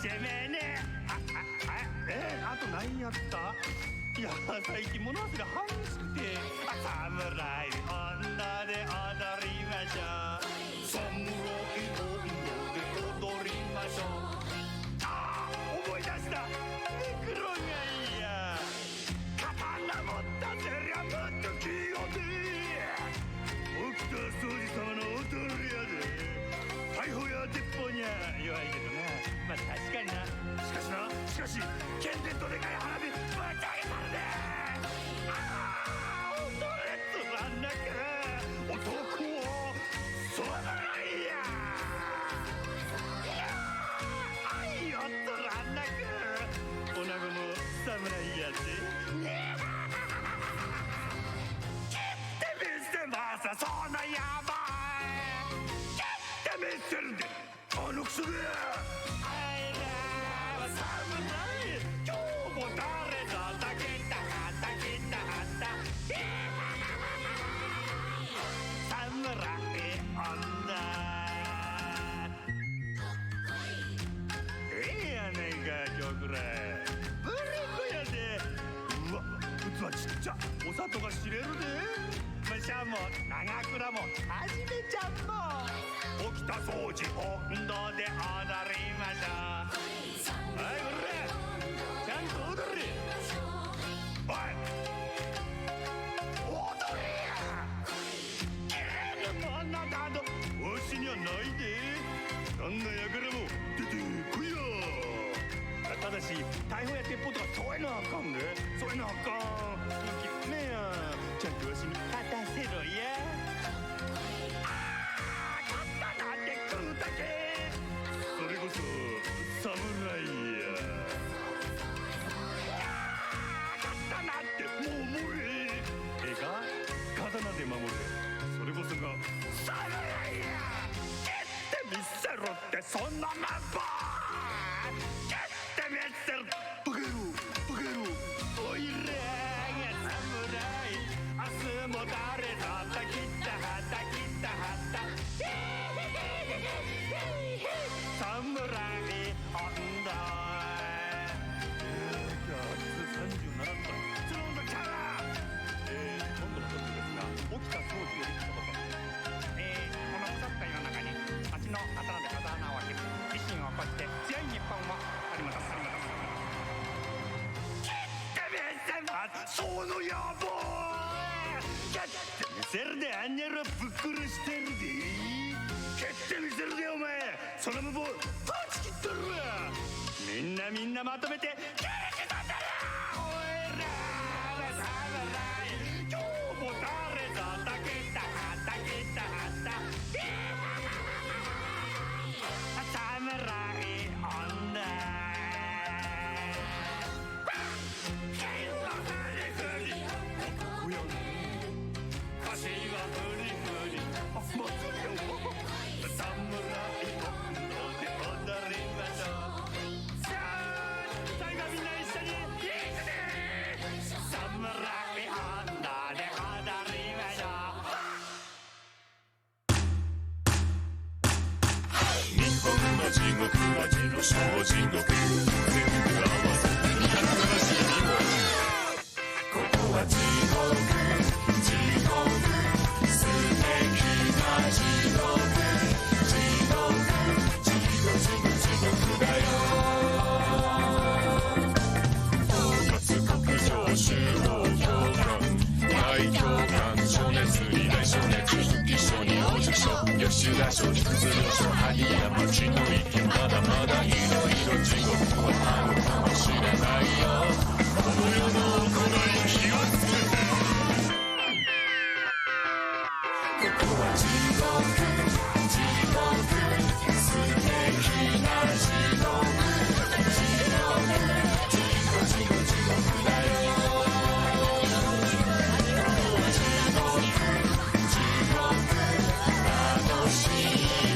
しめねあと何やった？いや最近物忘れ激しくて侍女で踊りましょう侍女で踊りましょう思い出したネクロがいいや刀持ったてりゃもっと器用で沖田総司様の踊り屋で逮捕や鉄砲には弱いけどなまあ確かになしかし剣でどでかい花火ぶち上げたるで踊れつまんなく男をそらないや愛をつらんなく女子も侍やで切ってみせますその野蛮切ってみせるであのクソで今日も誰だたきたはたきたはた侍女やねんか今日くらいブルクやでうわ器ちっちゃお砂糖が知れるでシャも長倉もはじめちゃんも沖田総司温度で踊りましょうはいこれちゃんと踊れおい踊れや綺麗な女などわしにはないでどんなやからも出てこいやただし逮捕や鉄砲とかそういうのはあかんでそういうのはあかんねえやちゃんとわしに勝たせろや勝ったなんて食うだけそれこそ侍や勝ったなんてもう無理ええか刀で守れそれこそが侍や蹴ってみせろってそんなまんば蹴ってみせろバカ野郎バカ野郎おいらが侍明日も誰だったきたはたきたはた侍女今日は37度その温度ちゃうわ今度のトピックですが沖田総司より一言この腐った世の中に町の刀で風穴を開ける維新を起こして強い日本を取り戻す切ってみせますその野望蹴ってみせるであんにゃろぶっ殺してるで蹴ってみせるでお前その無謀パチ切っとるわみんなまとめて蹴れてたんだよおいらは侍今日も誰だたきたはたきたはた侍女腰はフリフリ祭りを侍温度で踊りましょうさあ最後みんな一緒にいくぜ侍女で踊りましょう日本の地獄は地の小地獄全部合わせて272文字ここは地獄素敵な地獄だよ統括国上集合教官大教官暑熱二大暑熱一緒にお受賞吉田松竹鶴書萩山地の池まだまだいろいろ地獄はあるかもしれないよこの世の行い気をつけてここは地獄素敵な地獄だよ楽しい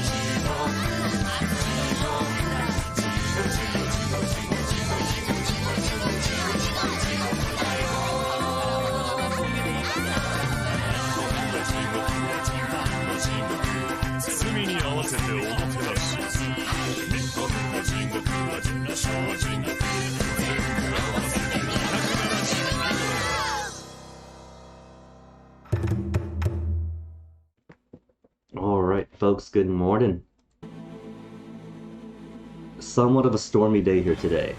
地獄 folks, good morning. Somewhat of a stormy day here today.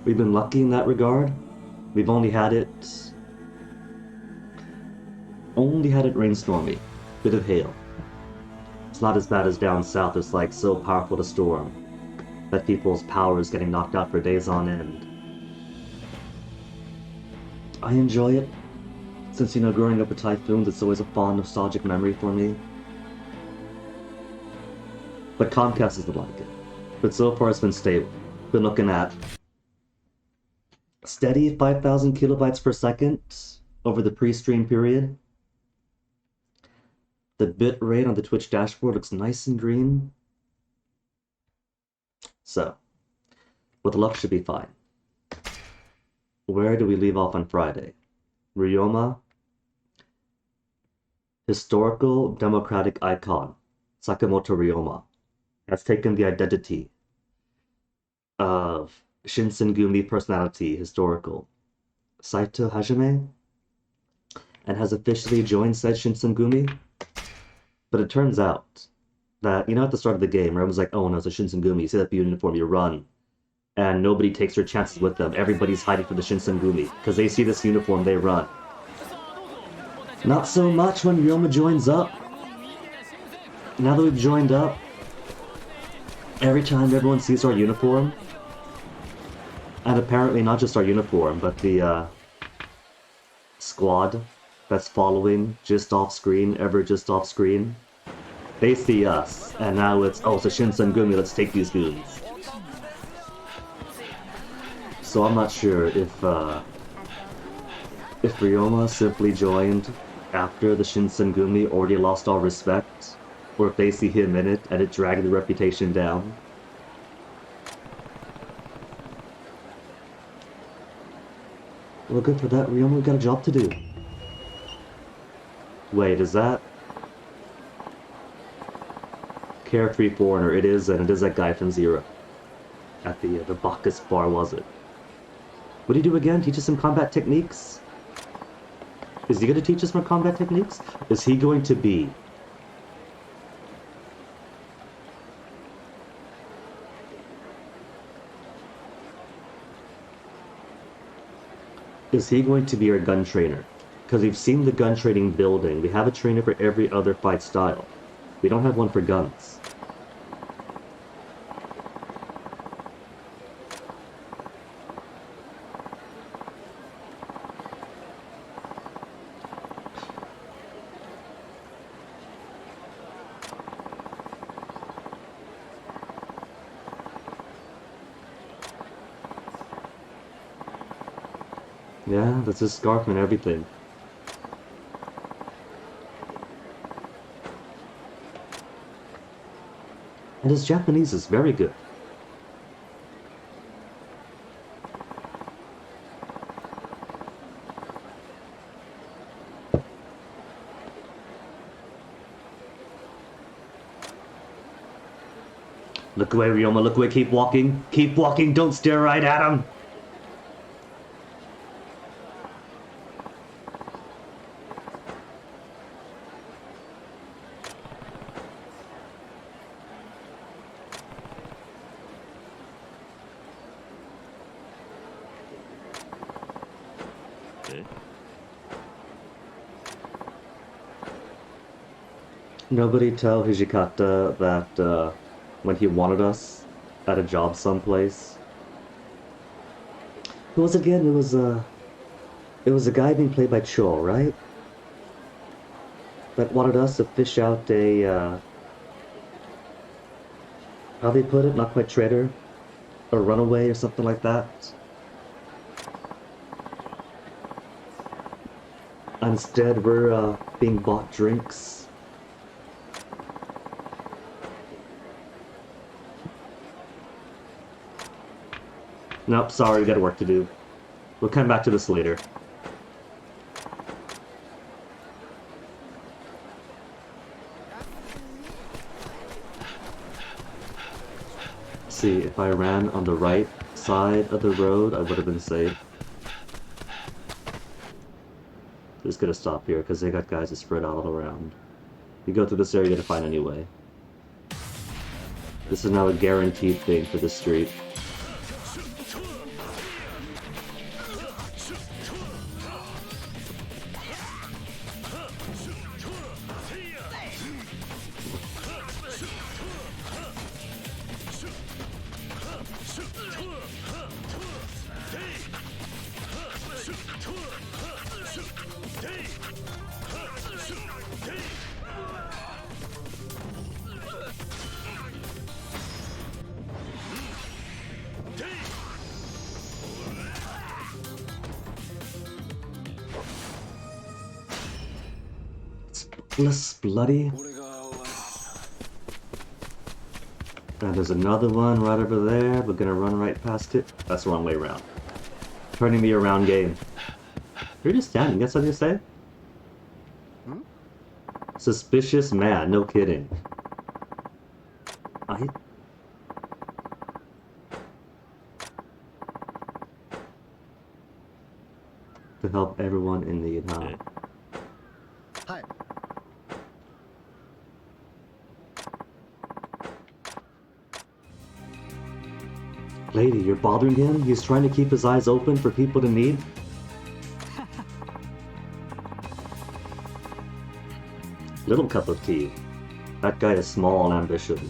We've been lucky in that regard. We've only had it rainstormy. Bit of hail. It's not as bad as down south. It's like so powerful the storm that people's power is getting knocked out for days on end. I enjoy it. Since, you know, growing up with typhoons, it's always a fond, nostalgic memory for me. But Comcast doesn't like it. But so far it's been stable. Been looking at steady 5,000 kilobytes per second over the pre-stream period. The bit rate on the Twitch dashboard looks nice and green. So, with luck should be fine. Where do we leave off on Friday? Ryoma. Historical democratic icon, Sakamoto Ryoma, has taken the identity of Shinsemgumi personality historical Saito Hajime and has officially joined said Shinsemgumi. But it turns out that, you know, at the start of the game, everyone's like, oh no, it's a Shinsemgumi, you see that uniform, you run. And nobody takes their chances with them. Everybody's hiding for the Shinsemgumi. Because they see this uniform, they run. Not so much when Ryoma joins up. Now that we've joined up, every time everyone sees our uniform, and apparently not just our uniform, but the squad that's following just off screen, just off screen, they see us, and now it's, oh, it's a Shinsemgumi, let's take these goons. So I'm not sure if Ryoma simply joined after the Shinsemgumi already lost all respect, or if they see him in it and it dragged the reputation down. Well, good for that, Ryoma, we got a job to do. Wait, is that Carefree Foreigner? It is, and it is that guy from Zero. At the Bacchus bar, was it? What do you do again? Teach us some combat techniques? Is he going to teach us more combat techniques? Is he going to be our gun trainer? Because we've seen the gun training building. We have a trainer for every other fight style. We don't have one for guns. Yeah, that's his scarf and everything. And his Japanese is very good. Look away, Ryoma, look away, keep walking. Keep walking, don't stare right at him! Nobody tell Hijikata that when he wanted us at a job someplace. Who was it again? It was a guy being played by Cho, right? That wanted us to fish out a how they put it? Not quite traitor, a runaway or something like that. Instead, we're being bought drinks. Nope, sorry, we got work to do. We'll come back to this later. See, if I ran on the right side of the road, I would have been safe. Just gonna stop here, because they got guys that spread out all around. You go through this area to find anyway. This is now a guaranteed thing for this street. Less bloody. And there's another one right over there. We're gonna run right past it. That's the wrong way around. Turning me around game. You're just standing, that's what you say? Suspicious man, no kidding. To help everyone in need, huh? Hi. Lady, you're bothering him? He's trying to keep his eyes open for people to need? Little cup of tea. That guy is small and ambitious.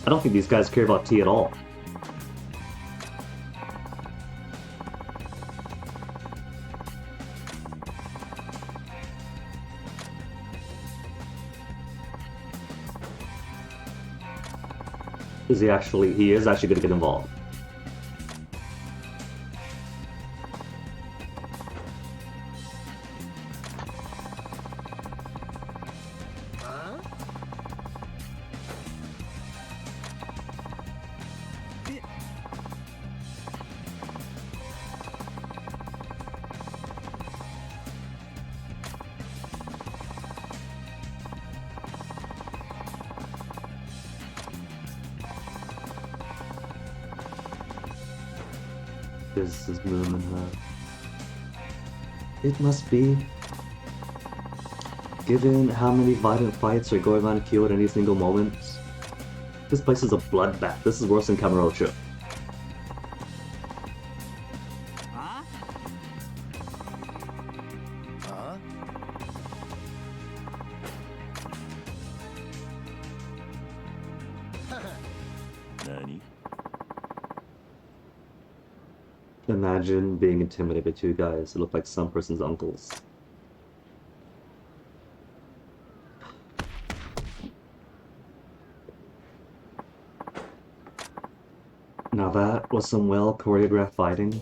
I don't think these guys care about tea at all. He is actually gonna get involved. This is moving her. It must be. Given how many violent fights are going on Kyo at any single moment, this place is a bloodbath. This is worse than Kamurocho. Imagine being intimidated by two guys who look like some person's uncles. Now that was some well choreographed fighting.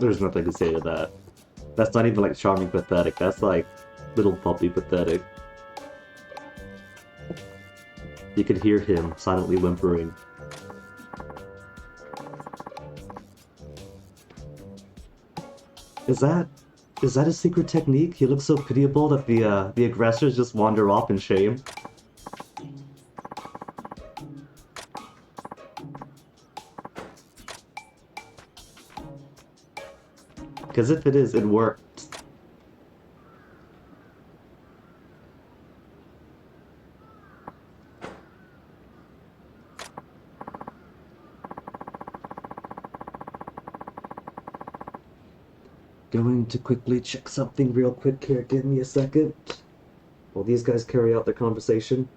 There's nothing to say to that. That's not even like charming pathetic, that's like little puppy pathetic. You could hear him silently whimpering. Is that a secret technique? He looks so pitiable that the aggressors just wander off in shame. Because if it is, it worked. Going to quickly check something real quick here. Give me a second. While these guys carry out their conversation.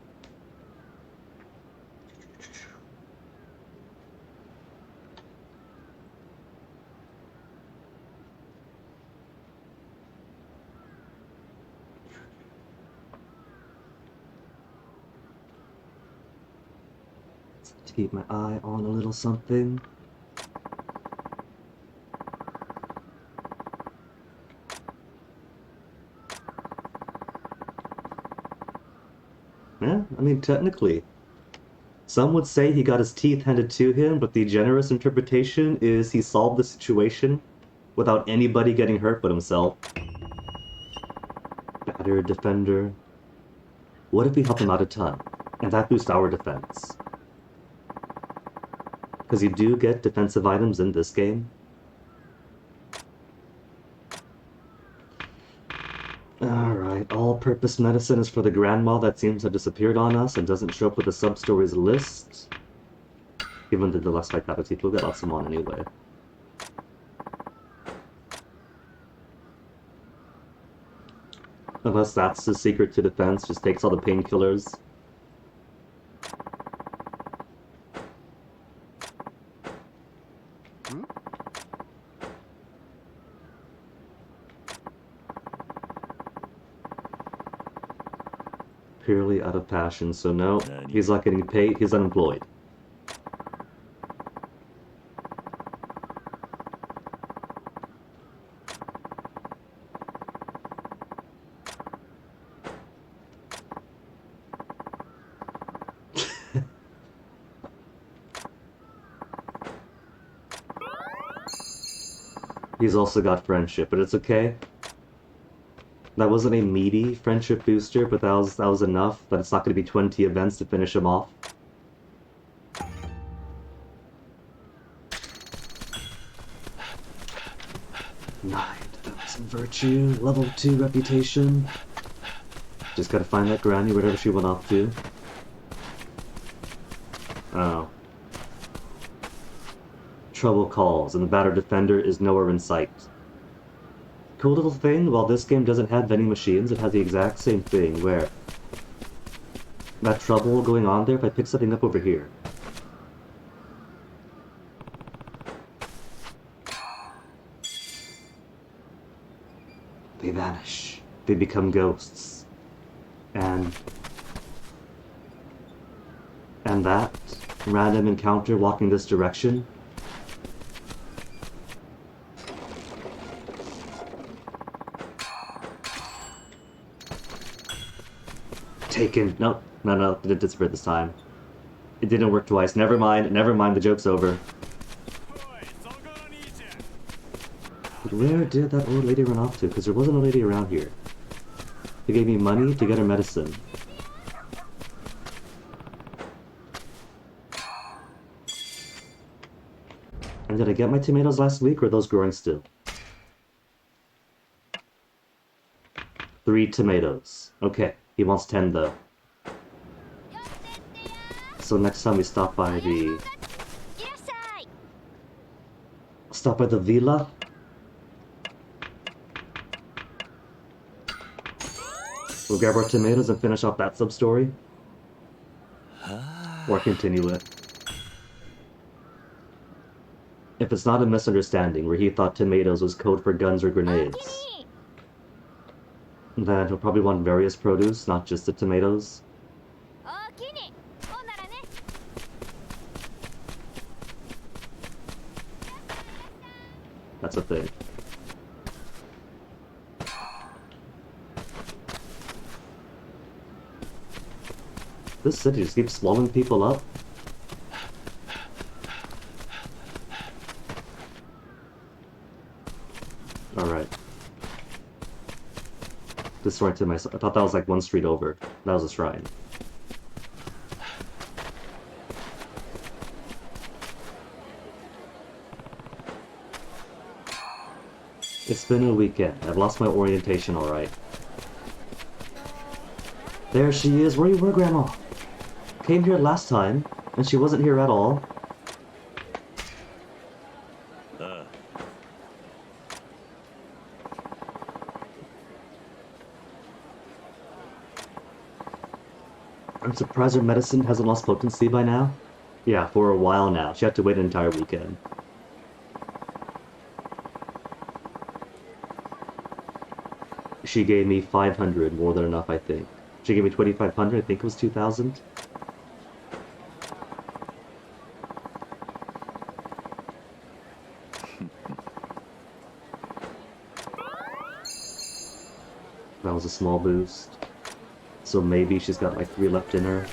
Keep my eye on a little something. Yeah, I mean, technically, Some would say he got his teeth handed to him, but the generous interpretation is he solved the situation without anybody getting hurt but himself. Battered defender. What if we help him out a ton? And that boosts our defense. Because you do get defensive items in this game. Alright, all-purpose medicine is for the grandma that seems to have disappeared on us and doesn't show up with the sub-stories list. Even the less vitality, we'll get lots of them on anyway. Unless that's the secret to defense, just takes all the painkillers. Purely out of passion, so no, he's not getting paid, he's unemployed. He's also got friendship, but it's okay. That wasn't a meaty friendship booster, but that was enough that it's not going to be 20 events to finish him off. Some virtue, level 2 reputation. Just gotta find that granny, whatever she went off to. Oh. Trouble calls, and the battered defender is nowhere in sight. Cool little thing, while this game doesn't have vending machines, it has the exact same thing, where that trouble going on there, if I pick something up over here. They vanish. They become ghosts. And that random encounter walking this direction. Taken. No, it didn't disappear this time. It didn't work twice. Never mind, the joke's over. But where did that old lady run off to? Because there wasn't a lady around here. They gave me money to get her medicine. And did I get my tomatoes last week, or are those growing still? 3 tomatoes. Okay, he wants 10 though. So next time we stop by the villa. We'll grab our tomatoes and finish off that sub-story. Or continue it. If it's not a misunderstanding where he thought tomatoes was code for guns or grenades, then he'll probably want various produce, not just the tomatoes. That's a thing. This city just keeps swallowing people up. Alright. Disoriented myself. I thought that was like one street over. That was a shrine. It's been a weekend. I've lost my orientation alright. There she is. Where you were, Grandma? Came here last time, and she wasn't here at all. I'm surprised her medicine hasn't lost potency by now. Yeah, for a while now. She had to wait an entire weekend. She gave me 500, more than enough, I think. She gave me 2,500, I think it was 2,000. That was a small boost. So maybe she's got like 3 left in her.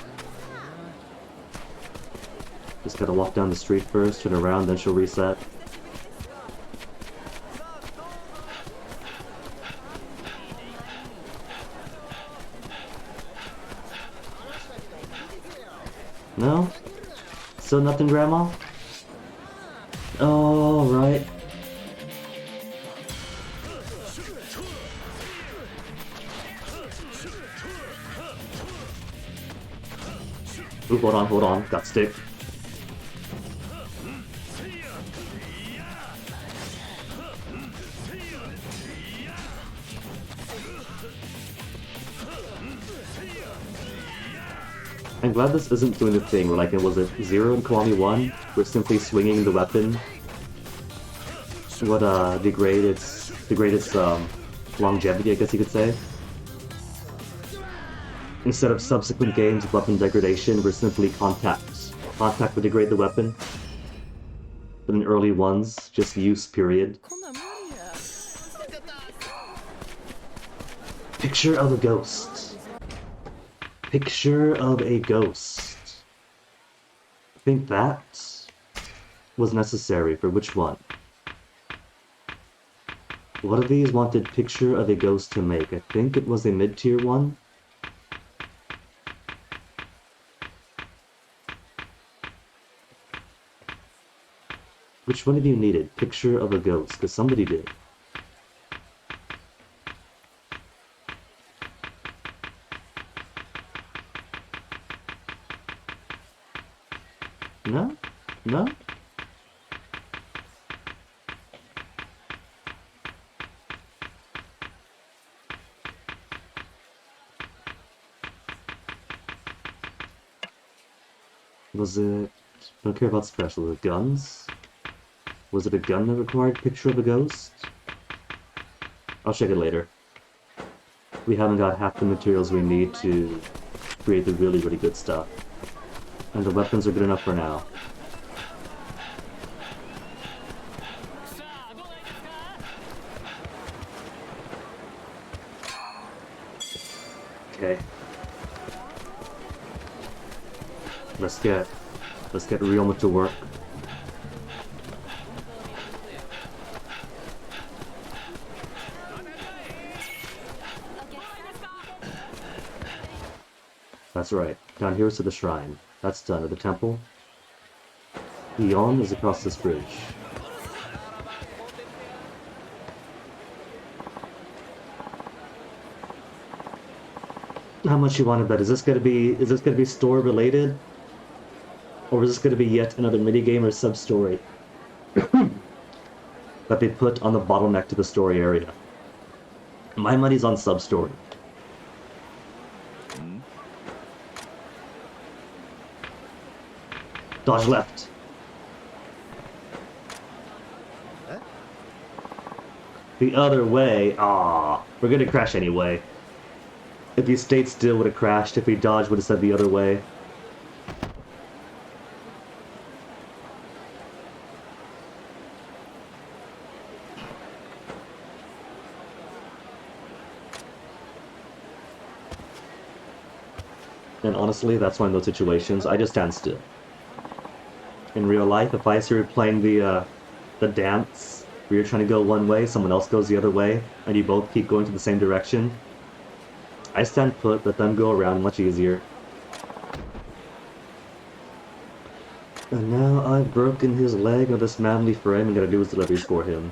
Just gotta walk down the street first, turn around, then she'll reset. No? Still nothing, Grandma? Oh, right. Ooh, hold on. Got stick. I'm glad this isn't doing the thing where, like, it was a 0 in Kiwami 1, where simply swinging the weapon would degrade its longevity, I guess you could say. Instead of subsequent games of weapon degradation, where simply contact would degrade the weapon. But in early ones, just use, period. Picture of a ghost. Picture of a ghost. I think that was necessary for which one? What of these wanted picture of a ghost to make? I think it was a mid-tier one. Which one of you needed picture of a ghost? Because somebody did. No? No? Was it... I don't care about special. Was it guns? Was it a gun that required picture of a ghost? I'll check it later. We haven't got half the materials we need to create the really, really good stuff. And the weapons are good enough for now. Okay. Let's get Ryoma to work. That's right. Down here is to the shrine. That's done. At the temple. Eon is across this bridge. How much you want to bet? Is this gonna be story related? Or is this gonna be yet another minigame or sub-story that they put on the bottleneck to the story area? My money's on sub-story. Dodge left. The other way. Ah, we're gonna crash anyway. If he stayed still, would have crashed. If he dodged, would have said the other way. And honestly, that's one of those situations. I just stand still. In real life, if I see you playing the dance where you're trying to go one way, someone else goes the other way, and you both keep going to the same direction, I stand put, let them go around much easier. And now I've broken his leg of this manly frame and gotta do his deliveries for him.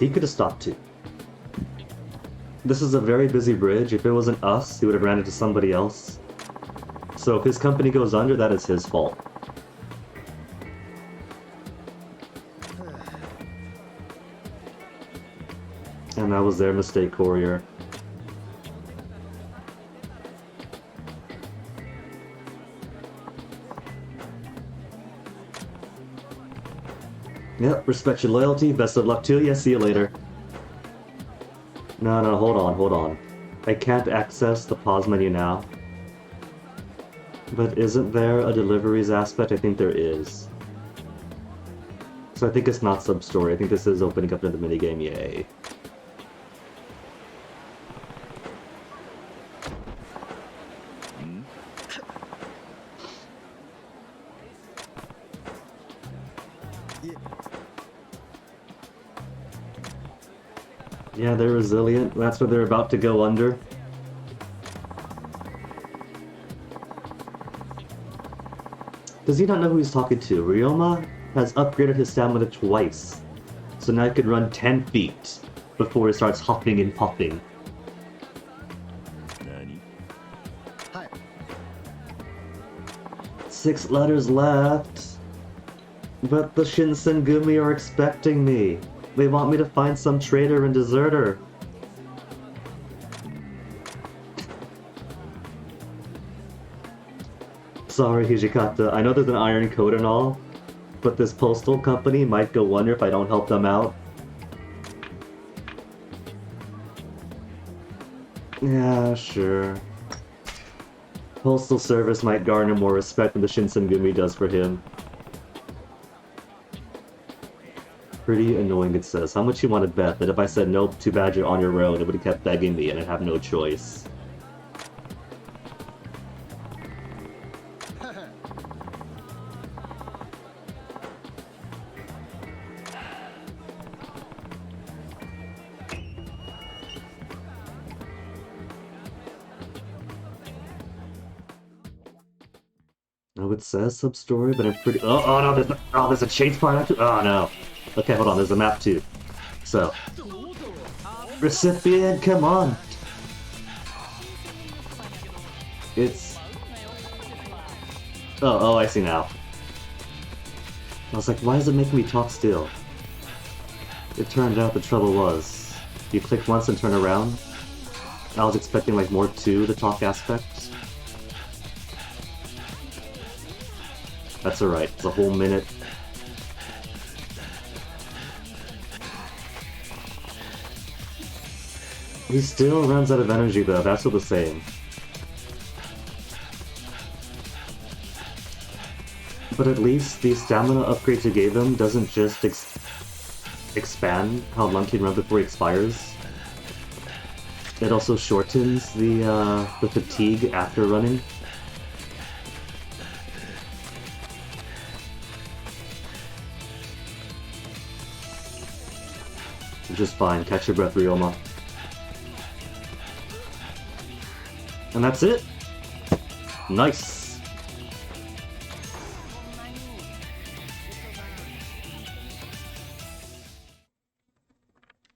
He could have stopped too. This is a very busy bridge. If it wasn't us, he would have ran into somebody else. So if his company goes under, that is his fault. And that was their mistake, courier. Yep, respect your loyalty. Best of luck to you. See you later. No, hold on. I can't access the pause menu now. But isn't there a deliveries aspect? I think there is. So So I think it's not sub-story. I think this is opening up into the minigame, yay. Yeah, they're resilient. That's where they're about to go under. Does he not know who he's talking to? Ryoma has upgraded his stamina twice. So now he can run 10 feet before he starts hopping and popping. Hi. 6 letters left. But the Shinsemgumi are expecting me. They want me to find some traitor and deserter. Sorry, Hijikata. I know there's an iron code and all, but this postal company might go under if I don't help them out. Yeah, sure. Postal service might garner more respect than the Shinsemgumi does for him. Pretty annoying, it says. How much you want to bet that if I said nope, too bad you're on your own, it would have kept begging me and I'd have no choice. Oh, it says sub-story, but I'm pretty... Oh no, there's a chase part after... Oh, no. Okay, hold on, there's a map, too. So... Recipient, come on! It's... Oh, I see now. I was like, why is it making me talk still? It turned out the trouble was... You click once and turn around. I was expecting, like, more to the talk aspect. That's alright, it's a whole minute. He still runs out of energy though, that's still the same. But at least the stamina upgrades you gave him doesn't just expand how long he can run before he expires. It also shortens the fatigue after running. Just fine. Catch your breath, Ryoma. And that's it. Nice.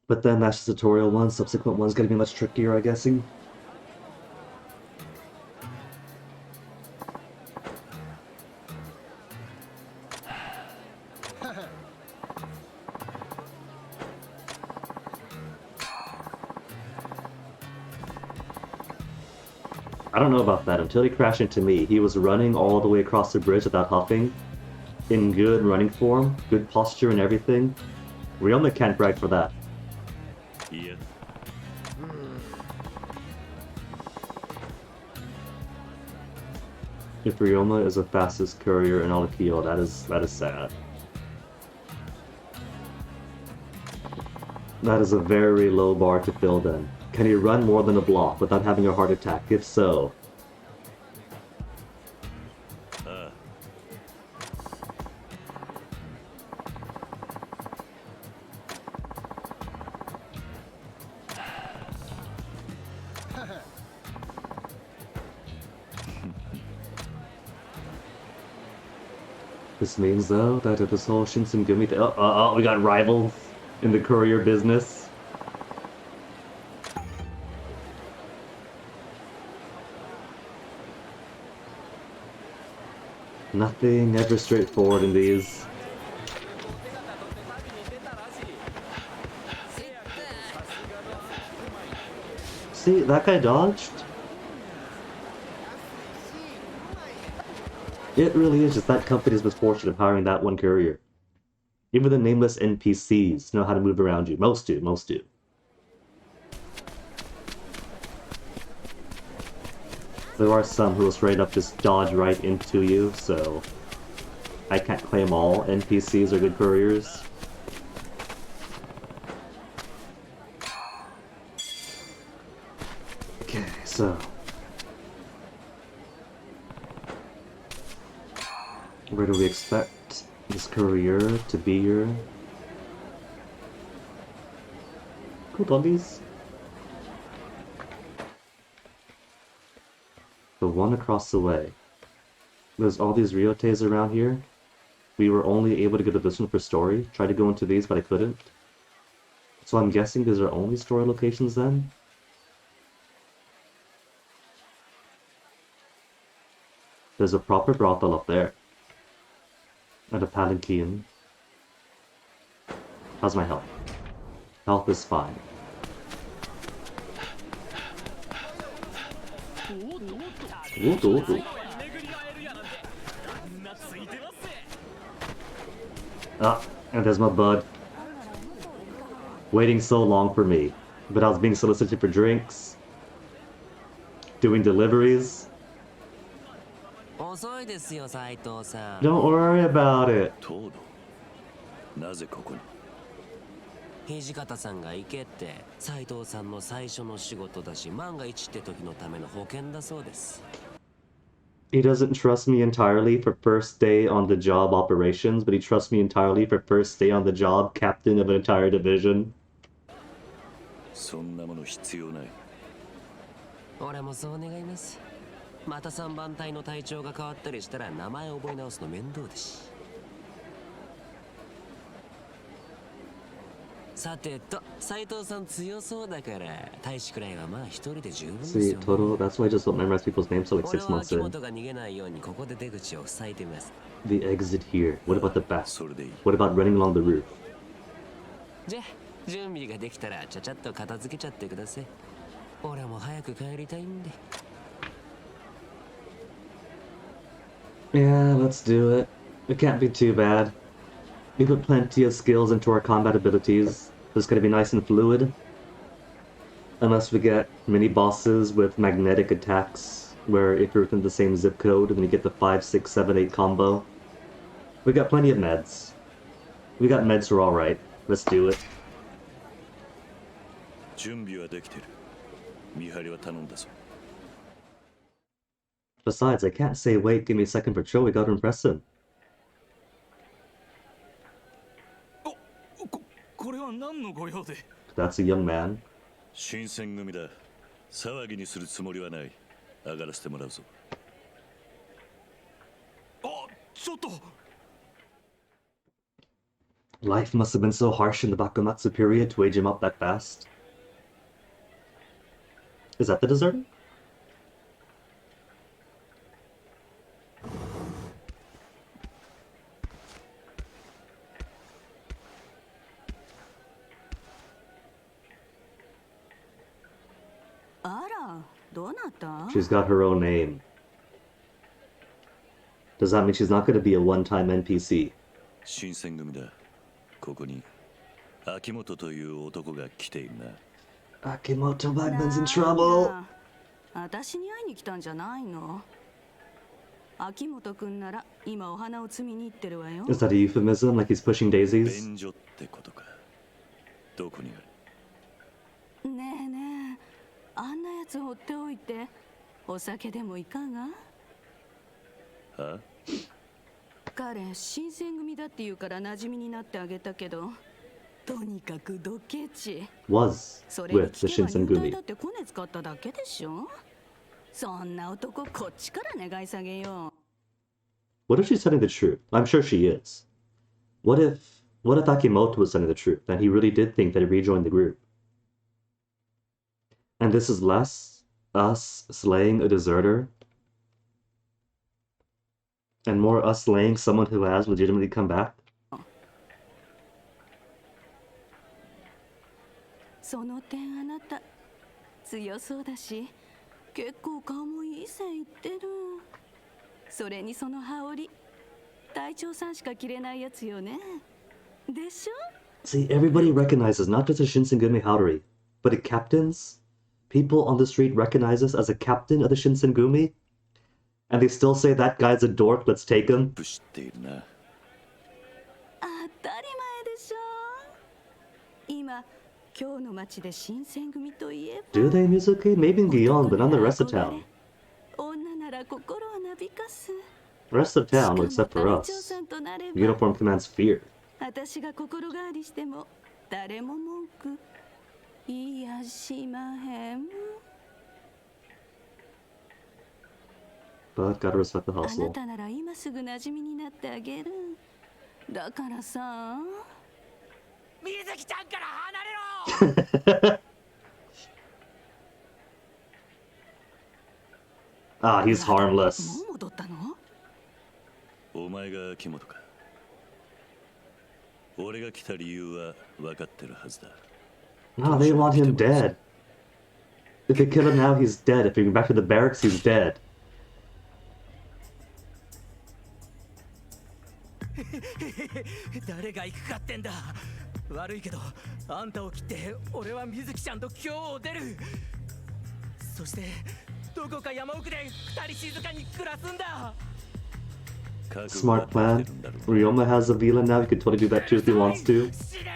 But then that's the tutorial one. Subsequent one's gonna be much trickier, I'm guessing. I don't know about that. Until he crashed into me, he was running all the way across the bridge without huffing. In good running form, good posture and everything. Ryoma can't brag for that. Yes. If Ryoma is the fastest courier in all of Kyoto, that is sad. That is a very low bar to fill then. Can he run more than a block without having a heart attack? If so... This means, though, that if this whole Shinsemgumi thing... we got rivals in the courier business. Nothing ever straightforward in these. See, that guy dodged? It really is just that company's misfortune of hiring that one courier. Even the nameless NPCs know how to move around you. Most do, most do. There are some who will straight up just dodge right into you, so... I can't claim all NPCs are good couriers. Okay, so... where do we expect this courier to be here? Cool doggies. The one across the way. There's all these Ryotes around here. We were only able to get this one for story. Tried to go into these, but I couldn't. So I'm guessing these are only story locations then? There's a proper brothel up there. And a palanquin. How's my health? Health is fine. Ooh. Ah, and there's my bud. Waiting so long for me. But I was being solicited for drinks. Doing deliveries. Don't worry about it. なぜここに土方さんが行けって斉藤さんの最初の仕事だし、万が一って時のための保険だそうです。 He doesn't trust me entirely for first day on the job operations, but he trusts me entirely for first day on the job captain of an entire division. そんなもの必要ない。俺もそう願います。また3番隊の隊長が変わったりしたら名前覚え直すの面倒だし。さてと、斉藤さん強そうだから、大使くらいはまあ一人で十分ですよ、ね。See, total, that's why I just don't memorize people's names till like 6 months in. が逃げないようにここで出口を塞いでます。The exit here. What about the back? What about running along the roof? じゃあ、準備ができたらちゃちゃっと片付けちゃってください。俺も早く帰りたいんで。Yeah, let's do it. It can't be too bad. We put plenty of skills into our combat abilities. It's gonna be nice and fluid. Unless we get mini bosses with magnetic attacks, where if you're within the same zip code, then you get the 5, 6, 7, 8 combo. We got plenty of meds. We got meds for alright. Let's do it. 準備はできてる。見張りは頼んだぞ。 Besides, I can't say wait, give me a second for Cho, we gotta impress him. これは何のご用で That's a young man. 新選組だ。騒ぎにするつもりはない。上がらせてもらうぞ。あ、ちょっと Life must have been so harsh in the Bakumatsu period to age him up that fast. Is that the deserter? She's got her own name. Does that mean she's not going to be a one-time NPC? 新選組だ。ここに秋元という男が来ているな。Akimoto Wagman's in trouble. 私に会いに来たんじゃないの。秋元くんなら今お花を摘みに行ってるわよ。Is that a euphemism, like he's pushing daisies? 便所ってことか。どこにある？ねえねえ、あんなやつ放っておいて、お酒でもいかが？は？彼、新選組だって言うから馴染みになってあげたけど、とにかくドケチ。Was それに with the 聞けば入隊 Shinsemgumi. だってコネ使っただけでしょ。そんな男こっちから願い下げよう。What if she's telling the truth? I'm sure she is. What if Akimoto was telling the truth, that he really did think that he rejoined the group? And this is less us slaying a deserter, and more us slaying someone who has legitimately come back? その点あなた強そうだし、結構顔もいい線いってる。それにその羽織、隊長さんしか着れないやつよね。でしょ? See, everybody recognizes not just a Shinsemgumi Haori, but the captains. People on the street recognize us as a captain of the Shinsemgumi, and they still say that guy's a dork, let's take him. 知っているな。今日の町で新選組といえば Do they Mizuki? Maybe in Gion, but not the rest of town. 女なら心をなびかす Rest of town, except for 隊長 us. さんとなれば Uniform commands fear. 私が心変わりしても誰も文句言いやしまへん But gotta respect the あな hustle. たなら今すぐ馴染みになってあげるだからさ水木ちゃんから離れろ Ah, he's harmless. もう戻ったのお前が秋元か。俺が来た理由は分かってるはずだ。No, they want him dead. If they kill him now, he's dead. If they go back to the barracks, he's dead. 誰が行くかってんだ。悪いけどあんたを切って俺は水木ちゃんと今日を出る。そしてどこか山奥で二人静かに暮らすんだ。 Smart plan. Ryoma has a villain now. He could totally do that too if he wants to. 死ね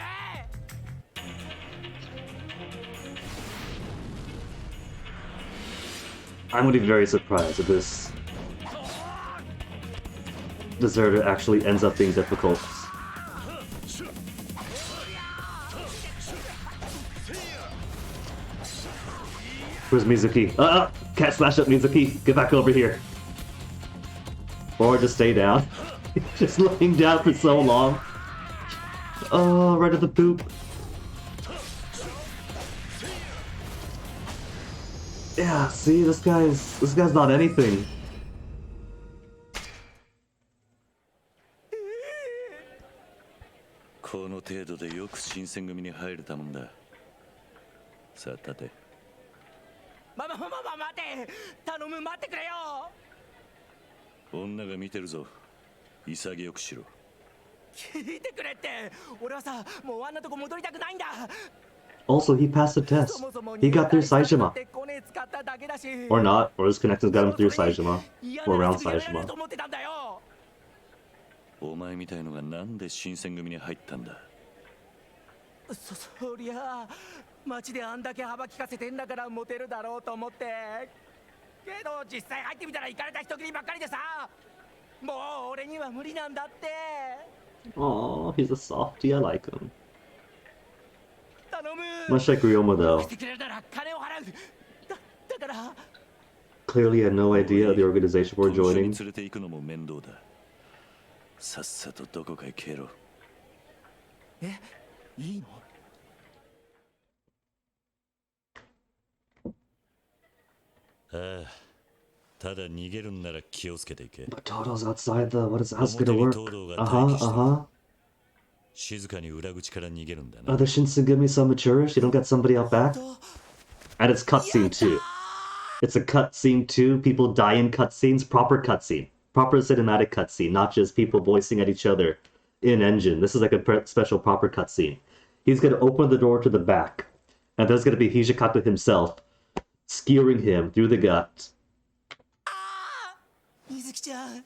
I'm gonna be very surprised if this deserter actually ends up being difficult. Where's Mizuki? Can't smash up Mizuki. Get back over here. Or just stay down. Just laying down for so long. Oh, right at the poop. Yeah, see, this guy's not anything. この程度でよく新選組に入れたもんだ。さあ立て。待て頼む待ってくれよ。女が見てるぞ。潔くしろ。聞いてくれって。俺はさもうあんなとこ戻りたくないんだ。 Also, he passed the test. He got through Saijima. Or not, or his connections got him through Saijima. Or around Saijima. お前みたいのがなんで新選組に入ったんだ。そりゃあ街であんだけ幅利かせてんだからモテるだろうと思って。けど実際入ってみたらイカれた人斬りばっかりでさ、もう俺には無理なんだって。 Aww, he's a softie. I like him. 頼む。 Much like Ryoma, though. してくれるなら金を払う。だから Clearly had no idea of the organization we're 一緒に joining. 連れて行くのも面倒だ。さっさとどこかへ消えろ。え、いいの？ああ、ただ逃げるんなら気をつけていけ。 But Toto's outside, though. How's it gonna work? Uh-huh. 静かに裏口から逃げるんだな。 Are the Shinsemgumi so maturish? You don't get somebody out back? And it's cutscene too. It's a cutscene too. People die in cutscenes. Proper cutscene. Proper cinematic cutscene. Not just people voicing at each other in engine. This is like a special proper cutscene. He's gonna open the door to the back. And there's gonna be Hijikata himself skewering him through the gut. 水木ちゃん、行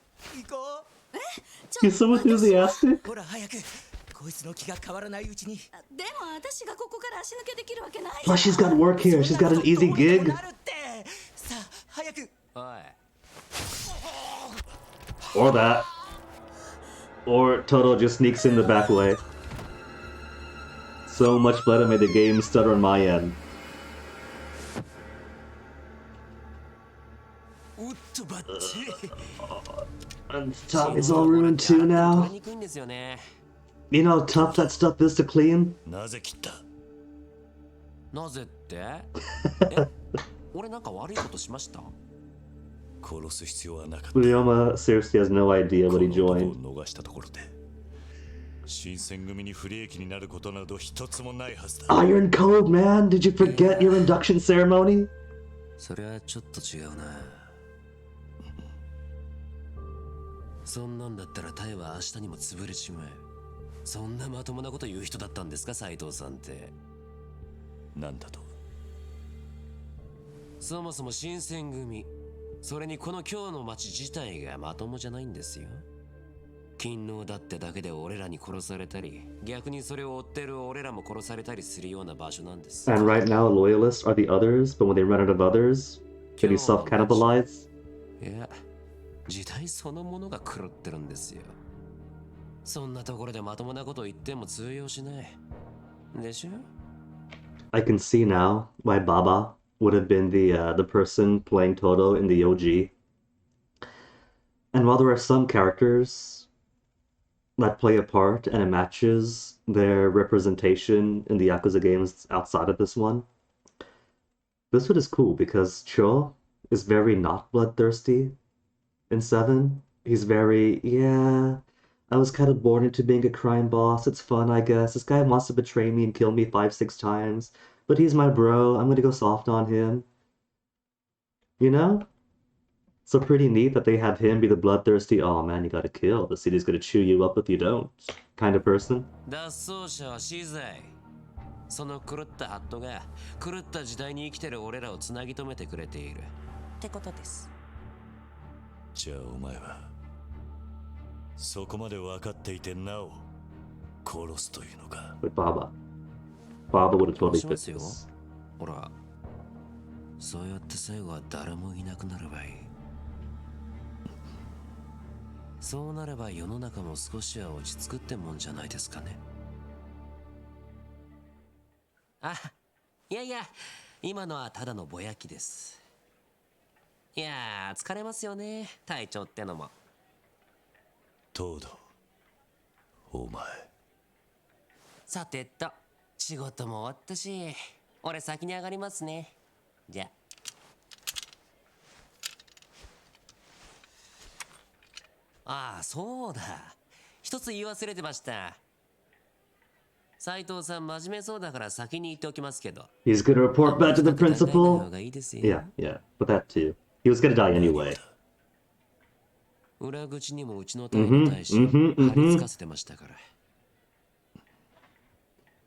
こう。 He's so enthusiastic. ほら早く。こいつの気が変わらないうちに。でも私がここから足抜けできるわけない。 Plus, she's got work here. She's got an easy gig. さあ早く。おい Or that. Or Toto just sneaks in the back way. So much better made the game stutter on my end. おっとばっち。 And top is all ruined too now. 取りにくいんですよね。 You know how tough that stuff is to clean? なぜ切った？なぜってえ俺なんか悪いことしました？殺す必要はなかった。 Ryoma seriously has no idea what he この joined. 男を逃したところで、新選組に不利益になることなど一つもないはずだ。 Iron Code, man! Did you forget your induction ceremony? それはちょっと違うな。そんなんだったらタイは明日にも潰れちまえ。そんなまともなこと言う人だったんですか、斉藤さんって。なんだと？そもそも新選組、それにこの今日の街自体がまともじゃないんですよ。勤労だってだけで俺らに殺されたり、逆にそれを追ってる俺らも殺されたりするような場所なんです。 And right now, loyalists are the others, but when they run out of others, then you self-cannibalize? いや、時代そのものが狂ってるんですよ。そんなところでまともなこと言っても通用しないでしょ。 I can see now why Baba would have been the person playing Toto in the OG. And while there are some characters that play a part and it matches their representation in the Yakuza games outside of this one is cool because Cho is very not bloodthirsty in 7. He's very, yeah, I was kind of born into being a crime boss. It's fun, I guess. This guy wants to betray me and kill me 5-6 times, but he's my bro. I'm gonna go soft on him. You know? So pretty neat that they have him be the bloodthirsty, oh man, you gotta kill. The city's gonna chew you up if you don't kind of person. 脱走者は死罪。その狂ったハットが狂った時代に生きてる俺らをつなぎ止めてくれているってことです。じゃあお前はそこまで分かっていてなお殺すというのか。 But Baba would have totally しま fit すよ。 this. ほら、そうやって最後は誰もいなくなればいい。そうなれば世の中も少しは落ち着くってもんじゃないですかね。あ、いやいや、今のはただのぼやきです。いやー、疲れますよね、隊長ってのも。東堂、お前。さてと、仕事も終わったし、俺先に上がりますね。じゃあ。ああ、そうだ。一つ言い忘れてました。斉藤さん真面目そうだから先に言っておきますけど。He's gonna report back to the principal? Yeah, but that too. He was gonna die anyway. 裏口にもうちの隊の大使貼り付かせてましたから。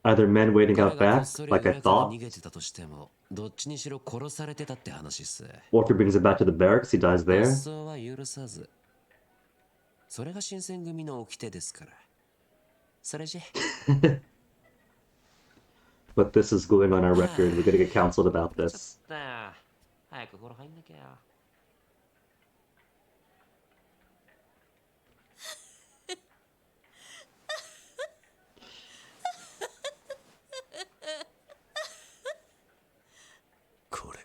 Are there men waiting out back, like I thought? 逃げてたとしても、どっちにしろ殺されてたって話っす。 Or if he brings it back to the barracks, he dies there? 脱走は許さず。それが新選組の掟ですから。それじゃ。But this is going on our record. We're gonna get counseled about this. 早く風呂入んなきゃ。これが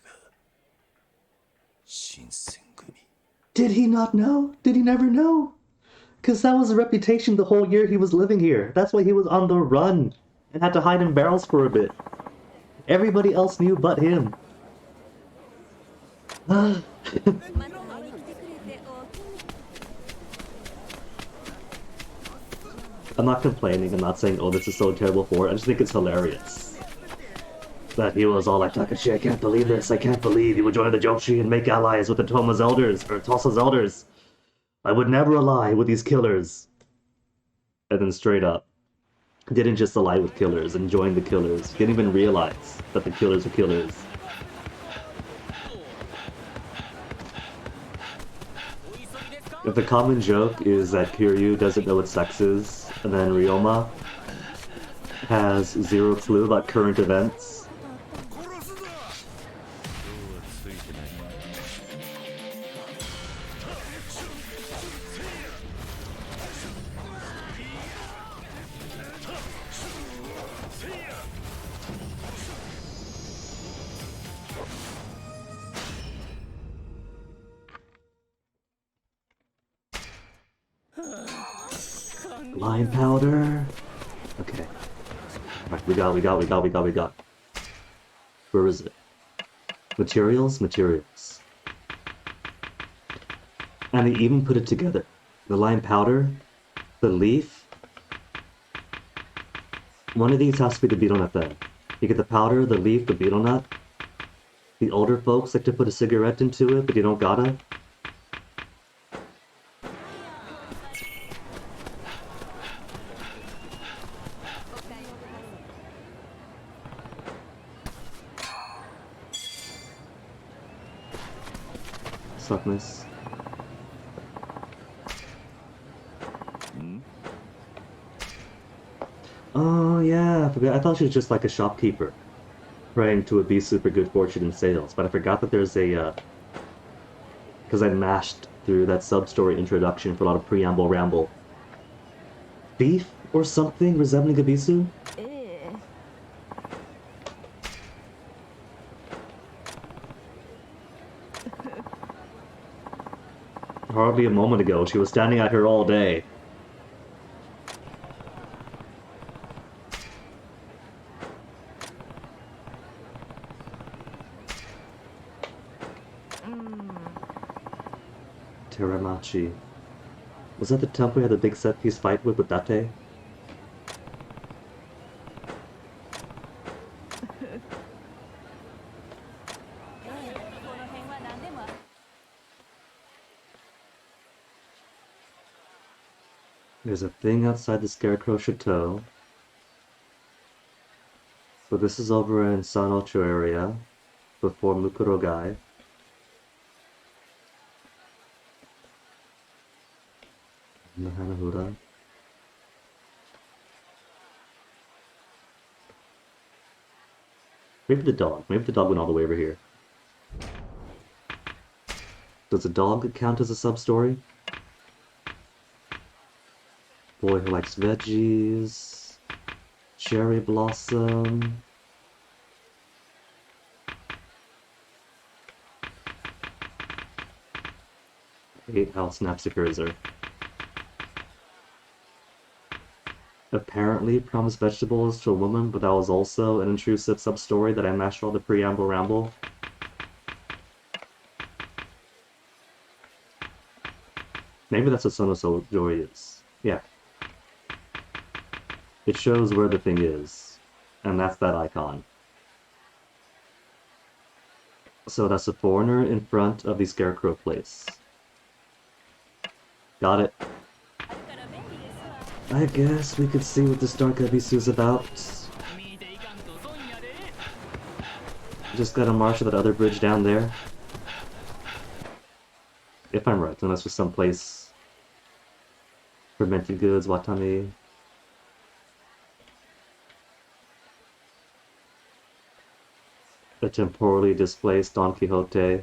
新選組。 Did he not know? Did he never know? Because that was a reputation the whole year he was living here. That's why he was on the run and had to hide in barrels for a bit. Everybody else knew but him. I'm not complaining. I'm not saying, oh, this is so terrible for it. I just think it's hilarious. That he was all like, Takashi, I can't believe this. I can't believe you would join the Joshi and make allies with the Toma's elders, or Tosa's elders. I would never ally with these killers. And then straight up, didn't just ally with killers and join the killers. Didn't even realize that the killers are killers. If the common joke is that Kiryu doesn't know what sex is, and then Ryoma has zero clue about current events, Line powder. Okay. Alright, we got. Where is it? Materials? Materials. And they even put it together. The lime powder, the leaf. One of these has to be the beetle nut then. You get the powder, the leaf, the beetle nut. The older folks like to put a cigarette into it, but you don't gotta. Oh yeah, I forgot. I thought she was just like a shopkeeper, praying to be super good fortune in sales. But I forgot that there's a because I mashed through that sub-story introduction for a lot of preamble ramble. Thief or something resembling a Bisu? ええ Hardly a moment ago, she was standing out here all day. Teramachi. Was that the temple we had the big set-piece fight with Date? There's a thing outside the Scarecrow Chateau. So this is over in Sanocho area, before Mukurogai. And the Hanahura. Maybe the dog. Maybe the dog went all the way over here. Does a dog count as a sub-story? Boy who likes veggies. Cherry blossom. Hate how Snapsicers are. Apparently promised vegetables to a woman, but that was also an intrusive sub-story that I mashed all the preamble ramble. Maybe that's what Sonoso Joy is. Yeah. It shows where the thing is, and that's that icon. So that's a foreigner in front of the Scarecrow place. Got it. I guess we could see what this Dark Ebisu's about. Just gotta march to that other bridge down there. If I'm right, unless there's someplace. Fermented goods, Watami. A temporally displaced Don Quixote.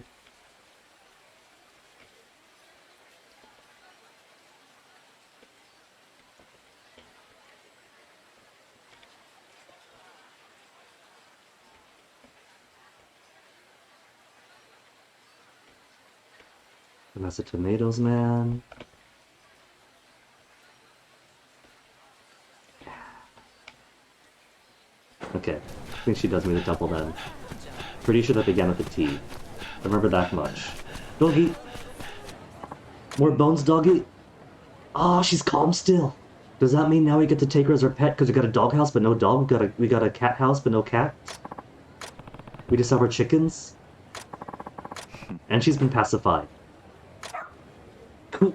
And that's a Tomatoes Man. Okay, I think she does mean the temple then. Pretty sure that began with a T. I remember that much. Doggy! More bones, Doggy? Oh, she's calm still. Does that mean now we get to take her as our pet because we got a dog house but no dog? We got a cat house but no cat? We just have our chickens? And she's been pacified. Cool.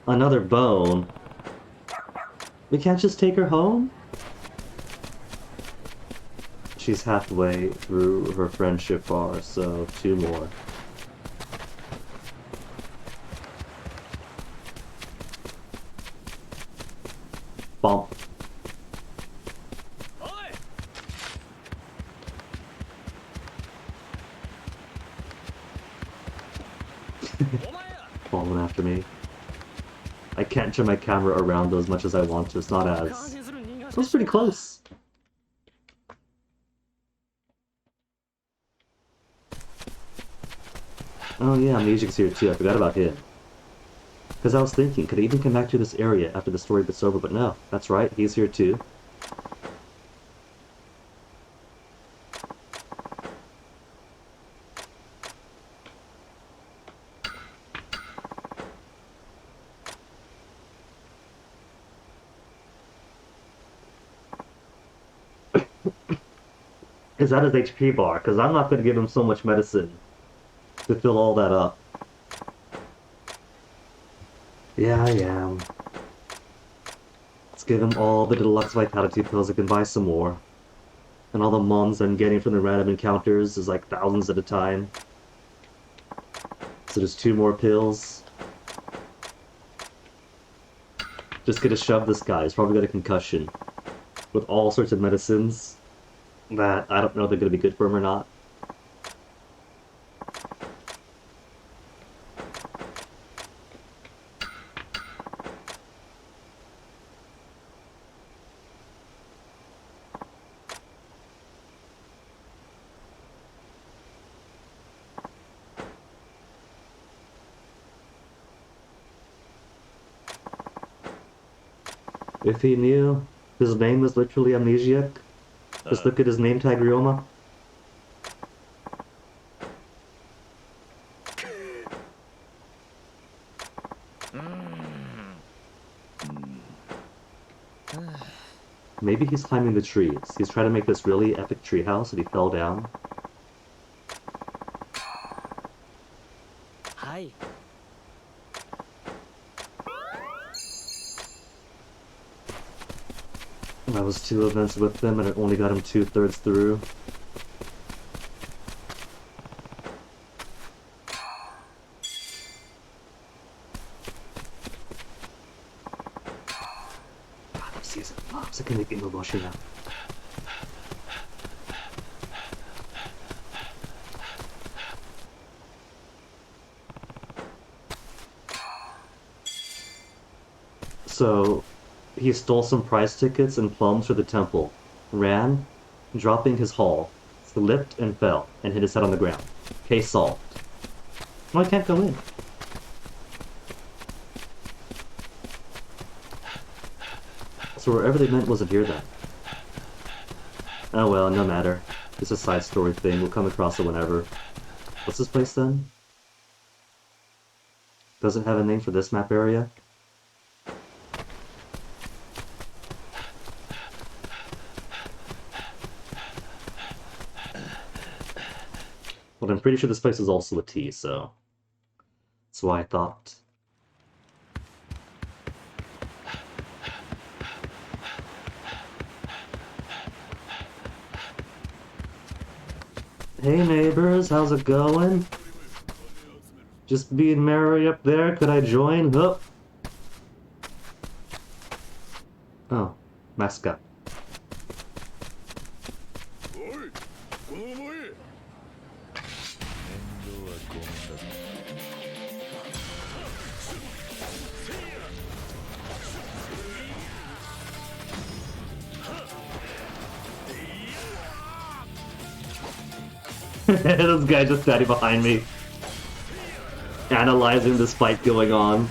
Another bone. We can't just take her home? She's halfway through her friendship bar, so 2 more. Bump. Falling after me. I can't turn my camera around as much as I want to. It's not as... That was pretty close. Oh yeah, Music's here too. I forgot about him. Because I was thinking, could I even come back to this area after the story bit's over? But no, that's right, he's here too. Is that his HP bar? Because I'm not going to give him so much medicine to fill all that up. Yeah, I am. Let's give him all the deluxe vitality pills. I can buy some more. And all the mons I'm getting from the random encounters is like thousands at a time. So just 2 more pills. Just gonna shove this guy. He's probably got a concussion. With all sorts of medicines that I don't know if they're gonna be good for him or not. If he knew his name was literally amnesiac, just look at his name tag, Ryoma. Maybe he's climbing the trees. He's trying to make this really epic treehouse and he fell down. はい I was 2 events with him and it only got him 2/3 through. So, he stole some prize tickets and plums for the temple, ran, dropping his haul, slipped and fell, and hit his head on the ground. Case solved. No, I can't go in. So wherever they meant wasn't here then. Oh well, no matter. It's a side story thing, we'll come across it whenever. What's this place then? Does it have a name for this map area? Well, I'm pretty sure this place is also a T, so that's why I thought. Hey neighbors, how's it going? Just being merry up there, could I join? Hup. Oh, mascot. This guy just standing behind me, analyzing this fight going on.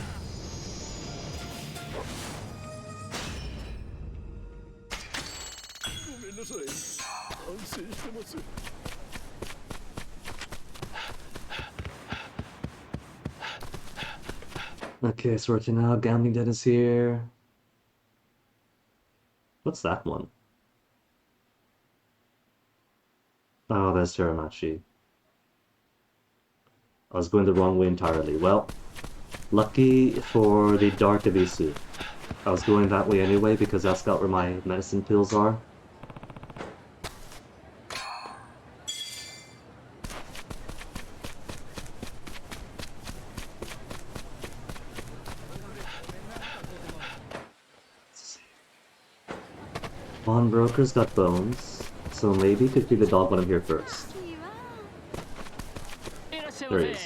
Okay, sorting out. Gambling debt is here. What's that one? Oh, there's Teramachi. I was going the wrong way entirely. Well, lucky for the Dark Abisu. I was going that way anyway because that's got where my medicine pills are. Pawnbroker's got bones, so maybe could feed the dog when I'm here first. There he is.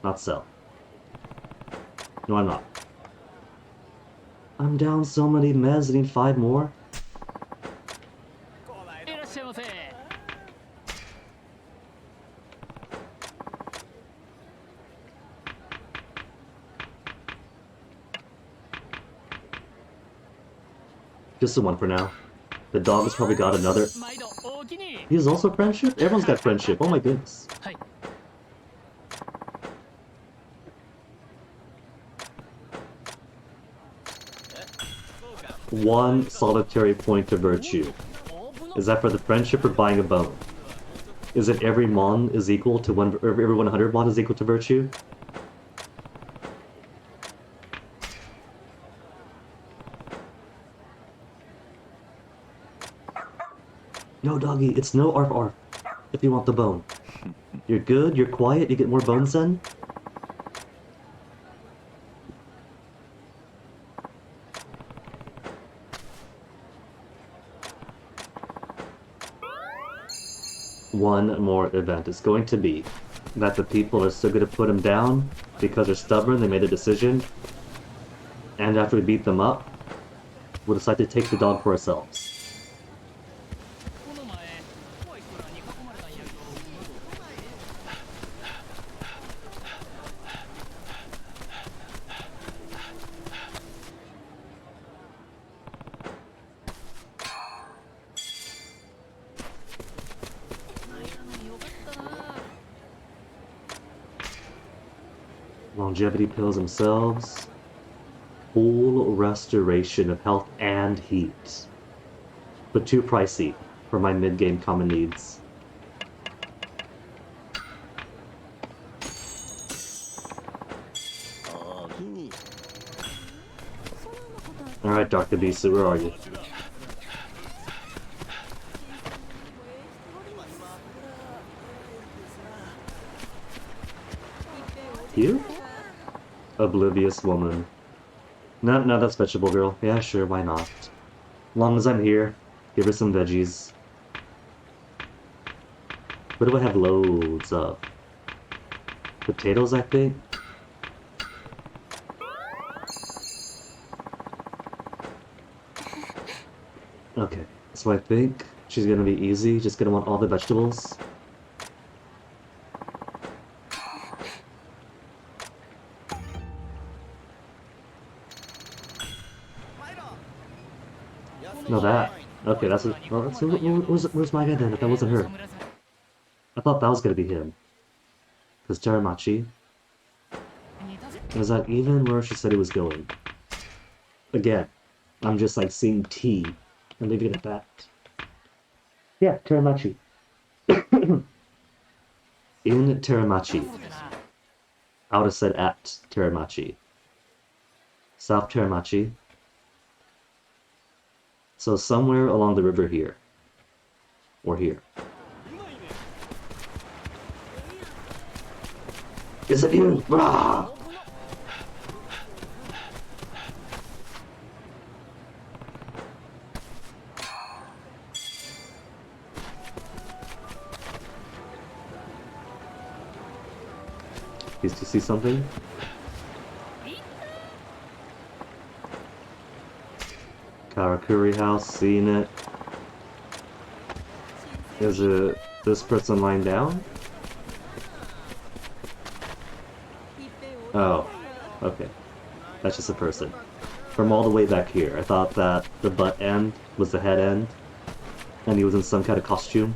Not sell. No, I'm not. I'm down so many meds, I need 5 more. Just the one for now. The dog has probably got another. He has also friendship? Everyone's got friendship. Oh my goodness. One solitary point of virtue. Is that for the friendship or buying a bone? Is it every mon is equal to one, or every 100 mon is equal to virtue? No, doggy, it's no arf arf if you want the bone. You're good, you're quiet, you get more bones then? one more event. It's going to be that the people are still going to put him down because they're stubborn, they made a decision, and after we beat them up, we'll decide to take the dog for ourselves. Longevity pills themselves. Full restoration of health and heat. But too pricey for my mid-game common needs. Alright, Dr. Bisu, where are you? You? Oblivious woman. No, that's vegetable girl. Yeah, sure, why not? As long as I'm here, give her some veggies. What do I have loads of? Potatoes, I think? Okay, so I think she's gonna be easy, just gonna want all the vegetables. No, that. Okay, that's. Well, where's my guy then? If that wasn't her, I thought that was gonna be him. Cause Teramachi. Is that even where she said he was going? Again, I'm just like seeing T and leaving it at that. Yeah, Teramachi. In Teramachi. I would have said at Teramachi. South Teramachi. So somewhere along the river here. Or here. Is it you? Rah! Used to see something? Karakuri house, seen it. Is it this person lying down? Oh, okay. That's just a person. From all the way back here, I thought that the butt end was the head end, and he was in some kind of costume.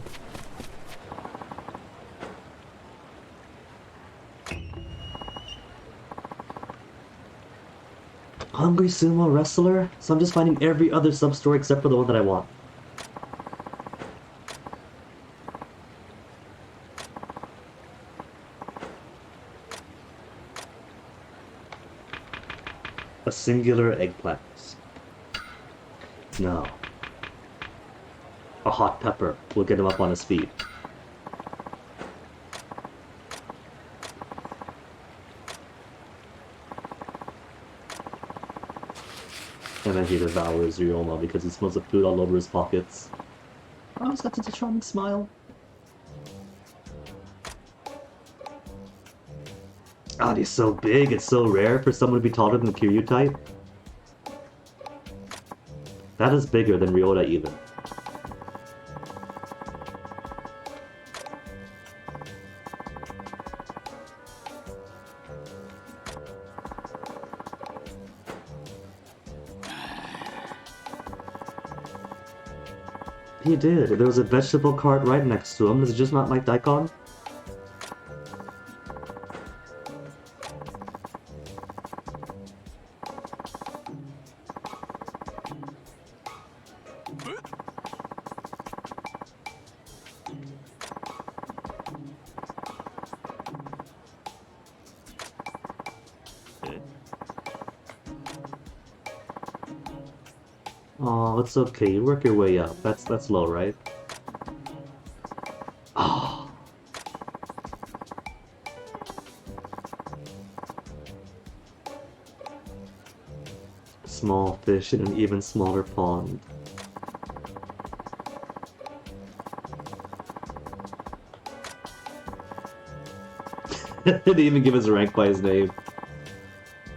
Hungry sumo wrestler? So I'm just finding every other sub-story except for the one that I want. A singular eggplant. No. A hot pepper will get him up on his feet. And then he devours Ryoma because he smells of food all over his pockets. Oh, he's got such a charming smile. God, he's so big, it's so rare for someone to be taller than the Kiryu type. That is bigger than Ryota even. He did. There was a vegetable cart right next to him. Is it just not like Daikon? Oh, it's okay. You work your way up. That's low, right? Oh. Small fish in an even smaller pond. Didn't even give his rank by his name.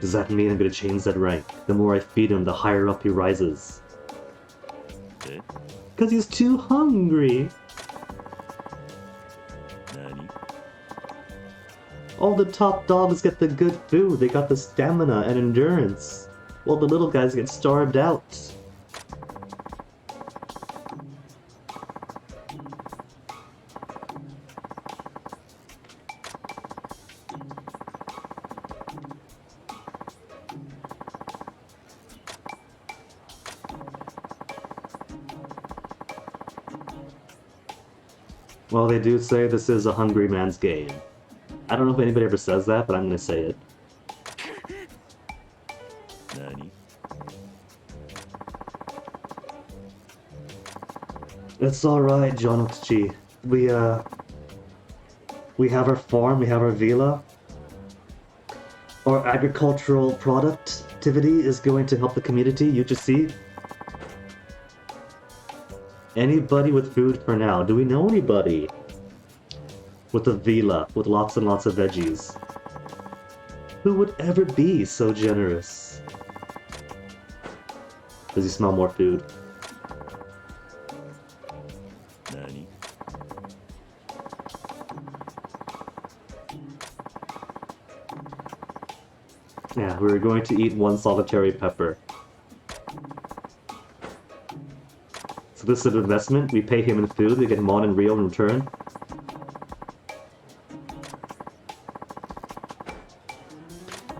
Does that mean I'm gonna change that rank? The more I feed him, the higher up he rises. Eh? Cause he's too hungry. Nani? All the top dogs get the good food. They got the stamina and endurance. While the little guys get starved out. Well, they do say this is a hungry man's game. I don't know if anybody ever says that, but I'm gonna say it. Nani? It's alright, John Oxchi. We have our farm, we have our villa. Our agricultural productivity is going to help the community, you just see. Anybody with food for now? Do we know anybody with a villa with lots and lots of veggies? Who would ever be so generous? Does he smell more food? Nani? Yeah, we're going to eat one solitary pepper. So this is an investment. We pay him in food, we get Mon and Rio in return.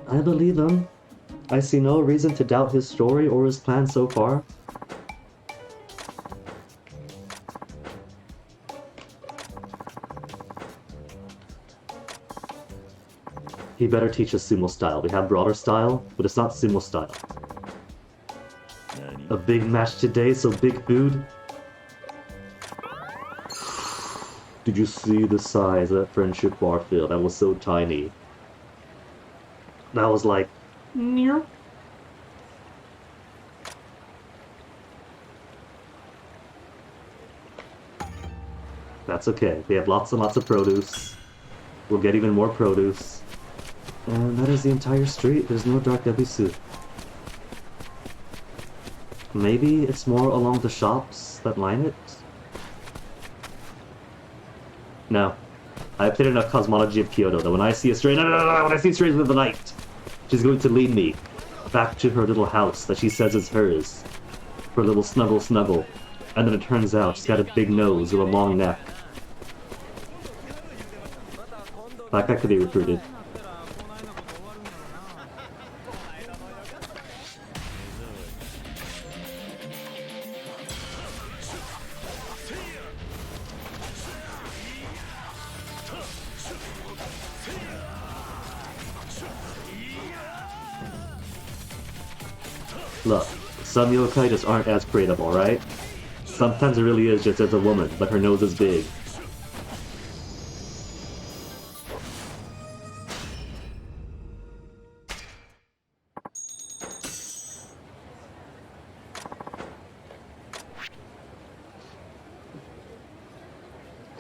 I believe him. I see no reason to doubt his story or his plan so far. He better teach us sumo style. We have broader style, but it's not sumo style. Nani? A big match today, so big food. Did you see the size of that friendship bar field? That was so tiny. That was like... Near. That's okay. We have lots and lots of produce. We'll get even more produce. And that is the entire street. There's no dark Ebisu. Maybe it's more along the shops that line it? No. I played enough cosmology of Kyoto that when I see a stray... No, when I see a stray with the night, she's going to lead me back to her little house that she says is hers. For a little snuggle. And then it turns out she's got a big nose with a long neck. That guy could be recruited. Look, some yokai just aren't as creative, alright? Sometimes it really is just as a woman, but her nose is big.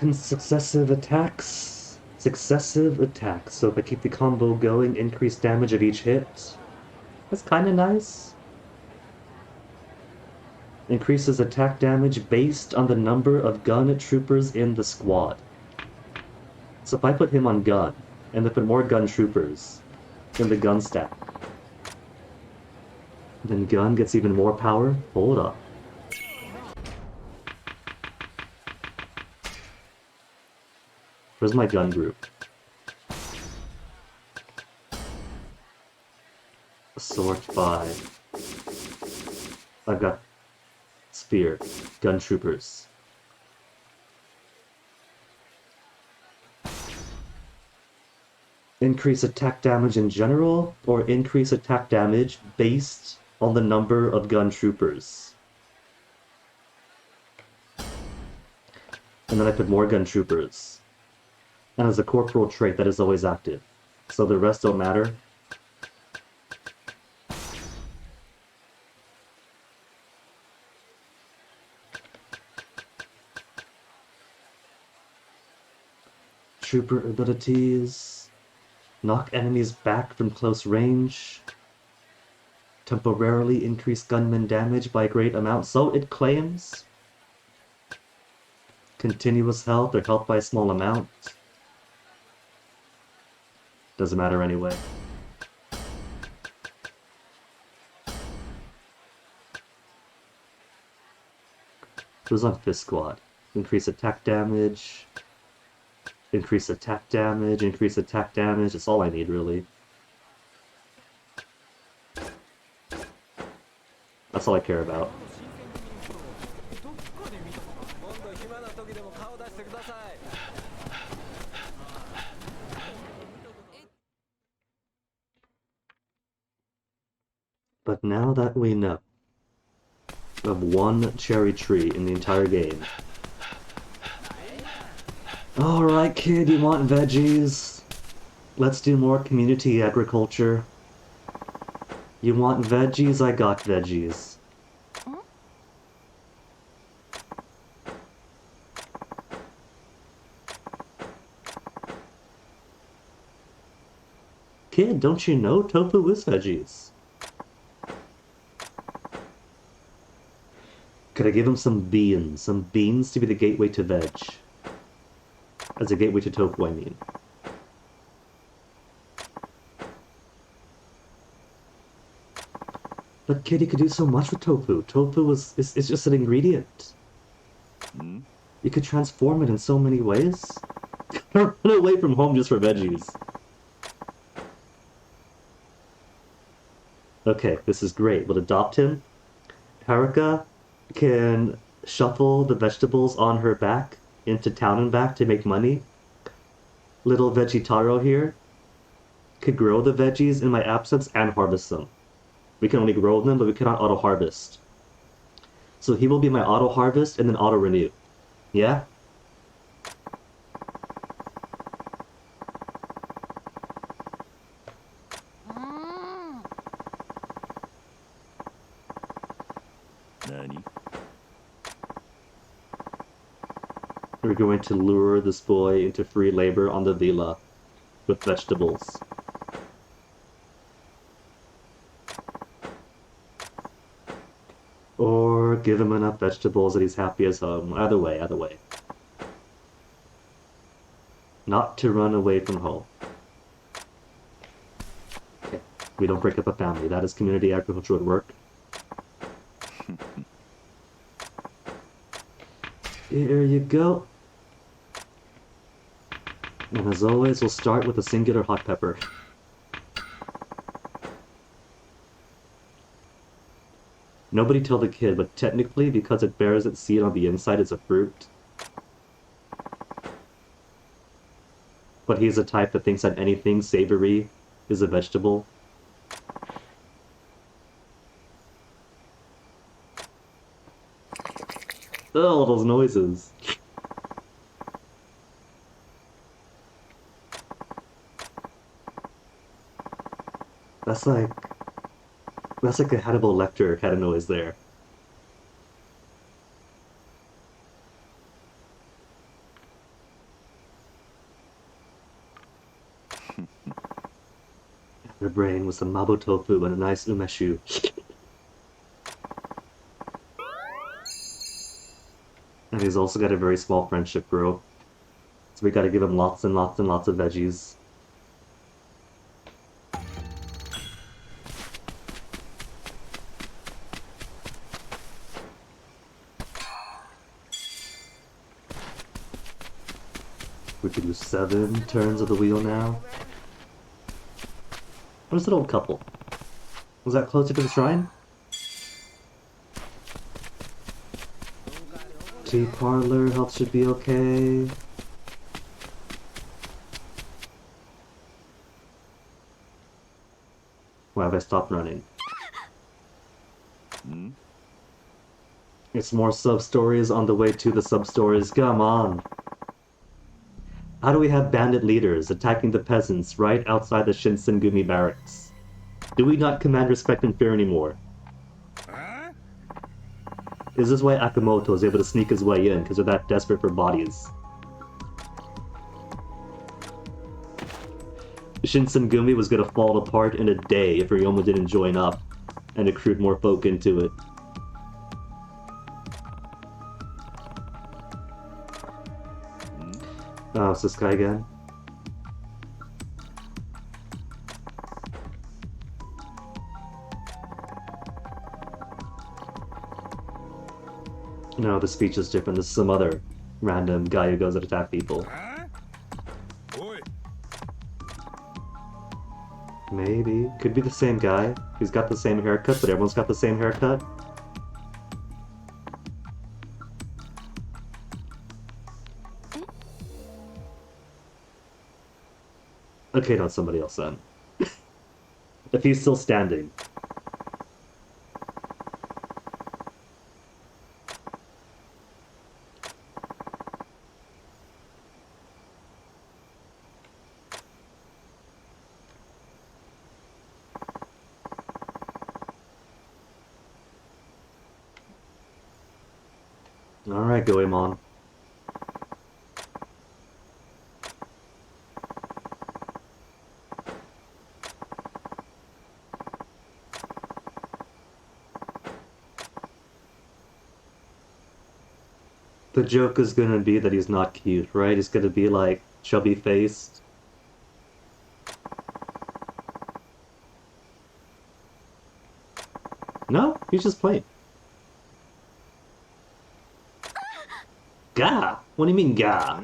And successive attacks. So if I keep the combo going, increase damage at each hit. That's kinda nice. Increases attack damage based on the number of gun troopers in the squad. So if I put him on gun, and then put more gun troopers in the gun stack, then gun gets even more power? Hold up. Where's my gun group? Sort by... I've got Spear, gun troopers. Increase attack damage in general, or increase attack damage based on the number of gun troopers. And then I put more gun troopers. And as a corporal trait, that is always active. So the rest don't matter. Trooper abilities. Knock enemies back from close range. Temporarily increase gunman damage by a great amount, so it claims. Continuous health or health by a small amount. Doesn't matter anyway. Who's on Fist Squad? Increase attack damage. Increase attack damage, increase attack damage. That's all I need, really. That's all I care about. But now that we know of one cherry tree in the entire game. Alright, kid, you want veggies? Let's do more community agriculture. You want veggies? I got veggies. Kid, don't you know tofu is veggies? Could I give him some beans? Some beans to be the gateway to veg. As a gateway to tofu, I mean. But kid, you could do so much with tofu. Tofu is just an ingredient. You could transform it in so many ways. Run away from home just for veggies. Okay, this is great. We'll adopt him. Haruka can shuffle the vegetables on her back into town and back to make money. Little Veggietaro here could grow the veggies in my absence and harvest them. We can only grow them, but we cannot auto-harvest. So he will be my auto-harvest and then auto-renew. Yeah? We're going to lure this boy into free labor on the villa with vegetables. Or give him enough vegetables that he's happy as home. Either way, either way. Not to run away from home. Okay, we don't break up a family. That is community agriculture at work. Here you go. And as always, we'll start with a singular hot pepper. Nobody tell the kid, but technically, because it bears its seed on the inside, it's a fruit. But he's a type that thinks that anything savory is a vegetable. Oh, those noises. That's like a Hannibal Lecter kind of noise there. Her brain with some mabo tofu and a nice umeshu. And he's also got a very small friendship growth. So we gotta give him lots and lots and lots of veggies. We could do 7 turns of the wheel now. Where's that old couple? Was that closer to the shrine? Tea parlor, health should be okay. Why have I stopped running? It's more sub-stories on the way to the sub-stories. Come on! How do we have bandit leaders attacking the peasants right outside the Shinsemgumi barracks? Do we not command respect and fear anymore? Is this why Akamoto is able to sneak his way in, because they're that desperate for bodies? Shinsemgumi was gonna fall apart in a day if Ryoma didn't join up and accrued more folk into it. Oh, it's this guy again? No, the speech is different. This is some other random guy who goes and attack people. Maybe. Could be the same guy. He's got the same haircut, but everyone's got the same haircut. Okay, not somebody else then. If he's still standing. Alright, Goemon. The joke is gonna be that he's not cute, right? He's gonna be like chubby-faced. No, he's just plain. Gah! What do you mean, gah?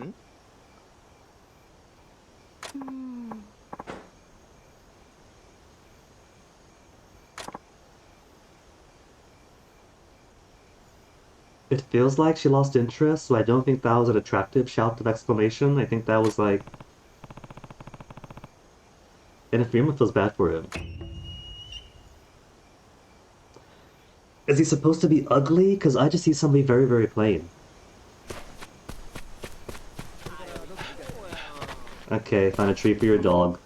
It feels like she lost interest, so I don't think that was an attractive shout of exclamation. I think that was like... And if Ryoma feels bad for him. Is he supposed to be ugly? Because I just see somebody very, very plain. Okay, find a treat for your dog.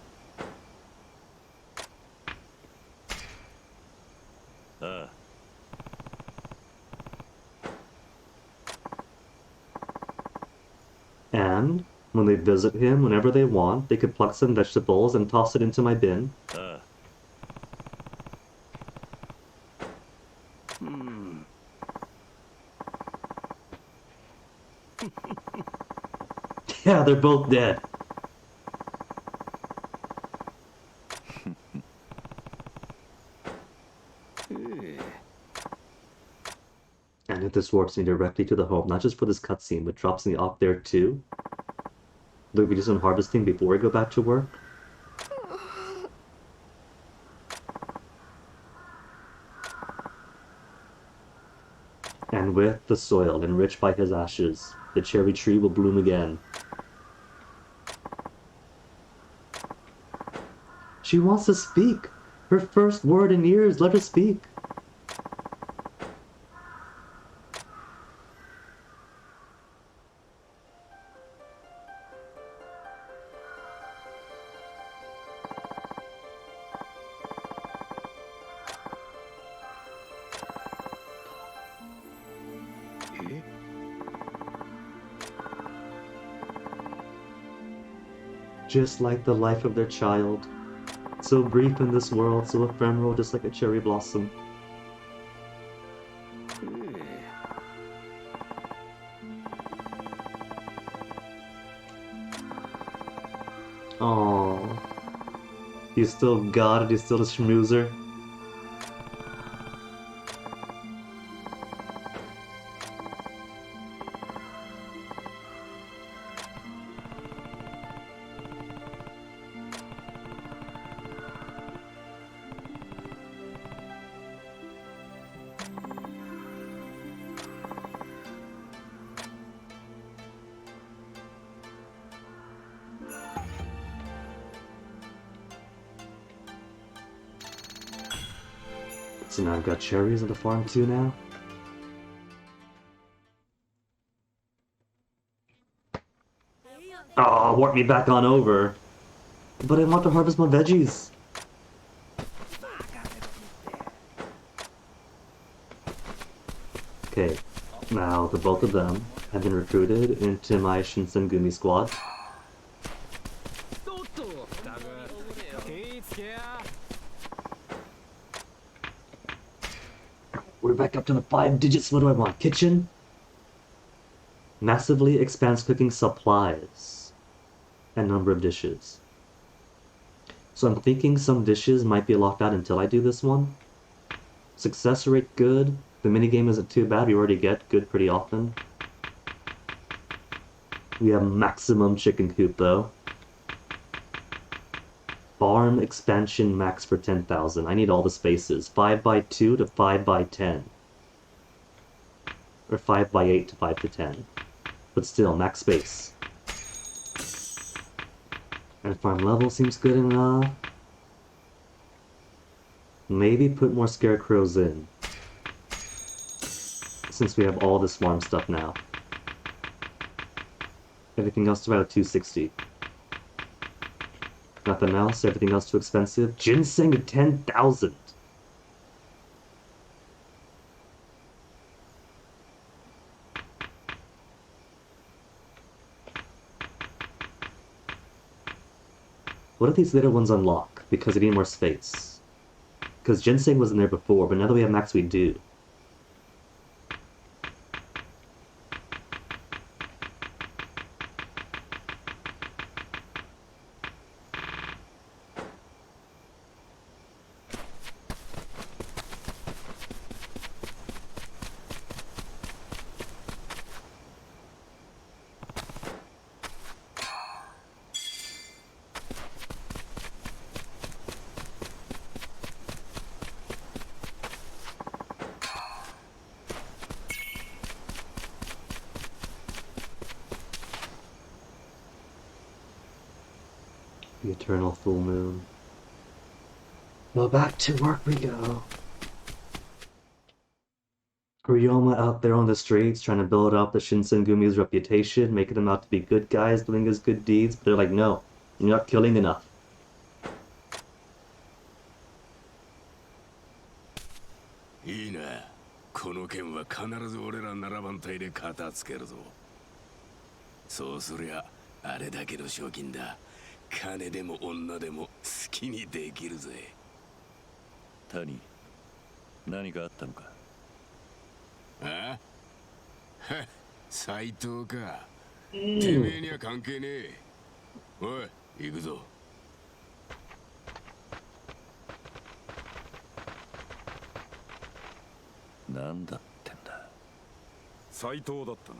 And when they visit him, whenever they want, they could pluck some vegetables and toss it into my bin. Yeah, they're both dead. And if this warps me directly to the home, not just for this cutscene, but drops me off there too. Will we do some harvesting before we go back to work? And with the soil enriched by his ashes, the cherry tree will bloom again. She wants to speak! Her first word in years, let her speak! Just like the life of their child. So brief in this world, so ephemeral, just like a cherry blossom. Aww. He's still got it, he's still a schmoozer. So now I've got cherries at the farm too now? Oh, warp me back on over. But I want to harvest my veggies. Okay, now the both of them have been recruited into my Shinsemgumi squad. back up to the 5 digits. What do I want? Kitchen? Massively expands cooking supplies and number of dishes. So I'm thinking some dishes might be locked out until I do this one. Success rate good. The minigame isn't too bad. We already get good pretty often. We have maximum chicken coop though. Farm expansion max for 10,000. I need all the spaces. 5x2 to 5x10. Or 5x8 to 5 to 10. But still, max space. And farm level seems good enough. Maybe put more scarecrows in. Since we have all this farm stuff now. Everything else to about 260. Nothing else, everything else too expensive. Ginseng at 10,000. What if these little ones unlock because they need more space? Because ginseng wasn't there before, but now that we have max we do. The eternal full moon. Well, back to work we go. Ryoma out there on the streets trying to build up the Shinsengumi's reputation, making them out to be good guys, doing his good deeds, but they're like, no, you're not killing enough. Tani, 何かあったのか? あは斎藤か。てめえには関係ねえ。おい、行くぞ。なんだってんだ。斎藤だったな。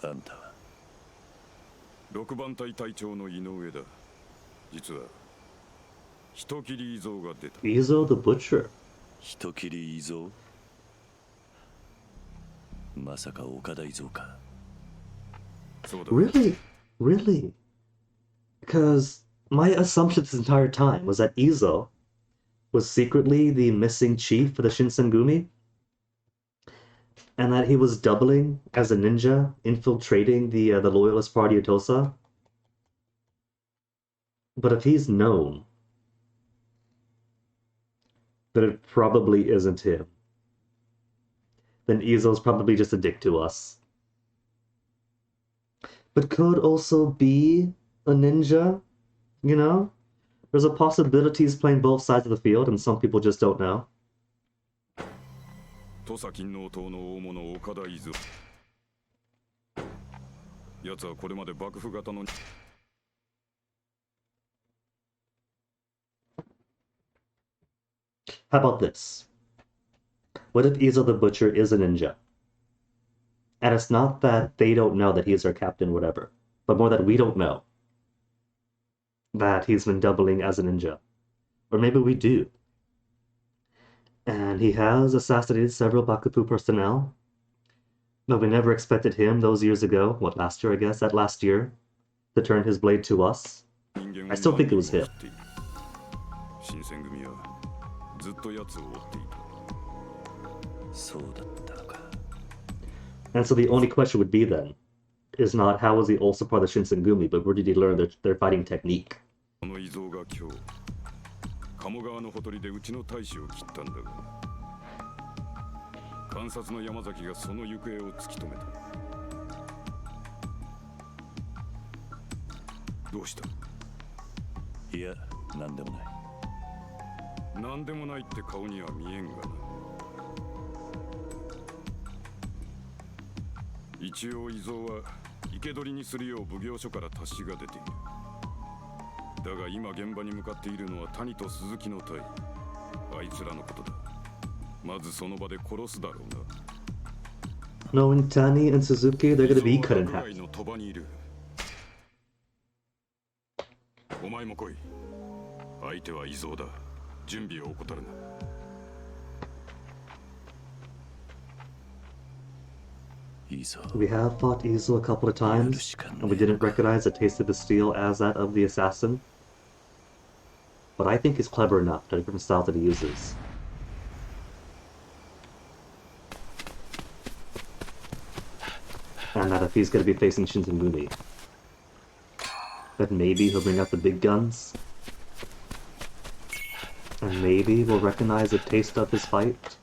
あんたは6番隊隊長の井上だ。実は人斬り伊蔵が出た。Izo the Butcher. 人斬り伊蔵？まさか岡田伊蔵か。そうだ。Really? Really? Because my assumption this entire time was that Izo was secretly the missing chief for the Shinsemgumi, and that he was doubling as a ninja, infiltrating the loyalist party of Tosa. But if he's known, then it probably isn't him. Then Izo's probably just a dick to us. But could also be a ninja, you know? There's a possibility he's playing both sides of the field, and some people just don't know. 土佐勤王党の大物岡田伊蔵。奴はこれまで幕府型の。How about this? What if Izo the Butcher is a ninja? And it's not that they don't know that he's our captain, whatever, but more that we don't know that he's been doubling as a ninja. Or maybe we do. And he has assassinated several Bakufu personnel, but we never expected him those years ago, what, last year I guess, that last year, to turn his blade to us. I still think it was him. 新選組はずっと奴を追っていた。そうだったのか。And so the only question would be then, is not how was he also part of the Shinsemgumi, but where did he learn their fighting technique? この伊蔵が今日、鴨川のほとりでうちの大使を切ったんだが、監察の山崎がその行方を突き止めた。どうした？いや、なんでもない。なんでもないって顔には見えんがな。一応伊蔵は生け捕りにするよう奉行所から達しが出ている。だが今現場に向かっているのは谷と鈴木の隊。あいつらのことだ。まずその場で殺すだろうな。Knowing Tani and Suzuki, they're gonna be cut in half. の鳥羽にいる。お前も来い。相手は伊蔵だ。準備を怠るな。We have fought Izo a couple of times, and we didn't recognize the taste of his steel as that of the assassin. But I think he's clever enough to different styles that he uses. And that if he's going to be facing Shinsemgumi, that maybe he'll bring out the big guns. And maybe we'll recognize the taste of his fight.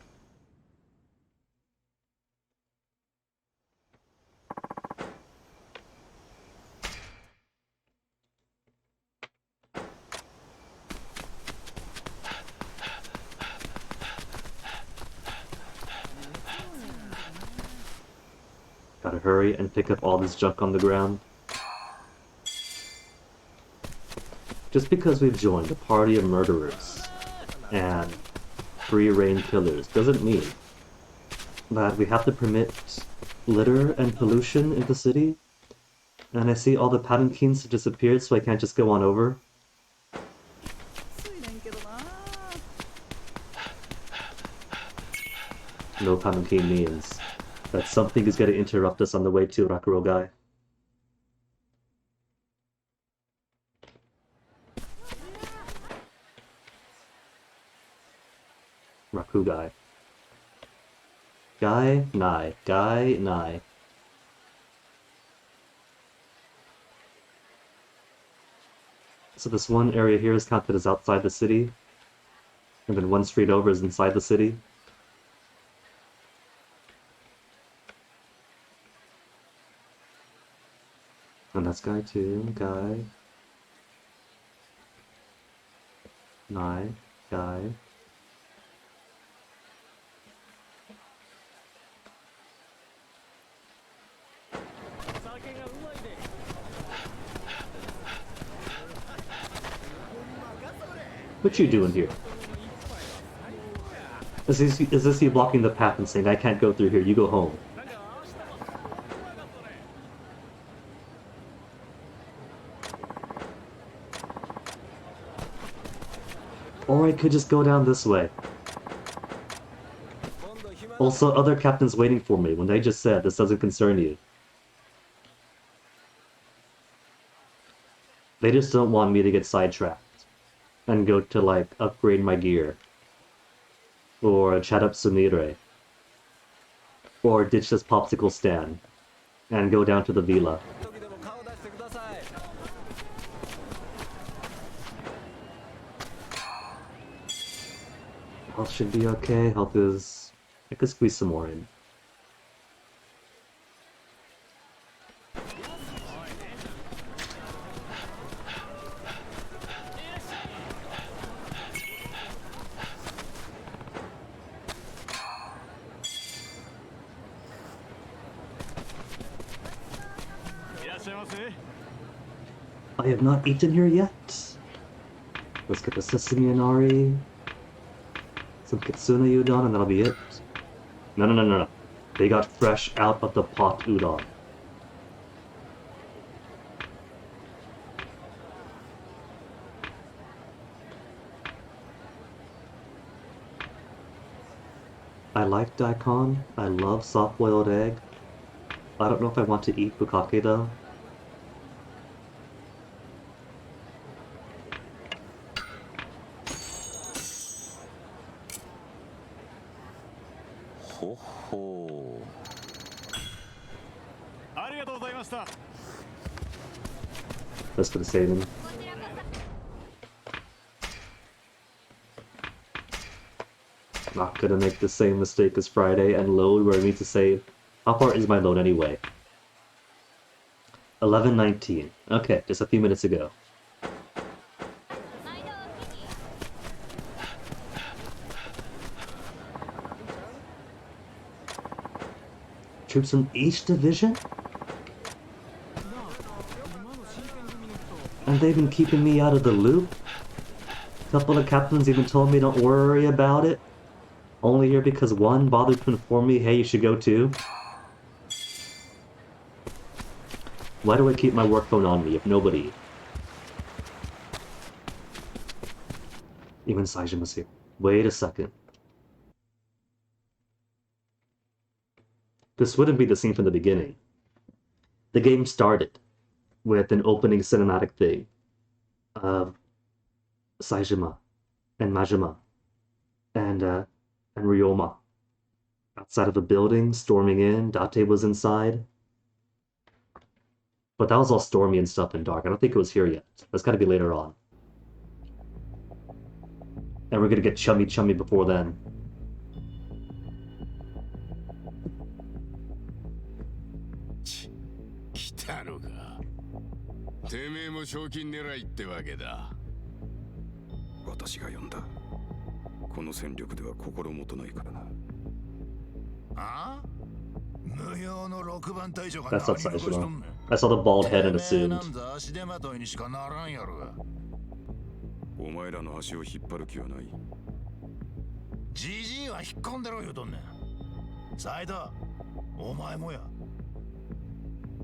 Gotta hurry and pick up all this junk on the ground. Just because we've joined a party of murderers and free-reign killers doesn't mean that we have to permit litter and pollution in the city. And I see all the palanquins have disappeared, so I can't just go on over. No palanquin means that something is going to interrupt us on the way to Rakurogai. Rakugai. Gai, Nai. Gai, Nai. So this one area here is counted as outside the city, and then one street over is inside the city. And that's Guy 2, Guy, Nai, Guy. What you doing here? Is this you blocking the path and saying, I can't go through here, you go home? Or I could just go down this way. Also, other captains waiting for me when they just said this doesn't concern you. They just don't want me to get sidetracked and go to, like, upgrade my gear. Or chat up Sumire. Or ditch this popsicle stand and go down to the villa. Health should be okay. Health is... I could squeeze some more in. I have not eaten here yet. Let's get the sesame inari. Some kitsune udon and that'll be it. No. They got fresh out of the pot udon. I like daikon. I love soft-boiled egg. I don't know if I want to eat bukake though. That's for the saving. Not gonna make the same mistake as Friday and load where I need to save. How far is my load anyway? 11:19. Okay, just a few minutes ago. Troops from each division? And they've been keeping me out of the loop? A couple of captains even told me don't worry about it. Only here because one bothered to inform me, hey, you should go too. Why do I keep my work phone on me if nobody? Even Saijima's here. Wait a second. This wouldn't be the scene from the beginning. The game started with an opening cinematic thing of Saijima and Majima and Ryoma outside of a building, storming in. Date was inside. But that was all stormy and stuff and dark. I don't think it was here yet. That's gotta be later on. And we're gonna get chummy before then. That's not Saishima. I saw the bald head and assumed. お前らの足を引っ張る気はない。じじいは引っ込んでろよとんねん。サイド、お前もや。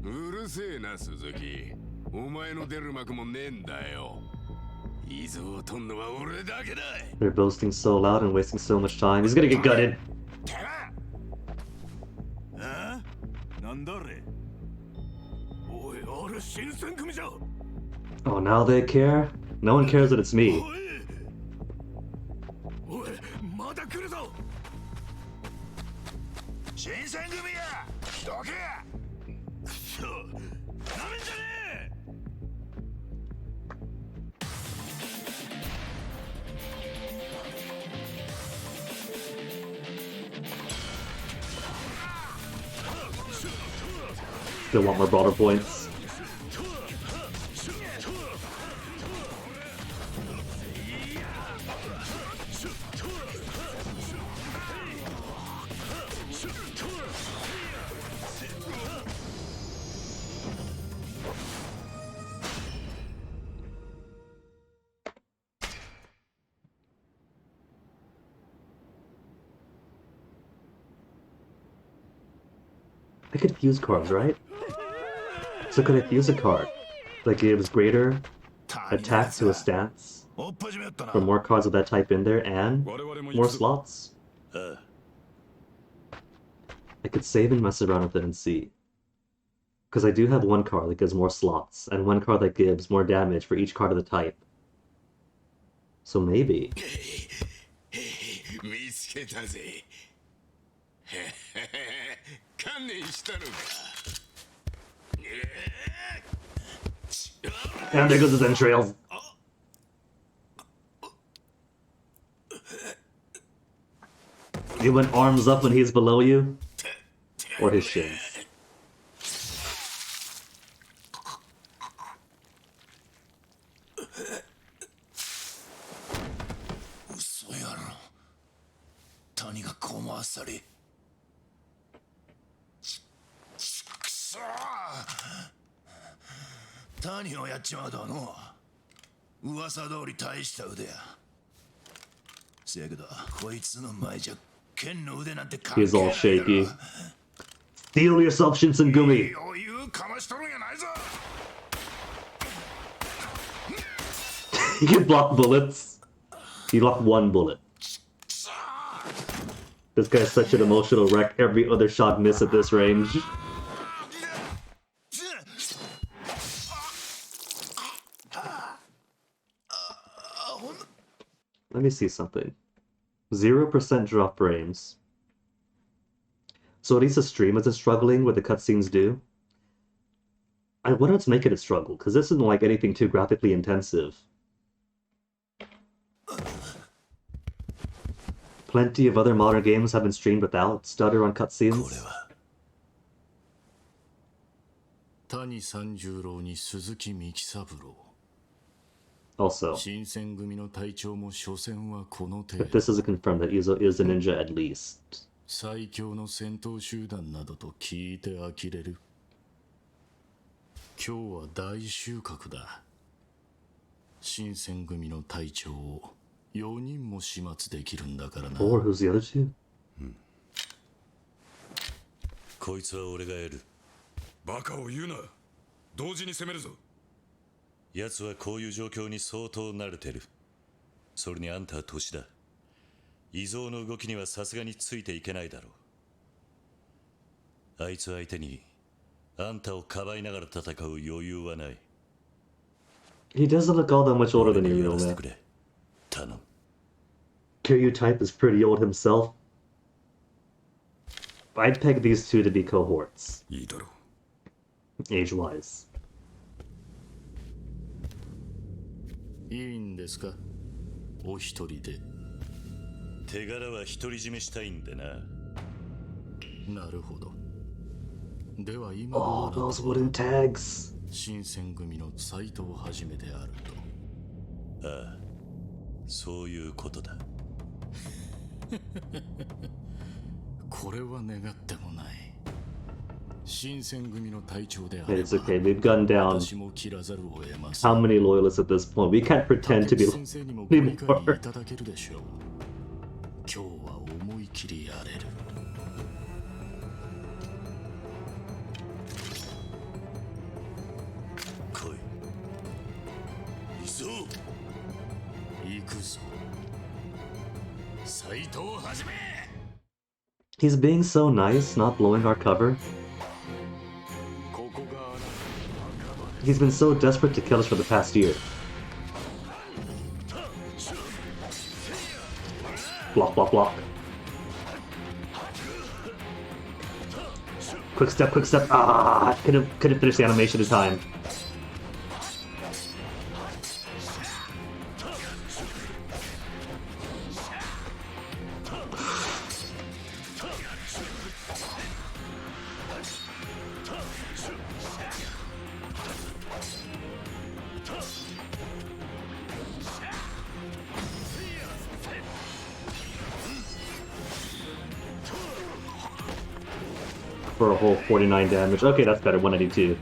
うるせえな鈴木。お前の出る幕もねえんだよ。伊豆を取んのは俺だけだ。They're boasting so loud and wasting so much time. He's gonna get gutted. あ？なんだれ？おい、俺新選組じゃ。Oh, now they care? No one cares that it's me. おい、まだ来るぞ。新選組や、どけ。くそ、なめんじゃねえ。Still want more broader points. I could fuse cards, right? So could I fuse a card that gives greater attack to a stance for more cards of that type in there and more slots? I could save and mess around with it and see. Because I do have one card that gives more slots and one card that gives more damage for each card of the type. So maybe. 見つけたぜ。観念したのか。And there goes his entrails. You went arms up when he's below you? Or his shins? He's all shaky. Steel yourself, Shinsemgumi! He can block bullets. He blocked one bullet. This guy's such an emotional wreck. Every other shot miss at this range. Let me see something. 0% drop frames. So at least the stream isn't struggling where the cutscenes do. I wanted to make it a struggle, because this isn't like anything too graphically intensive. Plenty of other modern games have been streamed without stutter on cutscenes. Also, if this isn't confirmed that Izo is a ninja at least, 最強の戦闘集団などと聞いて呆れる。今日は大収穫だ。新選組の隊長を4人も始末できるんだからな。Or who's the other two? こいつは俺がやる。バカを言うな。同時に攻めるぞ。奴はこういう状況に相当慣れてる。それにあんたは年だ。異蔵の動きにはさすがについていけないだろう。あいつ相手にあんたをかばいながら戦う余裕はない。He doesn't look all that much older than you, やら real せて man. くれ。頼む。Kiryu type is pretty old himself. I'd peg these two to be cohorts, いいだろう。 age-wise. いいんですか、お一人で。手柄は独り占めしたいんでな。なるほど。では今 Oh, those wooden tags. 新選組の斎藤はじめであると。ああ、そういうことだ。これは願ってもない。新選組の隊長であれば、 It's okay, we've gunned down 私も切らざるを得ません。 how many loyalists at this point? We can't pretend to be 先生にもご理解い anymore. ただけるでしょう。今日は思い切りやれる。来い。行くぞ。斎藤はじめ。 He's being so nice, not blowing our cover. He's been so desperate to kill us for the past year. Block, block, block. Quick step, quick step. Ah, couldn't finish the animation in time. For a whole 49 damage. Okay, that's better. 192.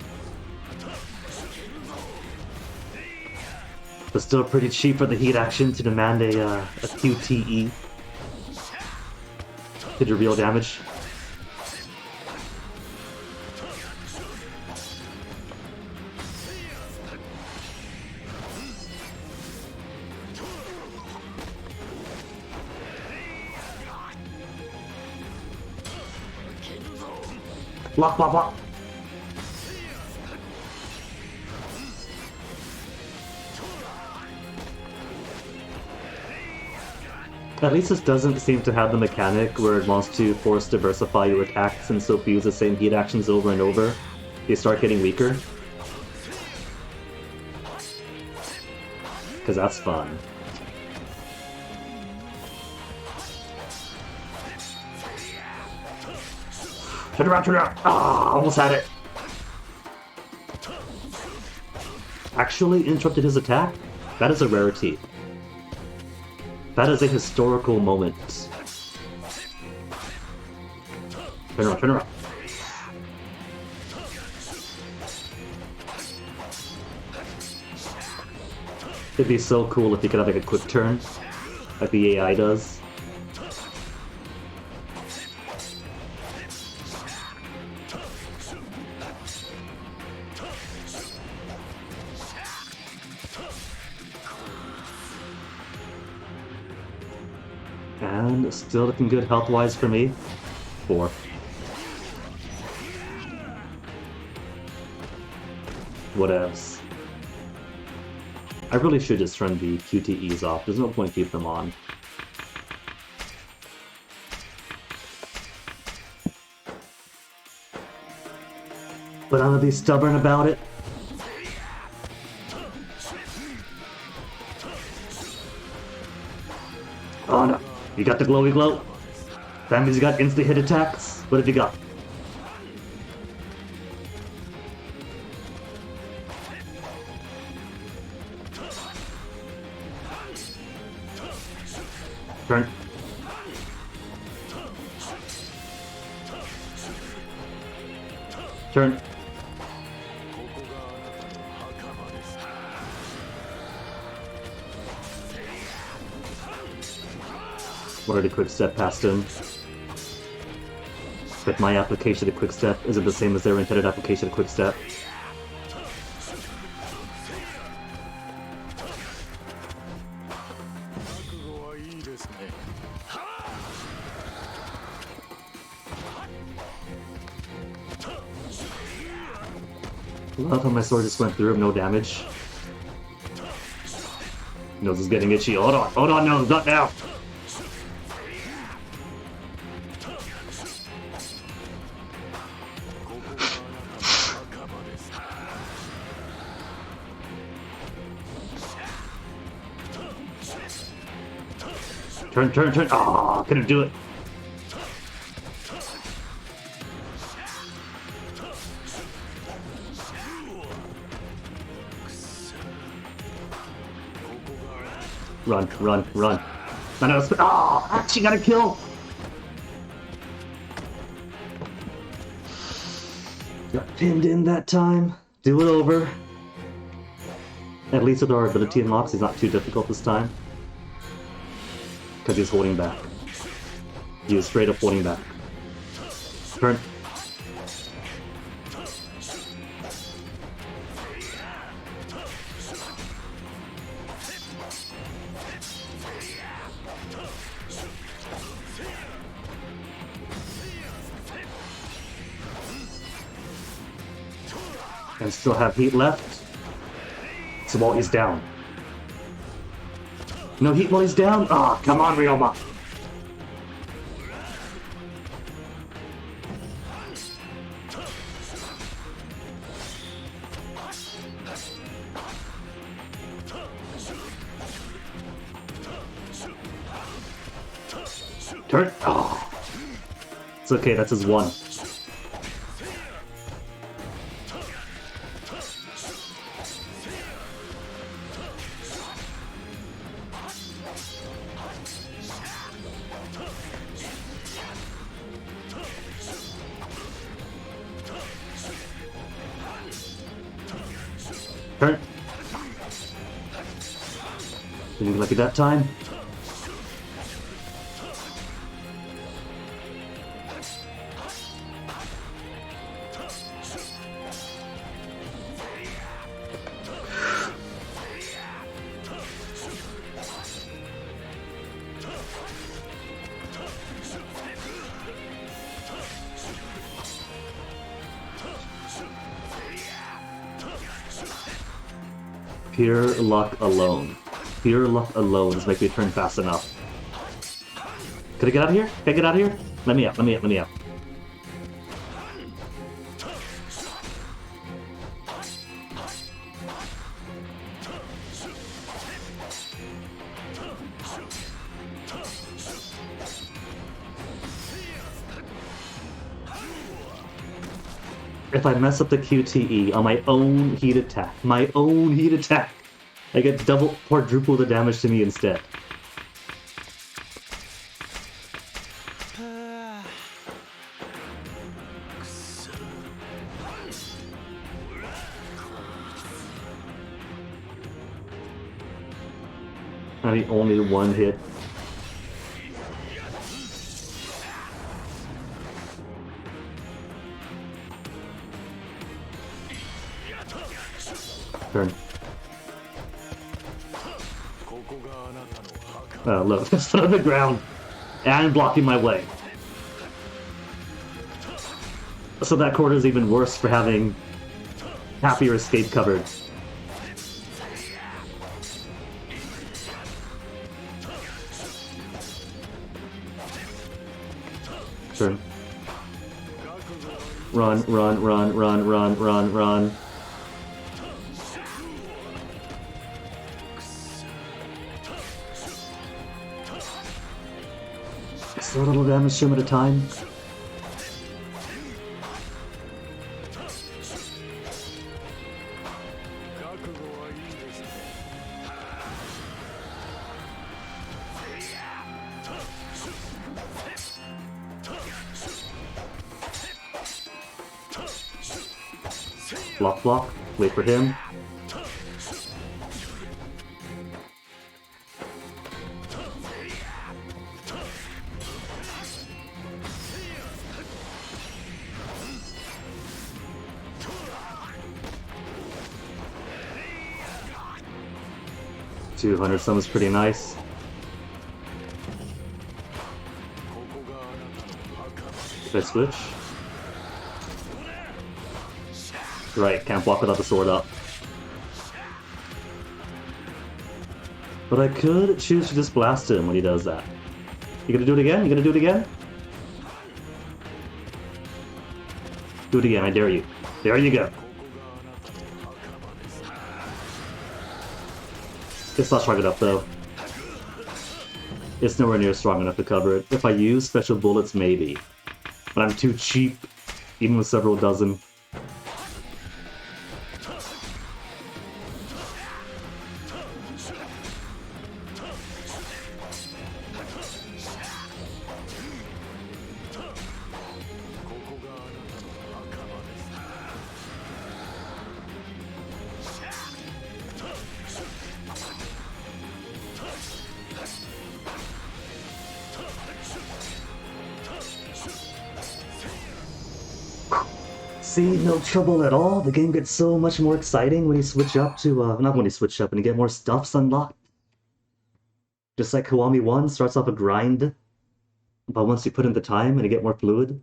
But still pretty cheap for the heat action to demand a QTE to do real damage. Block, block, block. At least this doesn't seem to have the mechanic where it wants to force diversify your attacks, and so if you use the same heat actions over and over, they start getting weaker. Because that's fun. Turn around, turn around! Ah, almost had it! Actually interrupted his attack? That is a rarity. That is a historical moment. Turn around, turn around. It'd be so cool if you could have like a quick turn, like the AI does. And still looking good health-wise for me. 4. Whatevs. I really should just turn the QTEs off. There's no point keep them on. But I'm gonna be stubborn about it. Oh no. You got the glowy glow? That means you got instant hit attacks? What have you got? Turn. Turn. Wanted to quick step past him. But my application of quick step isn't the same as their intended application of quick step. Love how my sword just went through him, no damage. Nose is getting itchy. Hold on, Nose, not now! Turn! Ah, couldn't do it. Run. No, oh, actually got a kill! Got pinned in that time. Do it over. At least with our ability unlocks, he's not too difficult this time. Because he's holding back. He was straight up holding back. Turn. And still have heat left. So while he's down. No heat while he's down? Ah, oh, come on, Ryoma. Turn. Oh. It's okay, that's his one. Turn. Didn't lucky that time. Pure luck alone. Pure luck alone is making me turn fast enough. Could I get out of here? Can I get out of here? Let me out. If I mess up the QTE on my own heat attack, I get double, quadruple the damage to me instead. I need only one hit. Turn. Oh, look, it's on the ground and blocking my way. So that quarter is even worse for having half your escape covered. Turn. Run. So little damage to him at a time. Block, block. Wait for him. $200 sum is pretty nice. Should I switch? Right, can't block without the sword up. But I could choose to just blast him when he does that. You gonna do it again? You gonna do it again? Do it again, I dare you. There you go. It's not strong enough though. It's nowhere near strong enough to cover it. If I use special bullets, maybe. But I'm too cheap, even with several dozen. See, no trouble at all. The game gets so much more exciting when you switch up to, not when you switch up and you get more stuffs unlocked. Just like Kiwami 1 starts off a grind, but once you put in the time and you get more fluid.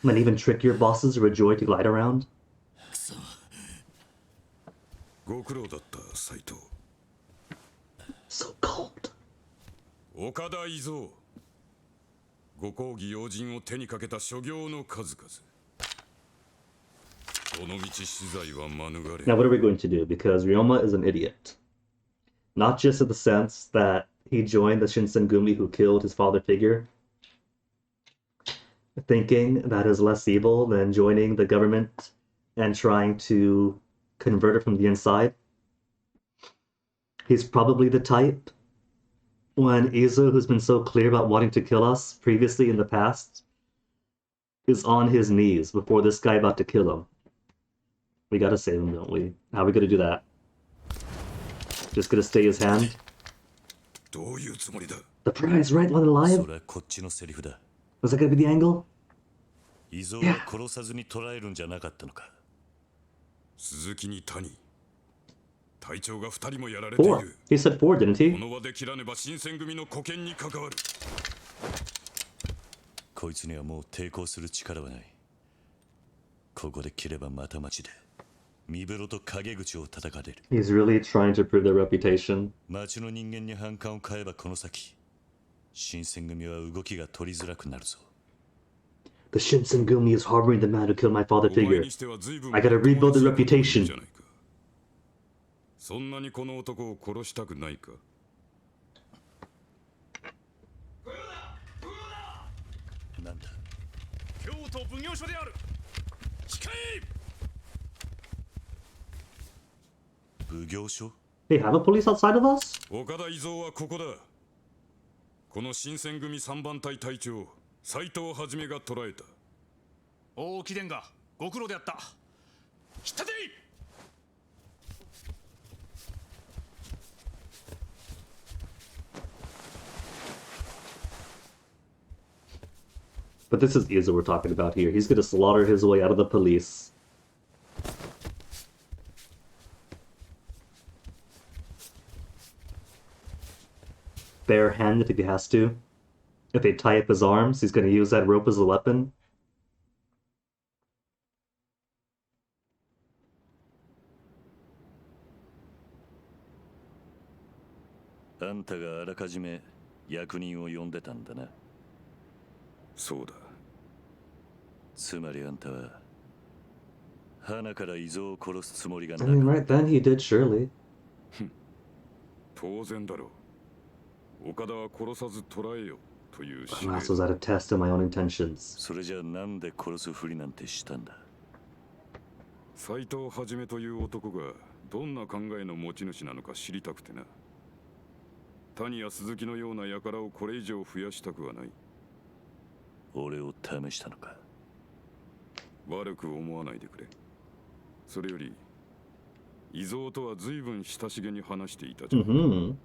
And even trickier bosses are a joy to glide around. So cold. 岡田伊蔵ご公儀要人を手にかけた所業の数々どの道死罪は免れ Now what are we going to do? Because Ryoma is an idiot. Not just in the sense that he joined the Shinsemgumi who killed his father figure, thinking that is less evil than joining the government and trying to convert it from the inside. He's probably the type when Izo, who's been so clear about wanting to kill us previously in the past, is on his knees before this guy about to kill him. We gotta save him, don't we? How are we gonna do that? Just gonna stay his hand? The prize, right? One alive? Was that gonna be the angle? Yeah. 隊長が2人もやられている。 He said 4, didn't he? この場で切らねば新選組の沽券に関わる。こいつにはもう抵抗する力はない。ここで切ればまた町で身風呂と陰口を叩かれる。He's really trying to prove their reputation. 町の人間に反感を買えばこの先、新選組は動きが取りづらくなるぞ。The Shinsemgumi is harboring the man who killed my father figure. I gotta rebuild the reputation. そんなにこの男を殺したくないか。なんだ。京都奉行所である。控え。奉行所 They have a police outside of us? 岡田伊蔵はここだ。この新選組3番隊隊長斉藤はじめが捕らえた。大木伝がご苦労であった。引っ立てい。 But this is Izo we're talking about here. He's gonna slaughter his way out of the police. Barehanded if he has to. If they tie up his arms, he's gonna use that rope as a weapon. あんたがあらかじめ役人を呼んでたんだな。そうだ。つまりあんたは花から伊蔵を殺すつもりが I な mean, か right then he did, surely. 当然だろう。岡田は殺さず捕らえよという This was at a test of my own intentions. それじゃあなんで殺すふりなんてしたんだ。斉藤はじめという男がどんな考えの持ち主なのか知りたくてな。谷や鈴木のような輩をこれ以上増やしたくはない。俺を試したのか。悪く思わないでくれ。それより伊蔵とは随分親しげに話していたじゃん。Mm-hmm.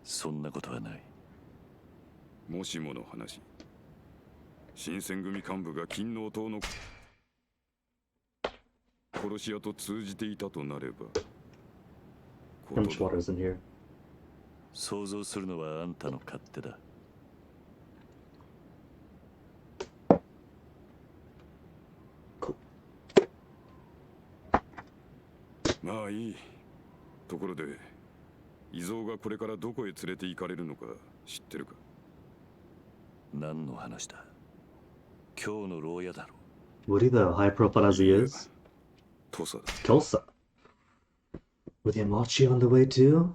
そんなことはない。もしもの話、新選組幹部が金王党の殺し屋と通じていたとなれば、 How much water is in here? 想像するのはあんたの勝手だ。まあいい。ところで、伊蔵がこれからどこへ連れて行かれるのか知ってるか？何の話だ？今日の牢屋だろ。Woody, the high profile as he is. 土佐だ。 Tulsa. With Yamachi on the way too?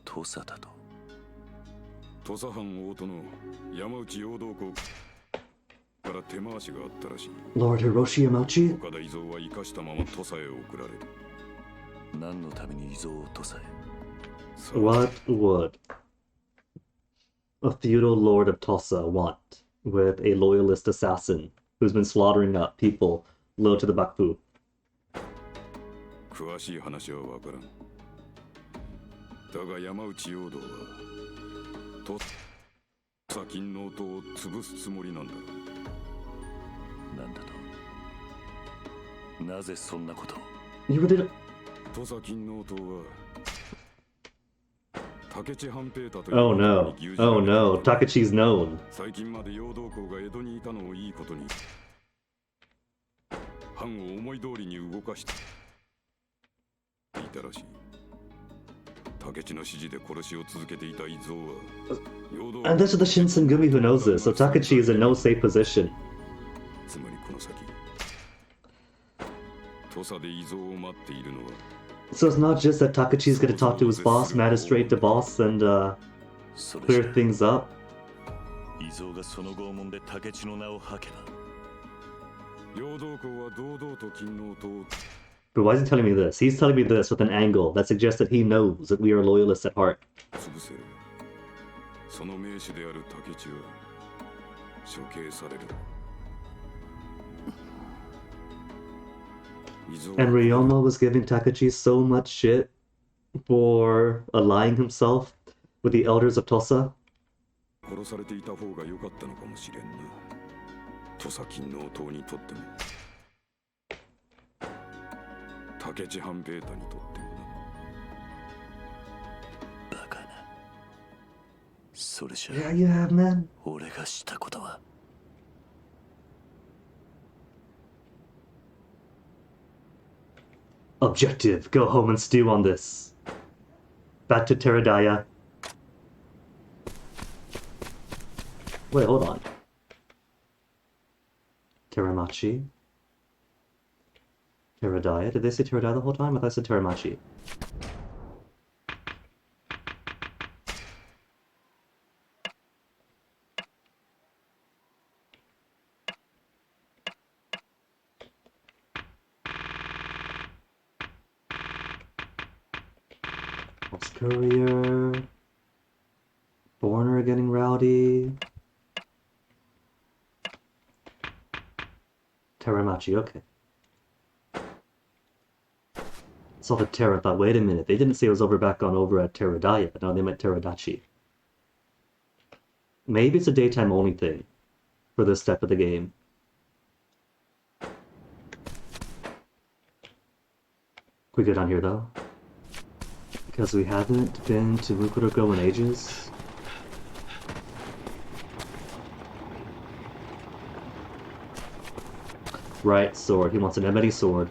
土佐だと。土佐藩大殿山内陽道公から手回しがあったらしい。 Lord Hiroshi Yamachi? 岡田伊蔵は生かしたまま土佐へ送られる。何のために伊蔵を土佐へ？ What would a feudal lord of Tossa want with a loyalist assassin who's been slaughtering up people loyal to the Bakufu? 詳しい話はわからん。だが山内陽道は土佐金王党を潰すつもりなんだろう。なんだと？なぜそんなことを？ You really 土佐金王党は竹地半平太という Oh no. Oh no. Takachi's known. 最近まで陽道公が江戸にいたのをいいことに藩を思い通りに動かしていたらしい。竹地の指示で殺しを続けていた伊蔵は陽道 And this is the Shinsemgumi who knows this, so Takachi is in no safe position. つまりこの先土佐で伊蔵を待っているのは So it's not just that Takachi's gonna talk to his boss, magistrate to boss, and clear things up. 伊蔵がその拷問で竹地の名を吐けば。陽道公は堂々と金王党を But why is he telling me this? He's telling me this with an angle that suggests that he knows that we are loyalists at heart. 潰せる。その名手である竹地は処刑される。 And Ryoma was giving Takachi so much shit for allying himself with the elders of Tossa. 殺されていた方が良かったのかもしれんな。土佐金王党にとっても竹地半平太にとってもな。バカな。それじゃ Yeah, you have, man. 俺がしたことは。 Objective, go home and stew on this. Back to Teradaya. Wait, hold on. Teramachi. Teradaya? Did they say Teradaya the whole time? I thought I said Teramachi. Courier. Foreigner getting rowdy. Teramachi, okay. Saw the Terra, thought, wait a minute, they didn't say it was over back on over at Teradaya, no, they meant Teradachi. Maybe it's a daytime only thing for this step of the game. We good on here though? Because we haven't been to Mukuroko in ages. Right, sword. He wants an Emeti sword.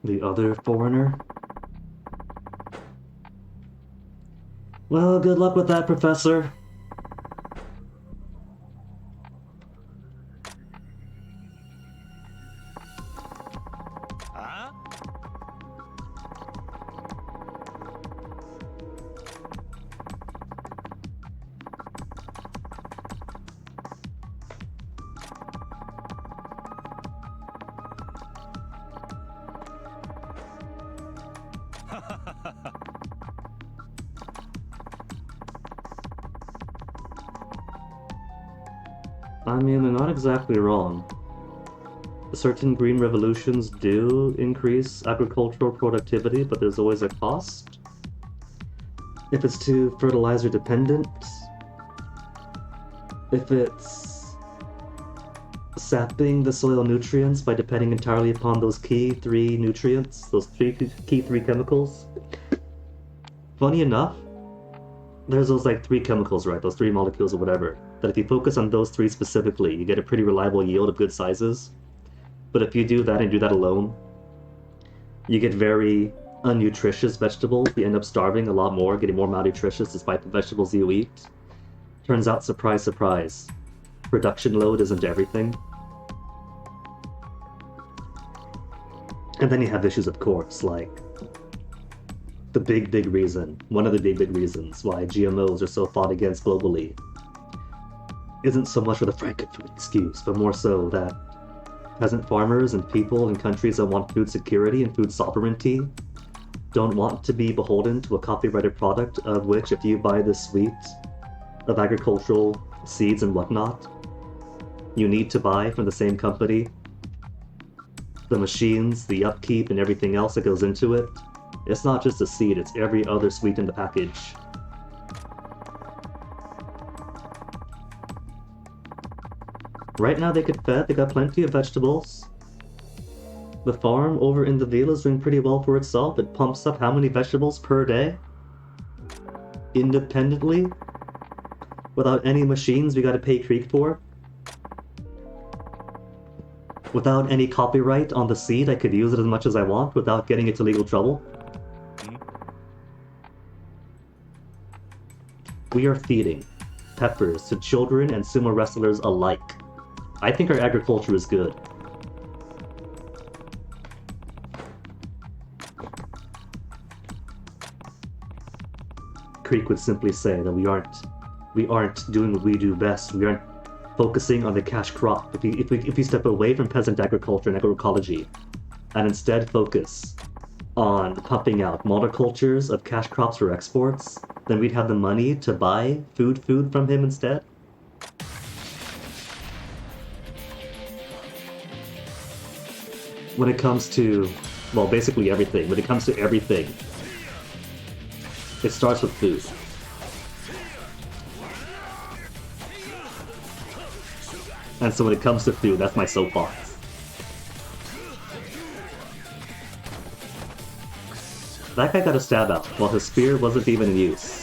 The other foreigner? Well, good luck with that, Professor. I mean, they're not exactly wrong. Certain green revolutions do increase agricultural productivity, but there's always a cost. If it's too fertilizer dependent, if it's sapping the soil nutrients by depending entirely upon those key three nutrients, those key three chemicals. Funny enough, there's those like three chemicals, right? Those three molecules or whatever. That if you focus on those three specifically, you get a pretty reliable yield of good sizes. But if you do that and do that alone, you get very unnutritious vegetables. You end up starving a lot more, getting more malnutritious despite the vegetables you eat. Turns out, surprise, surprise, production load isn't everything. And then you have issues, of course, like the big reason, one of the big reasons why GMOs are so fought against globally isn't so much for the frankenfood excuse, but more so that peasant farmers and people in countries that want food security and food sovereignty don't want to be beholden to a copyrighted product of which, if you buy the suite of agricultural seeds and whatnot, you need to buy from the same company the machines, the upkeep, and everything else that goes into it. It's not just a seed, it's every other sweet in the package. Right now they get fed, they got plenty of vegetables. The farm over in the Vila is doing pretty well for itself. It pumps up how many vegetables per day? Independently? Without any machines we gotta pay Creek for? Without any copyright on the seed, I could use it as much as I want without getting into legal trouble? We are feeding peppers to children and sumo wrestlers alike. I think our agriculture is good. Creek would simply say that we aren't doing what we do best. We aren't focusing on the cash crop. If we step away from peasant agriculture and agroecology, and instead focus on pumping out monocultures of cash crops for exports, then we'd have the money to buy food from him instead. When it comes to, well, basically everything. When it comes to everything, it starts with food. And so when it comes to food, that's my soapbox. That guy got a stab out while his spear wasn't even in use.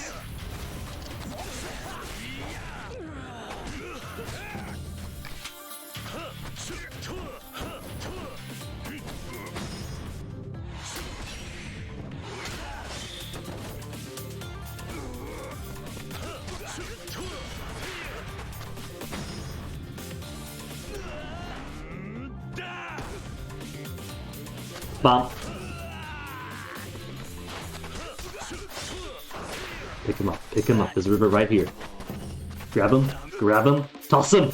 Bump. Pick him up. There's a river right here. Grab him, toss him!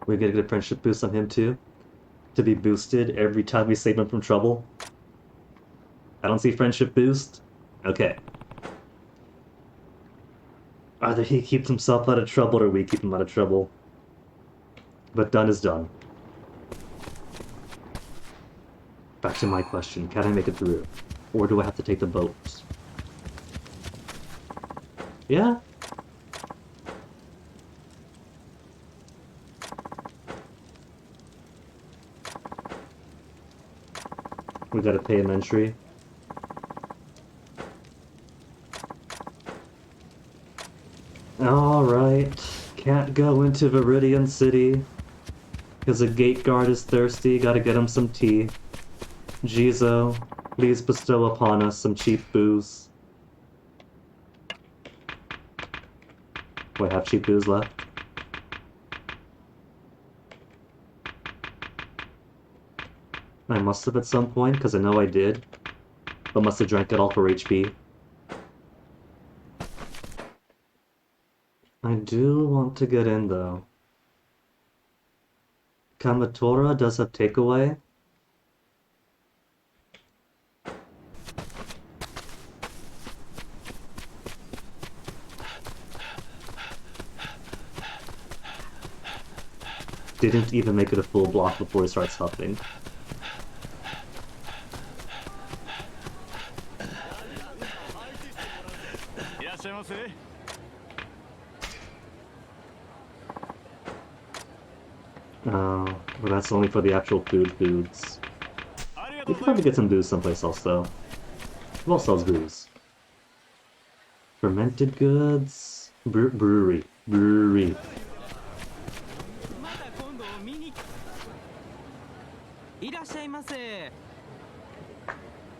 We get a good friendship boost on him too. To be boosted every time we save him from trouble. I don't see friendship boost. Okay. Either he keeps himself out of trouble or we keep him out of trouble. But done is done. Back to my question. Can I make it through? Or do I have to take the boat? Yeah? We gotta pay an entry. Alright. Can't go into Viridian City. Because a gate guard is thirsty. Gotta get him some tea. Jizo, please bestow upon us some cheap booze. Wait, have cheap booze left? I must have at some point, because I know I did. But must have drank it all for HP. I do want to get in, though. Kamatora does have takeaway. Didn't even make it a full block before he starts huffing. Oh, well that's only for the actual foods. We could probably get some booze someplace else, though. Who else sells booze? Fermented goods? Brewery.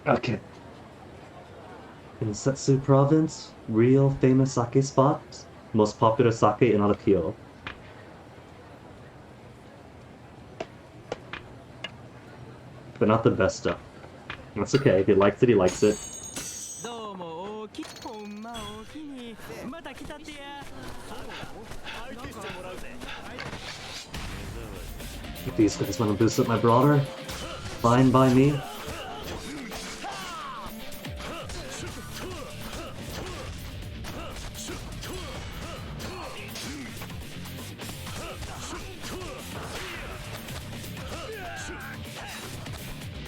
Okay. In Setsu Province, real famous sake spot, most popular sake in all of Kyoto. But not the best stuff. That's okay, if he likes it, he likes it. If these guys want to boost up my brawler, fine by me.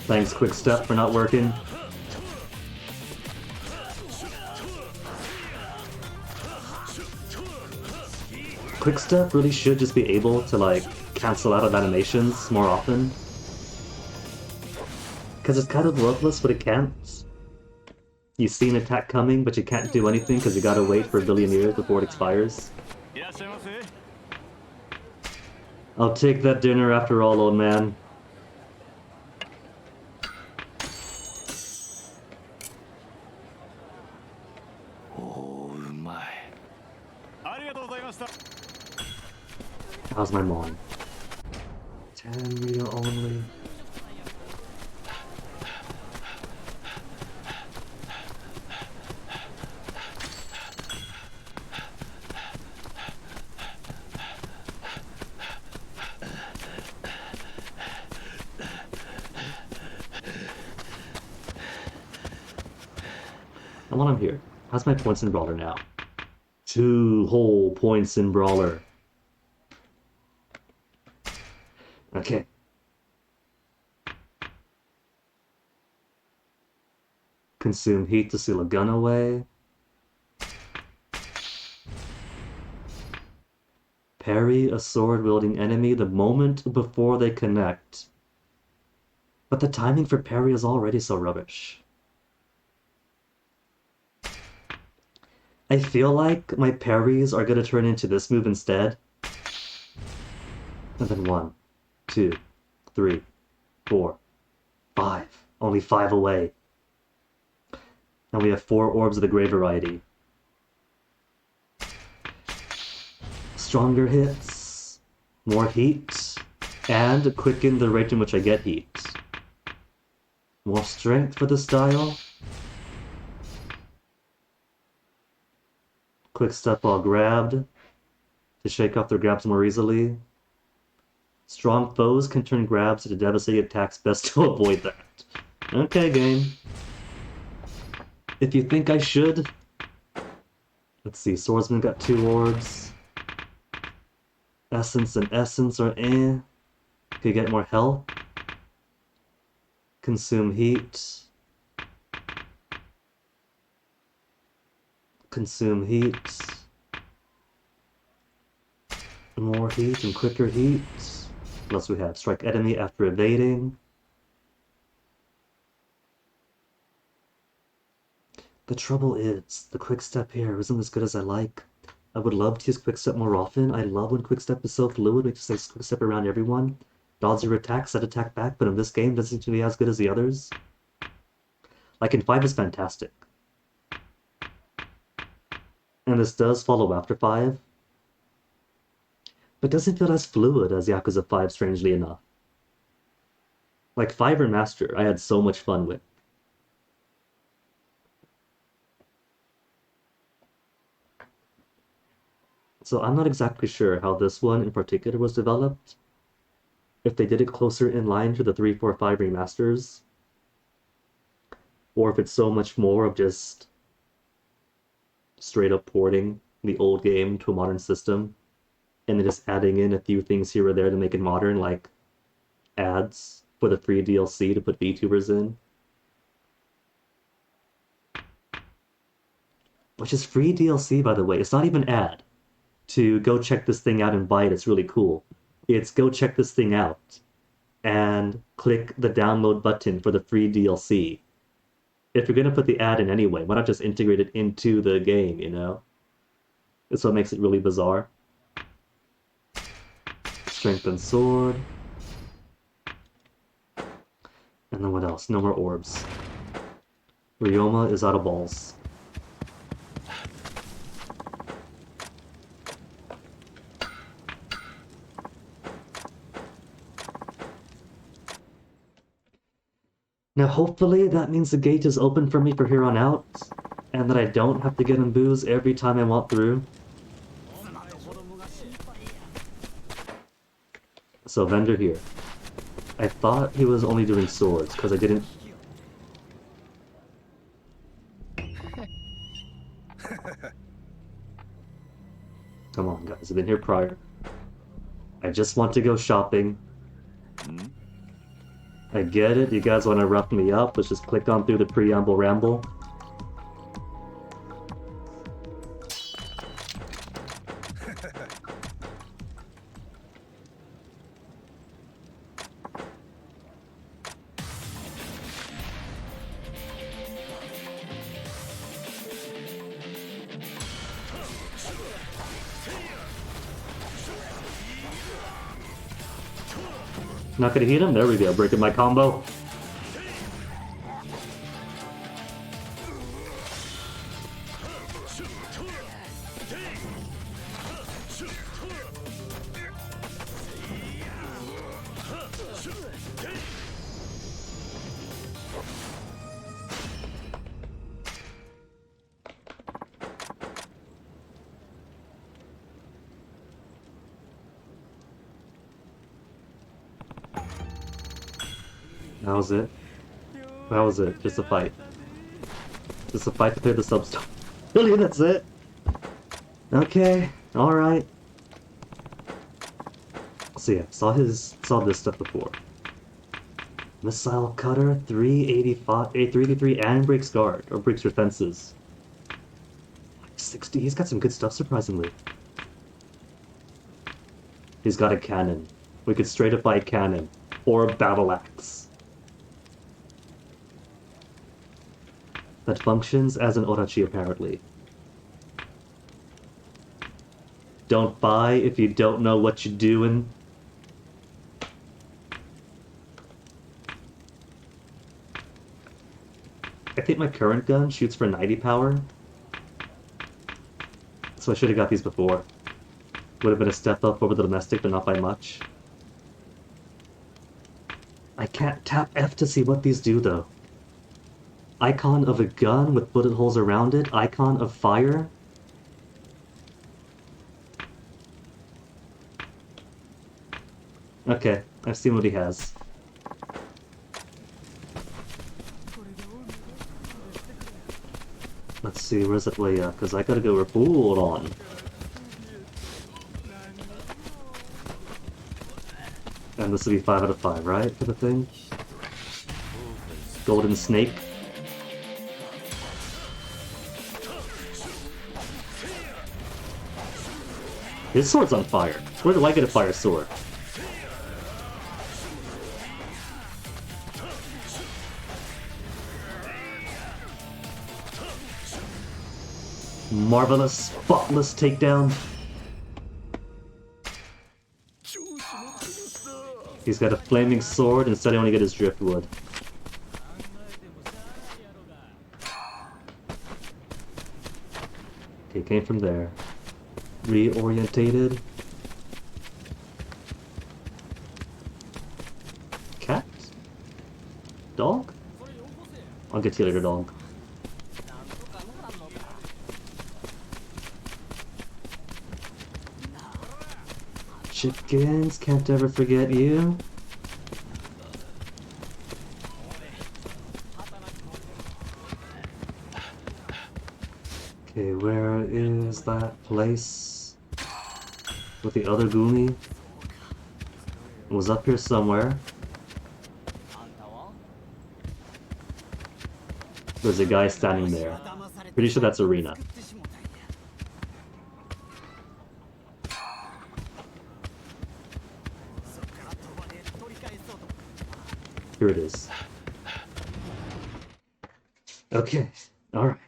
Thanks, Quick Step, for not working. Quick Step really should just be able to, like, cancel out of animations more often. Because it's kind of worthless, but it can't. You see an attack coming, but you can't do anything because you gotta wait for a billion years before it expires. I'll take that dinner after all, old man. How's my mom? 10 real only. And while I'm here, how's my points in Brawler now? 2 whole points in Brawler. Okay. Consume heat to seal a gun away. Parry a sword-wielding enemy the moment before they connect. But the timing for parry is already so rubbish. I feel like my parries are gonna turn into this move instead. And then 1, 2, 3, 4, 5. Only 5 away. And we have 4 orbs of the Grey variety. Stronger hits, more heat, and quicken the rate in which I get heat. More strength for the style. Quick step while grabbed, to shake off their grabs more easily. Strong foes can turn grabs into devastating attacks, best to avoid that. Okay, game. If you think I should... Let's see, Swordsman got 2 orbs. Essence and Essence are eh. Could get more health. Consume heat. Consume heat. More heat and quicker heat. What else we have? Strike enemy after evading. The trouble is, the quick step here isn't as good as I like. I would love to use quick step more often. I love when quick step is so fluid, we just say quick step around everyone. Dodge your attack, set attack back, but in this game, doesn't seem to be as good as the others. Like in 5 is fantastic. And this does follow after 5. But doesn't feel as fluid as Yakuza 5, strangely enough. Like 5 Remaster, I had so much fun with. So I'm not exactly sure how this one in particular was developed. If they did it closer in line to the 3, 4, 5 remasters. Or if it's so much more of just straight up porting the old game to a modern system. And then just adding in a few things here or there to make it modern, like ads for the free DLC to put VTubers in. Which is free DLC, by the way. It's not even ad. To go check this thing out and buy it, it's really cool. It's go check this thing out and click the download button for the free DLC. If you're gonna put the ad in anyway, why not just integrate it into the game, you know? That's what makes it really bizarre. Strength and sword. And then what else? No more orbs. Ryoma is out of balls. Now hopefully that means the gate is open for me for here on out, and that I don't have to get in booze every time I walk through. So vendor here. I thought he was only doing swords, because I didn't... Come on guys, I've been here prior. I just want to go shopping. I get it, you guys want to rough me up, let's just click on through the preamble ramble. Not gonna hit him? There we go, breaking my combo. That was it. That was it. Just a fight. Just a fight to clear the substone. Really, that's it? Okay. Alright. So yeah, saw this stuff before. Missile cutter, 385, 383, and breaks guard, or breaks your fences. 60, he's got some good stuff, surprisingly. He's got a cannon. We could straight up buy a cannon. Or a battle axe. That functions as an Orachi, apparently. Don't buy if you don't know what you're doing. I think my current gun shoots for 90 power. So I should have got these before. Would have been a step up over the domestic, but not by much. I can't tap F to see what these do, though. Icon of a gun with bullet holes around it. Icon of fire. Okay, I've seen what he has. Let's see, where's it way up? Because I gotta go. Hold on. And this will be 5 out of 5, right? For the thing? Golden Snake. His sword's on fire. Where do I get a fire sword? Marvelous, spotless takedown. He's got a flaming sword, instead I only get his driftwood. Okay, came from there. Reorientated. Cat? Dog? I'll get to you later, dog. Chickens, can't ever forget you. Okay, where is that place with the other Gumi? It was up here somewhere. There's a guy standing there. Pretty sure that's Arena. Here it is. Okay, alright.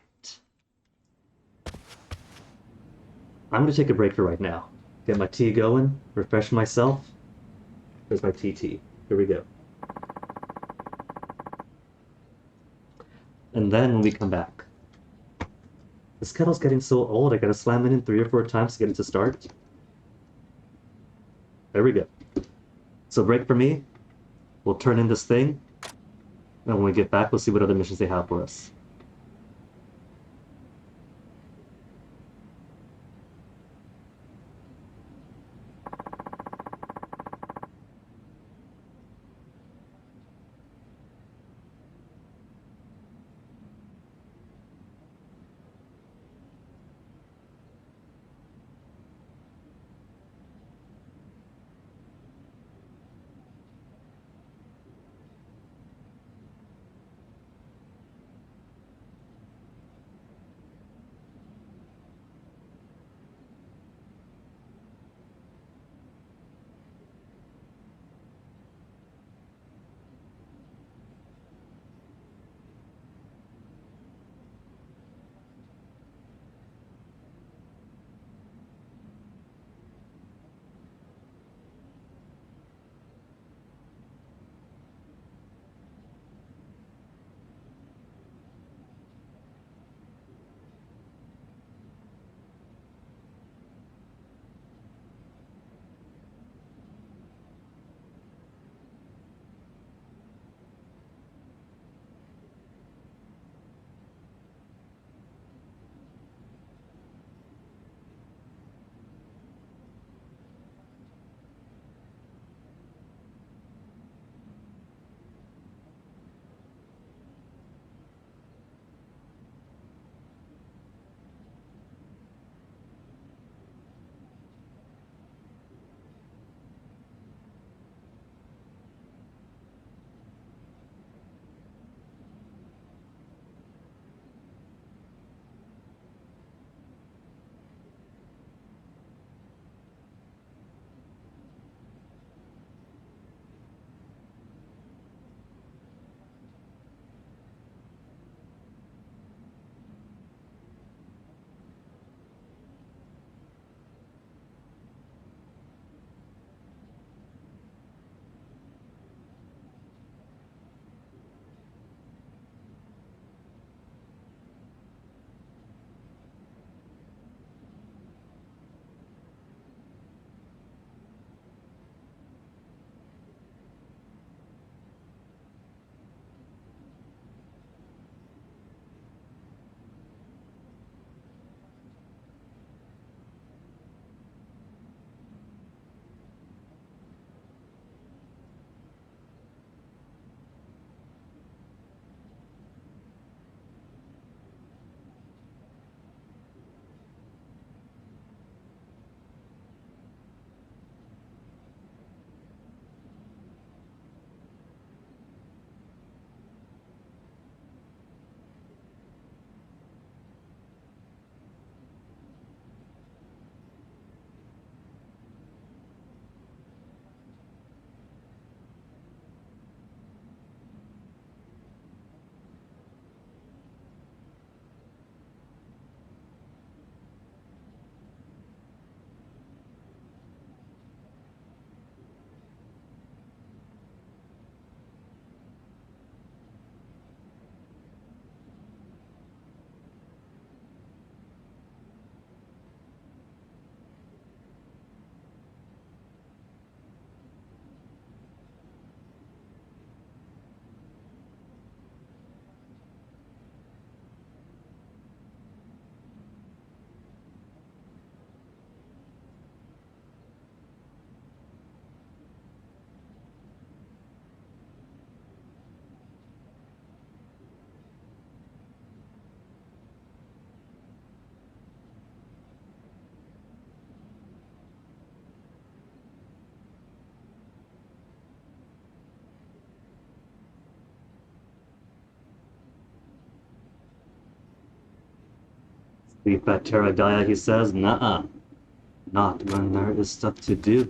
I'm gonna take a break for right now. Get my tea going, refresh myself. There's my TT. Here we go. And then when we come back. This kettle's getting so old, I gotta slam it in 3 or 4 times to get it to start. There we go. So break for me. We'll turn in this thing, and when we get back, we'll see what other missions they have for us. Leave at Terradaya, he says. Nuh-uh. Not when there is stuff to do.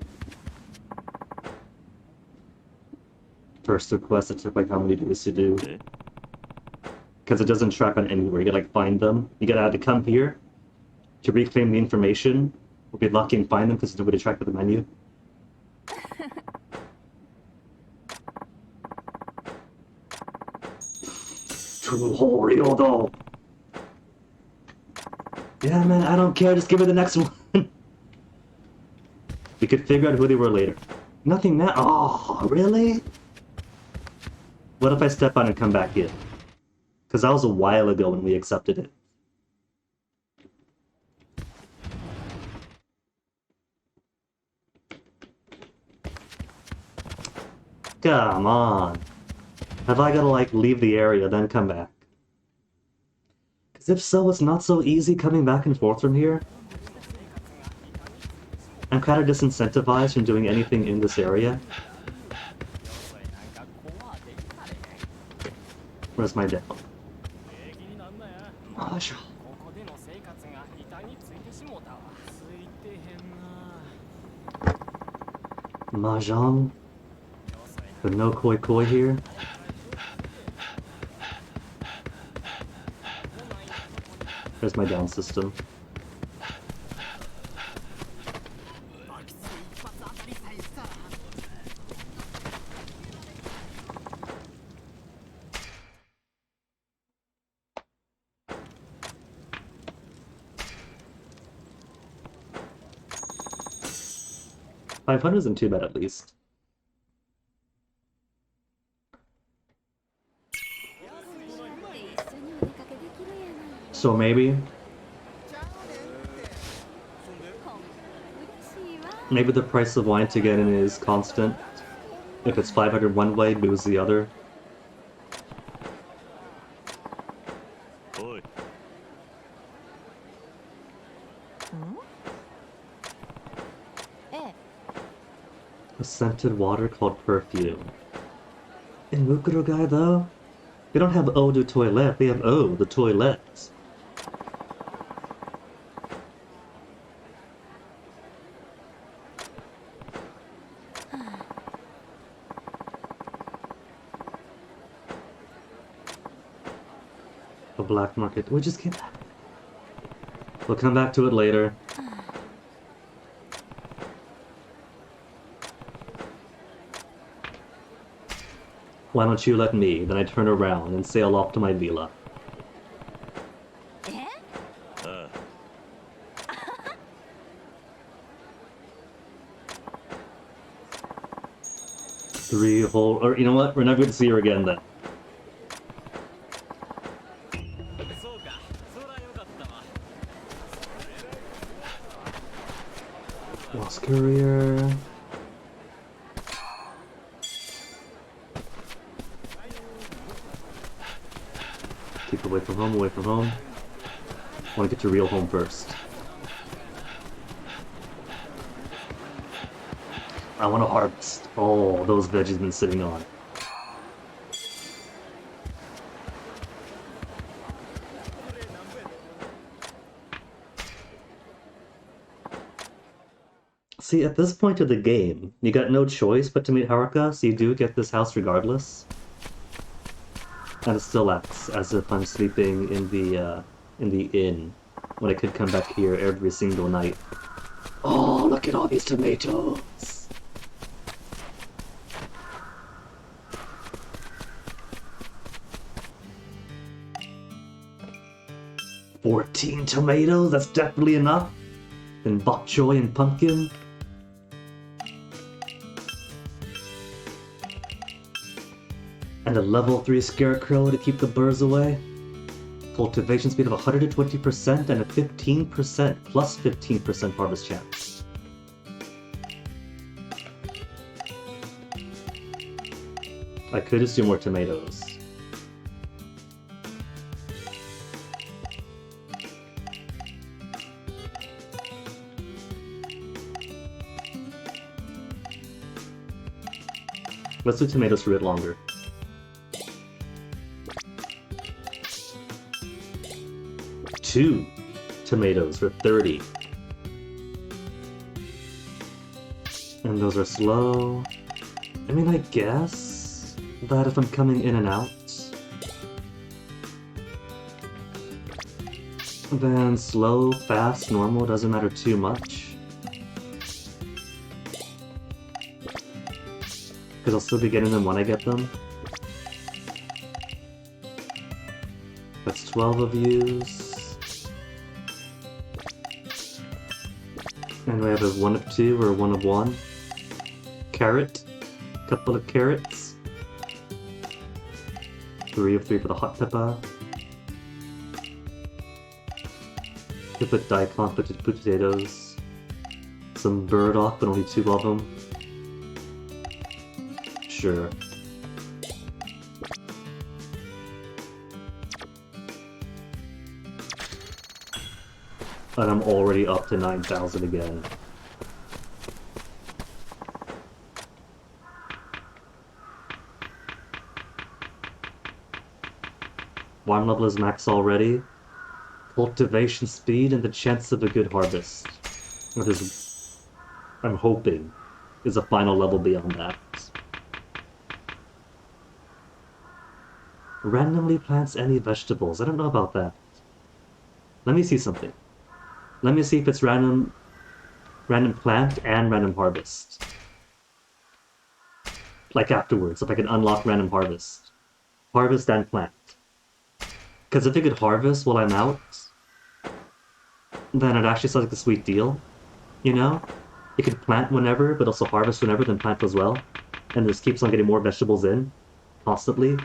First request, it took like how many days to do? Because it doesn't track on anywhere. You gotta like find them. You gotta have to come here to reclaim the information. We'll be lucky and find them because there's no way to track with the menu. True Horio though. Yeah, man, I don't care. Just give me the next one. We could figure out who they were later. Nothing now. Oh, really? What if I step on and come back in? Because that was a while ago when we accepted it. Come on. Have I gotta, like, leave the area, then come back? Because if so, it's not so easy coming back and forth from here. I'm kind of disincentivized from doing anything in this area. Where's my down? Mahjong. Mahjong? But no koi koi here? There's my down system. $500 isn't too bad, at least. So maybe the price of wine to get in is constant. If it's 500 one way, booze the other. A scented water called perfume. In Mukurogai though, they don't have eau de toilette, they have eau de toilette. A black market. We just came back. We'll come back to it later. Why don't you let me? Then I turn around and sail off to my villa. Three whole... Or you know what? We're never going to see her again then. Lost courier... Keep away from home, away from home. I want to get to real home first. I want to harvest all those veggies been sitting on. See, at this point of the game, you got no choice but to meet Haruka, so you do get this house regardless. And it still acts as if I'm sleeping in the inn, when I could come back here every single night. Oh, look at all these tomatoes! $14 tomatoes? That's definitely enough. And bok choy and pumpkin. And a level 3 scarecrow to keep the birds away. Cultivation speed of 120% and a 15% plus 15% harvest chance. I could just do more tomatoes. Let's do tomatoes for a bit longer. $2 tomatoes for 30. And those are slow. I mean, I guess that if I'm coming in and out, then slow, fast, normal doesn't matter too much. Because I'll still be getting them when I get them. That's 12 of yous. And we have a 1 of 2 or a 1 of 1. Carrot. Couple of carrots. 3 of 3 for the hot pepper. You put daikon potatoes. Some burdock, but only 2 of them. Sure. And I'm already up to 9,000 again. Wine level is max already. Cultivation speed and the chance of a good harvest. That is, I'm hoping, is a final level beyond that. Randomly plants any vegetables. I don't know about that. Let me see something. Let me see if it's random plant and random harvest. Like afterwards, if I can unlock random harvest. Harvest and plant. Because if it could harvest while I'm out, then it actually sounds like a sweet deal. You know? It could plant whenever, but also harvest whenever, then plant as well. And just keeps on getting more vegetables in. Constantly.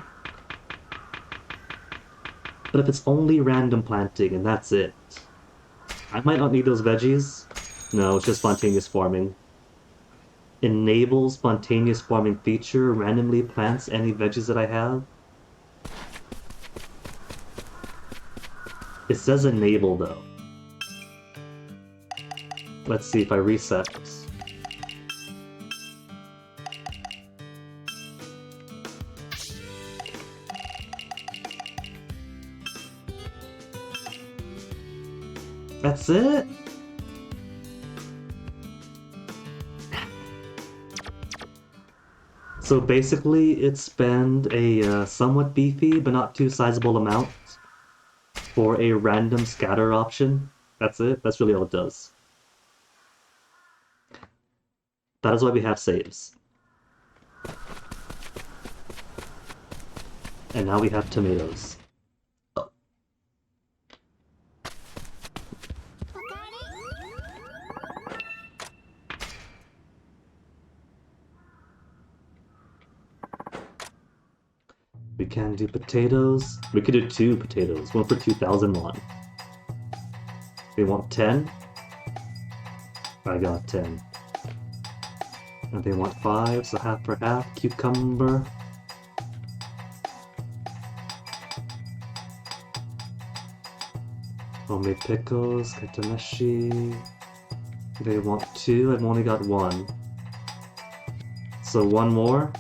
But if it's only random planting and that's it, I might not need those veggies. No, it's just spontaneous farming. Enable spontaneous farming feature, randomly plants any veggies that I have. It says enable though. Let's see if I reset. That's it? So basically, it spend a somewhat beefy but not too sizable amount for a random scatter option. That's it. That's really all it does. That is why we have saves. And now we have tomatoes. We can do potatoes. We could do 2 potatoes, 1 for 2,000 won. They want 10. I got 10. And they want 5, so half for half. Cucumber. Homemade pickles, katameshi. They want 2, I've only got 1. So 1 more.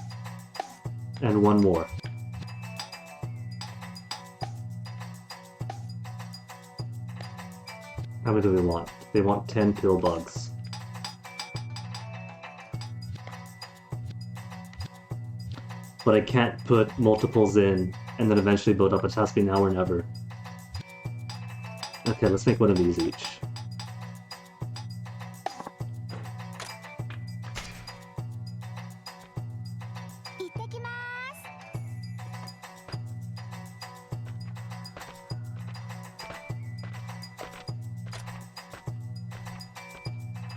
And 1 more. How many do they want? They want 10 pill bugs. But I can't put multiples in and then eventually build up. It has to be now or never. Okay, let's make one of these each.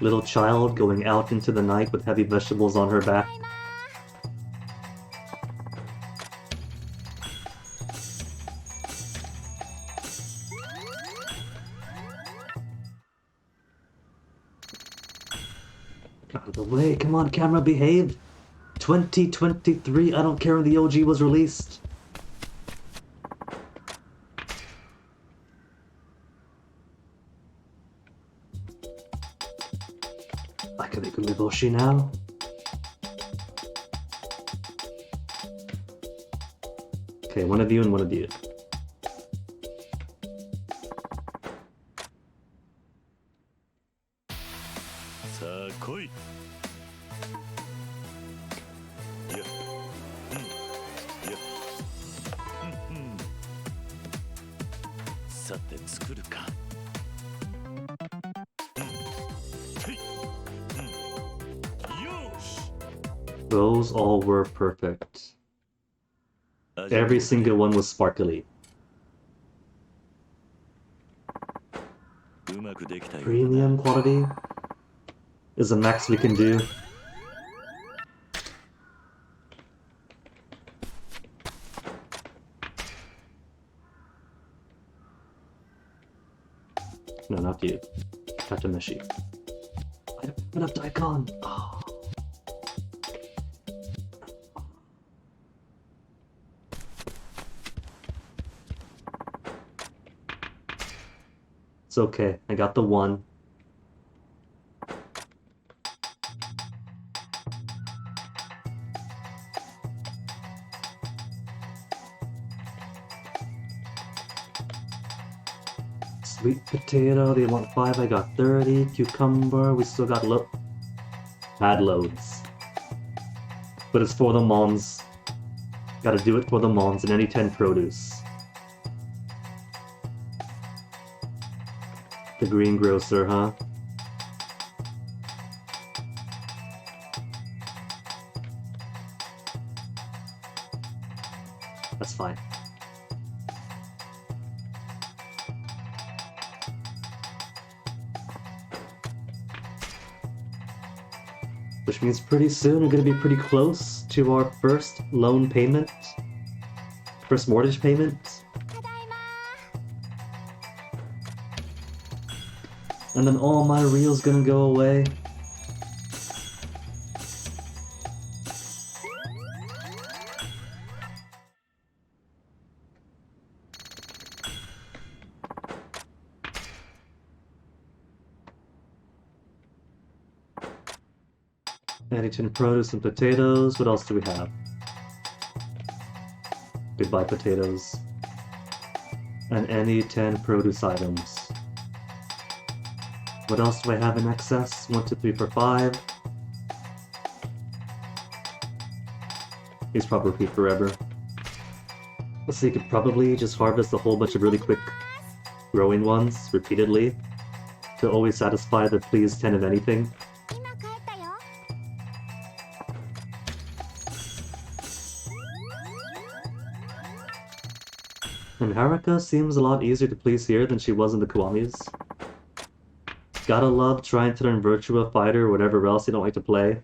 Little child going out into the night with heavy vegetables on her back. Out of the way, come on camera, behave! 2023, I don't care when the OG was released. I can make a Miboshi now. Okay, one of you and one of you. あ来い。いや、いや、さて作るか。よし。 Those all were perfect. Every single one was sparkly. うまくできたようだな。 Premium quality is the max we can do. No, not you. Katameshi. I don't have enough daikon. Oh. It's okay. I got the one. Sweet potato, they want 5, I got 30. Cucumber, we still got had loads. But it's for the mons. Gotta do it for the mons and any 10 produce. The greengrocer, huh? That's fine. Which means pretty soon we're gonna be pretty close to our first loan payment. First mortgage payment. And then all my reel's gonna go away. Addington produce and potatoes. What else do we have? Goodbye potatoes. And any 10 produce items. What else do I have in excess? 1, 2, 3, 4, 5. These probably repeat forever. So you could probably just harvest a whole bunch of really quick growing ones repeatedly to always satisfy the please 10 of anything. And Haruka seems a lot easier to please here than she was in the Kiwamis. Gotta love trying to learn Virtua Fighter or whatever else you don't like to play.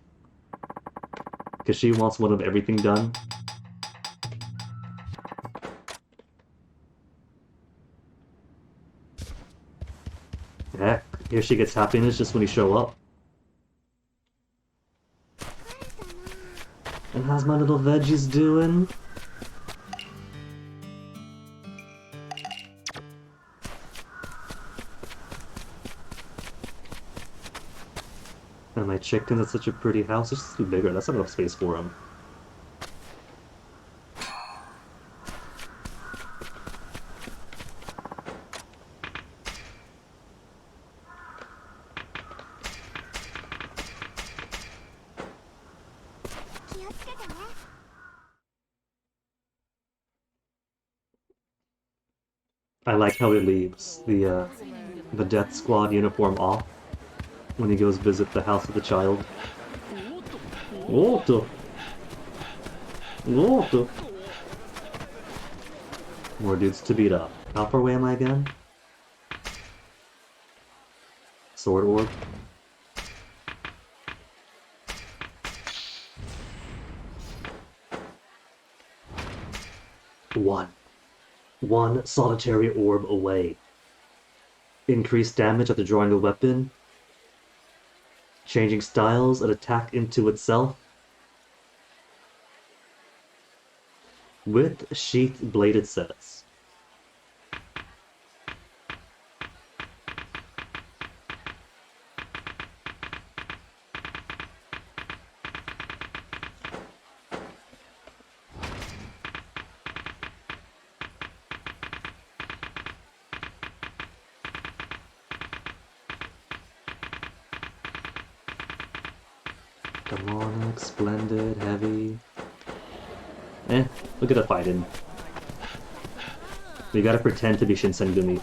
Because she wants one of everything done. Heck, here she gets happiness just when you show up. And how's my little veggies doing? And my chickens at such a pretty house. It's just too bigger. That's not enough space for them. I like how he leaves the death squad uniform off when he goes visit the house of the child. Otto! Otto! More dudes to beat up. How far away am I again? Sword orb. One solitary orb away. Increased damage after drawing a weapon. Changing styles and attack into itself. With sheath bladed sets. Demonic, Splendid, Heavy. Look at the fighting. We gotta pretend to be Shinsemgumi.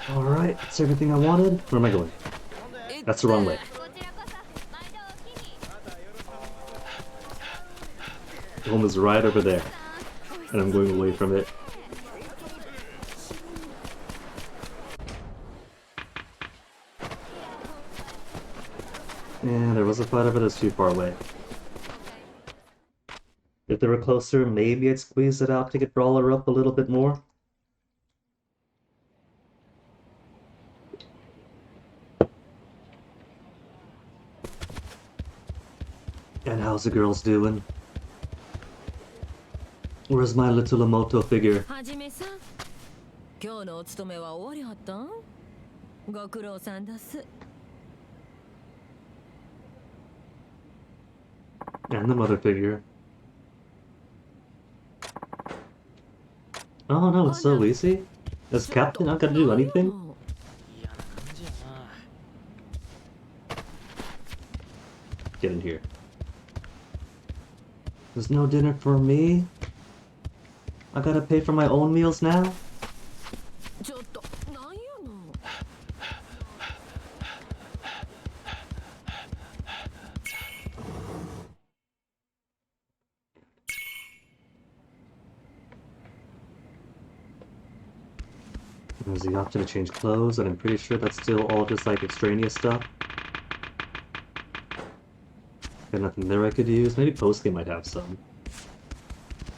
Alright, that's everything I wanted. Where am I going? That's the wrong way. Home is right over there. And I'm going away from it. And there was a fight over that's too far away. If they were closer, maybe I'd squeeze it out to get Brawler up a little bit more. And how's the girls doing? Where's my little Emoto figure? はじめさん、今日のお勤めは終わりはったん？ご苦労さんだす。And the mother figure. Oh no, it's so easy. Is Captain not gonna do anything? Get in here. There's no dinner for me? I gotta pay for my own meals now? There's the option to change clothes, and I'm pretty sure that's still all just like extraneous stuff. Got nothing there I could use. Maybe post-game might have some.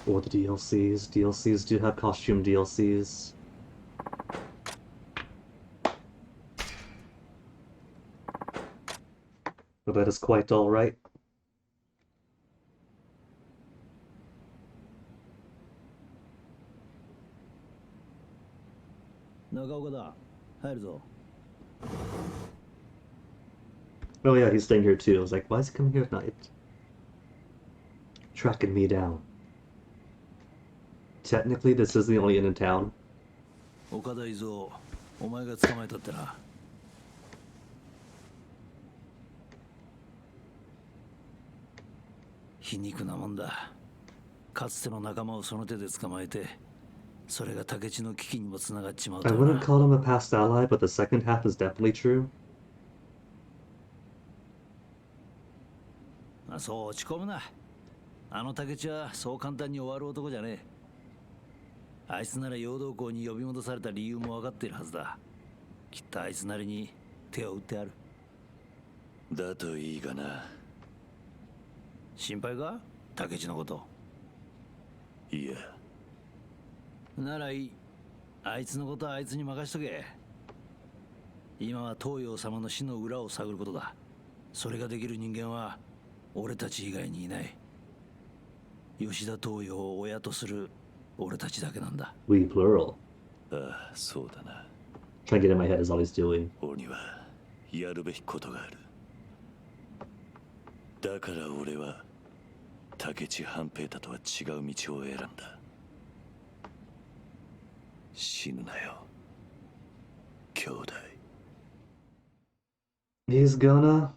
Or the DLCs. DLCs do have costume DLCs. But that is quite alright. Oh yeah, he's staying here too. I was like, why is he coming here at night? Tracking me down. Technically, this is the only inn in town. I wouldn't call him a past ally, but the second half is definitely true. そう落ち込むな。あの竹地はそう簡単に終わる男じゃねえ。あいつなら陽動校に呼び戻された理由も分かっているはずだ。きっとあいつなりに手を打ってある。だといいがな。心配か？竹地のこと。いや。ならいい。あいつのことはあいつに任しとけ。今は東洋様の死の裏を探ることだ。それができる人間は俺たち以外にいない。吉田東洋を親とする俺たちだけなんだ。We plural. ああ、そうだな。Trying to get in my head is all he's doing. 俺にはやるべきことがある。だから俺は竹地半平太とは違う道を選んだ。死ぬなよ、兄弟。He's gonna.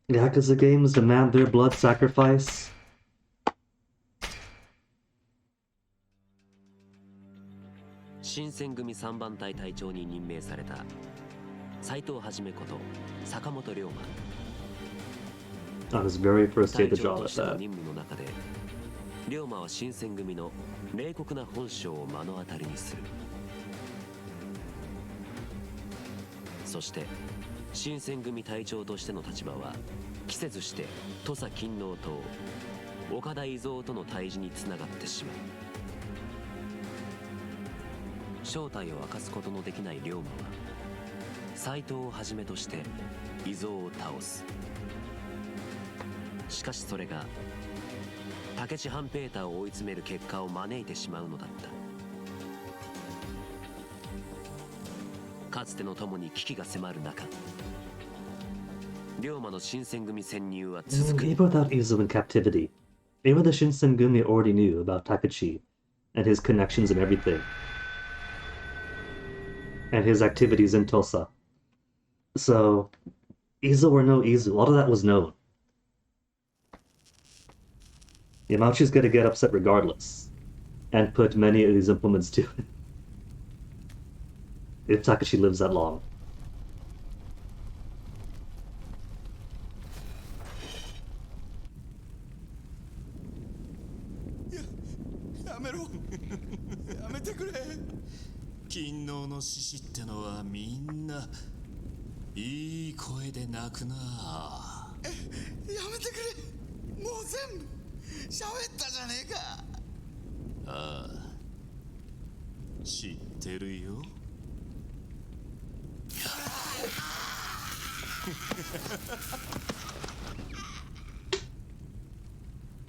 Yakuza games demand their blood sacrifice. 新選組3番隊隊長に任命された斉藤はじめこと坂本龍馬。 On his very first day at the 隊長 job と at しての that. 任務の中で龍馬は新選組の冷酷な本性を目の当たりにする。そして新選組隊長としての立場は期せずして土佐勤王と岡田伊蔵との対峙につながってしまう。正体を明かすことのできない龍馬は斎藤をはじめとして伊蔵を倒す。しかしそれが武智半平太を追い詰める結果を招いてしまうのだった。かつての友に危機が迫る中、龍馬の新選組潜入は続く。Even without Izo in captivity, even the Shinsemgumi already knew about Takechi and his connections and everything, and his activities in Tosa. So, Izo or no Izo, all of that was known. Yamauchi's gonna get upset regardless, and put many of these implements to it. If Takechi lives that long. やめろやめてくれ。勤王の獅子ってのはみんないい声で鳴くな。やめてくれ。もう全部喋ったじゃねえか。ああ、知ってるよ。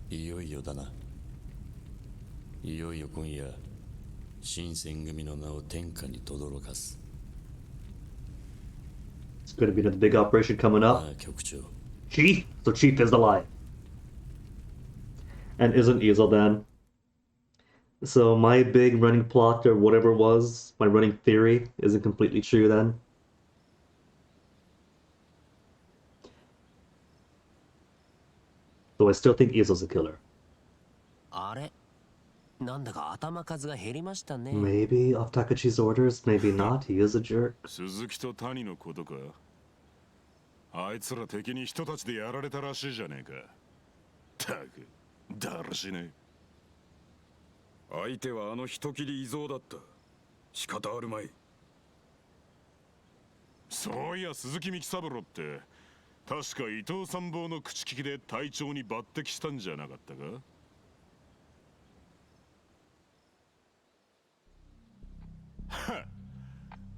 いよいよだな。いよいよ今夜新選組の名を天下に轟かす。 It's gonna be another big operation coming up. ああ、局長。 Chief? So Chief is the lie. And isn't Izo then? So my big running plot or whatever it was, my running theory, isn't completely true then? So I still think Izo's a killer. あれなんだか頭数が減りましたね。 Maybe off Takechi's orders, maybe not. He is a jerk. 鈴木と谷のことか。あいつら敵に人たちでやられたらしいじゃねえか。たく、だらしねえ。相手はあの人斬り伊蔵だった。仕方あるまい。そういや鈴木幹三郎って確か伊藤参謀の口利きで隊長に抜擢したんじゃなかったか。は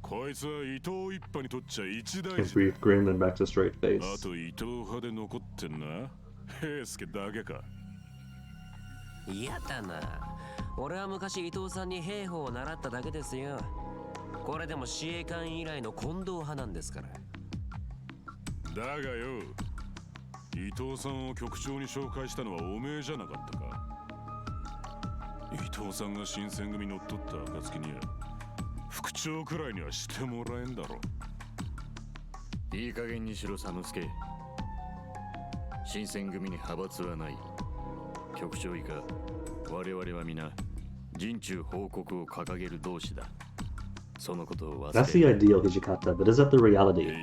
こいつは伊藤一派にとっちゃ一大 A 事 brief grin and back to straight あ face. と伊藤派で残ってんな平助だけか。嫌だな。俺は昔伊藤さんに兵法を習っただけですよ。これでも司令官以来の近藤派なんですから。だがよ、伊藤さんを局長に紹介したのはおめえじゃなかったか。伊藤さんが新選組乗っ取った暁には副長くらいにはしてもらえんだろ。いい加減にしろ佐之助。新選組に派閥はない。局長以下我々は皆陣中報告を掲げる同志だ。そのことを忘れ That's the ideal, Hijikata, but is that the reality?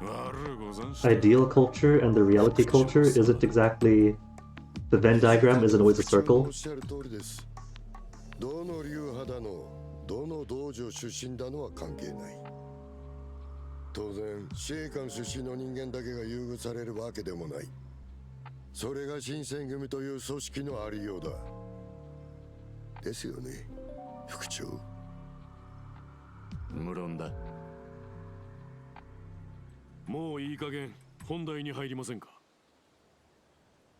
悪うござんした。 Ideal culture and the reality culture isn't exactly... The Venn diagram isn't always a circle. おっしゃる通りです。どの流派だの、どの道場出身だのは関係ない。当然、司令官出身の人間だけが優遇されるわけでもない。それが新選組という組織のありようだ。ですよね、副長。無論だ。もういい加減本題に入りませんか。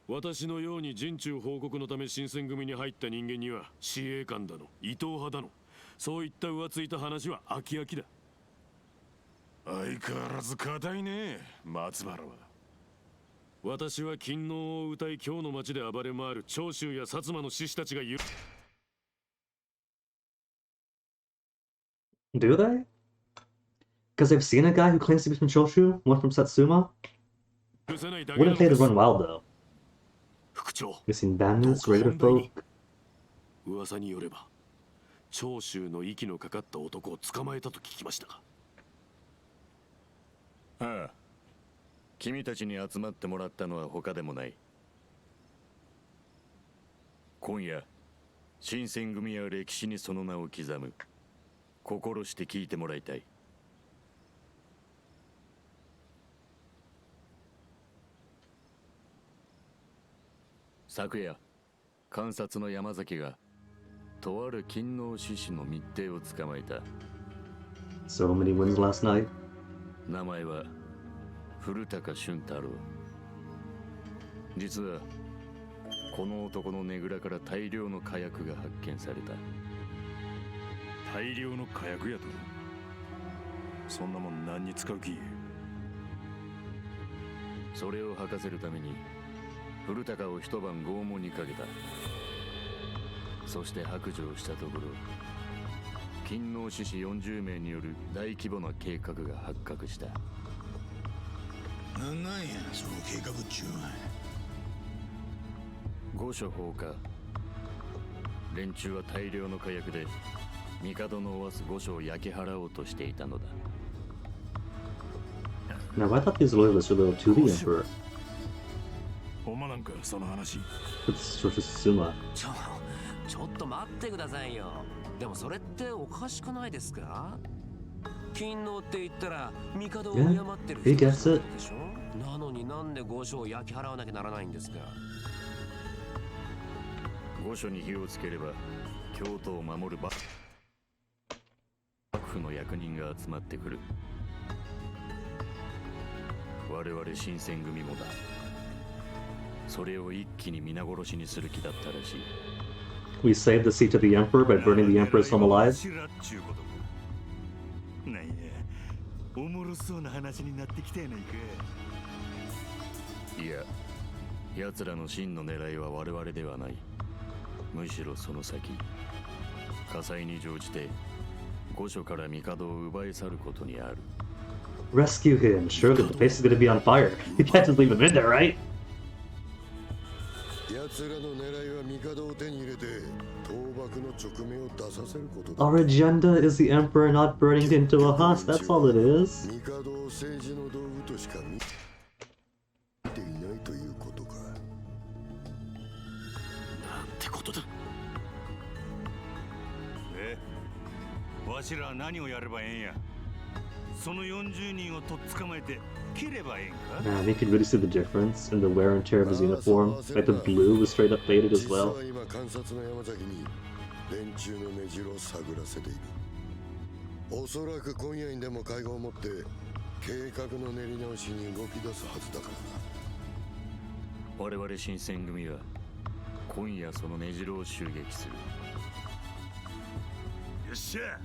私のように陣中報告のため新選組に入った人間には司令官だの伊藤派だのそういった浮ついた話は飽き飽きだ。相変わらず硬いね松原は。私は勤王を歌い今日の町で暴れ回る長州や薩摩の志士たちが言う。 Do they? Because I've seen a guy who claims to be from Choshu, one from Satsuma. Wouldn't play the run wild though. We've seen bandits, regular folk. 噂によれば長州の息のかかった男を捕まえたと聞きました。ああ、君たちに集まってもらったのは他でもない。今夜新選組や歴史にその名を刻む。心して聞いてもらいたい。昨夜観察の山崎がとある勤王志士の密偵を捕まえた。 So many wins last night. 名前は古高俊太郎。実はこの男のねぐらから大量の火薬が発見された。大量の火薬やと。そんなもん何に使う気？それを吐かせるために古高を一晩拷問にかけた。そして白状したところ、勤王志士40名による大規模な計画が発覚した。なんやその計画っちゅうのは。御所放火。連中は大量の火薬で帝のおわす御所を焼き払おうとしていたのだ。 Now, I thought these loyalists were loyal to the Emperor. ほんまなんかその話。 It's Suma. ちょっと待ってくださいよ。でもそれっておかしくないですか？勤王って言ったら帝を敬ってる人でしょ。なのになんで御所を焼き払わなきゃならないんですか？御所に火をつければ京都を守る幕府の役人が集まってくる。我々新選組もだ。それを一気に皆殺しにする気だったらしい。 We saved the seat of the Emperor by burning the Emperor's home alive. なんや、おもろそうな話になってきたやないか。いや、奴らの真の狙いは我々ではない。むしろその先、火災に乗じて御所から帝を奪い去ることにある。 Rescue him. Surely the place is going to be on fire. You can't just leave him in there, right? 奴らの狙いは帝を手に入れて倒幕の直命を出させることだ。 Our agenda is the Emperor not burning into a husk. That's all it is. 帝を政治の道具としか見ていないということか。なんてことだ。わしらは何をやればええんや。その40人をとっ捕まえて切ればええんか。 Man, you can really see the difference in the wear and tear of his uniform. Like the blue was straight up faded as well. 実は今観察の山崎に連中の目白を探らせている。おそらく今夜にでも会合を持って計画の練り直しに動き出すはずだからな。我々新選組は今夜その根城を襲撃する。よっしゃ、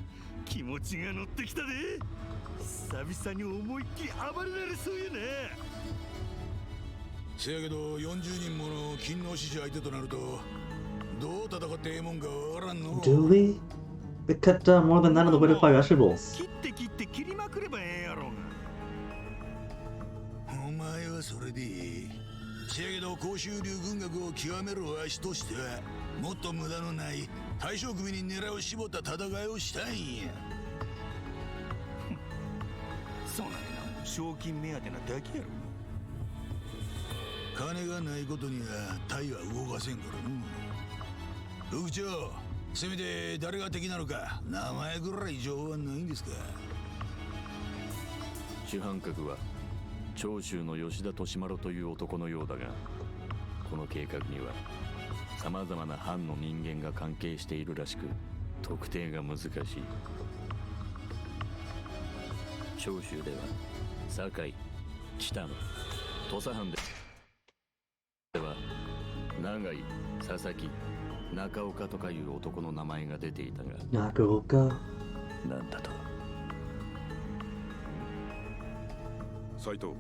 気持ちが乗ってきたで。久々に思いっきり暴れられそうやな。せやけど40人もの勤王志士相手となるとどう戦ってええもんかわからんの。 Do we? They cut down more than that of the Witted by vegetables. 切って切りまくればええやろが。お前はそれでいい。せやけど甲州流軍学を極めるわしとしてはもっと無駄のない大将組に狙いを絞った戦いをしたいんや。そうなんやな。賞金目当てなだけやろ。金がないことには隊は動かせんからの。副長、せめて誰が敵なのか名前ぐらい情報はないんですか。主犯格は長州の吉田利麿という男のようだが、この計画には様々な藩の人間が関係しているらしく特定が難しい。長州では堺、北野、土佐藩では長井、佐々木、中岡とかいう男の名前が出ていたが、中岡。なんだと。斉藤、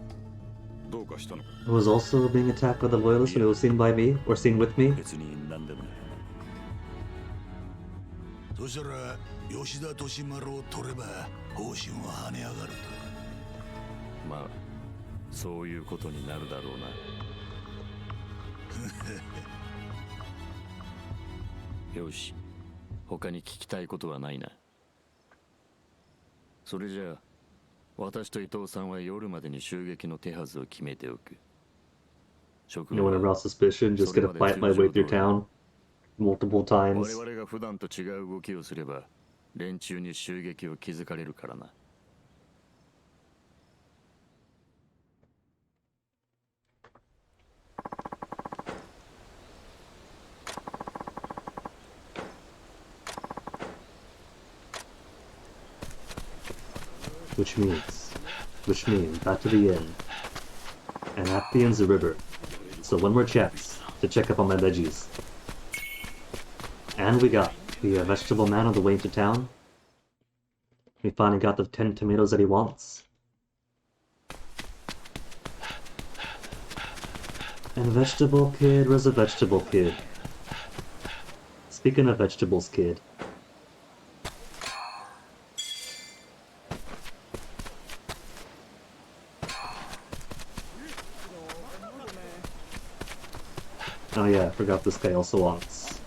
どうかしたのか。 I was also being attacked by the loyalists when it was seen by me, or seen with me. 別に何でもない。そしたら吉田利麿を取れば報酬も跳ね上がると。まあそういうことになるだろうな。よし、他に聞きたいことはないな。それじゃあ私と伊藤さんは夜までに襲撃の手はずを決めておく。 You know, whenever I was suspicion, just gonna fight my way through town multiple times. 我々が普段と違う動きをすれば連中に襲撃を気づかれるからな。Which means, back to the inn. And at the inn's a river. So one more chance to check up on my veggies. And we got the vegetable man on the way into town. We finally got the 10 tomatoes that he wants. And vegetable kid, where's the vegetable kid? Speaking of vegetables, kid. Oh yeah, I forgot this guy also wants.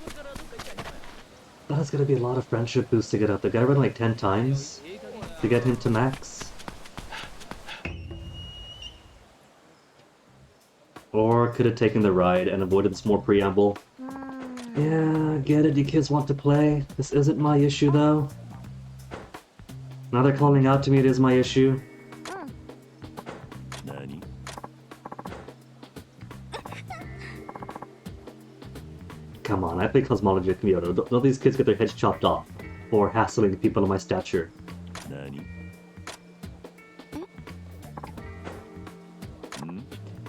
That's gonna be a lot of friendship boosts to get up. The guy ran like 10 times to get him to max. Or could have taken the ride and avoided this more preamble. Yeah, get it, you kids want to play. This isn't my issue though. Now they're calling out to me, it is my issue. Come on, I play Cosmology at Kyoto. Don't these kids get their heads chopped off for hassling the people of my stature?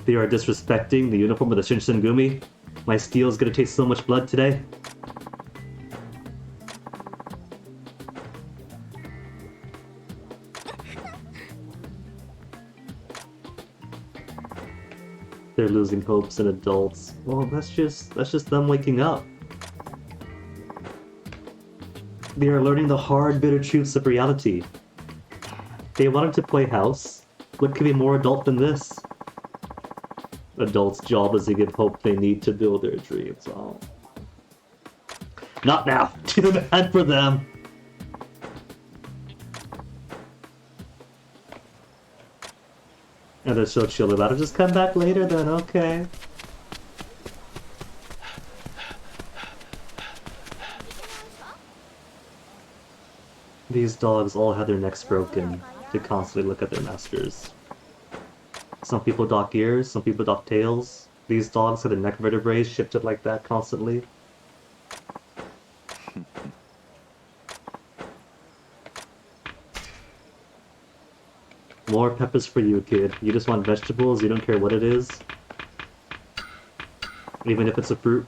They are disrespecting the uniform of the Shinsemgumi. My steel is gonna taste so much blood today. They're losing hopes in adults. Well, that's just them waking up. They are learning the hard, bitter truths of reality. They wanted to play house. What could be more adult than this? Adults' job is to give hope they need to build their dreams. Oh. Not now! Too bad for them! And they're so chill about it. Just come back later then, okay. These dogs all have their necks broken to constantly look at their masters. Some people dock ears, some people dock tails. These dogs have their neck vertebrae shifted like that constantly. More peppers for you, kid. You just want vegetables, you don't care what it is. Even if it's a fruit.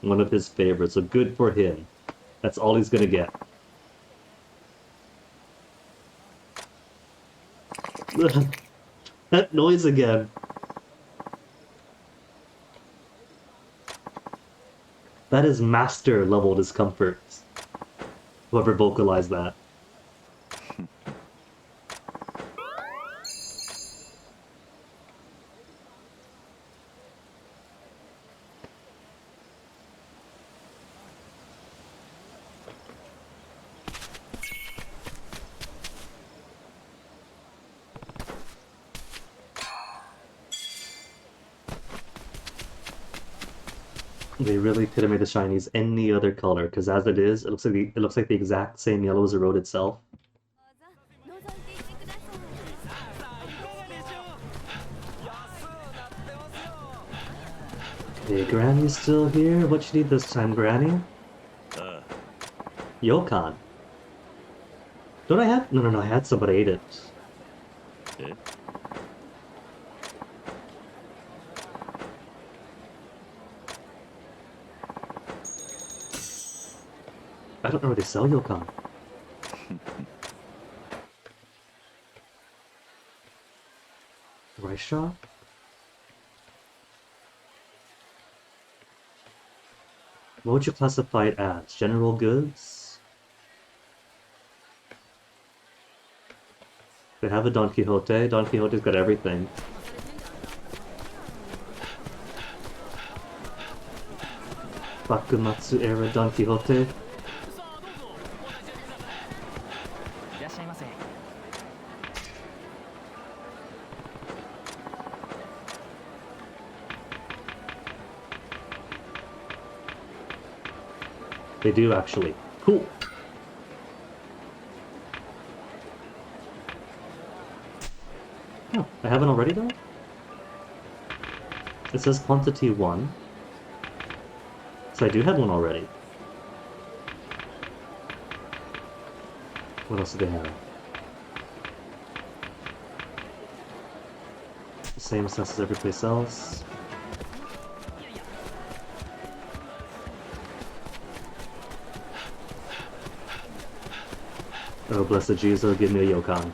One of his favorites, so good for him. That's all he's gonna get. That noise again. That is master level discomfort. Whoever vocalized that. They really could have made the shinies any other color, because as it is, it looks like the exact same yellow as the road itself. Hey, Granny's still here? What you need this time, Granny? Yokan. Don't I have? No, I had somebody ate it. I don't know where they sell yokan. Rice shop? What would you classify it as? General goods? They have a Don Quixote. Don Quixote's got everything. Bakumatsu era Don Quixote. They do actually. Cool. Oh, I haven't already though? It says quantity 1. So I do have one already. What else do they have? Same sense as every place else. Oh, blessed Jesus, give me a Yokan.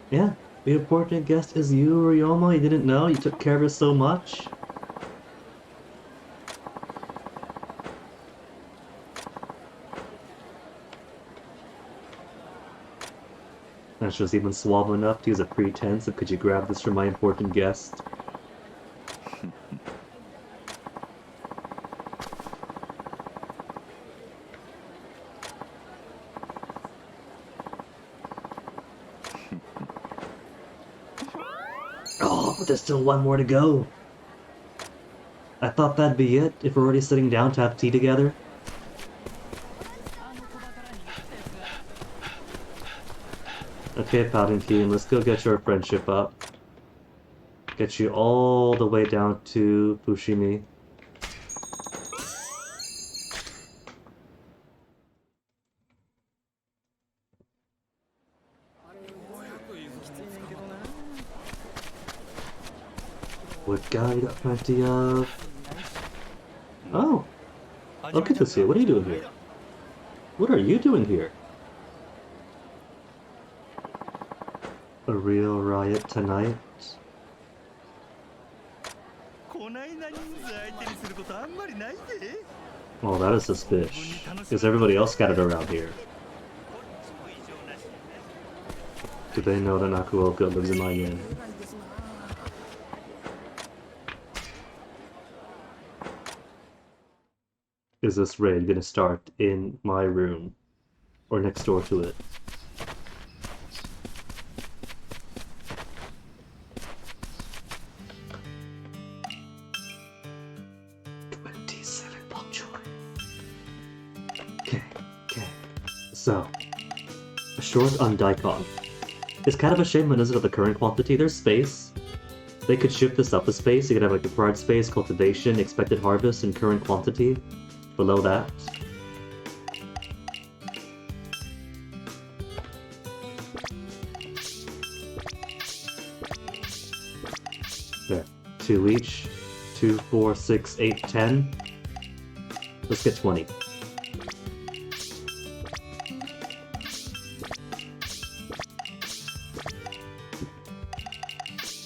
Yeah, the important guest is you, Ryoma. You didn't know? You took care of it so much? And she was even suave enough to use a pretense of, could you grab this from my important guest? Oh, but there's still one more to go. I thought that'd be it, if we're already sitting down to have tea together. Okay, Paddington, let's go get your friendship up. Get you all the way down to Fushimi. What guy you got plenty of? Oh! Look at this here, what are you doing here? What are you doing here? A real riot tonight? Well, that is suspicious, because everybody else scattered around here. Do they know that Nakuoka lives in my inn? Is this raid gonna start in my room? Or next door to it? So, a short on Daikon. It's kind of a shame when it isn't of the current quantity. There's space. They could shift this up a space. You could have like required space, cultivation, expected harvest, and current quantity. Below that. There. 2 each. 2, 4, 6, 8, 10. Let's get 20.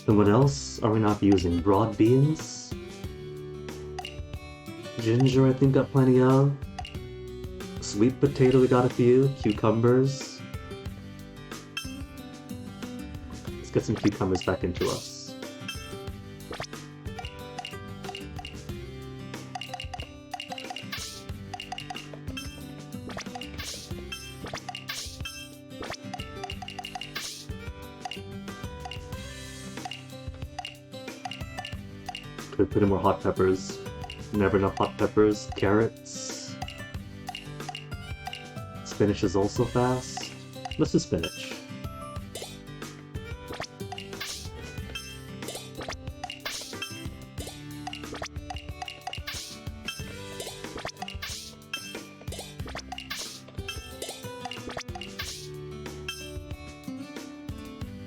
And what else are we not using? Broad beans? Ginger I think got plenty of. Sweet potato we got a few. Cucumbers. Let's get some cucumbers back into us. Could put in more hot peppers. Never enough hot peppers. Carrots. Spinach is also fast. Let's do spinach.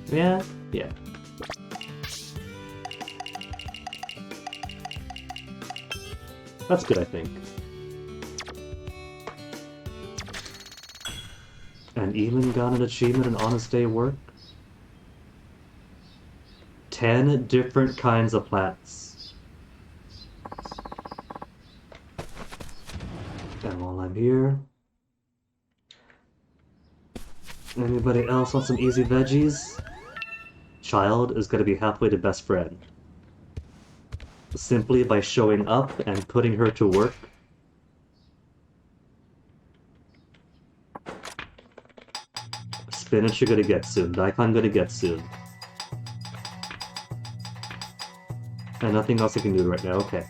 Yeah, yeah. That's good, I think. And even got an achievement in honest day work. 10 different kinds of plants. And while I'm here, anybody else want some easy veggies? Child is gonna be halfway to best friend. Simply by showing up and putting her to work. Finisher gonna get soon. Daikon gonna get soon. And nothing else I can do right now. Okay.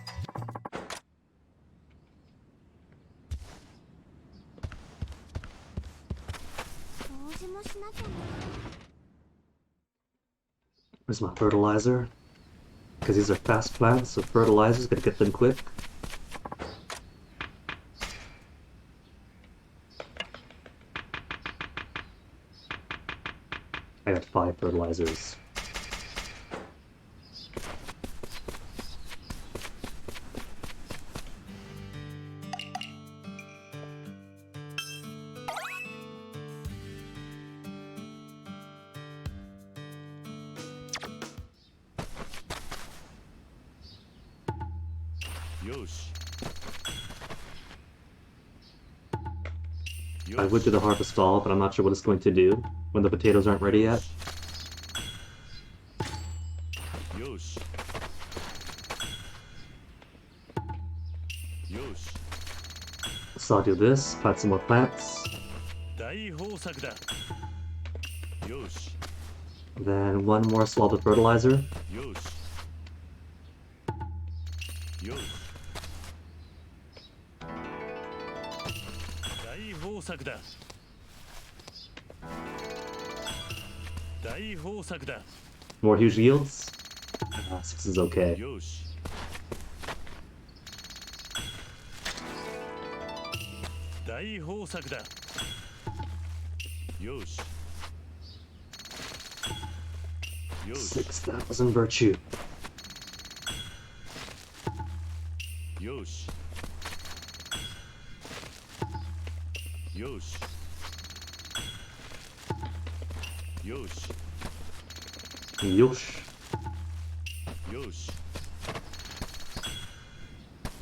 Where's my fertilizer? Because these are fast plants, so fertilizer's gonna get them quick. I got 5 fertilizers. I went to the harvest stall, but I'm not sure what it's going to do when the potatoes aren't ready yet. So I'll do this, plant some more plants. Then one more swab of fertilizer. More huge yields. 6 is okay. $6,000 virtue. Yosh.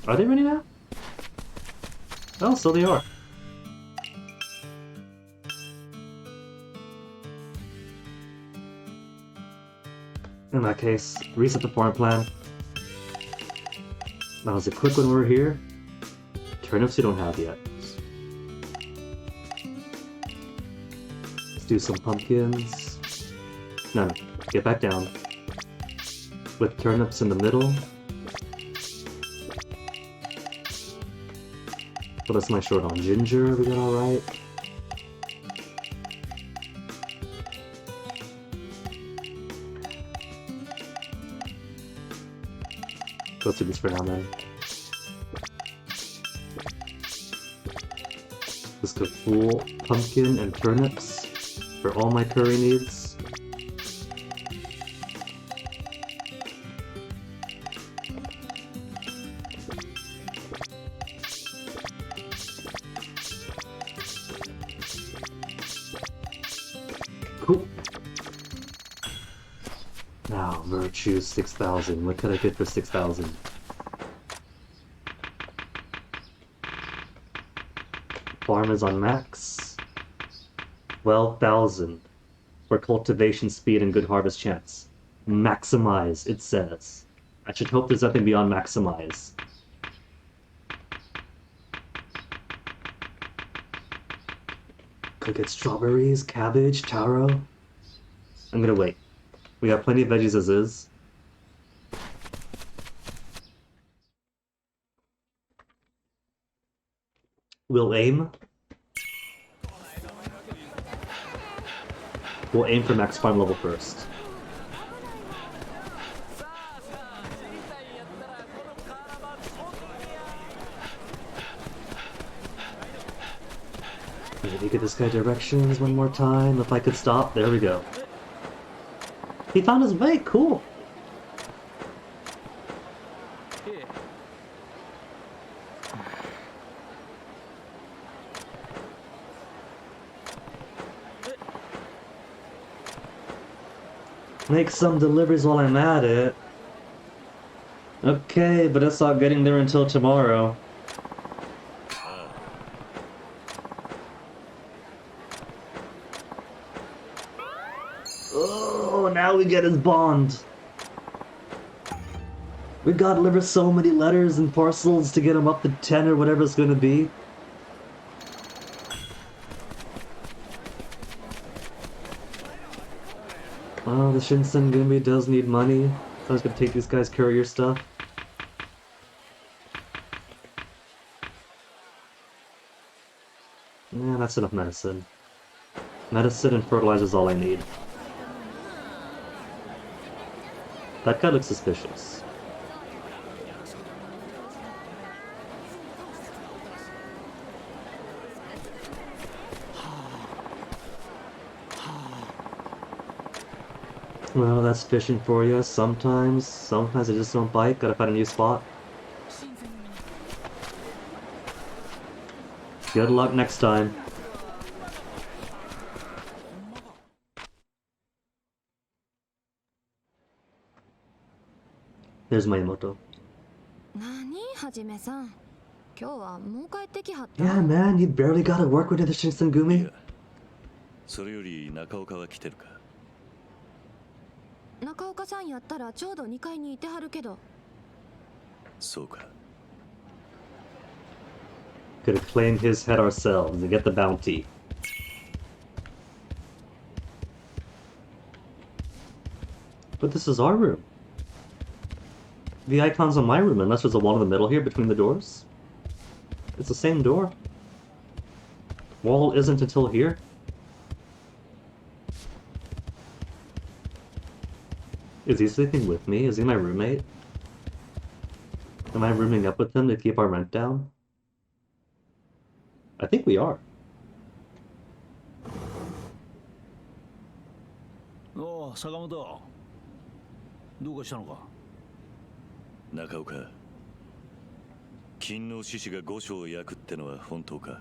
Are they ready now? Oh, so they are. In that case, reset the farm plan. That was a quick one. We're here. Turnips we don't have yet. Let's do some pumpkins. No, get back down. With turnips in the middle. What else am I short on? Ginger, we got alright. Let's do this for now, man. Let's go full pumpkin and turnips for all my curry needs. Cool. Now, virtue 6,000. What could I get for 6,000? Farm is on max. 12,000 for cultivation speed and good harvest chance. Maximize, it says. I should hope there's nothing beyond maximize. Could get strawberries, cabbage, taro. I'm gonna wait. We got plenty of veggies as is. We'll aim. We'll aim for max farm level first. Maybe get this guy directions one more time. If I could stop, there we go. He found his way, cool. Make some deliveries while I'm at it. Okay, but that's not getting there until tomorrow. Oh, now we get his bond. We gotta deliver so many letters and parcels to get him up to 10 or whatever it's gonna be. Oh, the Shinsemgumi does need money. So I was gonna take these guys' courier stuff. Yeah, that's enough medicine. Medicine and fertilizer is all I need. That guy looks suspicious. Well, that's fishing for you. Sometimes I just don't bite. Gotta find a new spot. Good luck next time. There's Miyamoto. Yeah, man, you barely got to work with the Shinsemgumi. それより中岡は来てるか。中岡さんやったらちょうど2階にいてはるけど。そうか。Could have claimed his head ourselves and get the bounty. But this is our room. The icon's on my room, unless there's a wall in the middle here between the doors. It's the same door. Wall isn't until here. Is he sleeping with me? Is he my roommate? Am I rooming up with him to keep our rent down? I think we are. Oh, Sakamoto. どうかしたのか？中岡、勤王志士が御所を焼くってのは本当か？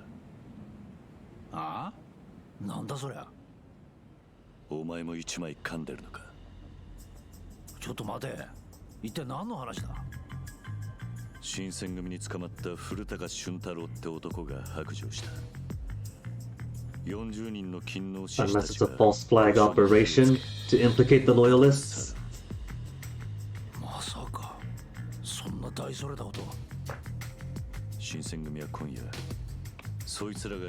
ああ？なんだそりゃ。お前も一枚噛んでるのか？ちょっと待て。一体何の話だ？新選組に捕まった古高俊太郎って男が白状した。40人の勤王志士た Unless ち it's が a false flag operation to implicate the loyalists. まさかそんな大それたこと。新選組は今夜そいつらが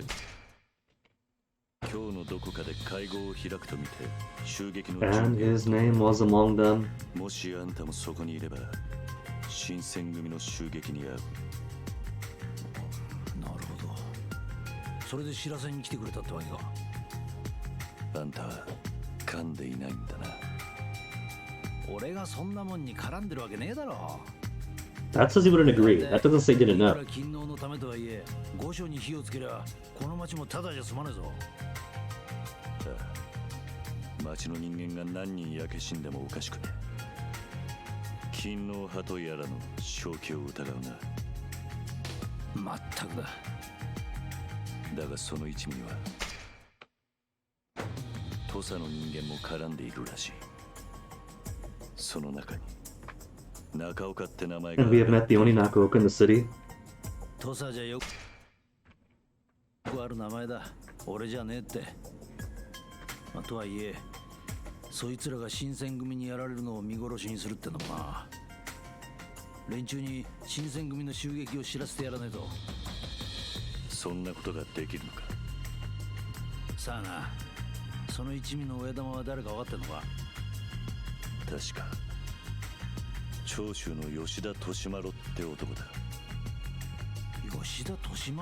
今日のどこかで会合を開くと見て襲撃の And his name was among them. もしあんたもそこにいれば新選組の襲撃に遭う。なるほど。それで知らせに来てくれたってわけか。あんたは噛んでいないんだな。俺がそんなもんに絡んでるわけねえだろ。 That says he wouldn't agree. That doesn't say he didn't know. 勤王のためとはいえ、御所に火をつけりゃこの町もただじゃ済まねえぞ。町の人間が何人焼け死んでもおかしくねえ。勤王派とやらの正気を疑うな。まったくだ。だがその一味には土佐の人間も絡んでいるらしい。その中に中岡って名前が。 And we have met the only Nakaoka in the city. 土佐じゃよくある名前だ。俺じゃねえって。まあ、とはいえそいつらが新選組にやられるのを見殺しにするってのもな。連中に新選組の襲撃を知らせてやらねえと。そんなことができるのか。さあな、その一味の親玉は誰か分かってんのか？確か長州の吉田利麿って男だ。吉田利麿？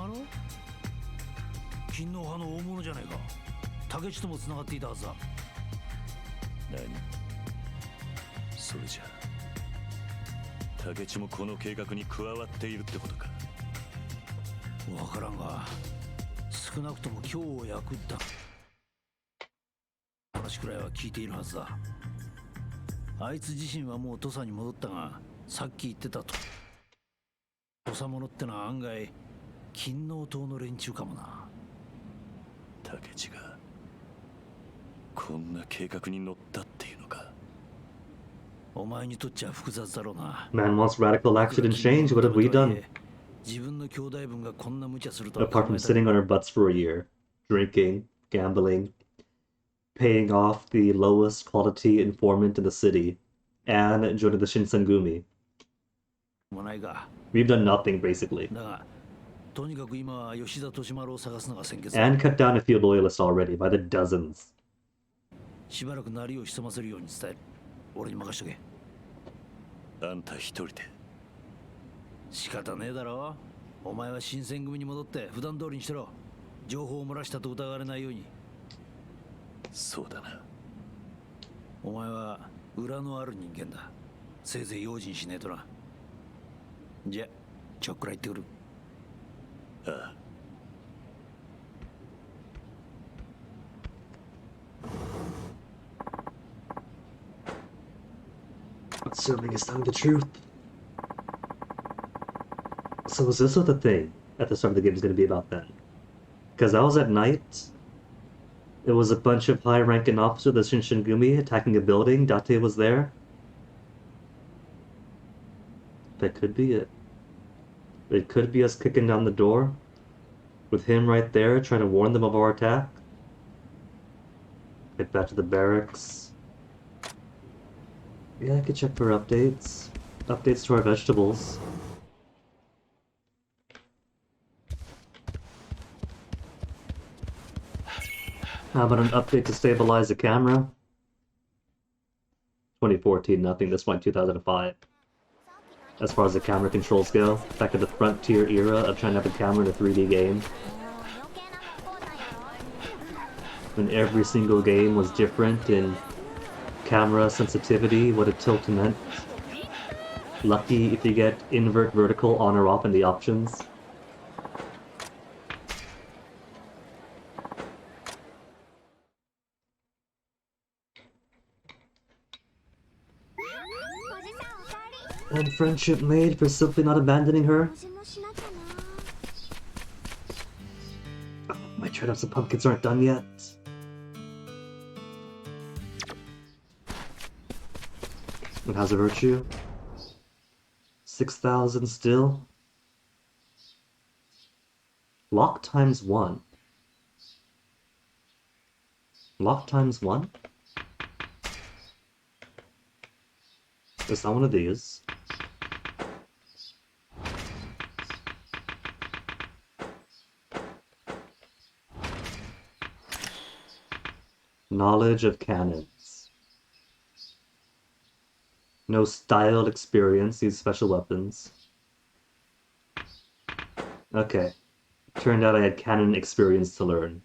勤王派の大物じゃないか。竹地とも繋がっていたはずだ。何？それじゃ竹地もこの計画に加わっているってことか。わからんが、少なくとも今日を焼くった話くらいは聞いているはずだ。あいつ自身はもう土佐に戻ったが、さっき言ってたと土佐者ってのは案外勤王党の連中かもな。竹地がこんな計画に乗ったっていうのか。お前にとっちゃ複雑だろうな。 Man wants radical action and change. What have we done? 自分の兄弟分がこんな無茶すると。 Apart from sitting on our butts for a year, drinking, gambling, paying off the lowest quality informant in the city, and joining the Shinsemgumi. We've done nothing, basically. だがとにかく今は吉田利麿を探すのが先決。 And cut down a few loyalists already by the dozens. しばらく鳴りを潜ませるように伝える。俺に任しとけ。あんた一人で。仕方ねえだろ。お前は新選組に戻って普段通りにしてろ。情報を漏らしたと疑われないように。そうだな。お前は裏のある人間だ。せいぜい用心しねえとな。じゃちょっくら行ってくる。ああ。Assuming he's telling the truth. So was this what the thing at the start of the game is going to be about then? Because that was at night. It was a bunch of high-ranking officers of the Shinsemgumi attacking a building. Date was there. That could be it. It could be us kicking down the door with him right there trying to warn them of our attack. Get back to the barracks. Yeah, I could check for updates. Updates to our vegetables. How about an update to stabilize the camera? 2014, nothing. This one, 2005. As far as the camera controls go, back in the frontier era of trying to have a camera in a 3D game. When every single game was different in camera sensitivity, what a tilt meant. Lucky if you get invert vertical on or off in the options. And friendship made for simply not abandoning her? Oh, my trade-offs and pumpkins aren't done yet. And how's a virtue? 6,000 still? Lock times 1. Lock times 1? It's not one of these. Knowledge of cannons. No styled experience, these special weapons. Okay. Turned out I had cannon experience to learn.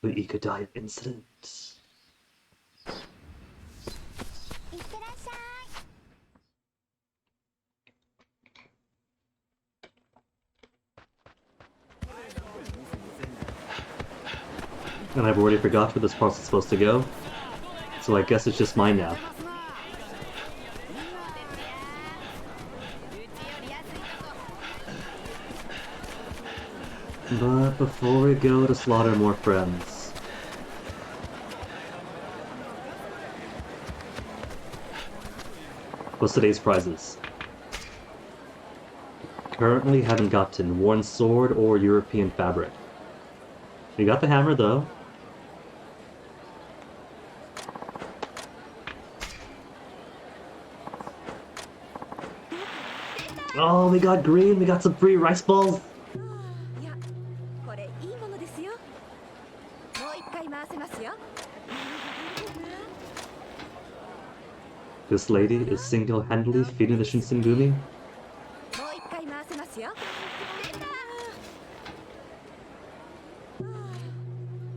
The Ikadaya incident. And I've already forgot where this parcel's supposed to go, so I guess it's just mine now. But before we go to slaughter more friends... What's today's prizes? Currently haven't gotten worn sword or European fabric. We got the hammer though. Oh, we got green, we got some free rice balls! This lady is single-handedly feeding the Shinsemgumi.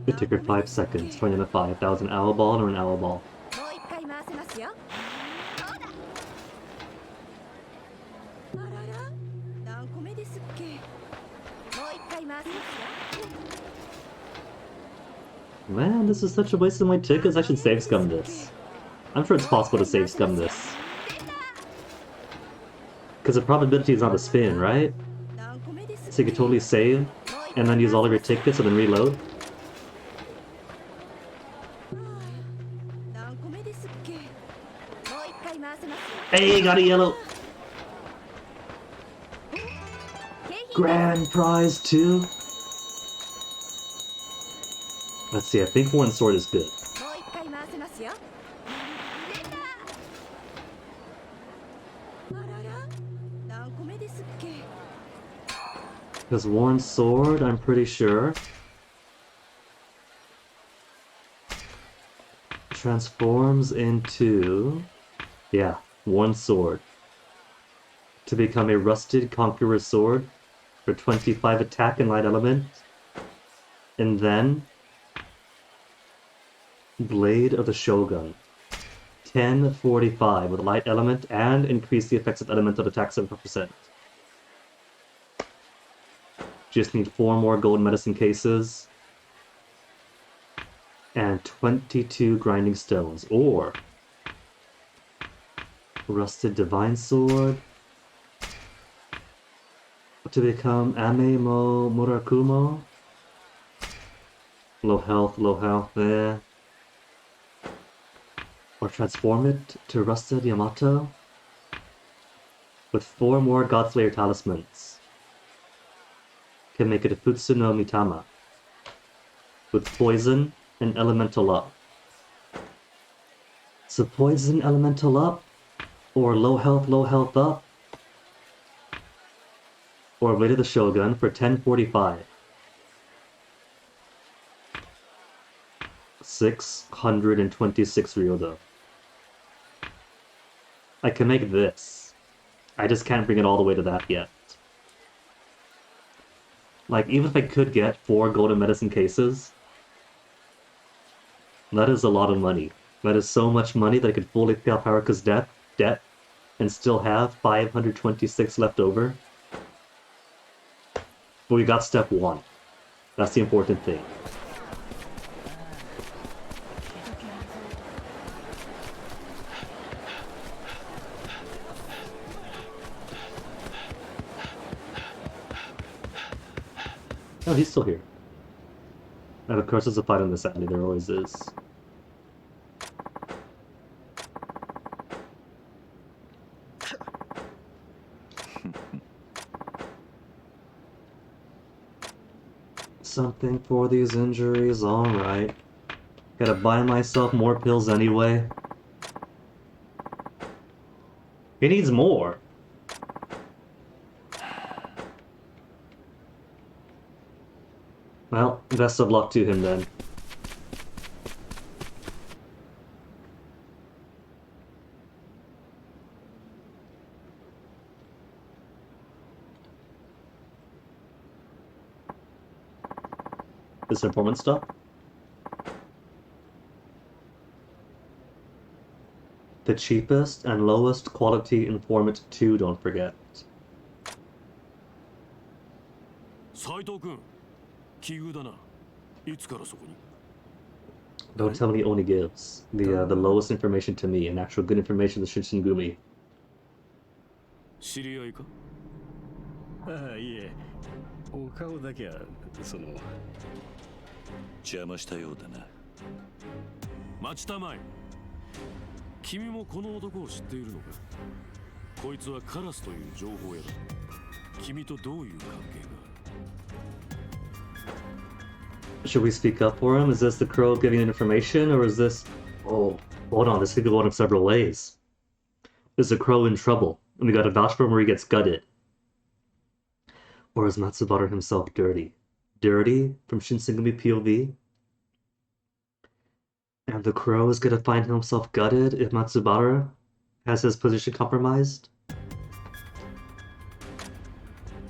It took her 5 seconds, turning a 5. That was an owl ball or an owl ball. Man, this is such a waste of my tickets. I should save scum this. I'm sure it's possible to save scum this. Because the probability is on the spin, right? So you could totally save, and then use all of your tickets and then reload. Hey, got a yellow! Grand prize too? Let's see, I think one sword is good. Because worn sword, I'm pretty sure. transforms into, yeah, one sword. To become a rusted conqueror sword for 25 attack and light element. And then Blade of the Shogun. 1045 with light element and increase the effects of elemental attack 7%. Just need 4 more gold medicine cases. And 22 grinding stones. Or Rusted Divine Sword. To become Ame mo Murakumo. Low health there. Or transform it to Rusted Yamato. With 4 more Godslayer talismans. Can make it a Futsu no Mitama. With poison and elemental up. So poison, elemental up, or low health up. Or Blade of the Shogun for 1045. 626 Ryodo. I can make this. I just can't bring it all the way to that yet. Like, even if I could get 4 golden medicine cases, that is a lot of money. That is so much money that I could fully pay off Haruka's debt, and still have 526 left over. But we got step 1. That's the important thing. Oh, he's still here. And of course there's a fight on this alley, there always is. Something for these injuries, alright. Gotta buy myself more pills anyway. He needs more. Well, best of luck to him then. This informant stuff? The cheapest and lowest quality informant 2, don't forget. Don't tell me he only gives the lowest information to me and actual good information to Shinsemgumi. 知り合いか？ああ、いえ。お顔だけはその邪魔したようだな。待ちたまえ。君もこの男を知っているのか？こいつはカラスという情報屋だ。君とどういう関係が？ Should we speak up for him? Is this the crow giving information, or is this... Oh, hold on, this could go on in several ways. Is the crow in trouble, and we gotta vouch for him where he gets gutted? Or is Matsubara himself dirty? Dirty from Shinsemgumi POV? And the crow is gonna find himself gutted if Matsubara has his position compromised?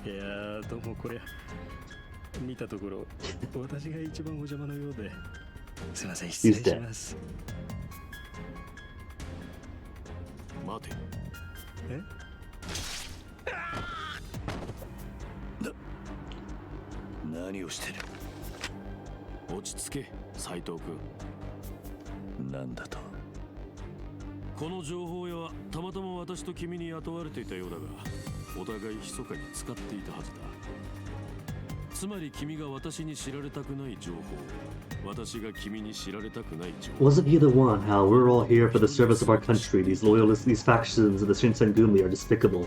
Yeah, どうもこれ見たところ私が一番お邪魔のようで、すみません、失礼します。待て。え？何をしてる？落ち着け、斉藤君。なんだと？この情報屋はたまたま私と君に雇われていたようだが、お互い密かに使っていたはずだ。つまり君が私に知られたくない情報、私が君に知られたくない情報。 Wasn't he the one how we're all here for the service of our country, these loyalists, these factions of the Shinsemgumi are despicable? だ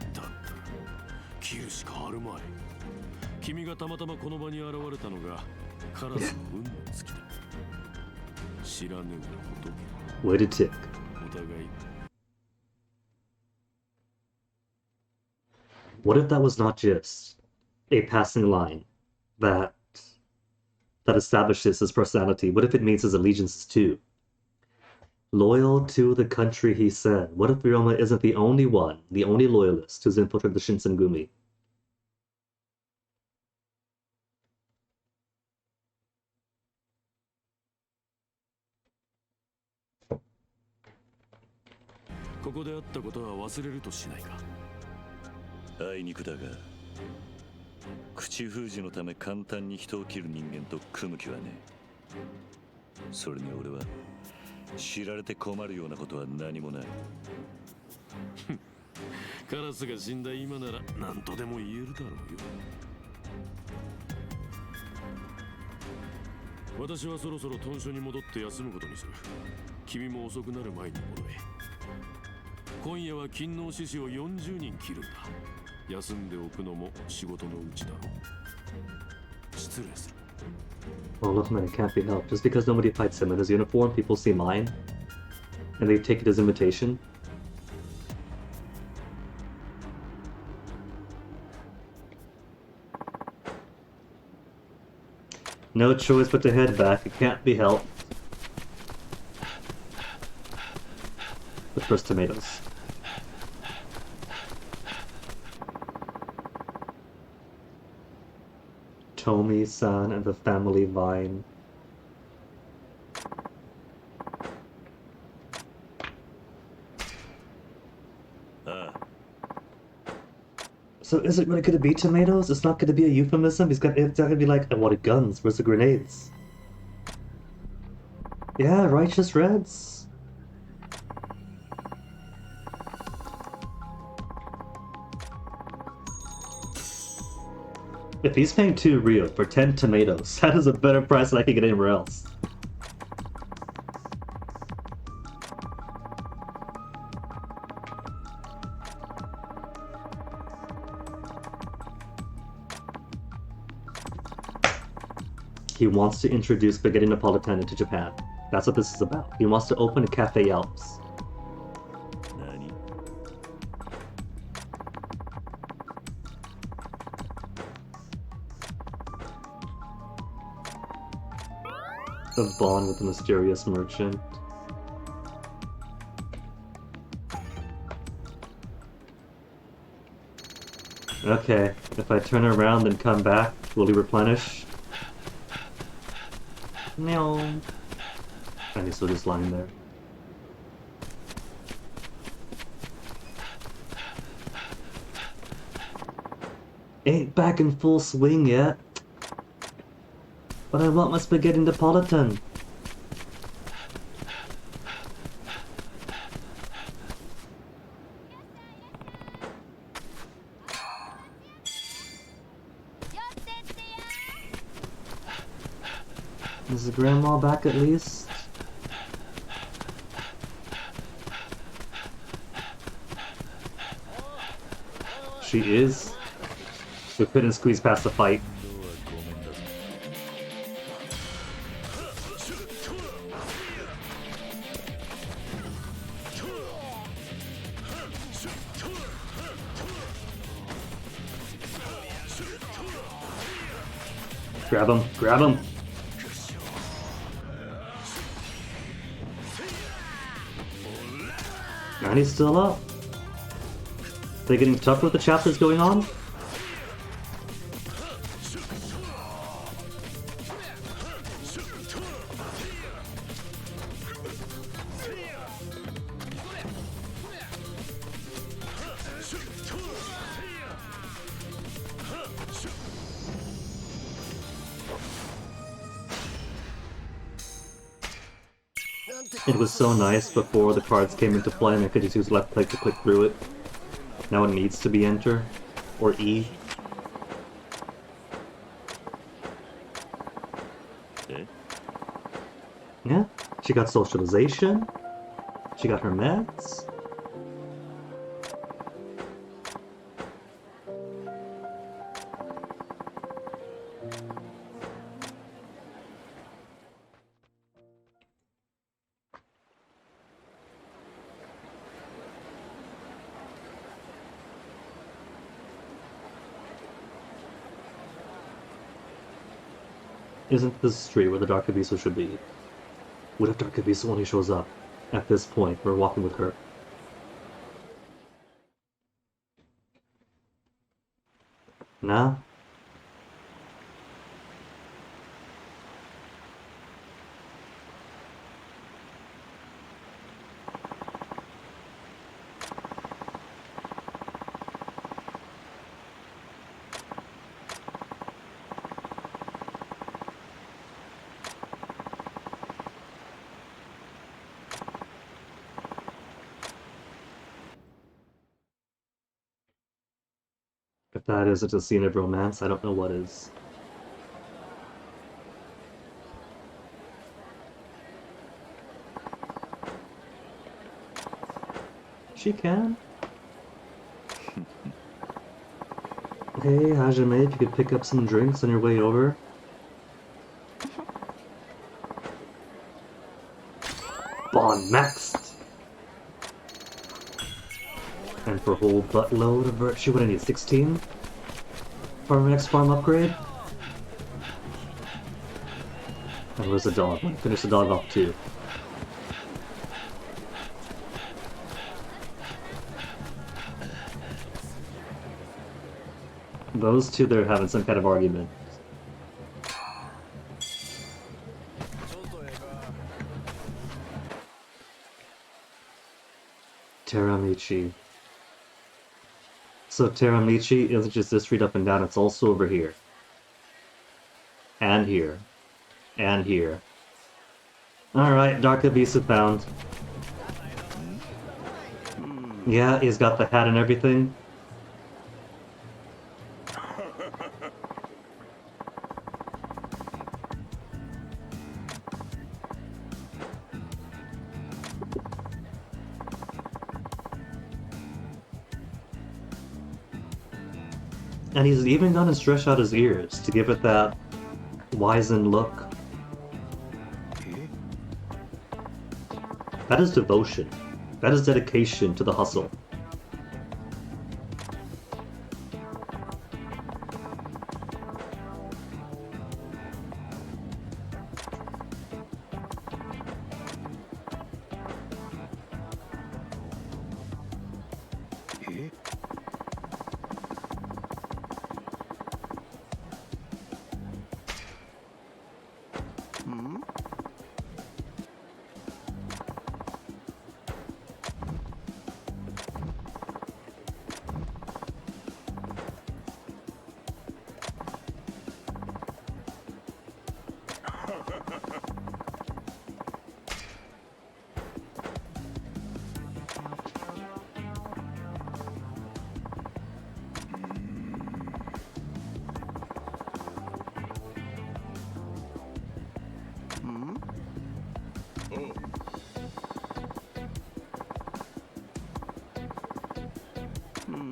ったら切るしかあるまい。君がたまたまこの場に現れたのがカラスの運の尽きだ。知らぬが仏。 Way to tick. お互い。 What if that was not just a passing line that that establishes his personality? What if it means his allegiances too? Loyal to the country, he said. What if Ryoma isn't the only one, the only loyalist who's infiltrated the Shinsemgumi?あいにくだが、口封じのため簡単に人を切る人間と組む気はねえ。それに俺は知られて困るようなことは何もない。カラスが死んだ今なら何とでも言えるだろうよ。私はそろそろ豚舎に戻って休むことにする。君も遅くなる前に戻れ。今夜は勤労獅子を40人切るんだ。休んでおくのも仕事のうちだろう。失礼する。Well, Luffman, it can't be helped. Just because nobody fights him in his uniform, people see mine, and they take it as invitation. No choice but to head back. It can't be helped. But first, tomatoes. Tomi-san and the family vine. So is it really going to be tomatoes? It's not going to be a euphemism? It's not going to be like, I wanted guns, where's the grenades? Yeah, righteous reds. If he's paying 2 real for 10 tomatoes, that is a better price than I can get anywhere else. He wants to introduce spaghetti Napolitana to Japan. That's what this is about. He wants to open a Cafe Alps. A bond with the mysterious merchant. Okay, if I turn around and come back, will he replenish? No. And he's still just lying there. Ain't back in full swing yet. But I want my spaghetti Napolitan. Is the grandma back at least? She is. We couldn't squeeze past the fight. Grab him, grab him! And he's still up. They're getting tough with the chapters going on? It was so nice before the cards came into play and I could just use left click to click through it. Now it needs to be enter, or E. Yeah, she got socialization, she got her meds. isn't the street where the Dark Abysso should be. What if Dark Abysso only shows up at this point? We're walking with her. Nah. If that isn't a scene of romance, I don't know what is. She can. Hey, Hajime, if you could pick up some drinks on your way over. Bond maxed! And for a whole buttload of virtue, what I need, 16? For our next farm upgrade? And where's the dog? Finish the dog off too. Those two, they're having some kind of argument. Teramichi. So Teramichi isn't just this street up and down, it's also over here. And here. And here. Alright, Dark Abysso found. Yeah, he's got the hat and everything. And he's even gonna stretch out his ears to give it that wizened look. That is devotion. That is dedication to the hustle.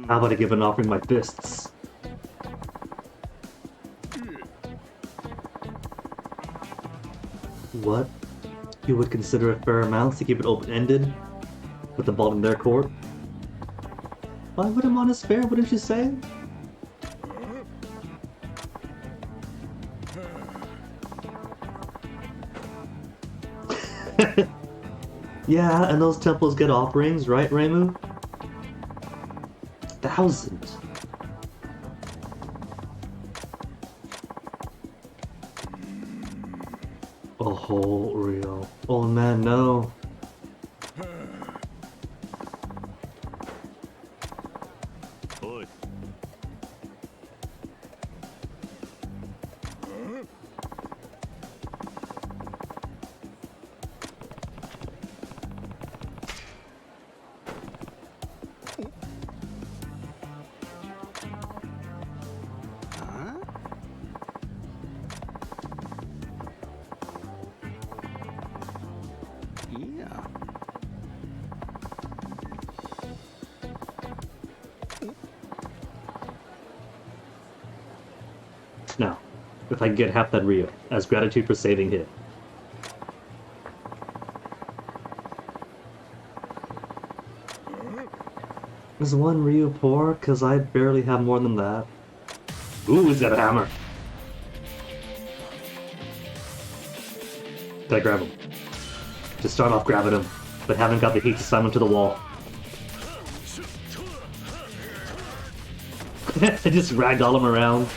How about I give an offering my fists? What? You would consider a fair amount to keep it open-ended? With the ball in their court? Why would him on his fair, wouldn't you say? Yeah, and those temples get offerings, right, Reimu? 1,000. Oh, real. Oh man, no. Oi. Now, if I can get half that Rio, as gratitude for saving him. Is one Rio poor? Cause I barely have more than that. Ooh, he's got a hammer. Gotta grab him. Just start off grabbing him, but haven't got the heat to slam him to the wall. I just ragdoll him around.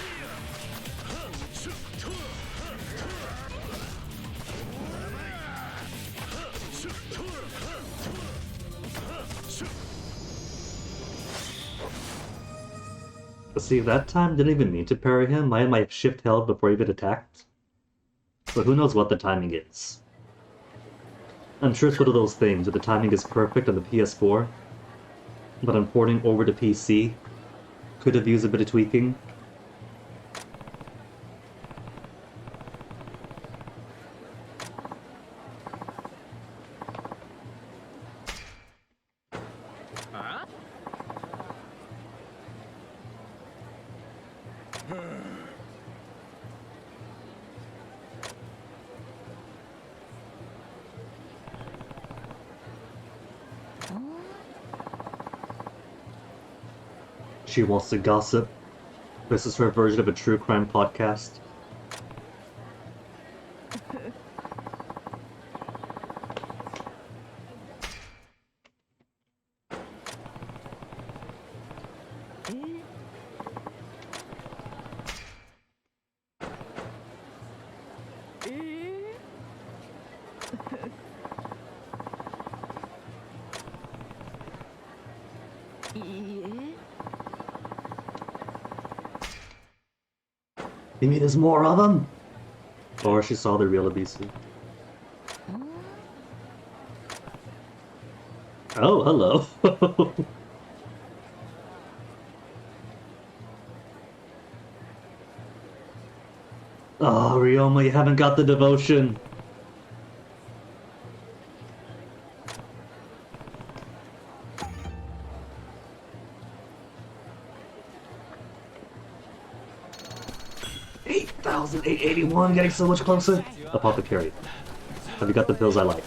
See, that time didn't even mean to parry him. I had my shift held before he even attacked. So who knows what the timing is. I'm sure it's one of those things where the timing is perfect on the PS4, but I'm porting over to PC. Could have used a bit of tweaking. She wants to gossip. This is her version of a true crime podcast. You mean there's more of them? Or she saw the real Abisu. Oh, hello. Oh, Ryoma, you haven't got the devotion. $8,881, getting so much closer. Apothecary. Have you got the pills I like?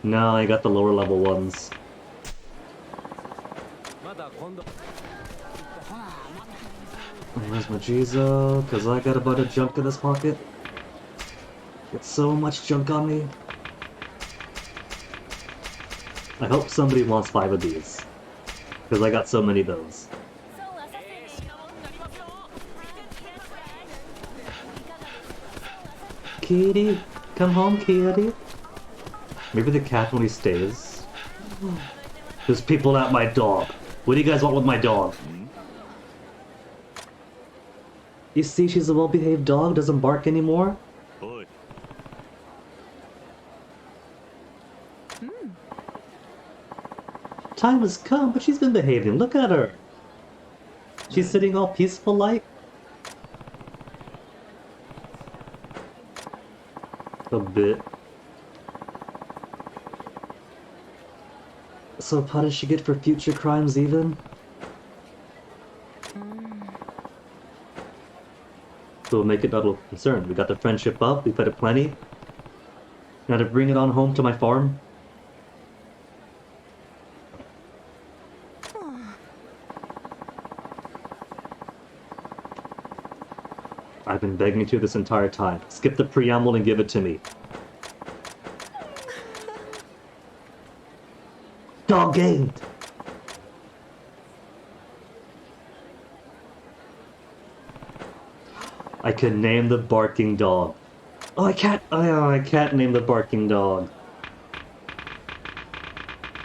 No, I got the lower level ones. Where's my Jizo? Because I got a bunch of junk in this pocket. Got so much junk on me. I hope somebody wants 5 of these. Because I got so many of those. Kitty, come home, kitty. Maybe the cat only stays. There's people at my dog. What do you guys want with my dog? You see, she's a well-behaved dog, doesn't bark anymore. Time has come, but she's been behaving. Look at her. She's sitting all peaceful like. A bit. So how does she get for future crimes even? So we'll make it not a concern. We got the friendship up, we put it plenty. Now to bring it on home to my farm. I've been begging you to this entire time. Skip the preamble and give it to me. Dog gained! I can name the barking dog. Oh, I can't name the barking dog.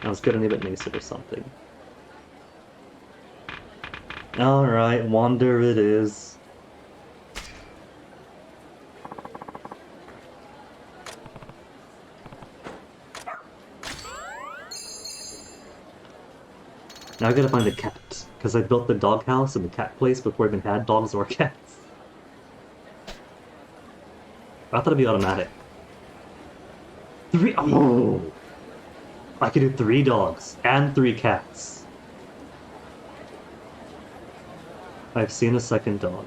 I was gonna name it Mason or something. Alright, Wander it is. Now I gotta find a cat, because I built the dog house and the cat place before I even had dogs or cats. I thought it'd be automatic. 3. Oh! I could do 3 dogs and 3 cats. I've seen a second dog.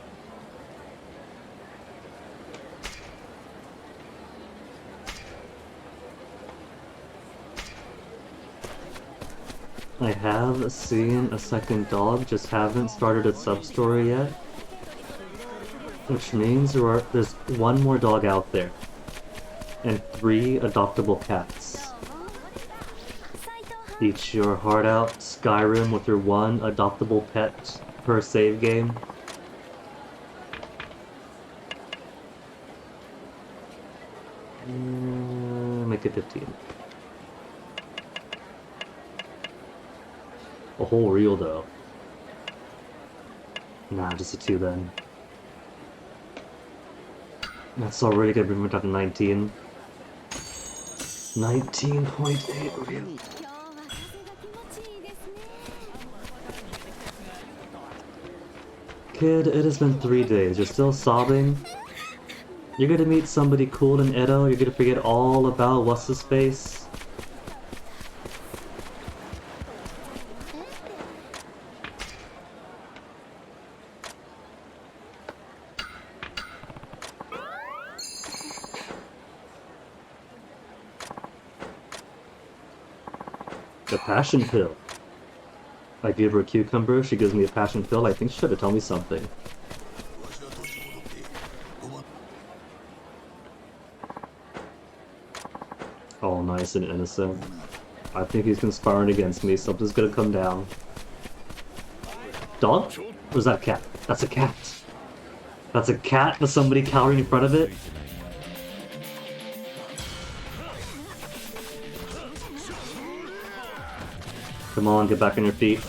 I have seen a second dog, just haven't started its sub-story yet. Which means there's one more dog out there. and 3 adoptable cats. Eat your heart out, Skyrim, with your 1 adoptable pet per save game. Make it 15. A whole reel though. Nah, just a 2 then. That's already gonna bring me down to 19. 19.8 reel. Kid, it has been 3 days. You're still sobbing? You're gonna meet somebody cool in Edo? You're gonna forget all about what's-his-face? The passion pill. I give her a cucumber, she gives me a passion pill. I think she should have told me something. All nice and innocent. I think he's conspiring against me. Something's gonna come down. Dog? Or is that a cat? That's a cat. That's a cat with somebody cowering in front of it. Come on, get back on your feet.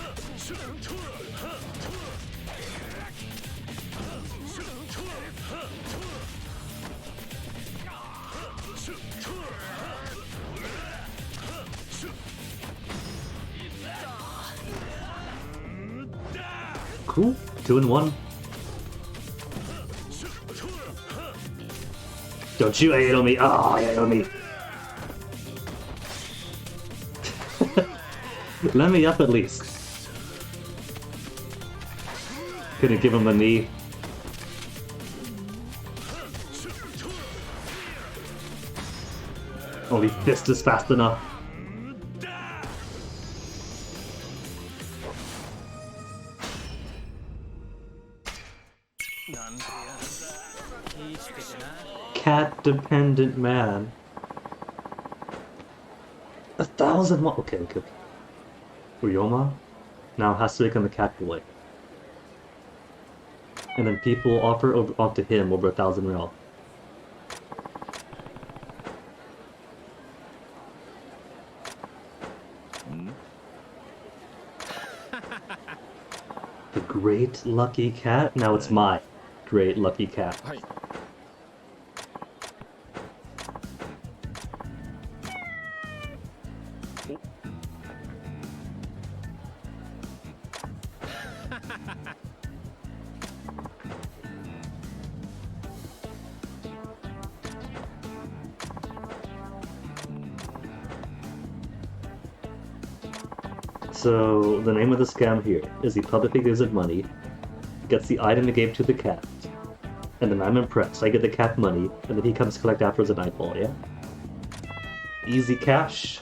Cool. 2 and 1. Don't you AoE me! Oh, AoE me! Let me up at least. Couldn't give him a knee. Only fist is fast enough. Cat-dependent man. 1,000 more. Okay. Ryoma now has to become a cat boy. And then people offer onto him over 1,000 real. The Great Lucky Cat? Now it's my Great Lucky Cat. So, the name of the scam here is he publicly gives it money, gets the item he gave to the cat, and then I'm impressed. I get the cat money, and then he comes to collect afterwards a nightfall, yeah? Easy cash.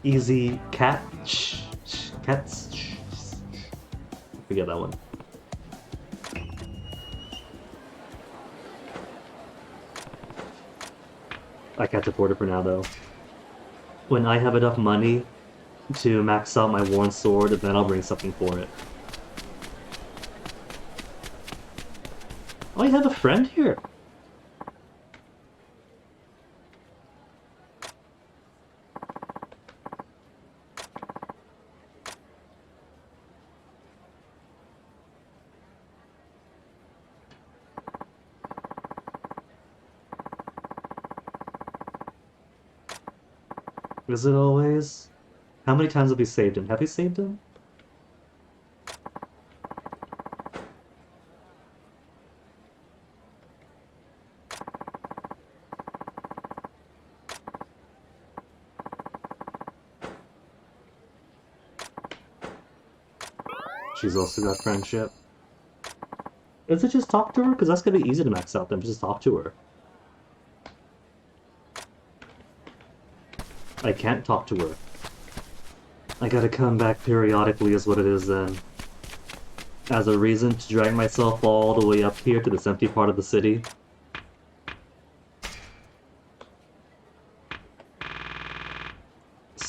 Easy catch. Cats. Forget that one. I can't afford it for now, though. When I have enough money to max out my worn sword, and then I'll bring something for it. Oh, you have a friend here! Is it always? How many times have you saved him? Have you saved him? She's also got friendship. Is it just talk to her? Because that's gonna be easy to max out them. Just talk to her. I can't talk to her. I gotta come back periodically is what it is then. As a reason to drag myself all the way up here to this empty part of the city.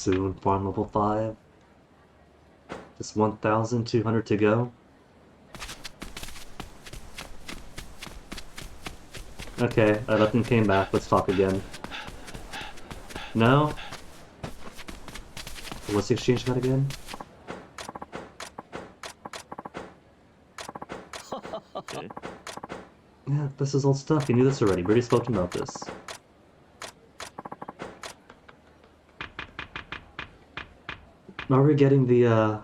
Soon farm level 5. Just 1,200 to go. Okay, nothing came back. Let's talk again. No? What's the exchange got again? Yeah, this is old stuff. You knew this already. We already spoken about this. Now we're getting the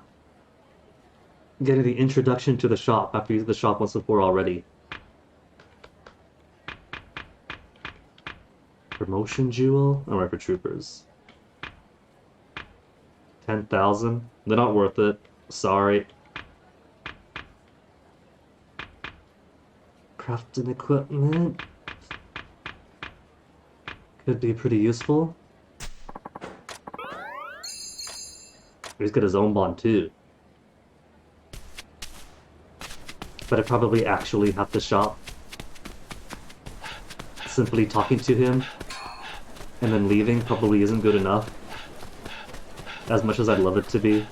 introduction to the shop after you used the shop once before already. Promotion jewel? Alright, for troopers. 10,000? They're not worth it. Sorry. Crafting equipment could be pretty useful. He's got his own bond too. But I probably actually have to shop. Simply talking to him and then leaving probably isn't good enough. As much as I'd love it to be.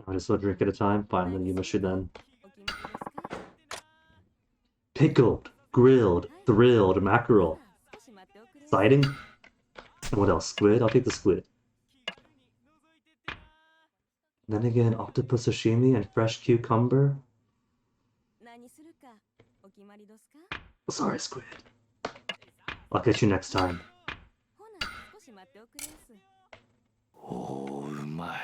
I just want a drink at a time. Fine, then you must then. Pickled, grilled, thrilled, mackerel. Siding? And what else? Squid? I'll take the squid. Then again, octopus sashimi and fresh cucumber. Sorry, squid. I'll catch you next time. Oh, my.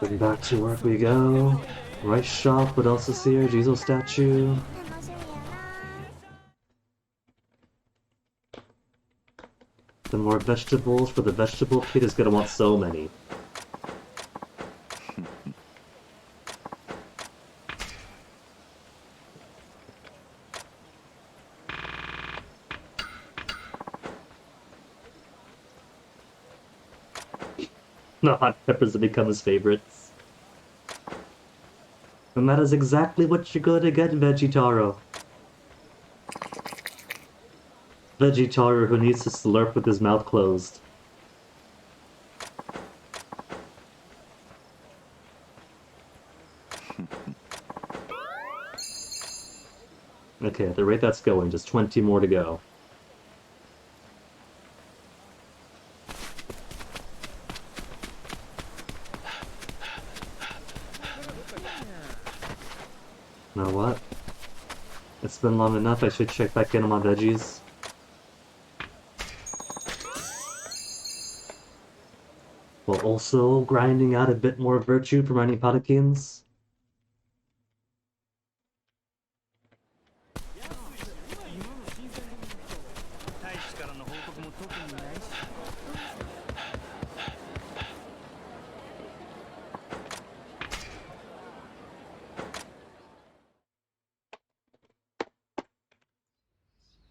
Getting back to work we go. Rice shop, what else is here? Jesus statue. The more vegetables for the vegetable kid is gonna want so many. The hot peppers have become his favorites. And that is exactly what you're gonna get, Veggietaro. Veggietaro who needs to slurp with his mouth closed. Okay, at the rate that's going, just 20 more to go. You know what? It's been long enough, I should check back in on my veggies. While also grinding out a bit more virtue for my Nipatakins.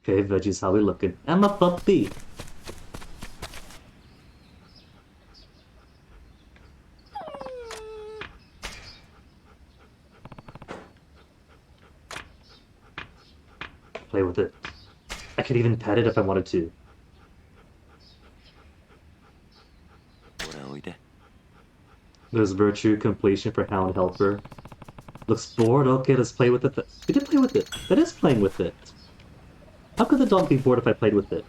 Okay, veggies, how we looking? I'm a puppy! Play with it. I could even pet it if I wanted to. There's virtue completion for Hound Helper. Looks bored? Okay, let's play with it. We did play with it. That is playing with it. How could the dog be bored if I played with it?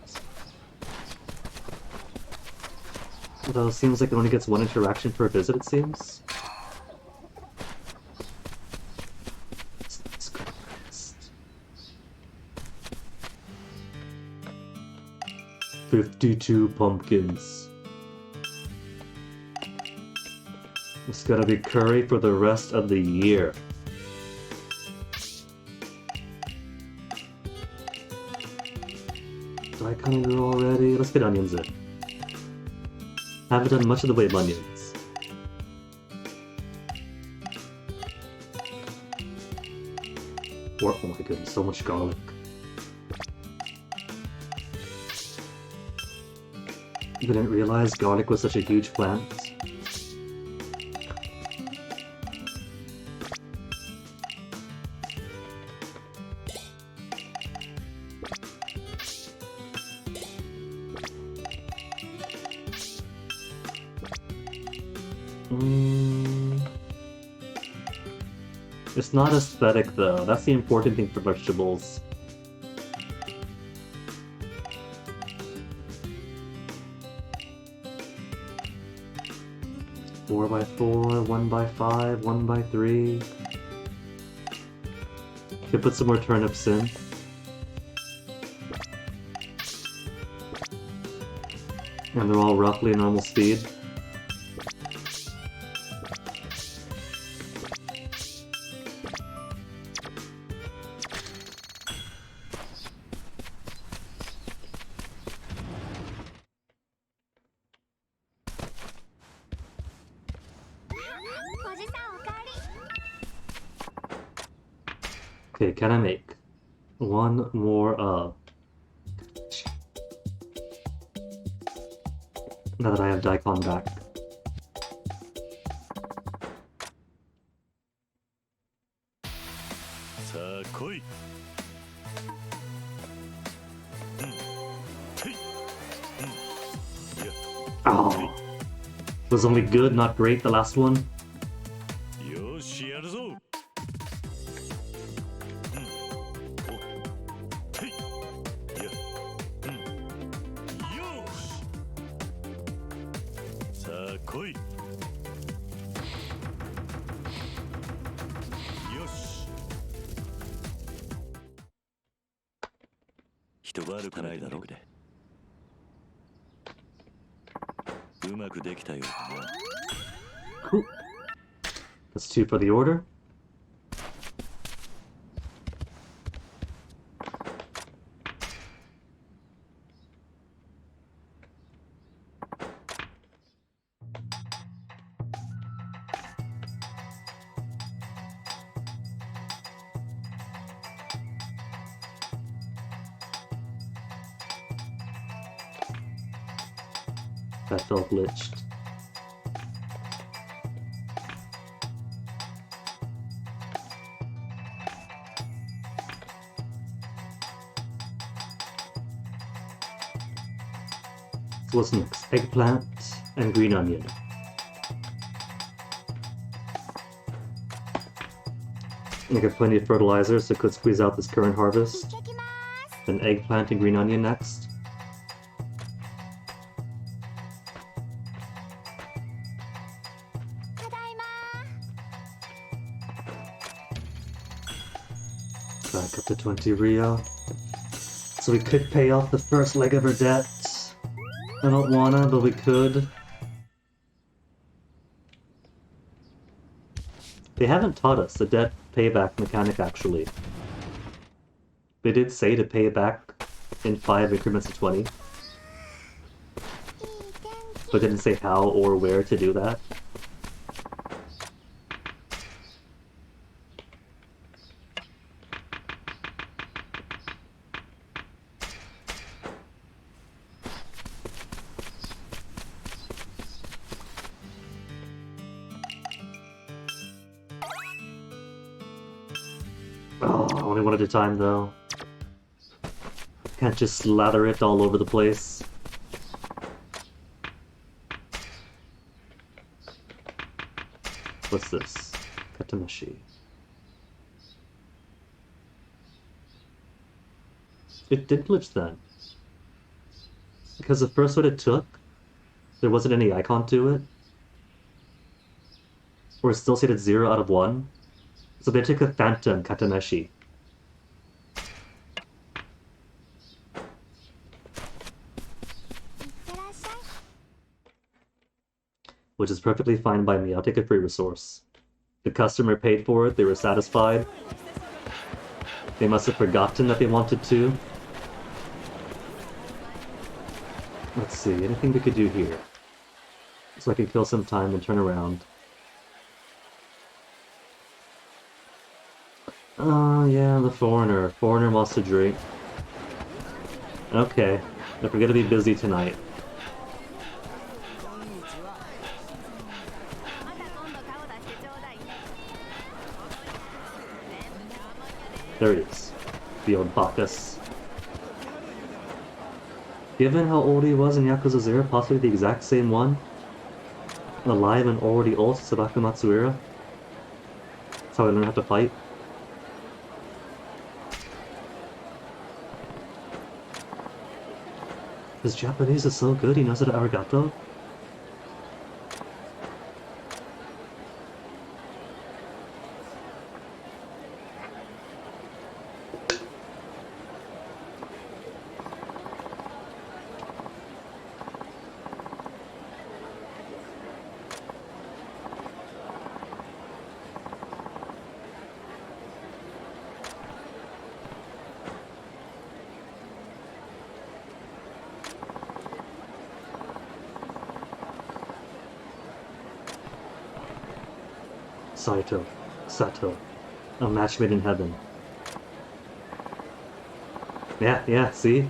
Although it seems like it only gets one interaction per visit, it seems. 52 pumpkins. It's gonna be curry for the rest of the year. Do I kind of go already? Let's get onions in. Haven't done much of the way of onions. Or, oh my goodness, so much garlic. You didn't realize garlic was such a huge plant? It's not aesthetic though, that's the important thing for vegetables. Four by 4, 1 by 5, 1 by 3. Could put some more turnips in. And they're all roughly normal speed. Okay, can I make one more now that I have daikon back? Oh, was only good, not great, the last one. Cool. That's 2 for the order. That felt glitched. So what's next? Eggplant and green onion. I got plenty of fertilizer, so could squeeze out this current harvest. Then eggplant and green onion next. Back up to 20 Rio. So we could pay off the first leg of her debt. I don't wanna, but we could. They haven't taught us the debt payback mechanic, actually. They did say to pay it back in 5 increments of 20. But didn't say how or where to do that. Oh, only one at a time though. Can't just slather it all over the place. What's this? Katamashi. It did glitch then. Because the first one it took, there wasn't any icon to it. Or it still said it's 0 out of 1. So they took a phantom Katameshi. Which is perfectly fine by me, I'll take a free resource. The customer paid for it, they were satisfied. They must have forgotten that they wanted to. Let's see, anything we could do here? So I can kill some time and turn around. Oh, yeah, the foreigner. Foreigner wants to drink. Okay, if we're gonna be busy tonight. There he is. The old Bacchus. Given how old he was in Yakuza 0, possibly the exact same one, alive and already old, Sabaka Matsuura. That's how I learned how to fight. His Japanese is so good, he knows how to arigato. Sato. A match made in heaven. Yeah, see?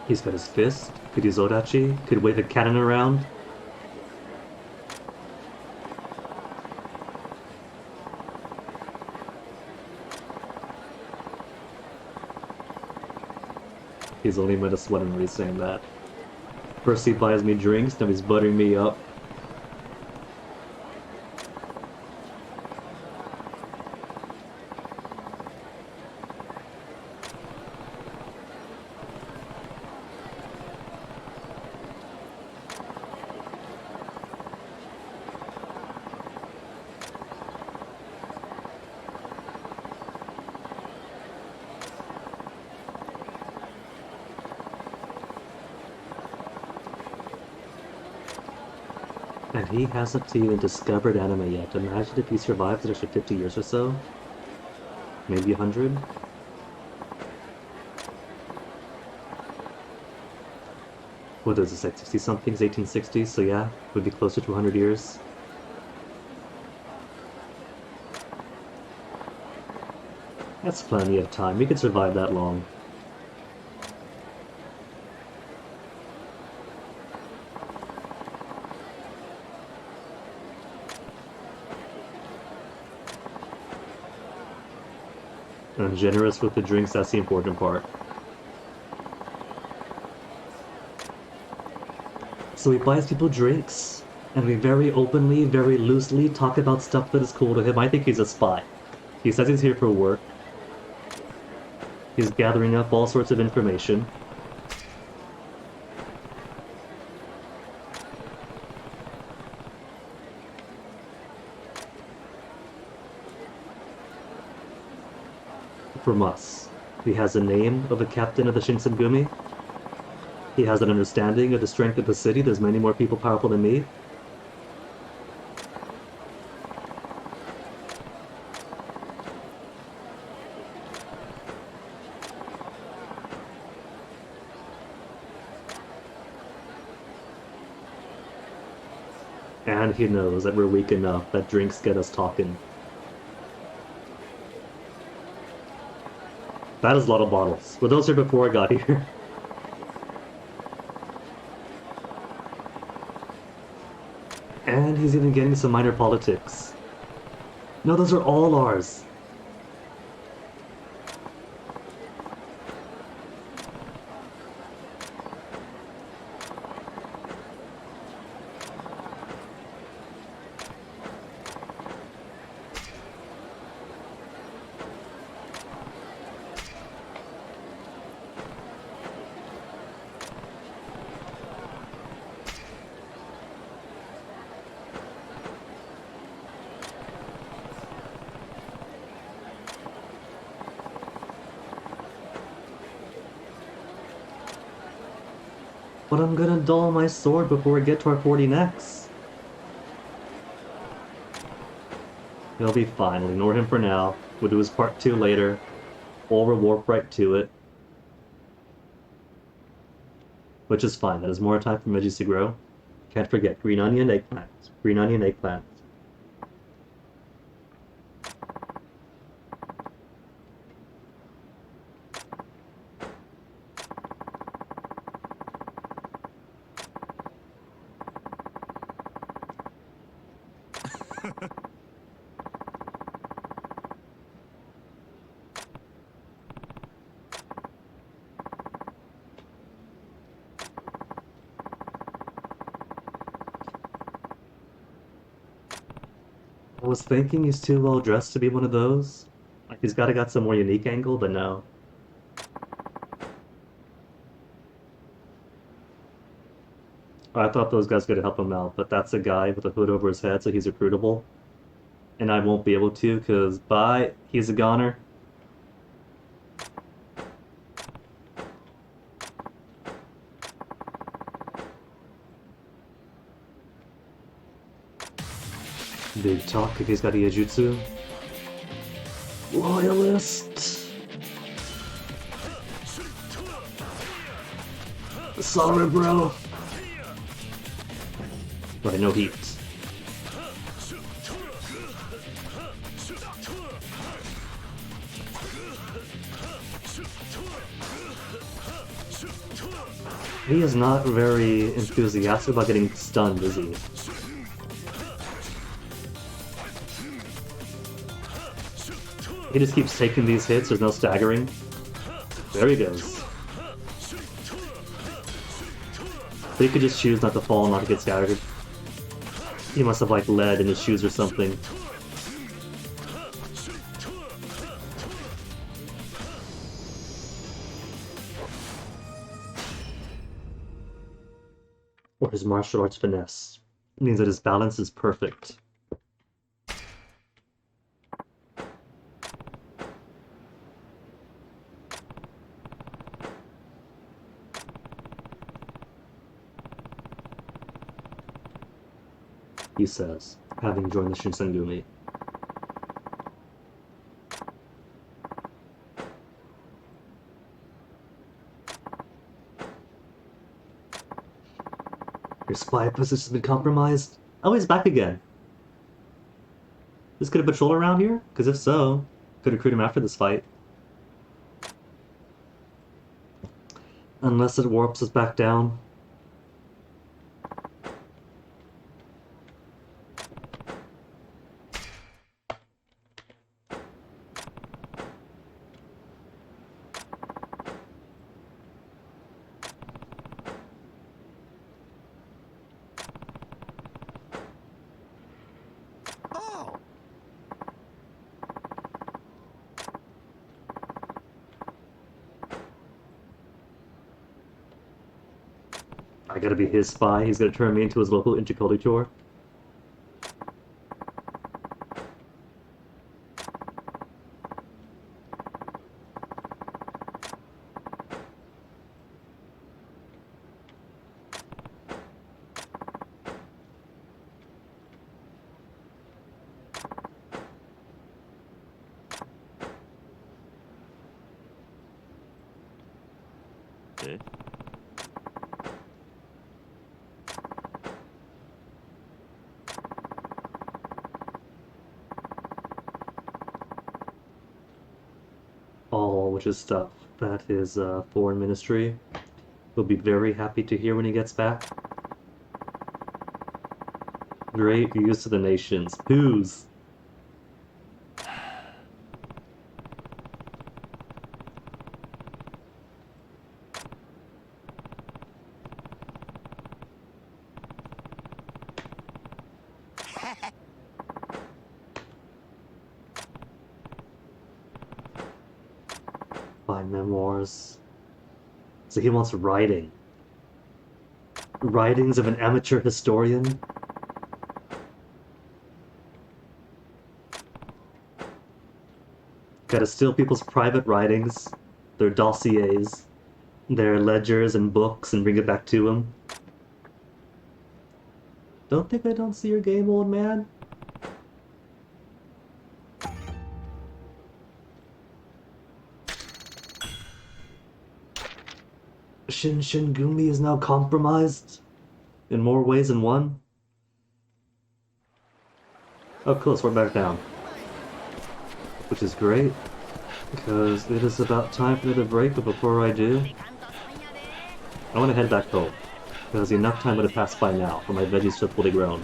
He's got his fist, could use Odachi, could wave a cannon around. He's only made a sweat when he's saying that. First he buys me drinks, now he's buttering me up. And he hasn't even discovered anime yet. Imagine if he survives an extra 50 years or so. Maybe 100. What is this, like 60-somethings, 1860s? So yeah, would be closer to 100 years. That's plenty of time. We could survive that long. And generous with the drinks, that's the important part. So he buys people drinks, and we very openly, very loosely talk about stuff that is cool to him. I think he's a spy. He says he's here for work. He's gathering up all sorts of information. From us. He has a name of a captain of the Shinsemgumi. He has an understanding of the strength of the city. There's many more people powerful than me. And he knows that we're weak enough, that drinks get us talking. That is a lot of bottles. Were those here before I got here? And he's even getting some minor politics. No, those are all ours. But I'm gonna dull my sword before we get to our 40 necks. He'll be fine. We'll ignore him for now. We'll do his part 2 later. Or we'll warp right to it. Which is fine. That is more time for veggies to grow. Can't forget, green onion, eggplant. Green onion, eggplant. I was thinking he's too well dressed to be one of those. Like he's gotta got some more unique angle, but no. I thought those guys could help him out, but that's a guy with a hood over his head, so he's recruitable. And I won't be able to, because bye, he's a goner. Big talk if he's got a Yajutsu. Loyalist! Sorry, bro. But no heat. He is not very enthusiastic about getting stunned, is he? He just keeps taking these hits, there's no staggering. There he goes. But he could just choose not to fall and not to get staggered. He must have like lead in his shoes or something. Or his martial arts finesse. It means that his balance is perfect. He says, having joined the Shinsemgumi. Your spy position has been compromised? Oh, he's back again. Is good a patrol around here? Because if so, could recruit him after this fight. Unless it warps us back down. I gotta be his spy. He's gonna turn me into his local interculture. All which is stuff that his foreign ministry will be very happy to hear when he gets back. Great use to the nations. Whose? By memoirs. So he wants writing. Writings of an amateur historian? Gotta steal people's private writings, their dossiers, their ledgers and books, and bring it back to him. Don't think I don't see your game, old man? Shinsemgumi is now compromised in more ways than one. Oh, cool, so we're back down. Which is great, because it is about time for me to break, but before I do, I want to head back home, because enough time would have passed by now for my veggies to have fully grown.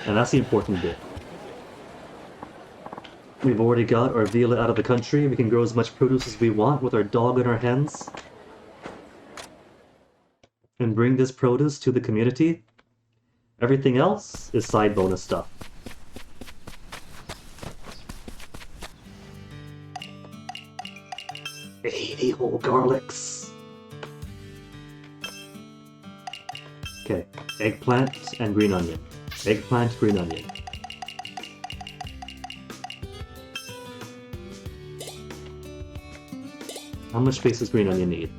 And that's the important bit. We've already got our villa out of the country, we can grow as much produce as we want with our dog in our hands, and bring this produce to the community. Everything else is side bonus stuff. 80 whole garlics. Okay, eggplant and green onion. Eggplant, green onion. How much space does green onion need?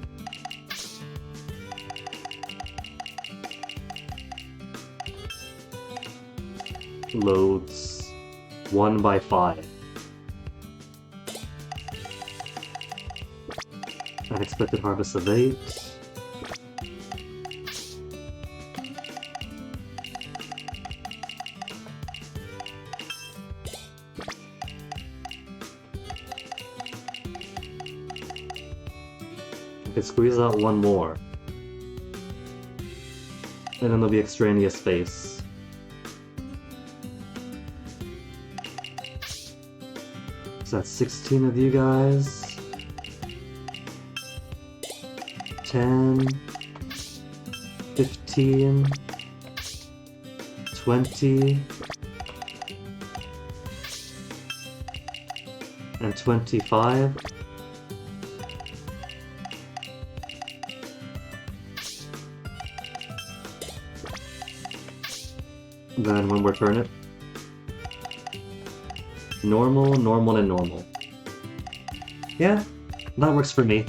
Loads. 1 by 5. Unexpected harvest of 8. I could squeeze out one more. And then there'll be extraneous space. So that's 16 of you guys. 10, 15, 20, and 25. Then one more turnip. Normal, normal, and normal. Yeah, that works for me.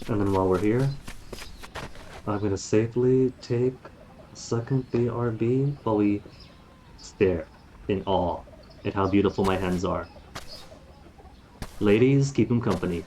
And then while we're here, I'm gonna safely take a second BRB while we stare in awe at how beautiful my hands are. Ladies, keep them company.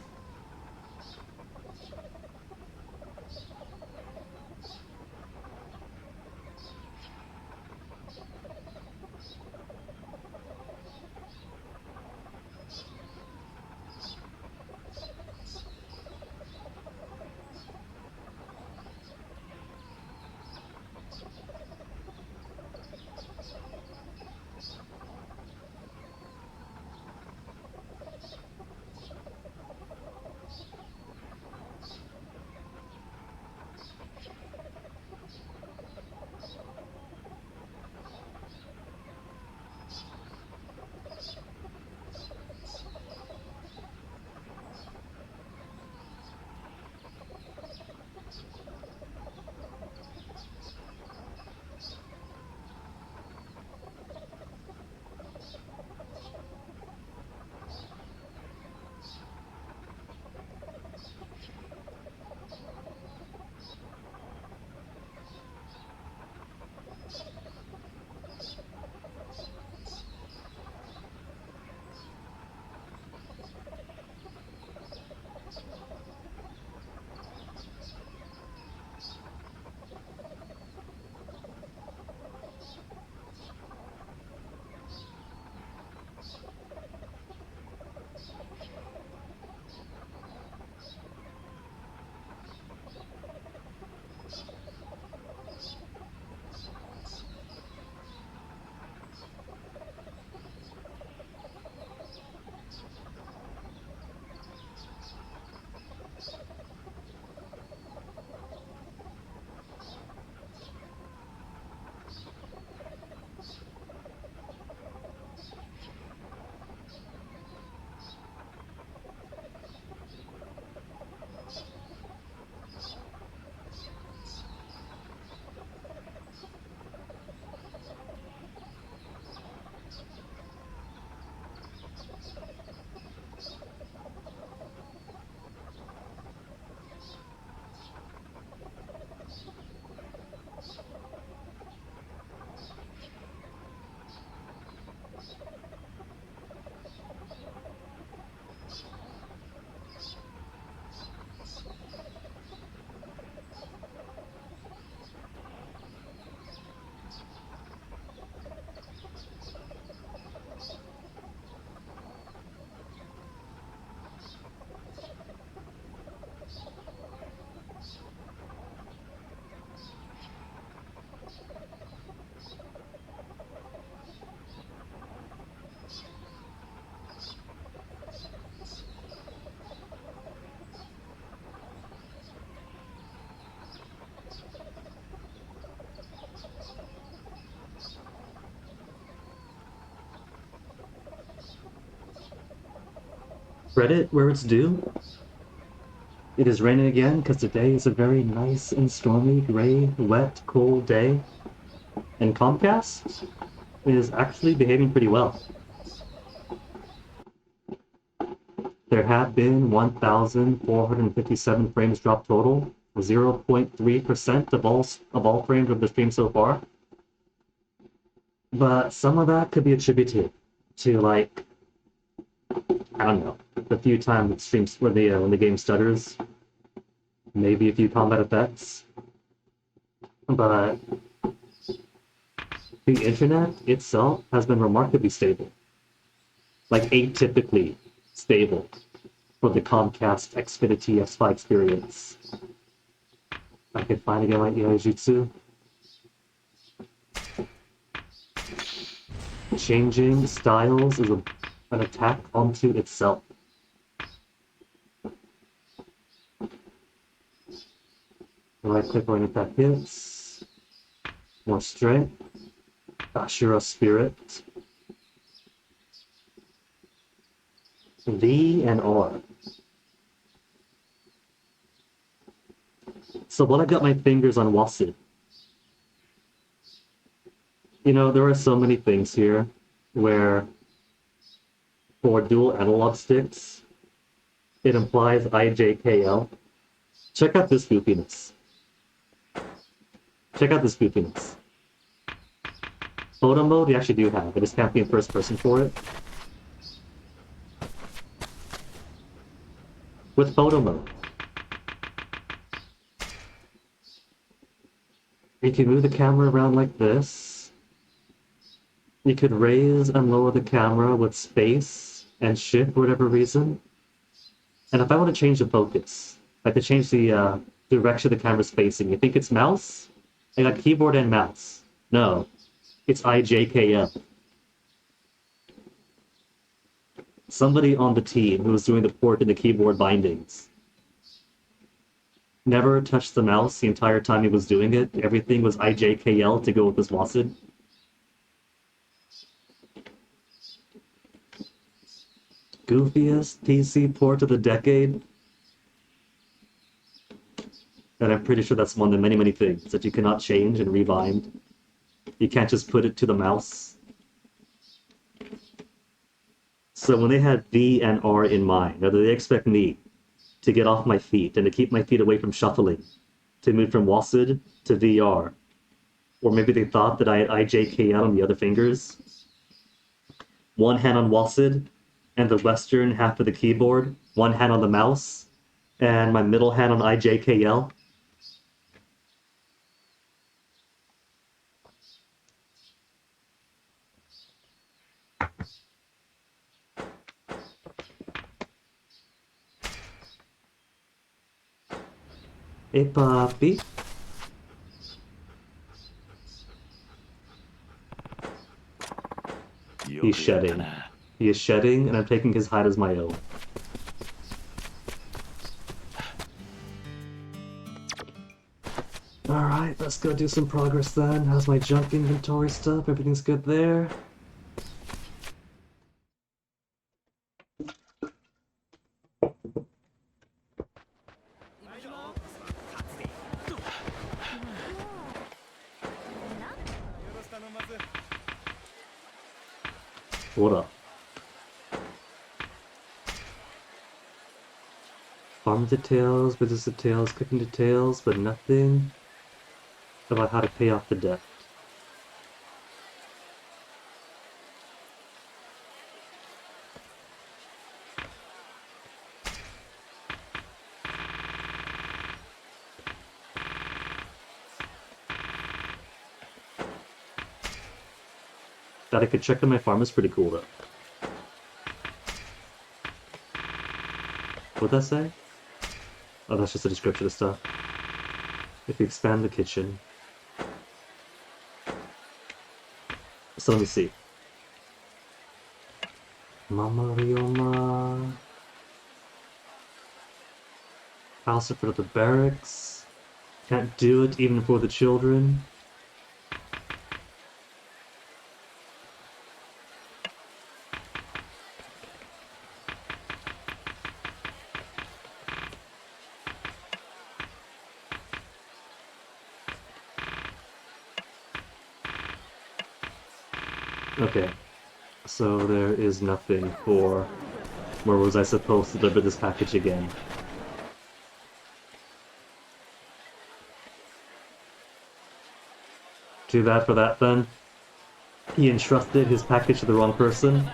credit where it's due. It is raining again because today is a very nice and stormy, gray, wet, cold day. And Comcast is actually behaving pretty well. There have been 1,457 frames dropped total, 0.3% of all frames of the stream so far. But some of that could be attributed to, like, I don't know, the few times it streams when the game stutters, maybe a few combat effects. But the internet itself has been remarkably stable, like atypically stable for the Comcast Xfinity X5 experience. I can finally get my Iaijutsu. Changing styles is an attack onto itself. Right click on it that hits. More strength. Ashura Spirit. V and R. So when I got my fingers on Wasid, you know, there are so many things here where for dual analog sticks, it implies IJKL. Check out this goofiness. Check out this goofiness. Photo mode, you actually do have. I just can't be in first person for it. With photo mode, you can move the camera around like this. You could raise and lower the camera with space and shift for whatever reason. And if I want to change the focus, like to change the direction the camera's facing, you think it's mouse? I got keyboard and mouse. No, it's IJKL. Somebody on the team who was doing the port and the keyboard bindings never touched the mouse the entire time he was doing it. Everything was IJKL to go with this Wasid. Goofiest PC port of the decade. And I'm pretty sure that's one of the many, many things that you cannot change and rebind. You can't just put it to the mouse. So when they had V and R in mind, now do they expect me to get off my feet and to keep my feet away from shuffling, to move from Wasid to VR? Or maybe they thought that I had IJKL on the other fingers. One hand on Wasid, and the western half of the keyboard, one hand on the mouse, and my middle hand on IJKL. Hey, Papi. He's shedding. He is shedding, and I'm taking his hide as my own. Alright, let's go do some progress then. How's my junk inventory stuff? Everything's good there? What up? Farm details, business details, cooking details, but nothing about how to pay off the debt. That I could check on my farm is pretty cool though. What'd that say? Oh, that's just a description of stuff. If you expand the kitchen. So let me see. Mama Ryoma. House in front of the barracks. Can't do it even for the children. Okay. So there is nothing for... Where was I supposed to deliver this package again? Too bad for that then. He entrusted his package to the wrong person.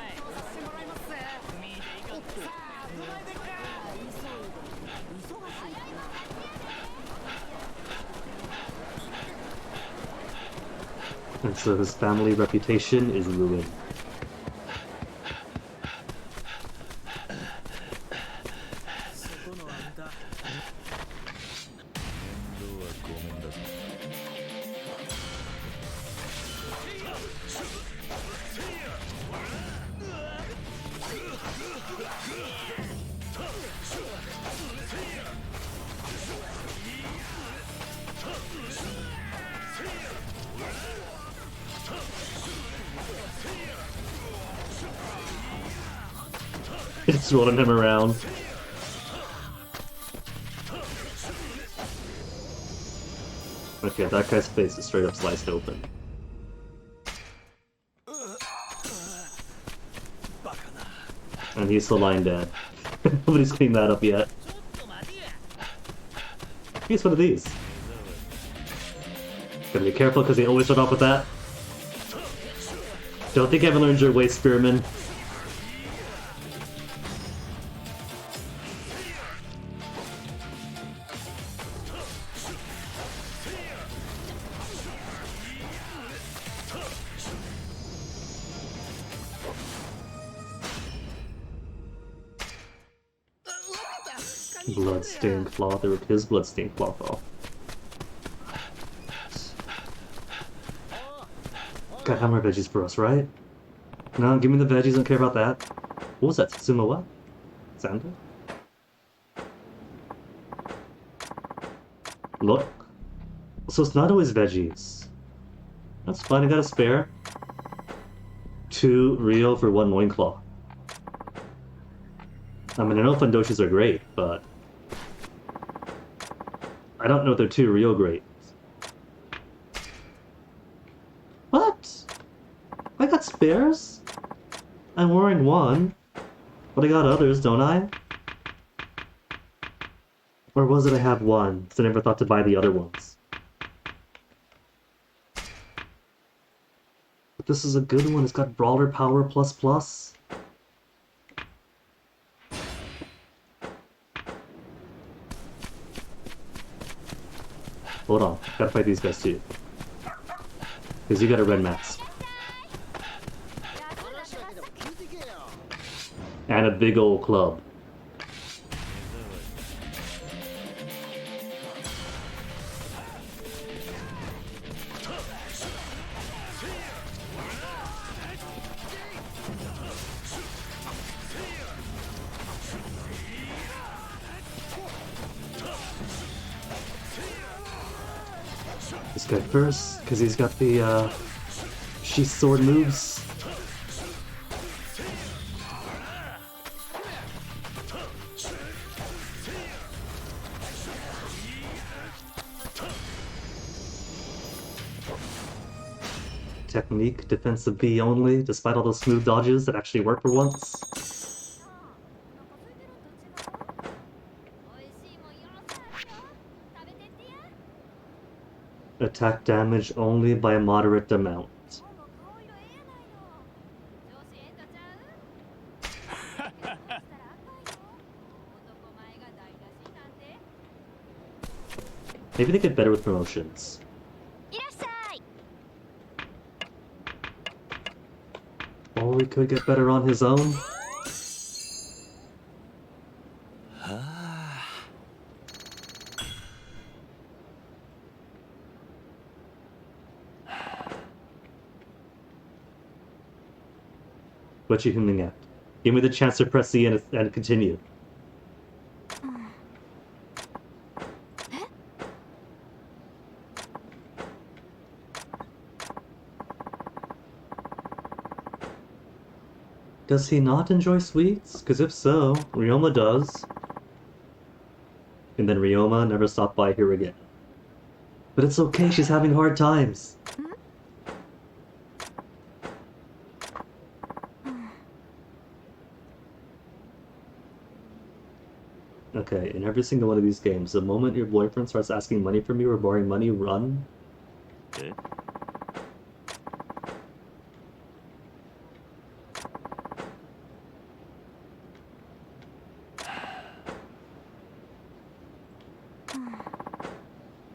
And so his family reputation is ruined. It's rolling him around. Okay, that guy's face is straight up sliced open. And he's still lying dead. Nobody's cleaned that up yet. Here's one of these. Gotta be careful because they always start off with that. Don't think you haven't learned your way, Spearman. Bloodstained cloth. They ripped his bloodstained cloth off. Gotta have more veggies for us, right? No, give me the veggies, don't care about that. What was that? Tsuma what? Sandal? Look. So it's not always veggies. That's fine, I got a spare. 2 Rio for 1 loincloth. I mean, I know fundoshis are great, but I don't know if they're 2 Rio great. What? I got spares? I'm wearing 1, but I got others, don't I? Or was it I have 1, so I never thought to buy the other ones? But this is a good one, it's got Brawler Power ++. Hold on, gotta fight these guys too. Because you got a red mask. And a big old club. This guy first, because he's got the sheath sword moves. Technique, defensive B only, despite all those smooth dodges that actually work for once. Attack damage only by a moderate amount. Maybe they get better with promotions. Or we could get better on his own. What you humming at? Give me the chance to press C and continue. Does he not enjoy sweets? Because if so, Ryoma does. And then Ryoma never stopped by here again. But it's okay, she's having hard times. Okay, in every single one of these games, the moment your boyfriend starts asking money from you or borrowing money, run. Okay.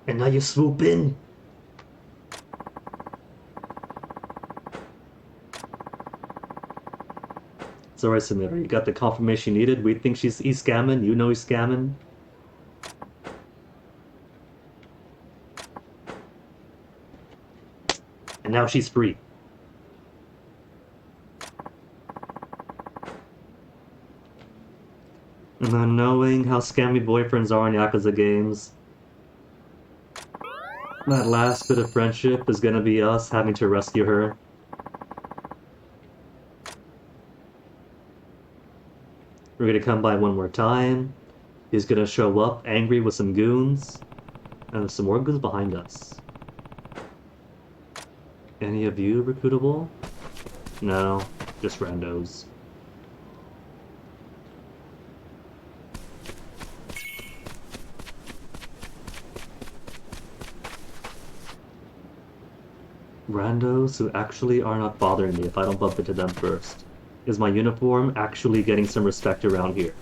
And now you swoop in! It's alright, Samira. You got the confirmation you needed. We think he's scamming. You know he's scamming. And now she's free. And then knowing how scammy boyfriends are in Yakuza games, that last bit of friendship is gonna be us having to rescue her. We're gonna come by one more time. He's gonna show up angry with some goons. And some more goons behind us. Any of you recruitable? No, just randos. Randos who actually are not bothering me if I don't bump into them first. Is my uniform actually getting some respect around here?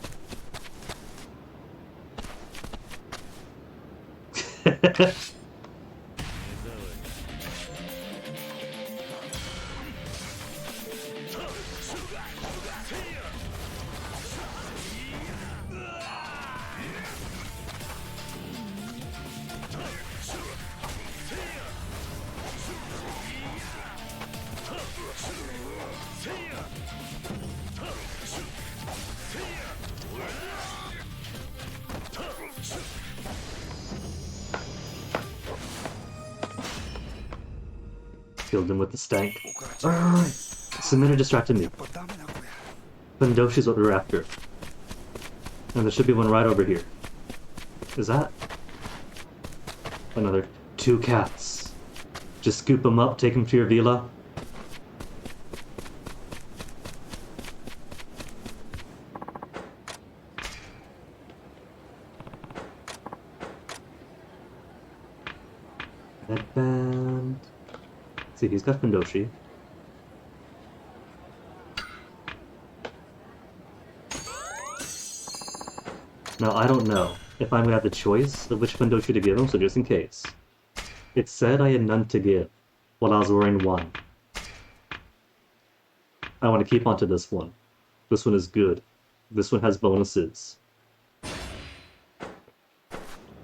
Killed him with the stank. Alright! Samina distracted me. Fundoshi's what we're after. And there should be one right over here. Is that? Another 2 cats. Just scoop them up, take them to your villa. Headband. See, he's got Fundoshi. Now, I don't know if I'm gonna have the choice of which Fundoshi to give him, so just in case. It said I had none to give, while I was wearing one. I want to keep on to this one. This one is good. This one has bonuses.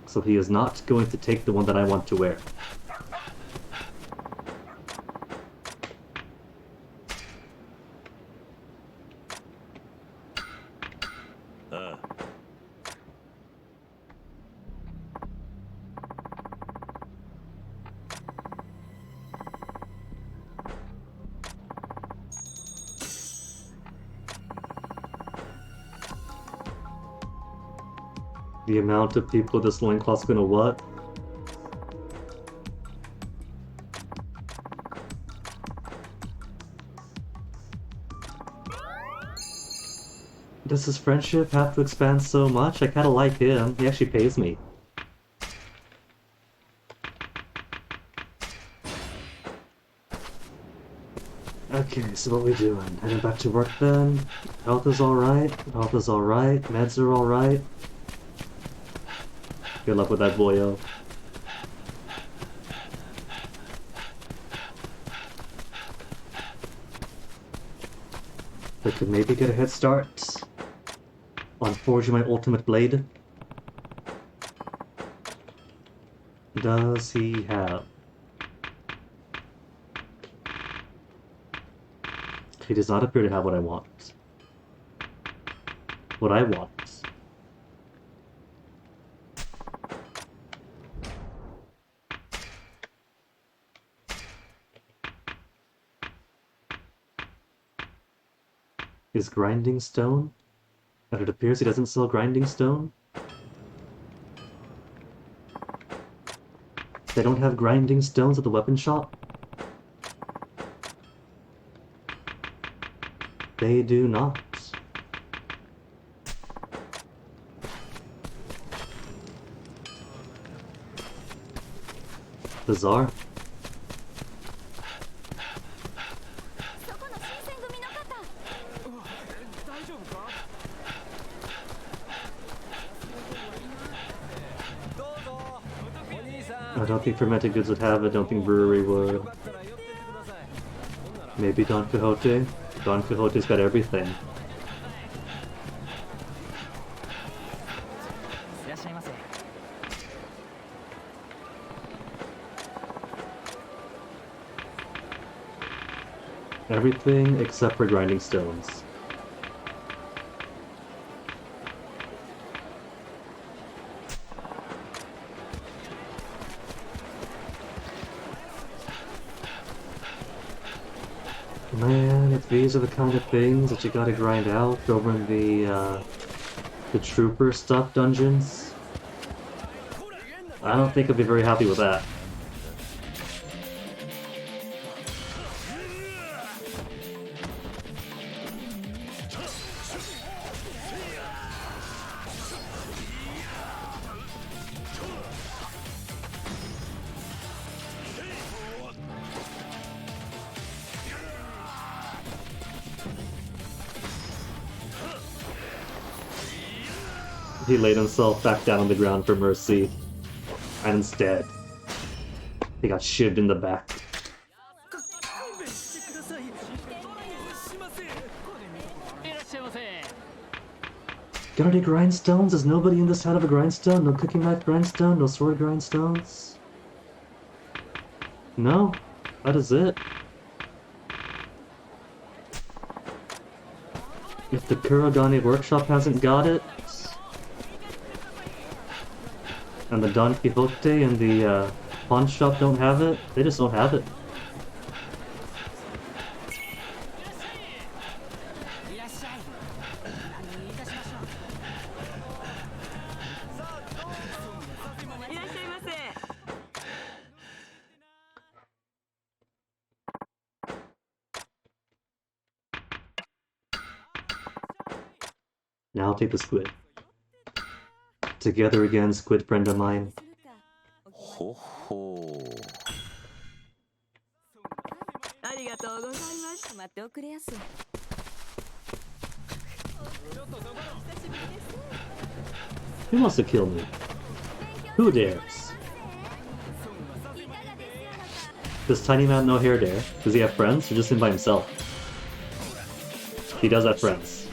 So he is not going to take the one that I want to wear. The amount of people this loincloth's gonna what? Does his friendship have to expand so much? I kinda like him. He actually pays me. Okay, so what we doing? Heading back to work then? Health is alright. Health is alright. Meds are alright. Good luck with that, boyo. I could maybe get a head start on forging my ultimate blade. Does he have? He does not appear to have what I want. What I want is grinding stone, and it appears he doesn't sell grinding stone. They don't have grinding stones at the weapon shop. They do not. Bizarre. そこの新選組の方。大丈夫か？どうぞ。お兄さん。 I don't think fermented goods would have it, I don't think brewery would. Maybe Don Quixote? Don Quixote's got everything. Everything except for grinding stones. Man, if these are the kind of things that you gotta grind out over in the trooper stuff dungeons, I don't think I'd be very happy with that. He laid himself back down on the ground for mercy, and instead, he got shivved in the back. Got any grindstones? Does nobody in this town have a grindstone? No cooking knife grindstone? No sword grindstones? No? That is it. If the Kurogane workshop hasn't got it, and the Don Quixote and the pawn shop don't have it, they just don't have it. Now I'll take the squid. Together again, squid friend of mine. Ho ho. ありがとうございます待っておくれやす Who wants to kill me? Who dares? Does Tiny Man no hair dare? Does he have friends or just him by himself? He does have friends.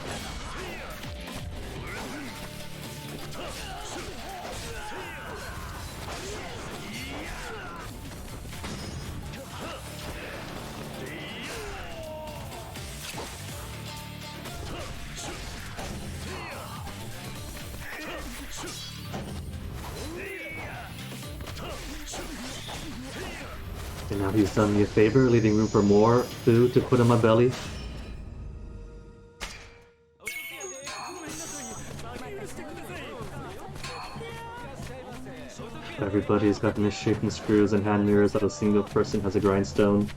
And now he's done me a favor, leaving room for more food to put in my belly. Everybody's got misshapen screws and hand mirrors that a single person has a grindstone.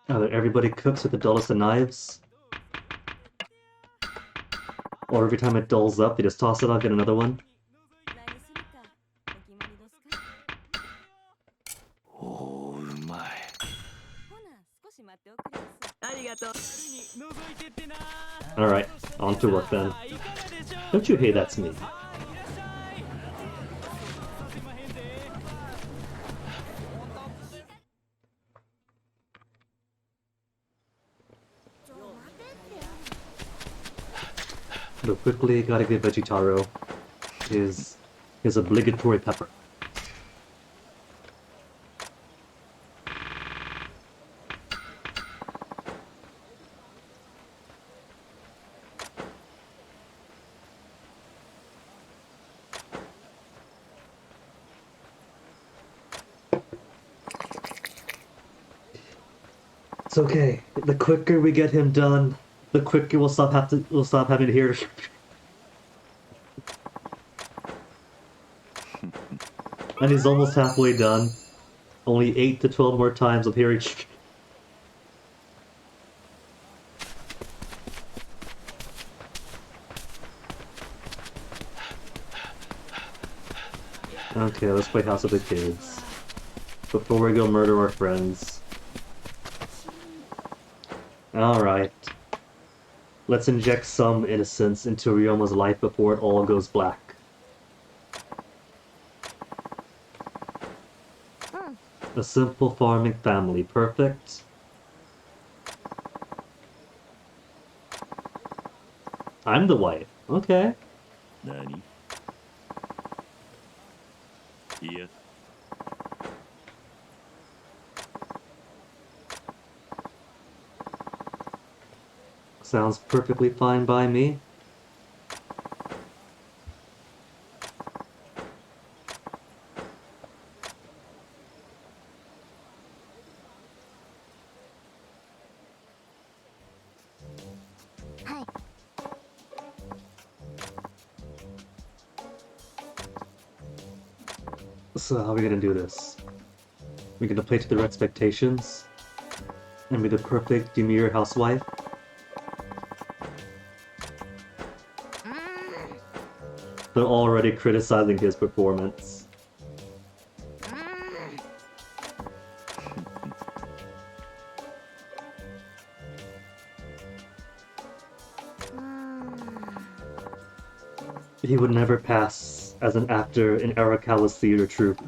Everybody cooks with the dullest of knives. Or every time it dulls up, they just toss it out, get another one. Oh, my. Alright, on to work then. Don't you hate that's me? But quickly, gotta give Veggietaro his obligatory pepper. It's okay. The quicker we get him done, the quicker we'll stop having to hear. And he's almost halfway done. Only 8 to 12 more times of hearing. Okay, let's play House of the Kids. Before we go murder our friends. Alright. Let's inject some innocence into Ryoma's life before it all goes black. A simple farming family. Perfect. I'm the wife. Okay. Nani? Yeah. Sounds perfectly fine by me. So how are we gonna do this? We're gonna play to their expectations? And be the perfect demure housewife? They're already criticizing his performance. He would never pass as an actor in Arakawa's theater troupe.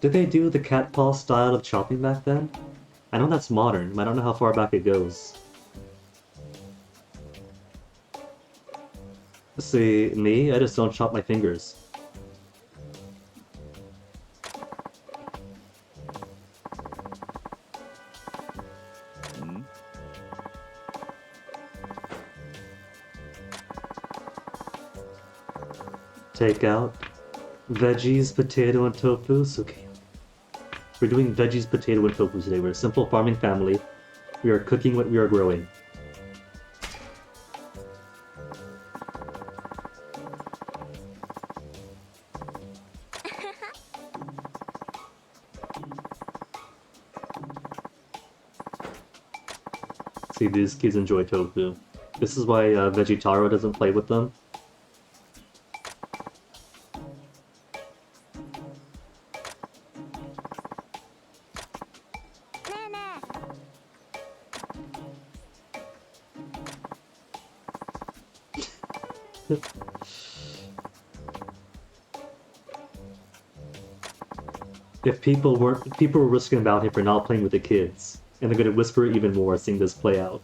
Did they do the cat paw style of chopping back then? I know that's modern, but I don't know how far back it goes. See, me? I just don't chop my fingers. Take out veggies, potato, and tofu. Okay. We're doing veggies, potato, and tofu today. We're a simple farming family. We are cooking what we are growing. See, these kids enjoy tofu. This is why Veggie Taro doesn't play with them. If people were risking about him for not playing with the kids, and they're gonna whisper even more seeing this play out.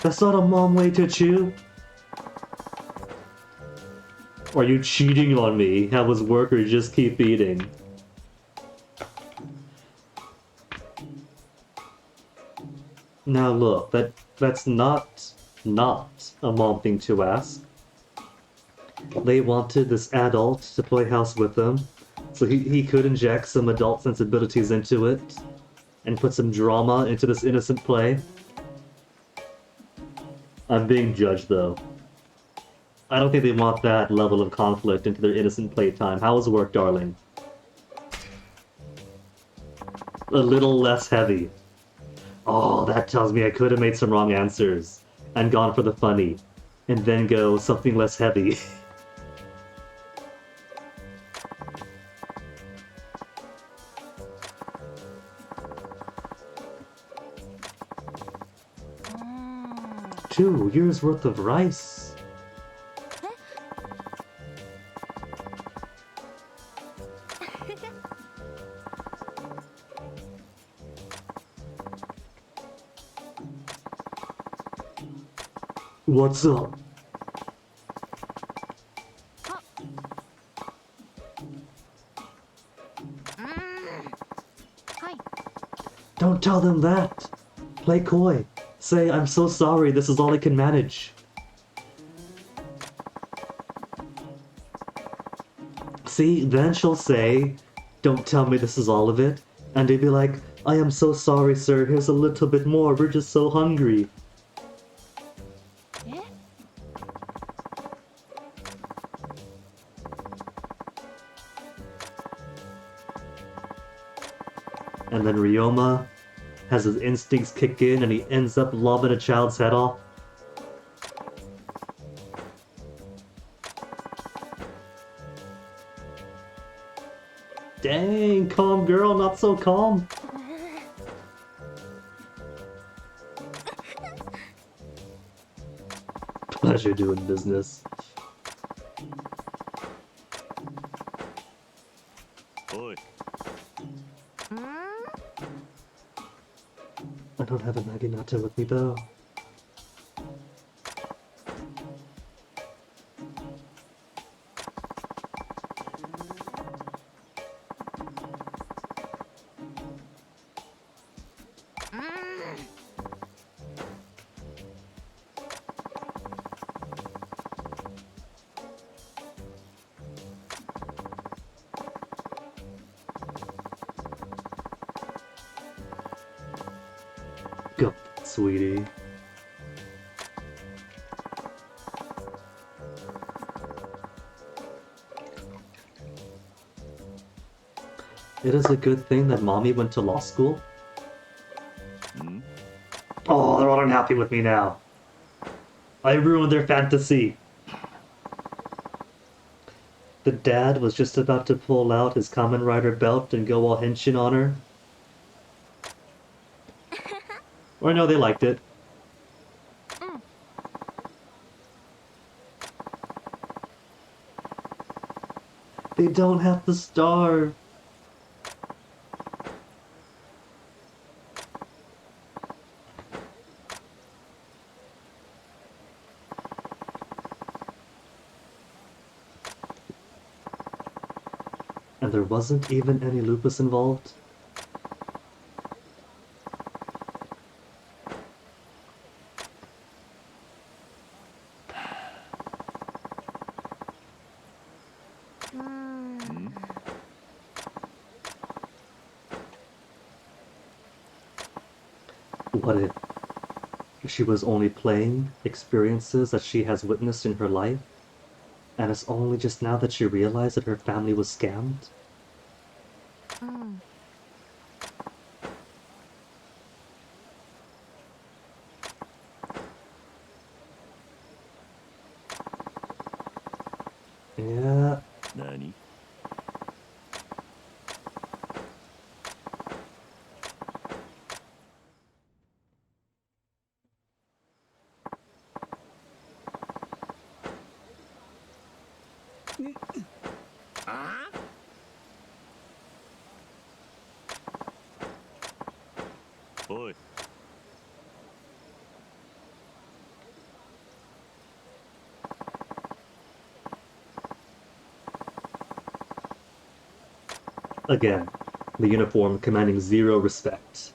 That's not a mom way to chew. Are you cheating on me? Have his workers just keep eating. Now look, that's not a mom thing to ask. They wanted this adult to play house with them, so he could inject some adult sensibilities into it, and put some drama into this innocent play. I'm being judged though. I don't think they want that level of conflict into their innocent playtime. How was work, darling? A little less heavy. Oh, that tells me I could have made some wrong answers and gone for the funny, and then go something less heavy. Two years worth of rice. What's up? Don't tell them that. Play coy. Say, I'm so sorry, this is all I can manage. See, then she'll say, don't tell me this is all of it. And they'd be like, I am so sorry, sir, here's a little bit more, we're just so hungry. And then Ryoma has his instincts kick in and he ends up lobbing a child's head off. Dang, calm girl, not so calm. Pleasure doing business. Oi. I don't have a naginata with me though. Go, sweetie. It is a good thing that mommy went to law school. Oh, they're all unhappy with me now. I ruined their fantasy. The dad was just about to pull out his Kamen Rider belt and go all henshin on her. Or no, they liked it. They don't have to starve. And there wasn't even any lupus involved. What if she was only playing experiences that she has witnessed in her life, and it's only just now that she realized that her family was scammed? Yeah. Nani? Oi. Again, the uniform commanding zero respect.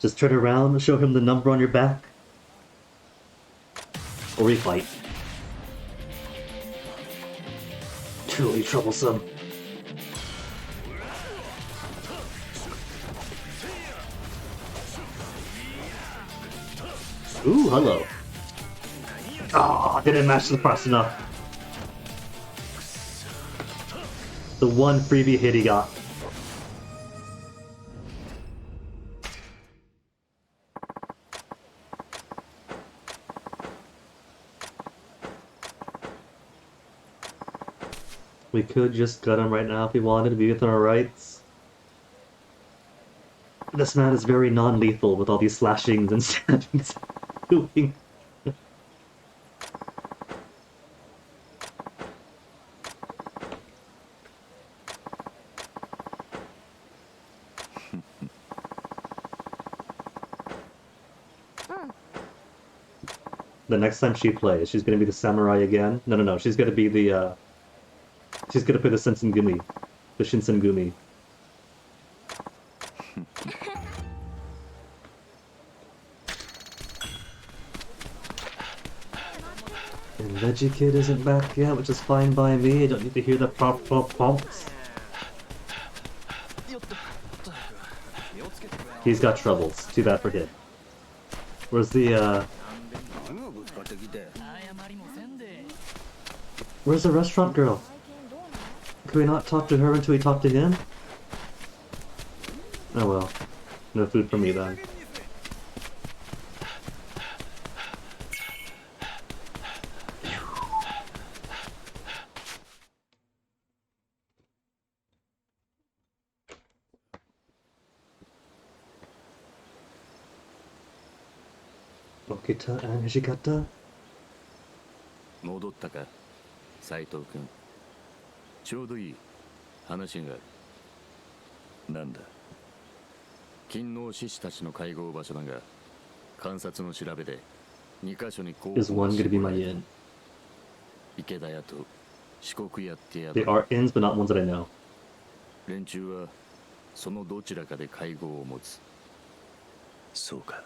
Just turn around and show him the number on your back. Or we fight. Truly troublesome. Ooh, hello. Ah, didn't match the fast enough. The one freebie hit he got. We could just gut him right now if we wanted to be within our rights. This man is very non-lethal with all these slashings and stabbings doing. The next time she plays, she's gonna be the samurai again. No, she's gonna be the, she's gonna play the Shinsemgumi. The Shinsemgumi. And Veggie Kid isn't back yet, which is fine by me. I don't need to hear the pop. He's got troubles. Too bad for him. Where's the Where's the restaurant girl? Can we not talk to her until we talk to him? Oh well. No food for me then. Okita and Hishikata? 戻ったか斉藤君。ちょうどいい話がある。なんだ。勤王志士たちの会合場所だが、観察の調べで2カ所に候補 Is one gonna be my inn? 池田屋と四国屋ってや They are inns, but not ones that I know. 連中はそのどちらかで会合を持つ。そうか。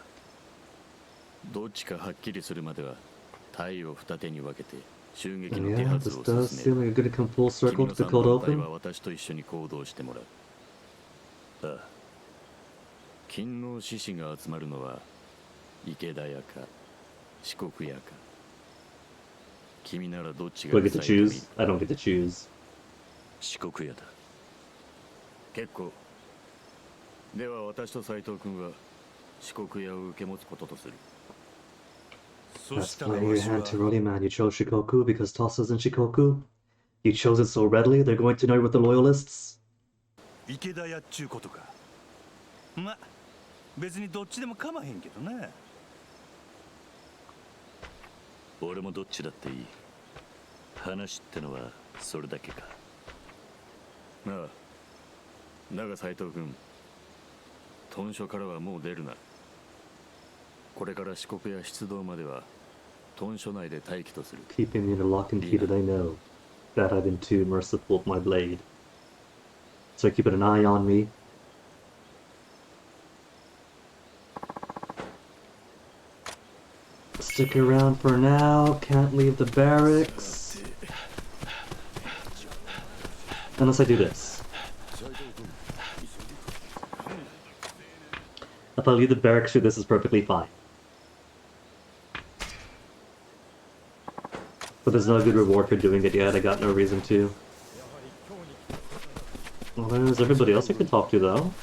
どっちかはっきりするまでは隊を二手に分けて襲撃の手 Yeah, は this ずを does 進 seem め like a good come full 君 circle の to the 三 cold 番隊 open. は私と一緒に行動してもらう。ああ。勤王志士が集まるのは池田屋か四国屋か。君ならどっち Do が I get to choose? I don't get to choose. 四国屋だ。結構。では私と斉藤君は四国屋を受け持つこととする。That's playing your hand too early, man. You chose Shikoku because Tosa's in Shikoku. You chose it so readily, they're going to know you're with the loyalists. 池田屋っちゅうことか。ま、別にどっちでも構わへんけどな。俺もどっちだっていい。話ってのはそれだけか。ああ。だが斉藤君、屯所からはもう出るな。これから四国や出動までは屯所内で待機とする。Keeping me in a lock and key that I know that I've been too merciful with my blade. So keeping an eye on me. Stick around for now, can't leave the barracks. Unless I do this. If I leave the barracks through this is perfectly fine. But there's no good reward for doing it yet, I got no reason to. Well, there's everybody else I could talk to though.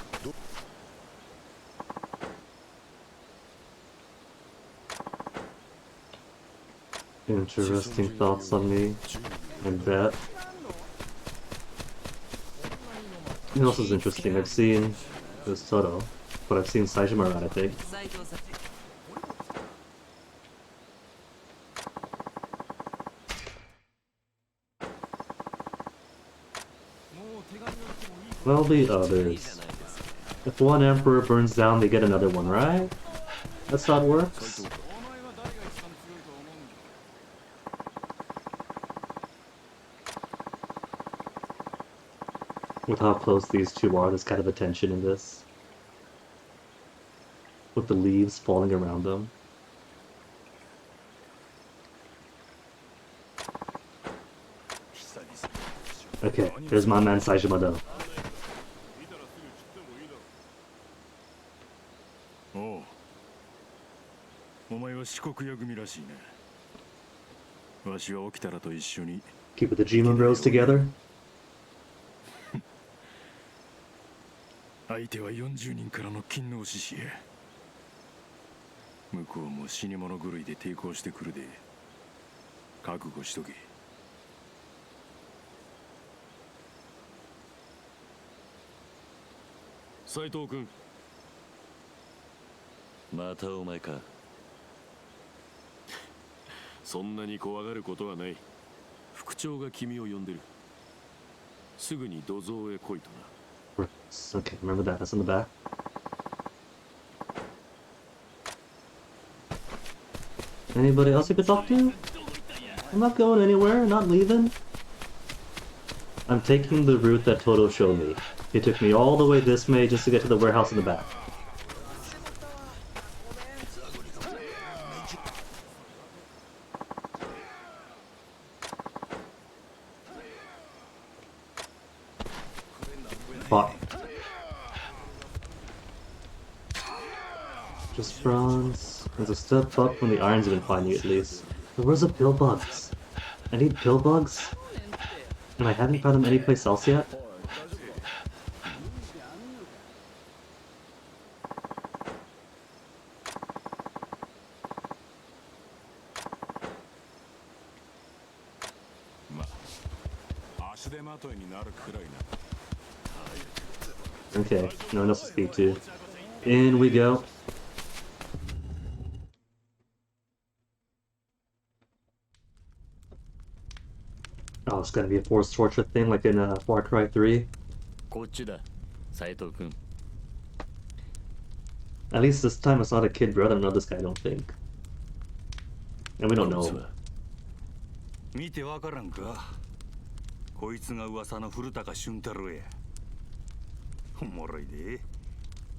Interesting thoughts on me. I bet. What else is interesting? I've seen this Toto, but I've seen Saijima around, I think. Well, the others. If one emperor burns down, they get another one, right? That's how it works. With how close these two are, there's kind of a tension in this. With the leaves falling around them. Okay, there's my man Saijima though. おう。お前は四国屋組らしいね。わしは起きたらと一緒に。Keep with the Jima Bros together. 相手は40人からの勤王志士へ。向こうも死に物狂いで抵抗してくるで。覚悟しとけ。斉藤君。またお前か。そんなに怖がることはない。副長が君を呼んでる。すぐに土蔵へ来いとな。Okay, remember that. That's in the back. Anybody else I could talk to? I'm not going anywhere. Not leaving. I'm taking the route that Toto showed me. It took me all the way this way just to get to the warehouse in the back. Fuck. Just bronze. There's a step up from the irons have been finding at least. But where's the pill bugs? I need pill bugs? And I haven't found them anyplace else yet? Okay, no one else to speak to. In we go. Oh, it's gonna be a forced torture thing like in Far Cry 3. At least this time it's not a kid brother, no, this guy I don't think. And we don't know him. 見てわからんか。こいつが噂の古高俊太郎や。おもろいで。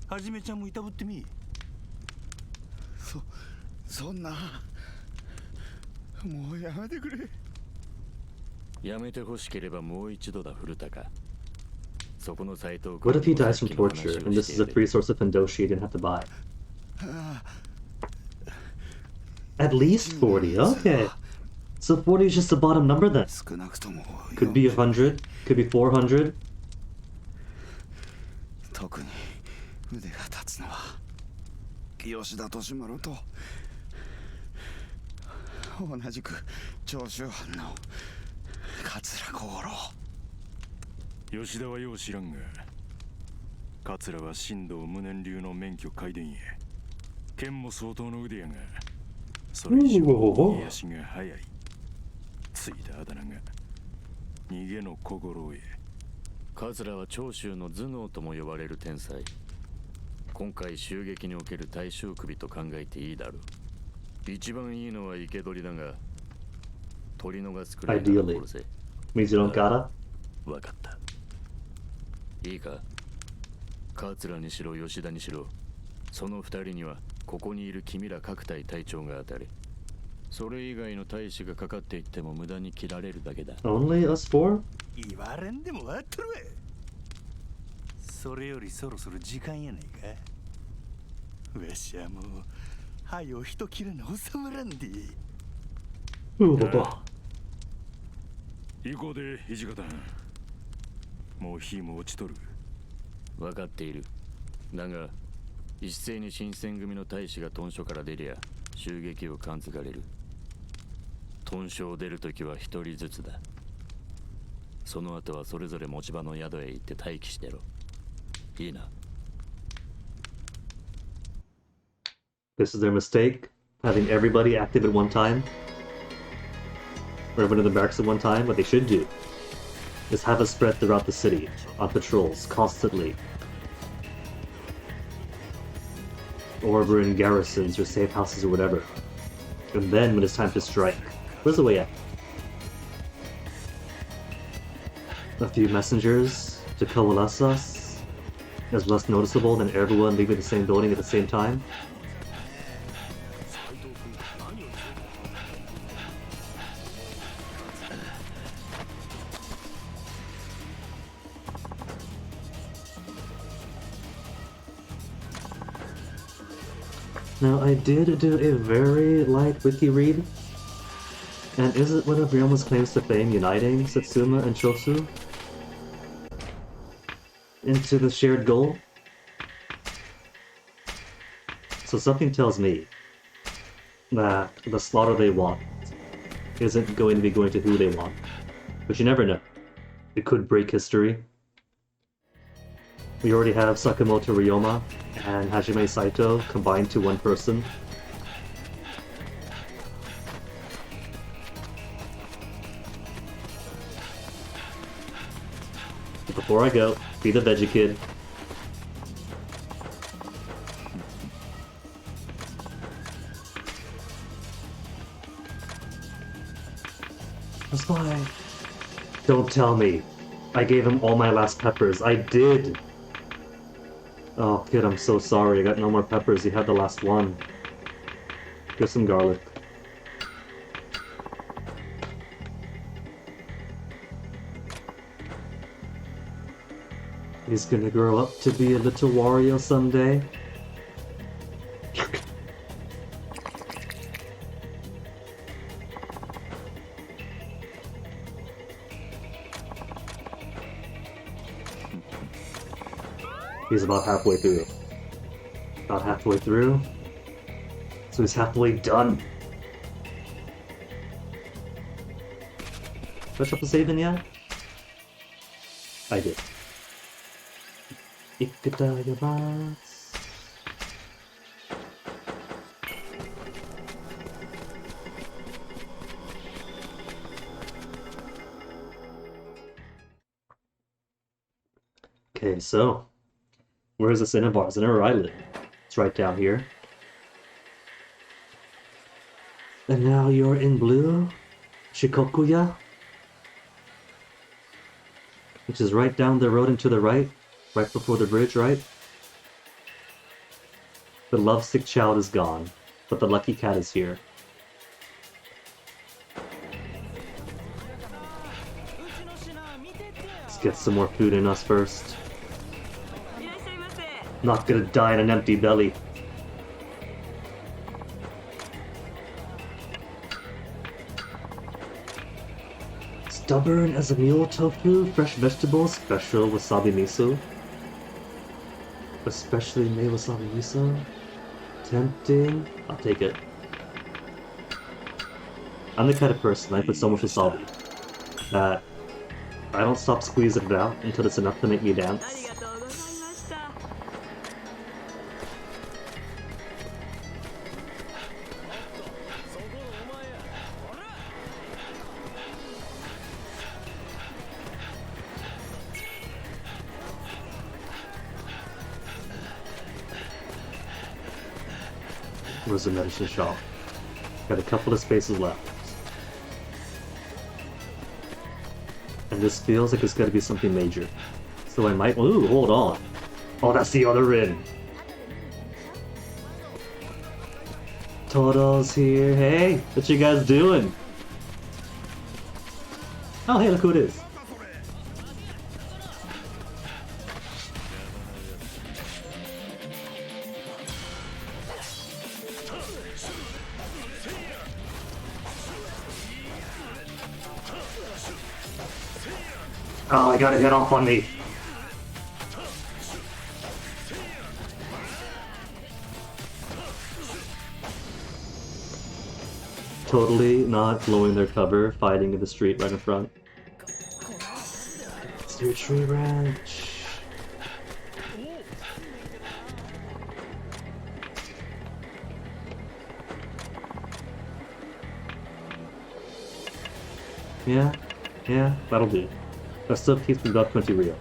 はじめちゃんもいたぶってみ。そんな。もうやめてくれ。やめてほしければもう一度だ古高。そこのサイトを。 What if he dies from torture and this is a free source of Hindoshi he didn't have to buy? At least 40, okay. So 40 is just the bottom number then. Could be 100, could be 400. 特に腕が立つのは吉田利丸と同じく長州藩の桂小五郎。吉田はよう知らんが、桂は新道無念流の免許改伝へ。剣も相当の腕やが、それ以上家足が早い。ついだあだ名が逃げの小五郎へ。桂は長州の頭脳とも呼ばれる天才。今回襲撃における大衆首と考えていいだろう。一番いいのは生け捕りだが、取り逃すくらいなら殺せ。Means you don't gotta? わかった。いいか、桂にしろ吉田にしろ、その二人にはここにいる君ら各隊隊長が当たれ。それ以外の大使がかかっていっても無駄に切られるだけだ。Only us four? 言われんでもわっとるわ。それよりそろそろ時間やないか。わしはもう、はよ人切らな収まらんで。行こうで土方。もう火も落ちとる。分かっている。だが、一斉に新選組の大使が屯所から出りゃ、襲撃を感づかれる。屯所を出るときは一人ずつだ。その後はそれぞれ持ち場の宿へ行って待機してろ。いいな。This is their mistake, having everybody active at one time. Or everyone in the barracks at one time. What they should do is have us spread throughout the city, on patrols, constantly. Or we're in garrisons or safe houses or whatever. And then when it's time to strike, where's the way out? A few messengers to coalesce us is less noticeable than everyone leaving the same building at the same time. Now, I did do a very light wiki read. And is it one of Ryoma's claims to fame uniting Satsuma and Chosu into the shared goal? So something tells me that the slaughter they want isn't going to be going to who they want. But you never know. It could break history. We already have Sakamoto Ryoma and Hajime Saito combined to one person. But before I go, be the veggie kid. That's fine. Don't tell me I gave him all my last peppers. I did! Oh, kid, I'm so sorry. I got no more peppers. You had the last one. Get some garlic. He's gonna grow up to be a little Wario someday. He's about halfway through. About halfway through. So he's halfway done. Did I drop the save in yet? I did. Ikutagamasu. Okay, so where's the cinnabar? It's in her eyelid. It's right down here. And now you're in blue, Shikokuya, which is right down the road and to the right before the bridge, right? The lovesick child is gone, but the lucky cat is here. Let's get some more food in us first. Not gonna die in an empty belly. Stubborn as a mule tofu, fresh vegetables, special wasabi miso. Especially made wasabi miso. Tempting. I'll take it. I'm the kind of person, I put so much wasabi that I don't stop squeezing it out until it's enough to make me dance. Where's the medicine shop? Got a couple of spaces left. And this feels like it's gotta be something major. So I might... Ooh, hold on. Oh, that's the other inn. Toto's here. Hey, what you guys doing? Oh, hey, look who it is. Oh, I got a hit off on me. Totally not blowing their cover, fighting in the street right in front. It's their tree ranch. Yeah, that'll do. That still keeps me about 20 real.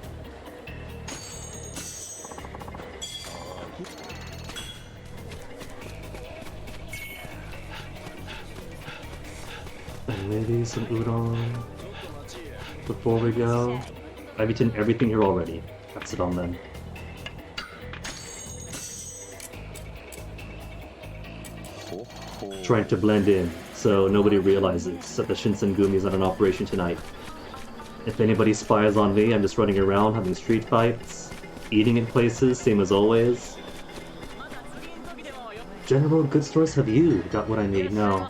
And maybe some udon before we go. I've eaten everything here already. That's it on then. Trying to blend in so nobody realizes that the Shinsemgumi is not an operation tonight. If anybody spies on me, I'm just running around having street fights, eating in places, same as always. General good stores, have you got what I need? No.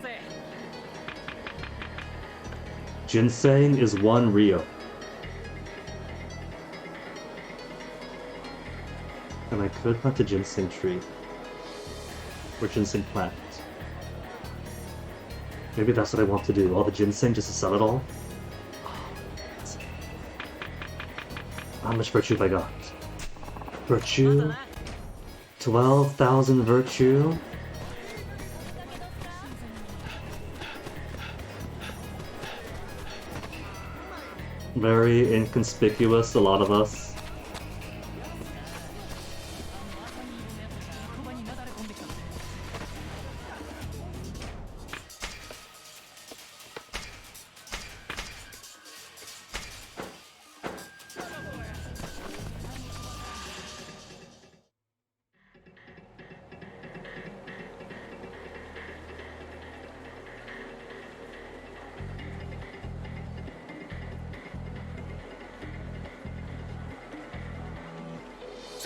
Ginseng is 1 Rio. And I could plant a ginseng tree. Or ginseng plant. Maybe that's what I want to do. All the ginseng just to sell it all? How much virtue have I got? Virtue? 12,000 virtue? Very inconspicuous, a lot of us.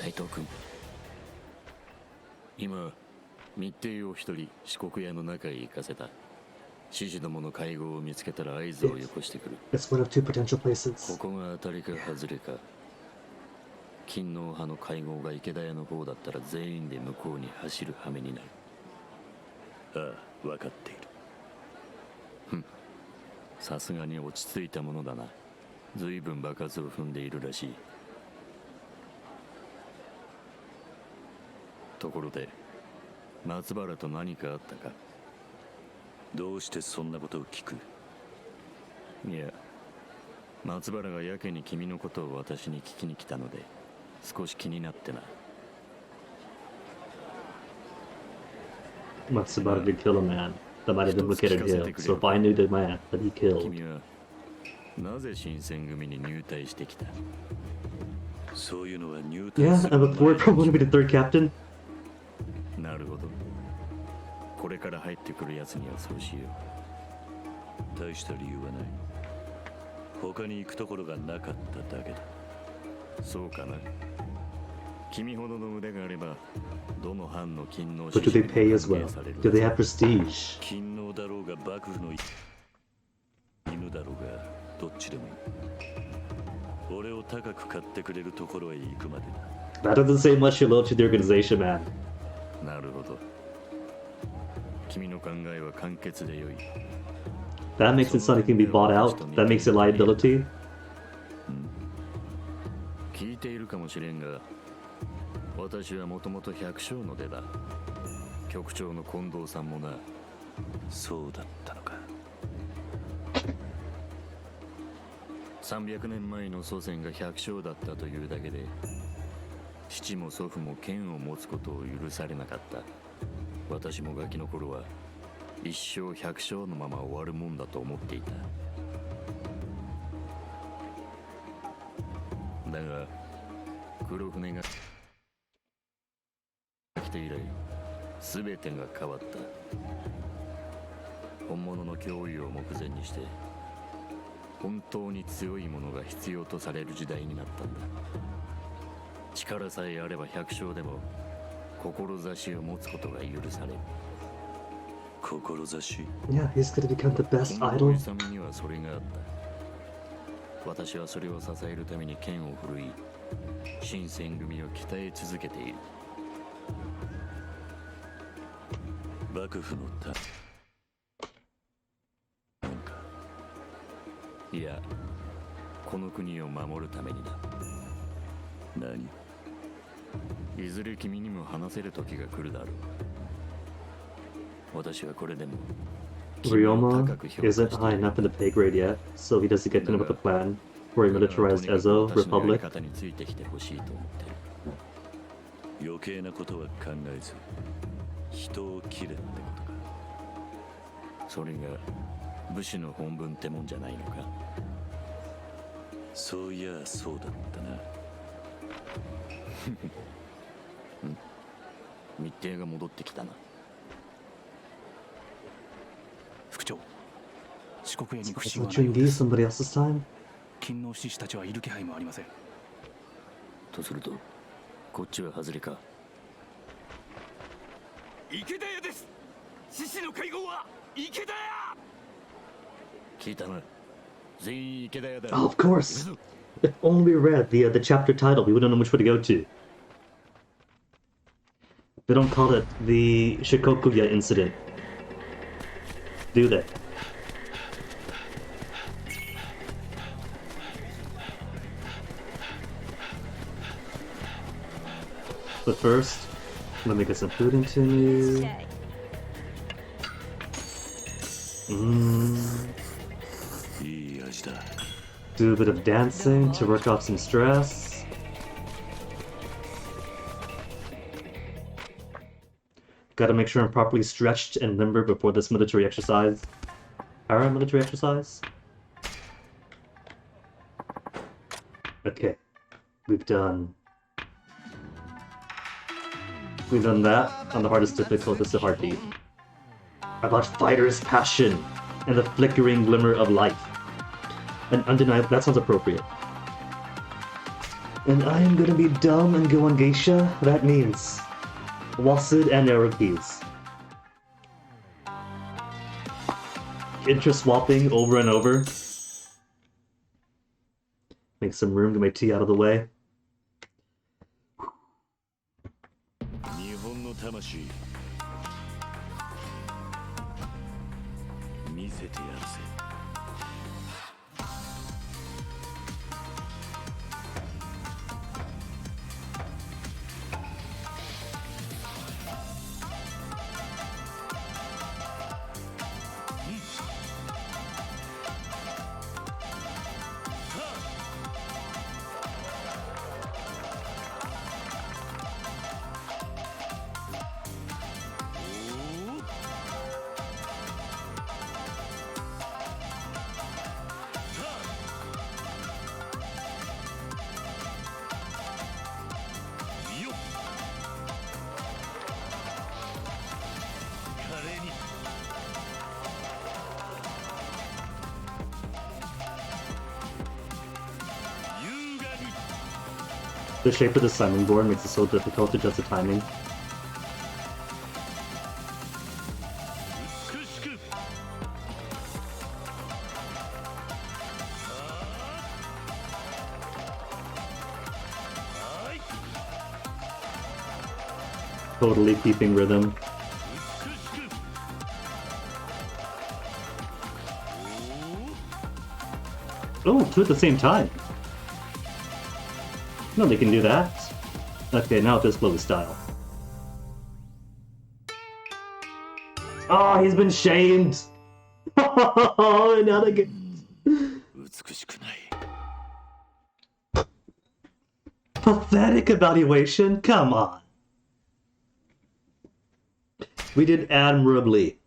斉藤君、今密偵を一人四国屋の中へ行かせた。獅子どもの会合を見つけたら合図をよこしてくる。It's one of two potential places. ここが当たりか外れか。勤王派の会合が池田屋の方だったら全員で向こうに走る羽目になる。ああ、分かっている。ふん、さすがに落ち着いたものだな。随分場数を踏んでいるらしい。ところで松原と何かあったか？どうしてそんなことを聞く？いや、松原がやけに君のことを私に聞きに来たので少し気になってな。Matsubara did kill a man that might have implicated him, so if I knew the man that he killed. 君はなぜ新選組に入隊してきた？そういうのは入隊 Yeah, す I'm る a board from to be the third captain. なるほど。これから入ってくるやつにはそうしよう。大した理由はない。他に行くところがなかっただけだ。そうかな。君ほどの腕があればどの藩の勤王 But do they pay as well? Do they have prestige? 勤王だろうが幕府の犬だろうがどっちでもいい。俺を高く買ってくれるところへ行くまでだ。 That doesn't say much hello to the organization, man. なるほど。君の考えは簡潔でよい。That makes it so it can be bought out. That makes it liability. 聞いているかもしれんが、私はもともと百姓の出だ。局長の近藤さんもな。そうだったのか。300年前の祖先が百姓だったというだけで、父も祖父も剣を持つことを許されなかった。私もガキの頃は一生百姓のまま終わるもんだと思っていた。だが黒船が来て以来全てが変わった。本物の脅威を目前にして本当に強いものが必要とされる時代になったんだ。力さえあれば百姓でも志を持つことが許される。志？ Yeah, he's gonna become the best 近 idol. 藤勇にはそれがあった。私はそれを支えるために剣を振るい、新選組を鍛え続けている。幕府のたいや、この国を守るためにだ。何？いずれ君にも話せる時が来るだろう。私はこれでも Ryoma isn't high enough in the pay grade yet, so he doesn't get to know about the plan for a militarized Ezo Republic. 余計なことは考えず、人を切れってことか。それが武士の本分ってもんじゃないのか。そういやそうだったな。密偵が戻ってきたな。副長、四国屋に不 Is 審は the ないようで Chungi す。 somebody else's time? 勤王志士たちはいる気配もありません。とするとこっちは外れか。池田屋です。獅子の会合は池田屋。聞いたな。全員池田屋だ。 Oh, of course. If only we read the chapter title, we wouldn't know which way to go to. They don't call it the Shikokuya incident, do they? But first, let me get some food into me. Do a bit of dancing to work off some stress. Gotta make sure I'm properly stretched and limber before this military exercise. Paramilitary exercise? Okay. We've done that on the hardest difficulty, heartbeat. About fighter's passion and the flickering glimmer of life. An undeniable. That sounds appropriate. And I am gonna be dumb and go on geisha. That means Wasid and Aerokeys. Interest swapping over and over. Make some room, get my tea out of the way. 日本の魂見せてやるぜ。The shape of the summon board makes it so difficult to judge the timing. Totally keeping rhythm. Oh, two at the same time. No, they can do that. Okay, now this flow style. Oh, he's been shamed! Oh, now they get... Pathetic evaluation? Come on. We did admirably.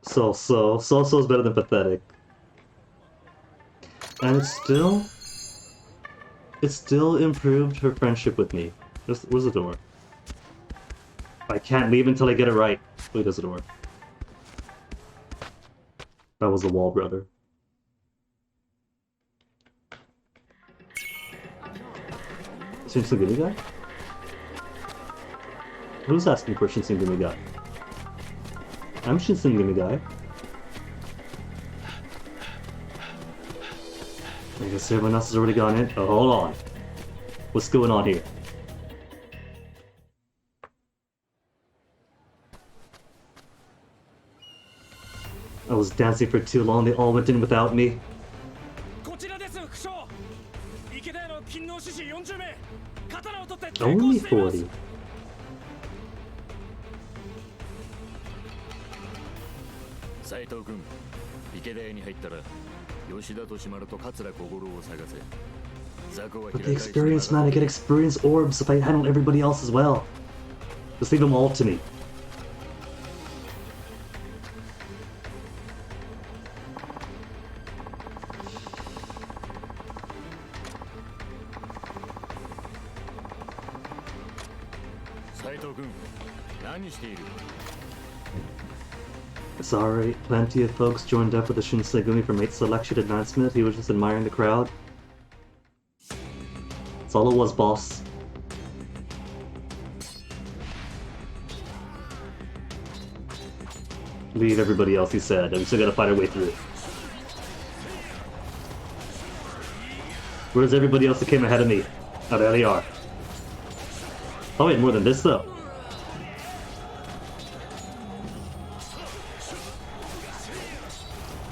So-so's better than pathetic. And it still improved her friendship with me. Where's the door? I can't leave until I get it right. Wait, there's the door. That was the wall, brother. Shinsemgumi guy? Who's asking for Shinsemgumi guy? I'm Shinsemgumi guy. I guess everyone else has already gone in. Oh, hold on. What's going on here? I was dancing for too long, they all went in without me. Only 40. But the experience, man, I get experience orbs if I handle everybody else as well. Just leave them all to me. Sorry, plenty of folks joined up with the Shinsemgumi for mate selection announcement. He was just admiring the crowd. That's all it was, boss. Leave everybody else, he said. We still gotta fight our way through. Where's everybody else that came ahead of me? Oh, there they are. Oh wait, more than this though.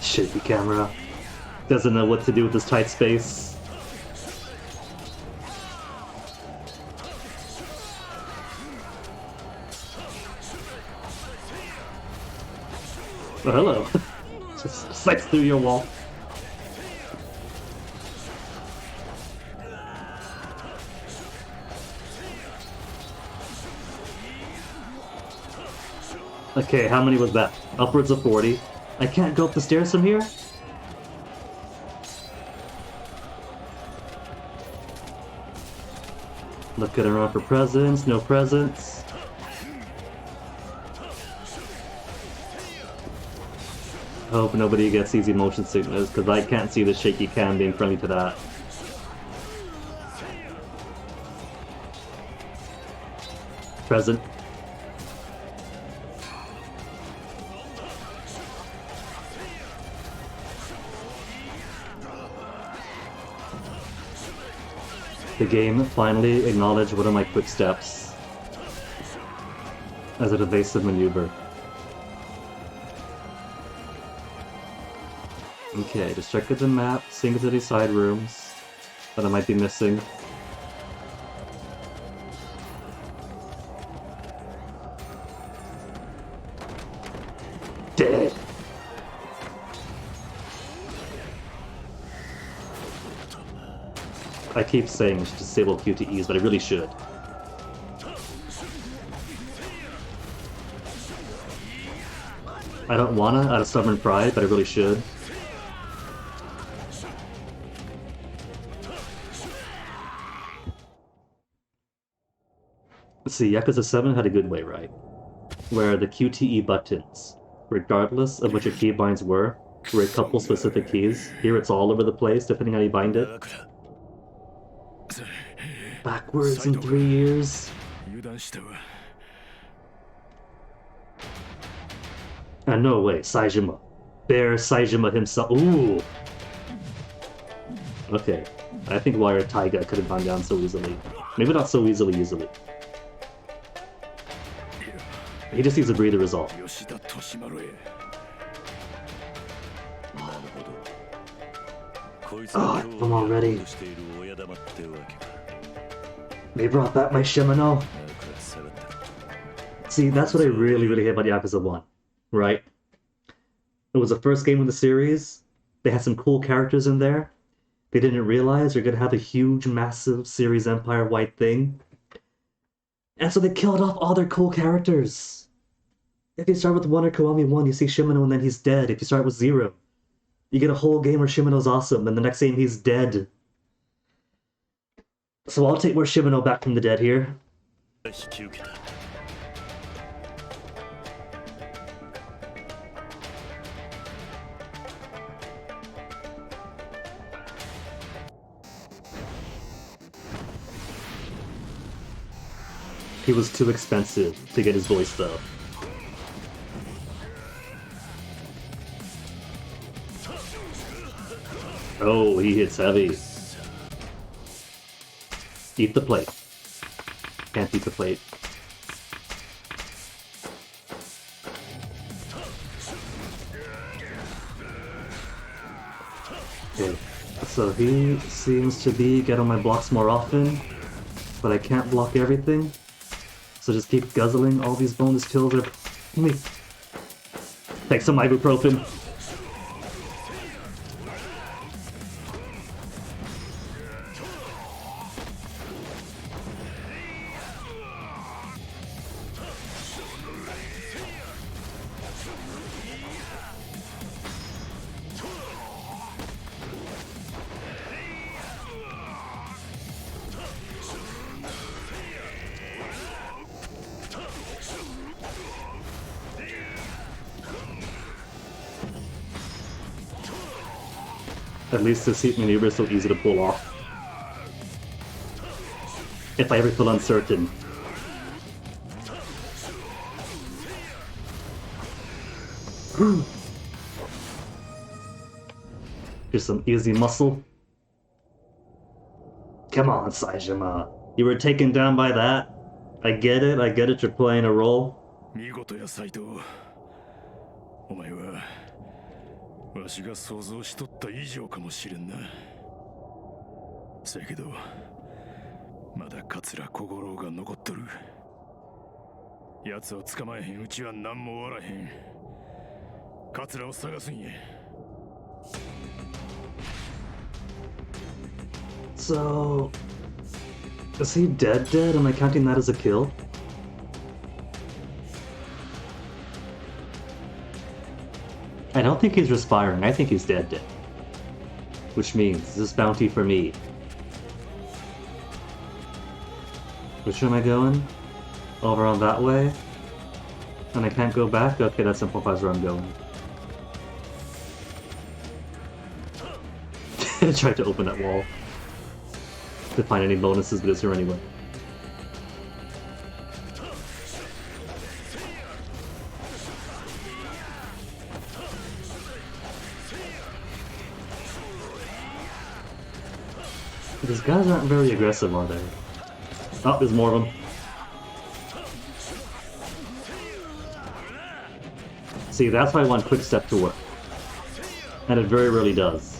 Shaky camera. Doesn't know what to do with this tight space. Oh, hello. Just slice through your wall. Okay, how many was that? Upwards of 40. I can't go up the stairs from here? Looking around for presents, no presents. hope nobody gets easy motion sickness, because I can't see the shaky cam being friendly to that. Present. The game finally acknowledged one of my quick steps as an evasive maneuver. Okay, just check out the map, sink into these side rooms that I might be missing. Dead! I keep saying I should disable QTEs, but I really should. I don't wanna out of stubborn pride, but I really should. Let's see, Yakuza 7 had a good way, right? Where the QTE buttons, regardless of what your keybinds were a couple specific keys. Here it's all over the place, depending how you bind it. Backwards in 3 years. And no way, Saejima. Bear Saejima himself. Ooh! Okay, I think Wire Taiga could have gone down so easily. Maybe not so easily. He just needs a breather result. Oh, I'm already. They brought back my Shimano. See, that's what I really hate about Yakuza 1, right? It was the first game of the series. They had some cool characters in there. They didn't realize they're gonna have a huge, massive series empire-wide thing. And so they killed off all their cool characters. If you start with 1 or Kiwami 1, you see Shimano and then he's dead. If you start with 0, you get a whole game where Shimano's awesome, and the next game he's dead. So I'll take more Shimano back from the dead here. He was too expensive to get his voice though. Oh, he hits heavy. Eat the plate. Can't eat the plate. Okay, so he seems to be getting my blocks more often, but I can't block everything. So just keep guzzling all these bonus kills. Take some ibuprofen. At least this heat maneuver is so easy to pull off. If I ever feel uncertain. Here's some easy muscle. Come on, Saejima. You were taken down by that. I get it, you're playing a role. わしが想像しとった以上かもしれんな。せやけど、まだ桂小五郎が残っとる。奴を捕まえへんうちは何も終わらへん。桂を探すんや。So, is he dead? Am I counting that as a kill? I don't think he's respiring, I think he's dead. Which means, this bounty for me. Which way am I going? Over on that way? And I can't go back? Okay, that simplifies where I'm going. could have tried to open that wall to find any bonuses, but it's here anyway. These guys aren't very aggressive, are they? Oh, there's more of them. See, that's why I want quick step to work. And it very rarely does.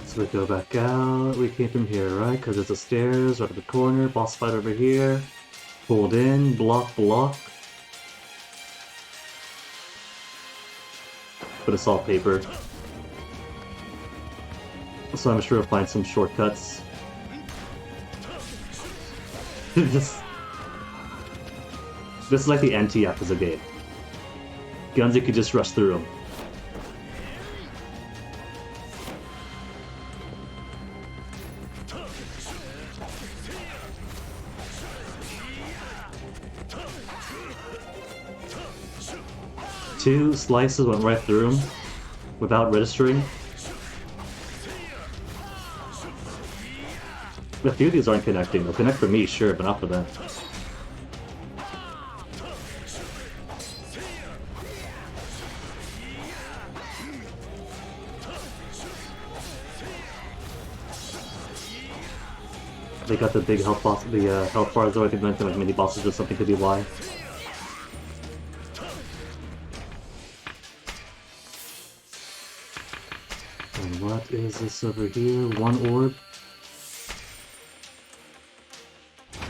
So we go back out, we came from here, right? Because there's the stairs right at the corner, boss fight over here. Pulled in, block, block. But it's all paper. So I'm sure I'll find some shortcuts. This is like the anti-Yakuza game. Guns, you could just rush through them. Two slices went right through him without registering. A few of these aren't connecting. They'll connect for me, sure, but not for them. They got the big health boss, the health bars, though I could mention like mini bosses or something could be why. And what is this over here? One orb.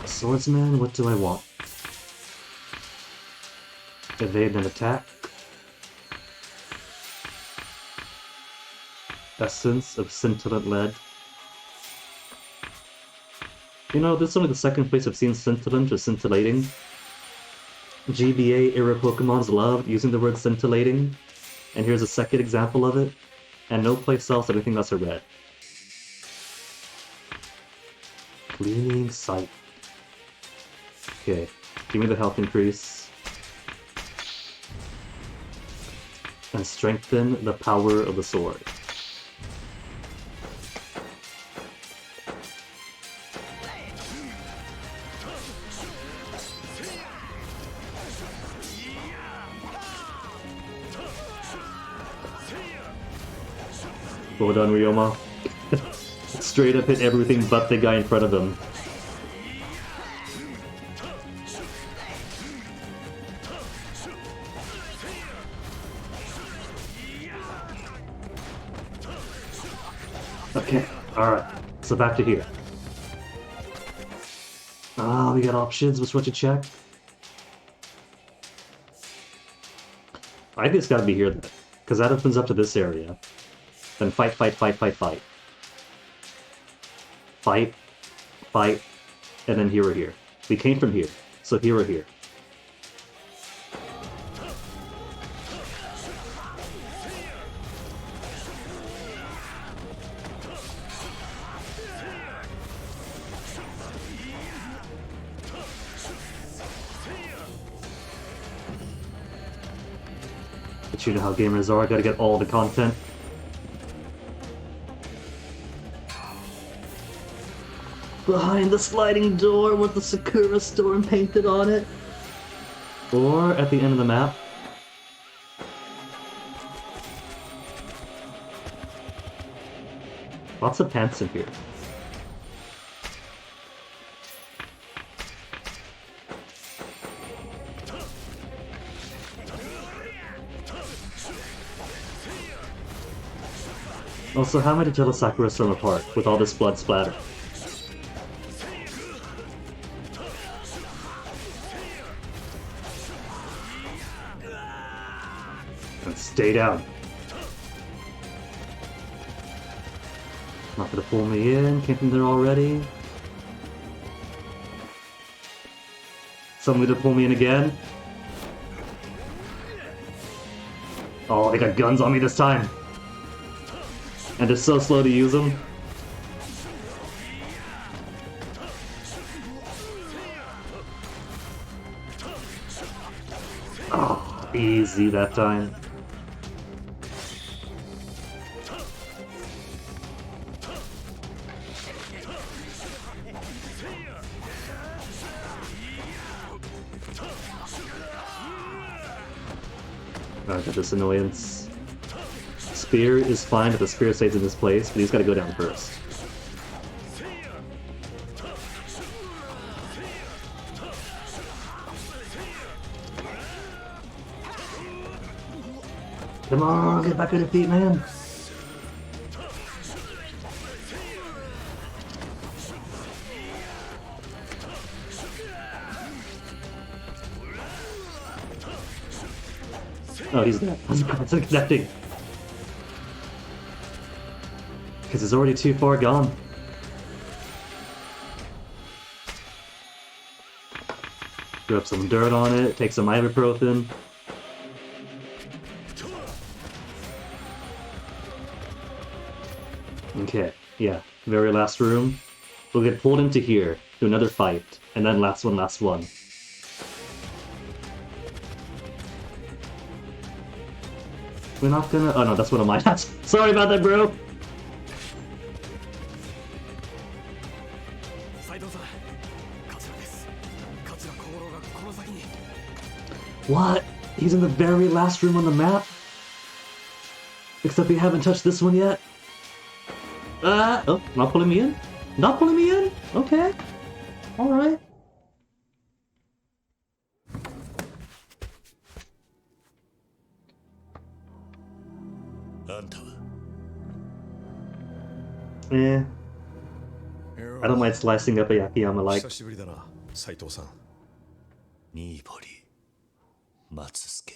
Swordsman, what do I want? Evade and attack. Essence of scintillant lead. You know, this is only the second place I've seen scintillant or scintillating. GBA era Pokemons loved using the word scintillating, and here's a second example of it, and no place else anything else I read. Gleaming Sight. Okay, give me the health increase. And strengthen the power of the sword. Well done, Ryoma. Straight up hit everything but the guy in front of him. Okay, alright. So back to here. Ah, we got options. Which one to check? I think it's gotta be here then. Because that opens up to this area. Then fight, fight, fight, fight, fight. Fight, fight, and then here or here. We came from here, so here or here. But you know how gamers are, I gotta get all the content. Behind the sliding door with the Sakura storm painted on it. Or at the end of the map. Lots of pants in here. Also, how am I to tell a Sakura storm apart with all this blood splatter? Stay down. Not gonna pull me in, came from there already. Somebody to pull me in again. Oh, they got guns on me this time. And it's so slow to use them. Oh, easy that time. Oh, I got this annoyance. Spear is fine if the spear stays in this place, but he's gotta go down first. Come on, get back on your feet, man. Oh, he's dead. It's connecting. Because it's already too far gone. Rub some dirt on it, take some ibuprofen. Okay, yeah, very last room. We'll get pulled into here, do another fight, and then last one. We're not gonna... Oh no, that's one of my hats. Sorry about that, bro! What? He's in the very last room on the map? Except we haven't touched this one yet? Oh, not pulling me in? Not pulling me in? Okay. Alright. Yeah. I don't mind slicing up a Yakiyama like. 久しぶりだな、斉藤さん。ニーボリ、松助。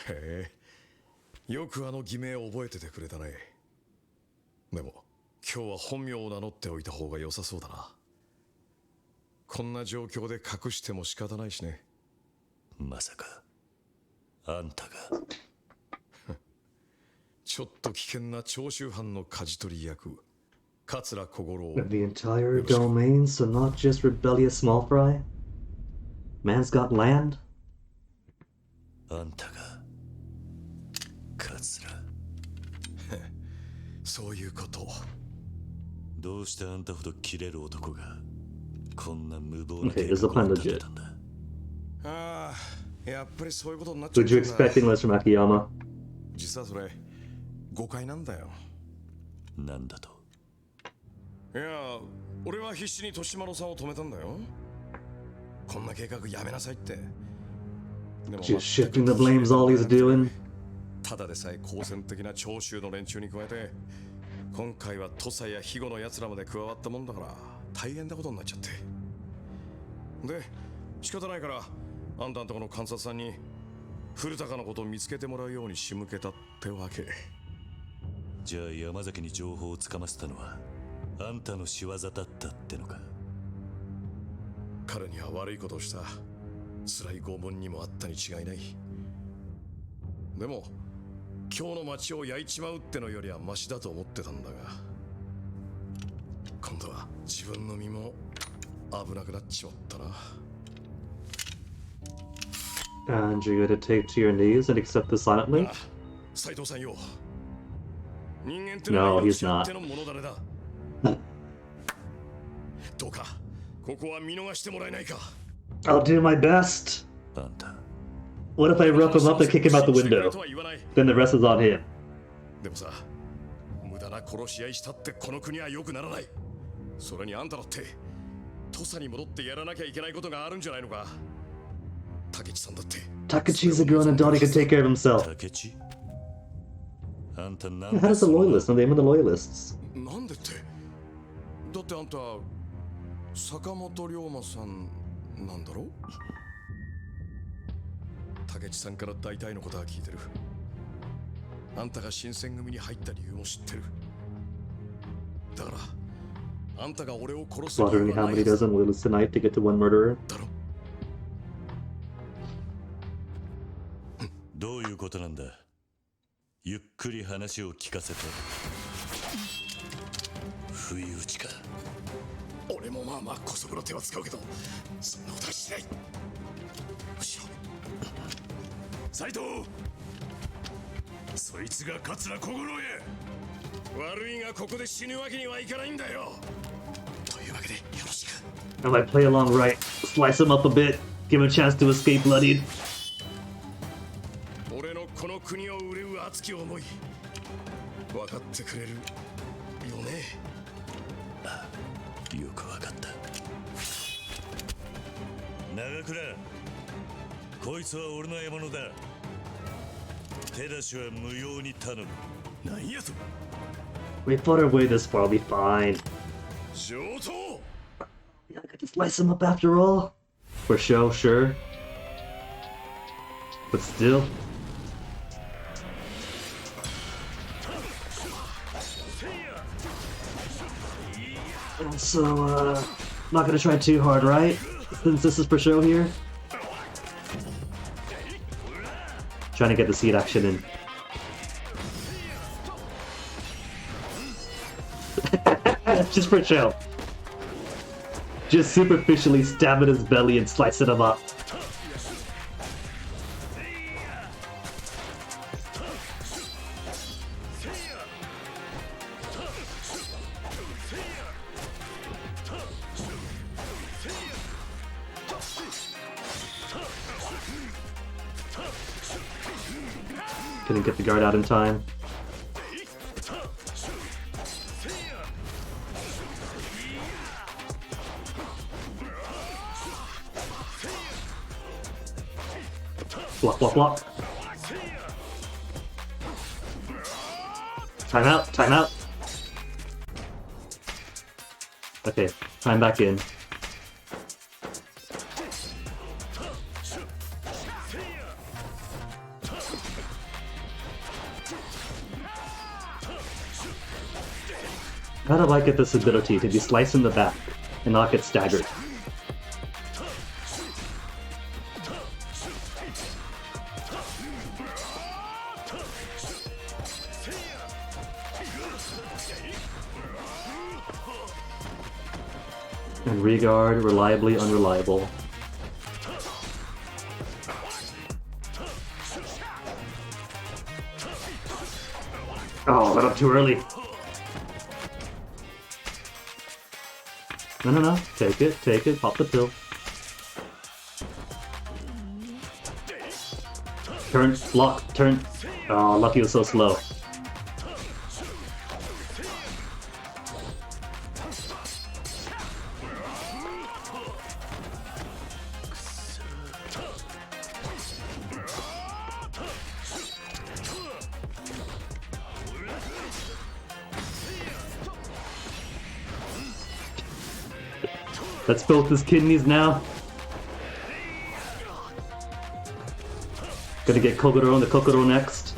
へえ、よくあの偽名を覚えててくれたね。でも、今日は本名を名乗っておいた方が良さそうだな。こんな状況で隠しても仕方ないしね。まさか、あんたが。ちょっと危険な長州藩の舵取り役、桂小五郎。 The entire domain, so not just rebellious small fry? Man's got land? あんたが、桂。そういうこと。どうしてあんたほど切れる男が、こんな無謀な Okay, 計 is the 画 plan を立て legit? たんだ。ああ、やっぱりそういうことになっちゃう Would you expecting less from Akiyama? 実はそれ誤解なんだよ。なんだと。いや、俺は必死に年丸さんを止めたんだよ。こんな計画やめなさいって。でも Just shifting the blames all he's doing. ただでさえ好戦的な長州の連中に加えて、今回は土佐や肥後の奴らまで加わったもんだから大変なことになっちゃって。で、仕方ないからあんたんとこの監察さんに古高のことを見つけてもらうように仕向けたってわけ。じゃあ山崎に情報をつかませたのはあんたの仕業だったってのか。彼には悪いことをした。辛い拷問にもあったに違いない。でも今日の街を焼いちまうってのよりはマシだと思ってたんだが、今度は自分の身も危なくなっちまったな。 And you're gonna take to your knees and accept this silently? 斉藤さんよ。人間って No, he's not. のものだねだ。どうかここは見逃してもらえないか。 I'll do my best. What if I rough him up and kick him out the window? Then the rest is on him. でもさ、無駄な殺し合いしたってこの国は良くならない。それにあんただって土佐に戻ってやらなきゃいけないことがあるんじゃないのか。竹地さんだって。Takechi's a grown adult, he can take care of himself. 竹地？あんたなん How does the loyalists? No, name of the loyalists. なんでって。だってあんた坂本龍馬さんなんだろ。竹地さんから大体のことは聞いてる。あんたが新選組に入った理由も知ってる。だからあんたが俺を殺す理由 Slaughtering は how ない many はず dozen loyalists tonight to get to one murderer? どういうことなんだ。ゆっくり話を聞かせて。不意打ちか。俺もまあまあこそぶの手は使うけど、そんなことはしない。むしろ斉藤、そいつが桂小五郎へ。悪いがここで死ぬわけにはいかないんだよ。というわけでよろしく。 I might play along right, slice him up a bit, give him a chance to escape bloodied. 俺のこの国を憂う熱き思い、分かってくれるよね。あ、よく分かった。長倉、こいつは俺の獲物だ。手出しは無用に頼む。なんやと。 We fought our way this far, we'll be fine. 上等。 Yeah, I got to slice him up after all. For show, sure. But still. So, not gonna try too hard, right? Since this is for show here. Trying to get the seed action in. Just for show. Just superficially stab at his belly and slice him up. Couldn't get the guard out in time. Block, block, block. Time out, time out. Okay, time back in. How do I get this ability to be sliced in the back and not get staggered? And regard, reliably unreliable. Oh, got up too early. No, no, no. Take it, pop the pill. Turn, block, turn. Oh, Lucky was so slow. Let's both his kidneys now. Gonna get Kogoro and the Kokoro next.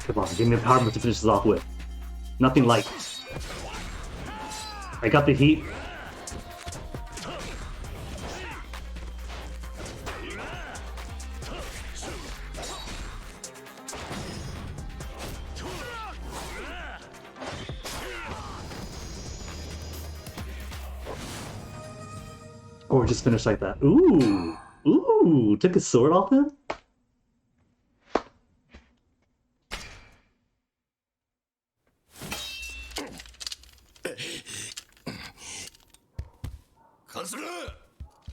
Come on, give me empowerment to finish this off with. Nothing light. I got the heat. Or just finish like that. Ooh! Ooh! Took his sword off him?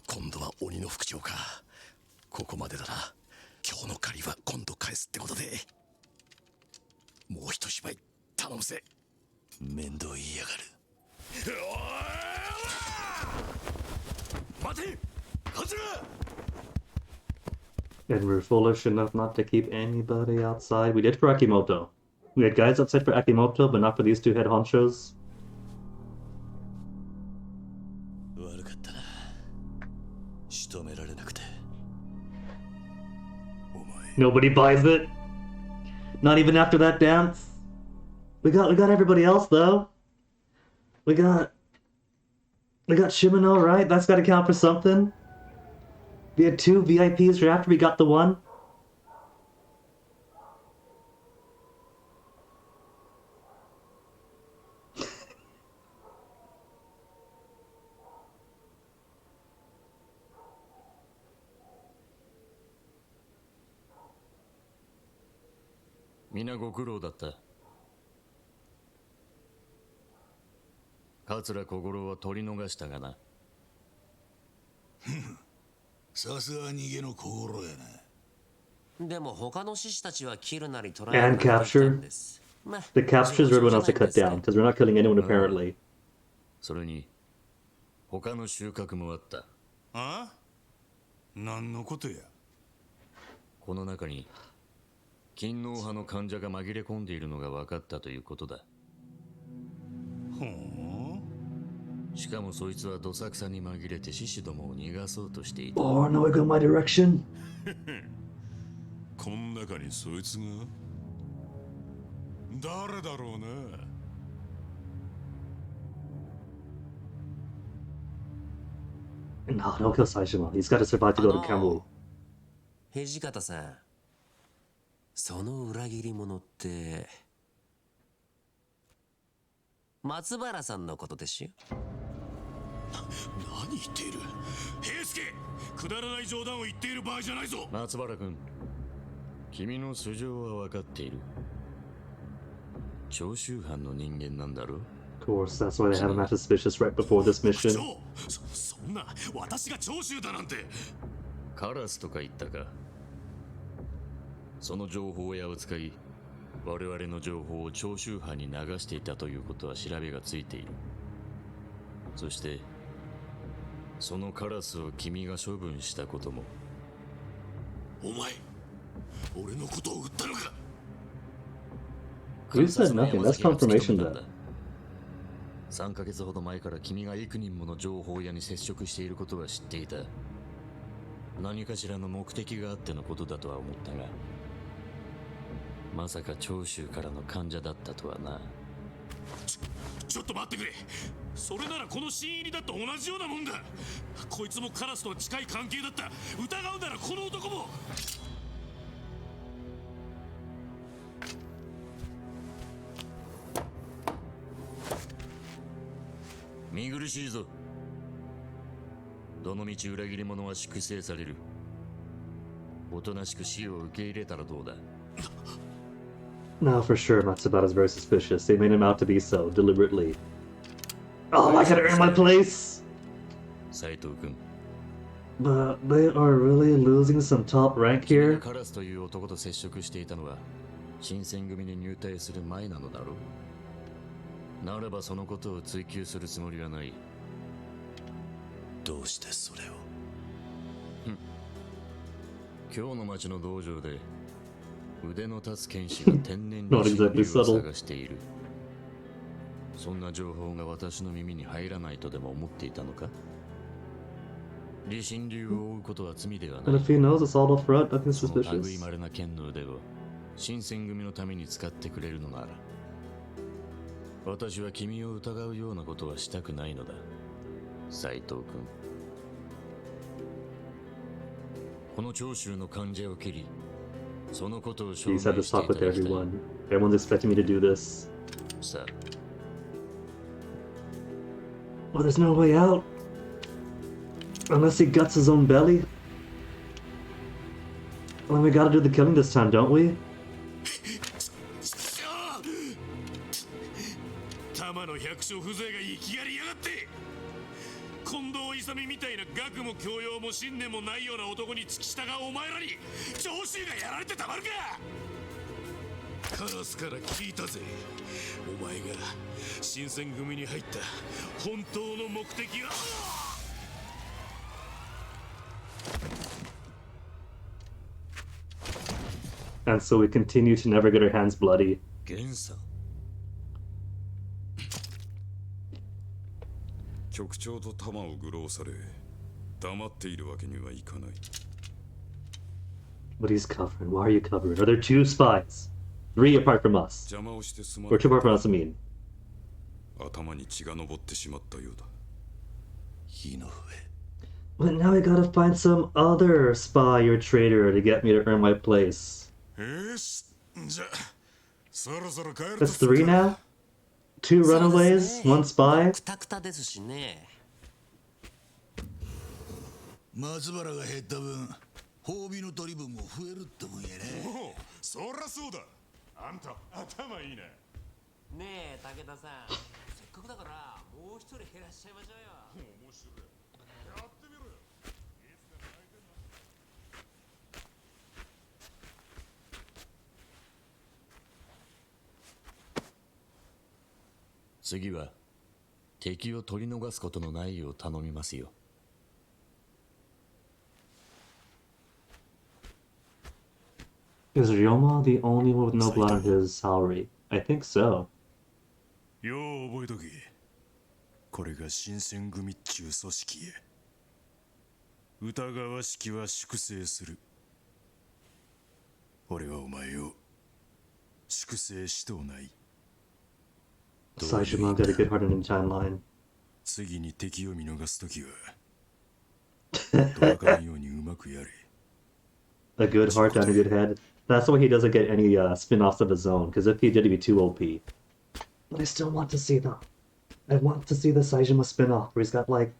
今度は鬼の副長か。ここまでだな。今日の借りは今度返すってことで。もう一芝居頼むぜ。面倒言いやがる。待て、カズラ。 And we're foolish enough not to keep anybody outside. We did for Akimoto. We had guys upset for Akimoto, but not for these two head honchos. Nobody buys it. Not even after that dance. We got everybody else though. We got Shimano, right? That's got to count for something. We had 2 VIPs right after we got the one.皆ご苦労だった。桂小五郎は取り逃したがな。さすが逃げの小五郎やな。でも他の獅子たちは切るなり捕らえる And capture. The capture is where everyone else to cut down, because we're not killing anyone apparently. それに他の収穫もあった。ああ？何のことや？この中に勤王派の患者が紛れ込んでいるのが分かったということだ。ほう。しかもそいつはどさくさに紛れて獅子どもを逃がそうとしていた。Oh no, I got my direction. こん中にそいつが？誰だろうな。No, don't kill Saishima. He's got to survive to go to Kamui. 土方さん、その裏切り者って松原さんのことでしょ。何言っている？平助、くだらない冗談を言っている場合じゃないぞ。松原君、君の素性は分かっている。長州藩の人間なんだろう。Of course, that's why they had him that suspicious right before this mission. そんな、私が長州だなんて。カラスとか言ったか。その情報屋を使い、我々の情報を長州藩に流していたということは調べがついている。そしてそのカラスを君が処分したことも。お前、俺のことを撃ったのか。You said nothing. That's confirmation then. 3ヶ月ほど前から君が幾人もの情報屋に接触していることは知っていた。何かしらの目的があってのことだとは思ったが、まさか長州からの患者だったとはな。ちょっと待ってくれ。それならこの新入りだと同じようなもんだ。こいつもカラスと近い関係だった。疑うならこの男も。見苦しいぞ。どのみち裏切り者は粛清される。おとなしく死を受け入れたらどうだ。No, for sure, Matsubara's very suspicious. They made him out to be so, deliberately. Oh, I gotta earn my place! 斉藤君。But they are really losing some top rank here? カラスという男と接触していたのは新選組に入隊する前なのだろう。ならばそのことを追求するつもりはない。どうしてそれを？今日の町の道場で腕の立つ剣士が天然に Not 真 exactly 理を subtle. 探している。そんな情報が私の耳に入らないとでも思っていたのか。李信流を追うことは罪ではな And い。 if he knows it's all up front, nothing その類 suspicious. まれな剣の腕を新選組のために使ってくれるのなら、私は君を疑うようなことはしたくないのだ、斉藤君。この長州の患者を切り、そのことを証明 He's had して this い talk た with だきたい。 everyone. Everyone's expecting me to do this. さあ。 Well, there's no way out. Unless he guts his own belly. Well, we gotta do the killing this time, don't we? 玉の百姓風情が生きがりやがって。近藤勇みたいな学も教養も信念もないような男に付き従うお前らに長州がやられてたまるか。カラスから聞いたぜ。お前が新選組に入った本当の目的は。And so we continue to never get our hands bloody. 源さん。局長と弾を愚弄され黙っているわけにはいかない。 But he's covering. Why are you covering? Are there two spies? Three apart from us. 邪魔をしてすま Or な two か apart った from us, I mean. 頭に血が上ってしまったようだ。火の上。 But now I gotta find some other spy or traitor to get me to earn my place. じゃあそろそろ帰る That's three now? Two runaways, one spy? くたくたですしね。松原が減った分、褒美の取り分も増えるってもんやね。おお、そりゃそうだ。あんた頭いいね。ねえ武田さん、せっかくだからもう一人減らしちゃいましょうよ。面白い。やってみろよ。次は敵を取り逃すことのないよう頼みますよ。Is Ryoma the only one with no blood on his salary? I think so. よう覚えとけ。これが新選組っちゅう組織へ。疑わしきは粛清する。俺はお前を粛清しとうない。 Saijima got a good heart in the timeline. 次に敵を見逃すときはどうかんようにうまくやれ。 A good heart and a good head. That's why he doesn't get any spin-offs of his own, because if he did, he'd be too OP. But I still want to see them. I want to see the Saijima spin-off, where he's got, like,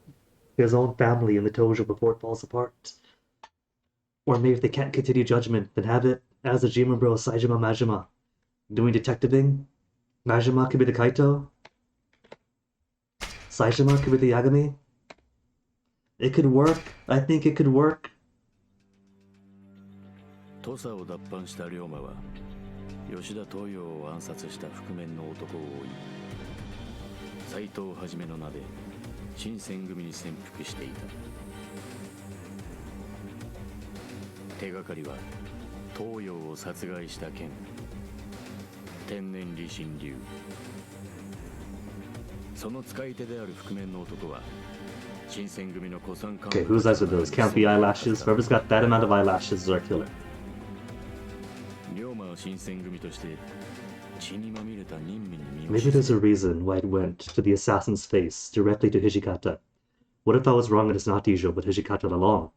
his own family in the dojo before it falls apart. Or maybe if they can't continue Judgment, then have it as the Jima Bro Saijima Majima. Doing detectiving. Majima could be the Kaito. Saijima could be the Yagami. It could work. I think it could work. 土佐を脱藩した龍馬は吉田東洋を暗殺した覆面の男を追い斎藤はじめの名で新選組に潜伏していた。手がかりは東洋を殺害した件、天然理心流。その使い手である覆面の男は新選組の古参幹部。 Okay, whose eyes are those? Can't be eyelashes. Whoever's got that amount of eyelashes is our killer. 龍馬は新選組として血にまみれた任務に身を Maybe there's a reason why it went to the assassin's face directly to Hijikata. What if I was wrong and it's not Izo but Hijikata all along?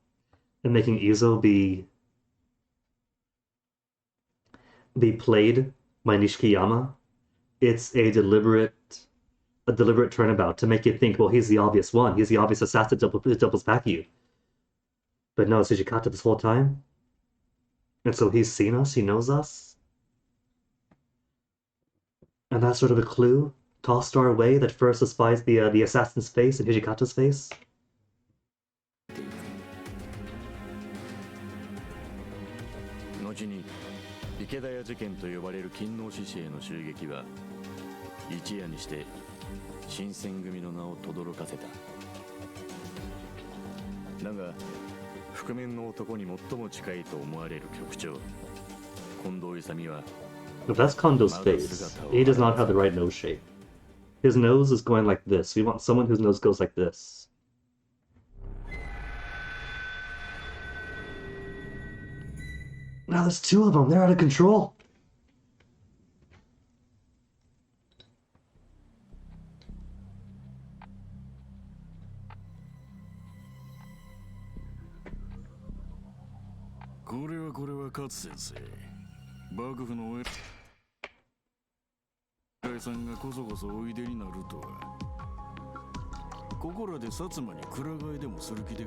And making Izo be played by Nishikiyama? It's a deliberate turnabout to make you think, well, he's the obvious one. He's the obvious assassin that doubles back you. But no, it's Hijikata this whole time. And so he's seen us, he knows us. And that's sort of a clue tossed our way that first espies the assassin's face and Hijikata's face. 後に池田屋事件と呼ばれる勤王志士への襲撃は一夜にして新選組の名を轟かせた。だが覆面の男に最も近いと思われる局長近藤勇は If that's Kondo's face, he does not have the right nose shape. His nose is going like this. We want someone whose nose goes like this. Now there's two of them. They're out of control. Korea 勝先生、幕府のお偉いさんがこそこそおいでになるとは。ここらで薩摩にくら替えでもする気で。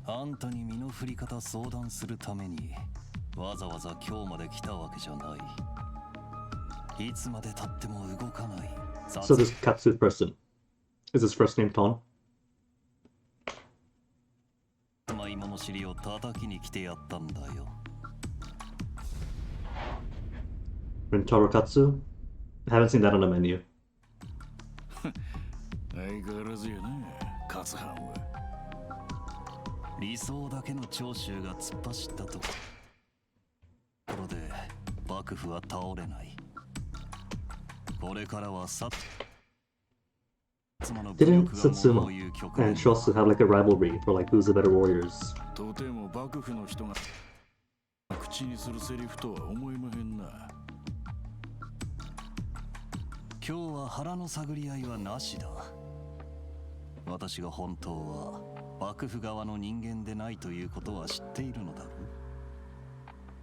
あんたに身の振り方相談するためにわざわざ今日まで来たわけじゃない。いつまで経っても動かない。So this Katsu person, is his first name Ton? 今の尻を叩きに来てやったんだよ。Rintaro Katsu? I haven't seen that on the menu. 相変わらずやな、勝藩は。理想だけの長州が突っ走ったところで幕府は倒れない。これからはDidn't Satsuma and Shosu have like a rivalry for like who's the better warriors? とても幕府の人が口にするセリフとは思えまへんな。今日は腹の探り合いはなしだ。私が本当は幕府側の人間でないということは知っているのだろ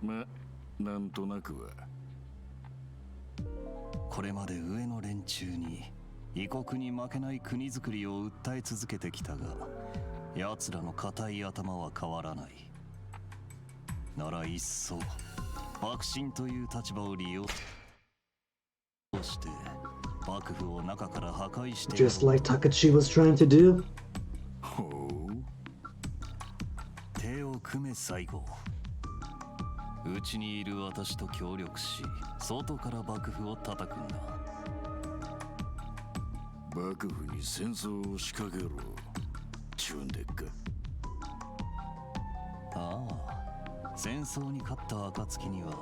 う。ま、なんとなくは。これまで上の連中に異国に負けない国づくりを訴え続けてきたが、奴らの固い頭は変わらない。なら一層幕臣という立場を利用して幕府を中から破壊して、 Just like Takachi was trying to do? 手を組め最後。うちにいる私と協力し、外から幕府を叩くんだ。幕府に戦争を仕掛けろちゅうんでっか。ああ、戦争に勝った暁には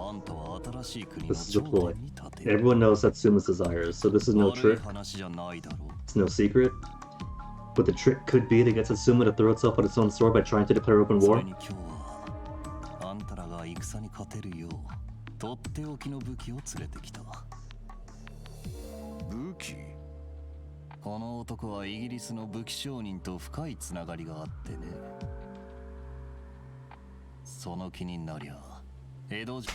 あんたは新しい国の This is a 頂 ploy. 点に立てる。 Everyone knows Satsuma's desires, so this is no 悪い trick. 話じゃないだろう。 It's no secret. But the trick could be to get Satsuma to throw itself on its own sword by trying to declare open そ war. れに今日はあんたらが戦に勝てるようとっておきの武器を連れてきた。武器？この男はイギリスの武器商人と深いつながりがあってね。その気になりゃ江戸城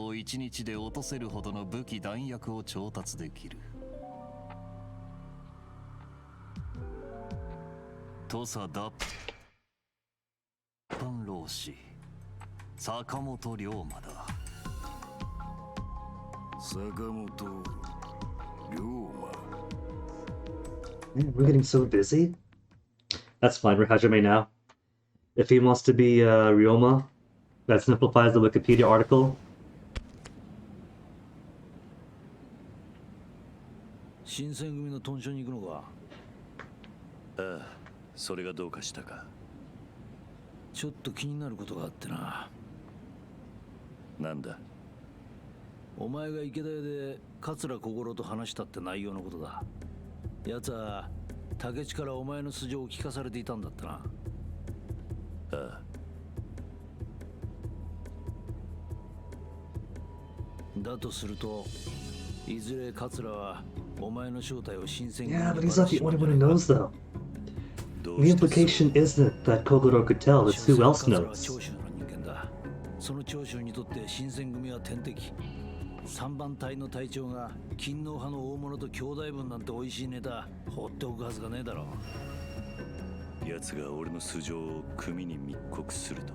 を一日で落とせるほどの武器弾薬を調達できる。土佐脱藩浪士坂本龍馬だ。坂本龍馬。 Man, we're getting so busy. That's fine, we're Hajime now. If he wants to be Ryoma, that simplifies the Wikipedia article. 新選組の豚書に行くのか。ああ、それがどうかしたか。ちょっと気になることがあってな。なんだ。お前が池田屋で桂小五郎と話したって内容のことだ。奴は竹地からお前の素性を聞かされていたんだってな。ああ。だとするといずれ桂はお前の正体を新選組 Yeah, but he's not the only one who knows though. The implication isn't that Kogoro could tell, it's who else knows. 長州の人間だ。その長州にとって新選組は天敵。三番隊の隊長が勤皇派の大物と兄弟分なんて美味しいネタ放っておくはずがねえだろう。奴が俺の素性を組に密告すると。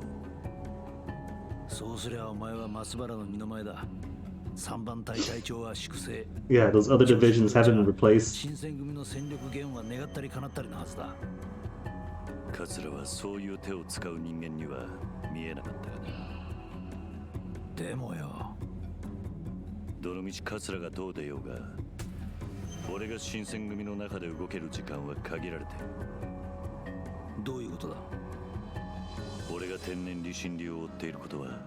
そうすりゃお前は松原の身の前だ。三番隊隊長は粛清。 Yeah, those other divisions haven't been replaced. 新選組の戦力減は願ったり叶ったりなはずだ。桂はそういう手を使う人間には見えなかったがな。でもよ、どのみち桂がどう出ようが、俺が新選組の中で動ける時間は限られてる。どういうことだ。俺が天然理心流を追っていることは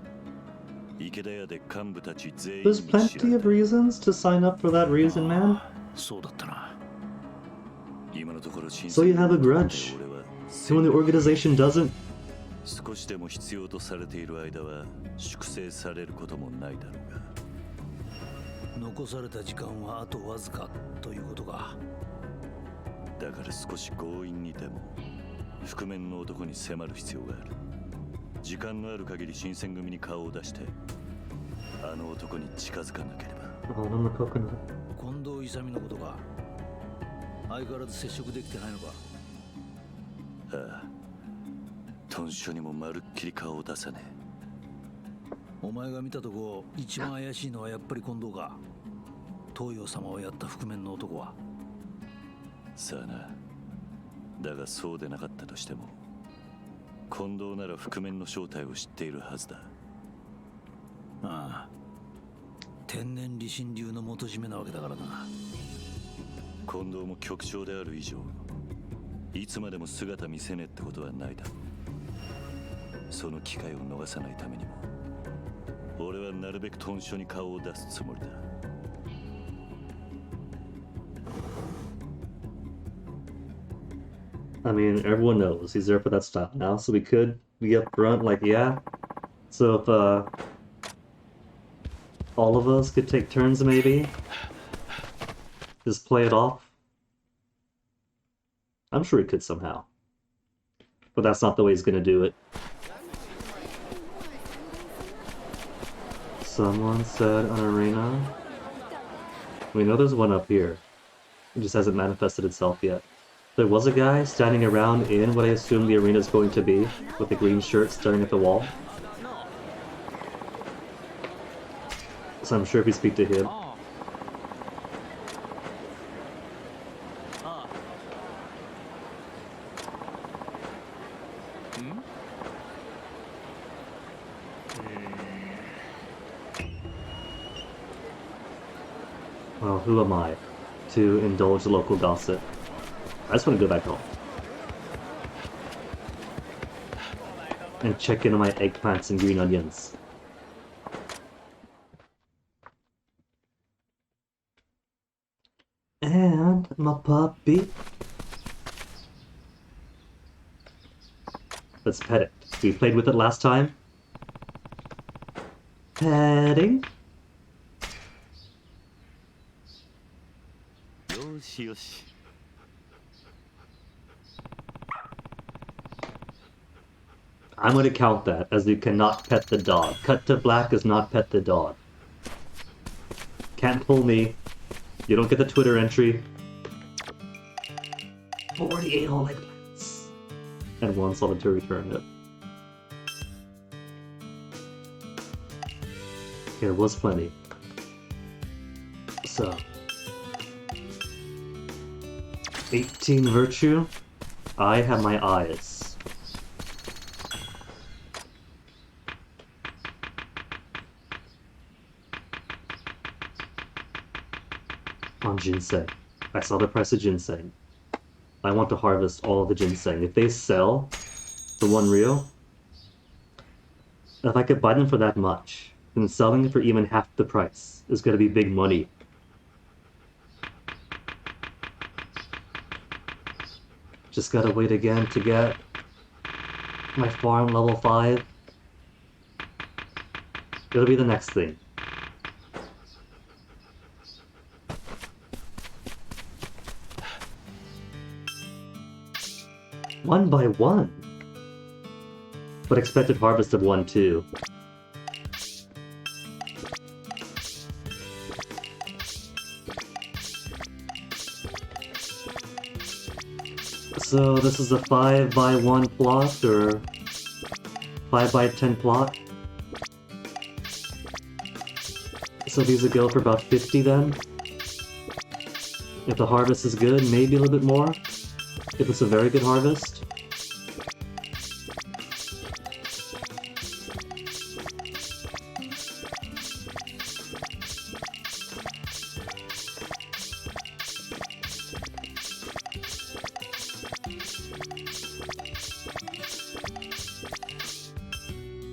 池田屋で幹部たち全員に There's plenty of reasons to sign up for that reason, man. そうだったな。今のところ新 So you have a grudge. And when the organization doesn't, 少しでも必要とされている間は粛清されることもないだろうが。残された時間はあとわずかということか。だから少し強引にでも覆面の男に迫る必要がある。時間のある限り新選組に顔を出してあの男に近づかなければ。 oh, no more coconut. 近藤勇のことか。相変わらず接触できてないのか。ああ、豚書にもまるっきり顔を出さねえ。お前が見たとこ一番怪しいのはやっぱり近藤か。東洋様をやった覆面の男は。さあな。だがそうでなかったとしても近藤なら覆面の正体を知っているはずだ。ああ、天然理心流の元締めなわけだからな。近藤も局長である以上いつまでも姿見せねえってことはないだろう。その機会を逃さないためにも俺はなるべく豚書に顔を出すつもりだ。I mean, everyone knows he's there for that style now, so we could be up front, like, yeah. So if, all of us could take turns, maybe? Just play it off? I'm sure he could somehow. But that's not the way he's gonna do it. Someone said an arena? We know there's one up here. It just hasn't manifested itself yet. There was a guy standing around in what I assume the arena is going to be, with a green shirt staring at the wall. So I'm sure if we speak to him... Well, who am I to indulge the local gossip? I just want to go back home. And check in on my eggplants and green onions. And my puppy. Let's pet it. We played with it last time. Petting. Yoshi yoshi. I'm going to count that as you cannot pet the dog. Cut to black is not pet the dog. Can't fool me. You don't get the Twitter entry. 48 whole eggplants. And 1 solitary turnip. There was plenty. So. 18 virtue. I have my eyes. On ginseng. I saw the price of ginseng. I want to harvest all of the ginseng. If they sell for 1 ryo, if I could buy them for that much, then selling it for even half the price is going to be big money. Just gotta wait again to get my farm level 5. It'll be the next thing. One by one. But expected harvest of 1 too. So this is a 5 by 1 plot, or 5 by 10 plot. So these would go for about 50 then. If the harvest is good, maybe a little bit more. If it's a very good harvest.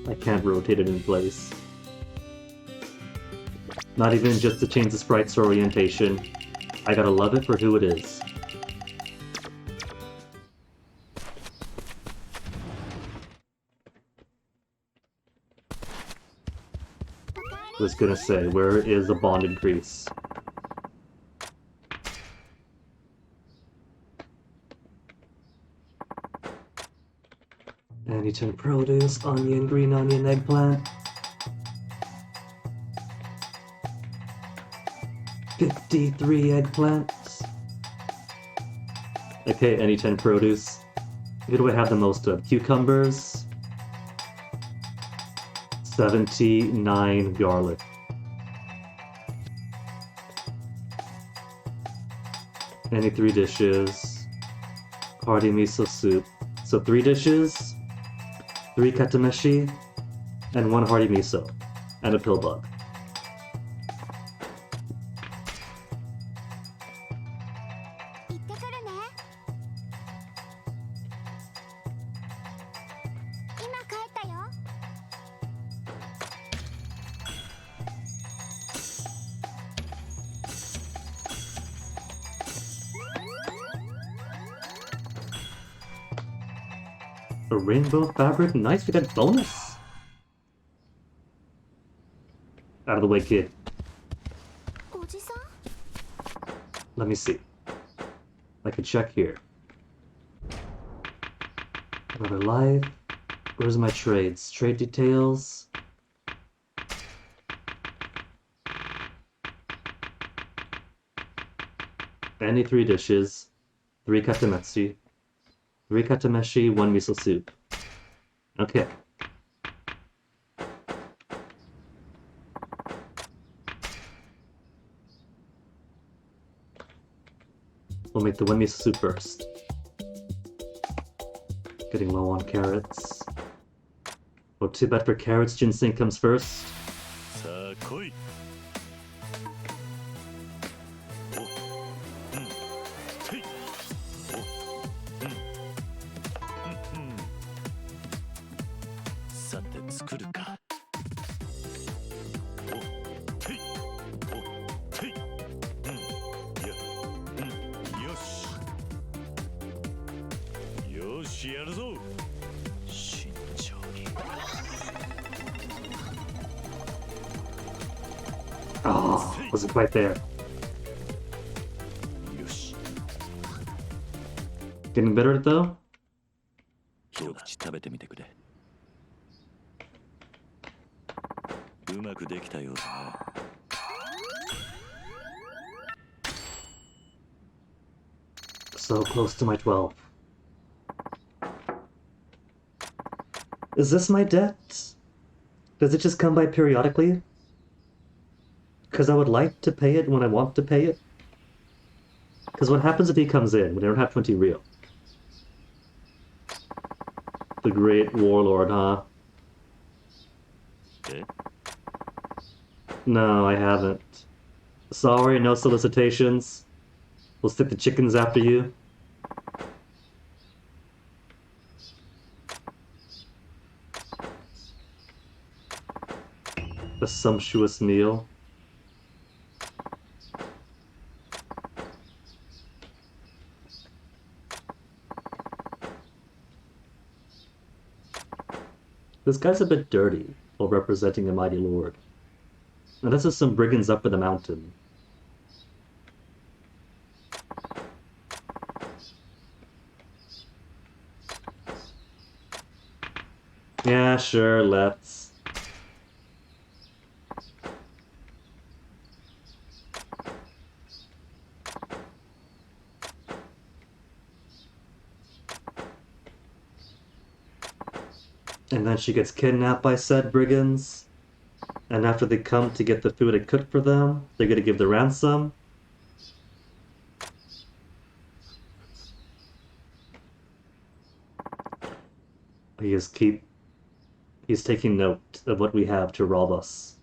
I can't rotate it in place. Not even just to change the sprite's orientation. I gotta love it for who it is. I was gonna say, where is the bond increase? Anytime produce, onion, green onion, eggplant. 53 eggplants. Okay, any 10 produce. Who do I have the most of? Cucumbers. 79 garlic. Any 3 dishes. Hearty miso soup. So 3 dishes, 3 katameshi, and 1 hearty miso, and a pill bug. A rainbow fabric? Nice, we got bonus! Out of the way, kid. Let me see. I can check here. Another life. Where's my trades? Trade details. Any 3 dishes. 3 katameshi. 3 katameshi, 1 miso soup. Okay. We'll make the 1 miso soup first. Getting low on carrots. Oh, too bad for carrots. Ginseng comes first. Oh, wasn't quite there. Getting better at it though? So close to my 12. Is this my debt? Does it just come by periodically? Because I would like to pay it when I want to pay it. Because what happens if he comes in when I don't have 20 real? The great warlord, huh? No, I haven't. Sorry, no solicitations. We'll stick the chickens after you. A sumptuous meal. This guy's a bit dirty while representing a mighty lord. And this is some brigands up in the mountain. Yeah, sure, let's. And then she gets kidnapped by said brigands. And after they come to get the food and cook for them, they're gonna give the ransom. He's taking note of what we have to rob us.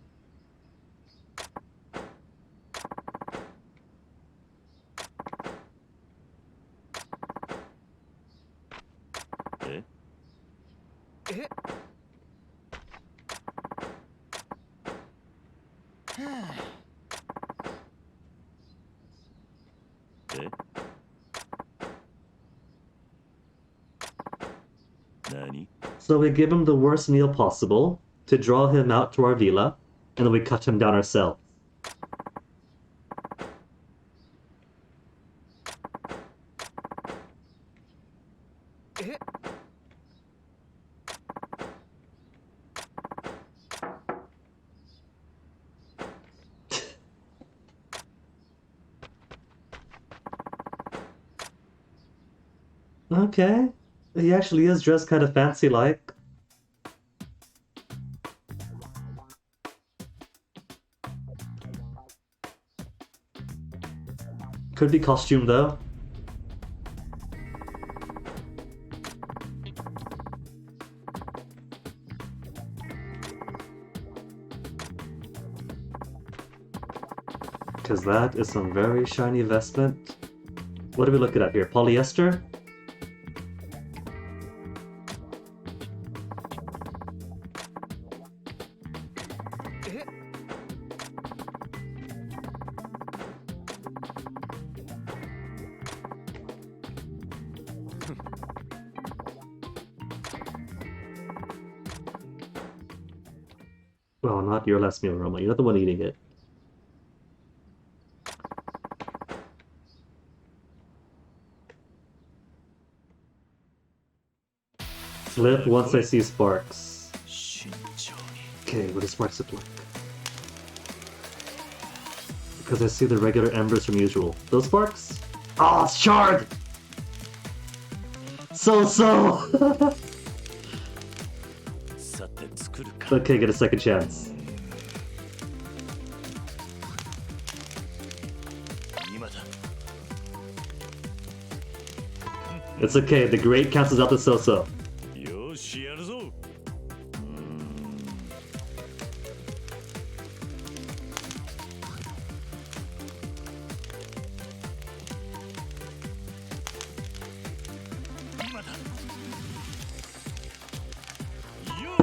So we give him the worst meal possible to draw him out to our villa, and then we cut him down ourselves. Okay. He actually is dressed kind of fancy-like. Could be costume, though. Because that is some very shiny vestment. What are we looking at here? Polyester? Well, not your last meal, Roma. You're not the one eating it. Flip once I see sparks. Okay, what does sparks look like? Because I see the regular embers from usual. Those sparks? Oh, it's shard! So. Okay, get a second chance. It's okay, the great cancels out the so-so.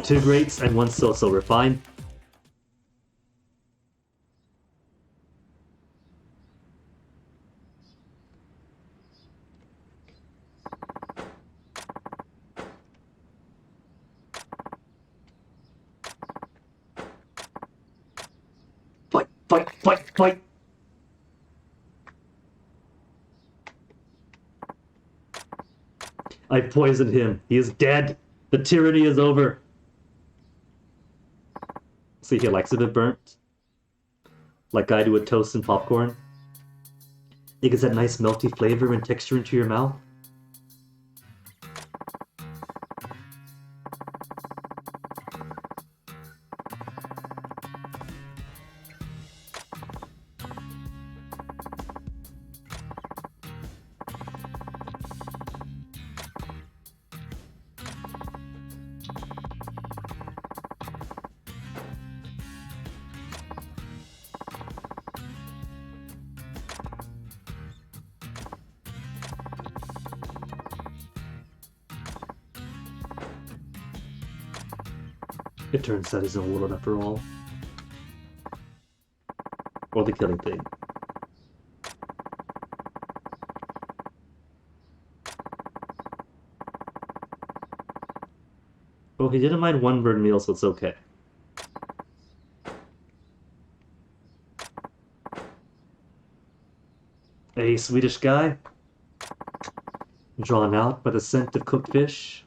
Two greats and one so-so, we're fine. Fight! I poisoned him. He is dead. The tyranny is over. See, he likes a bit burnt. Like I do with toast and popcorn. It gets that nice melty flavor and texture into your mouth. It turns out he's a warlord after all. Or the killing thing. Well, he didn't mind one bird meal, so it's okay. A Swedish guy, drawn out by the scent of cooked fish.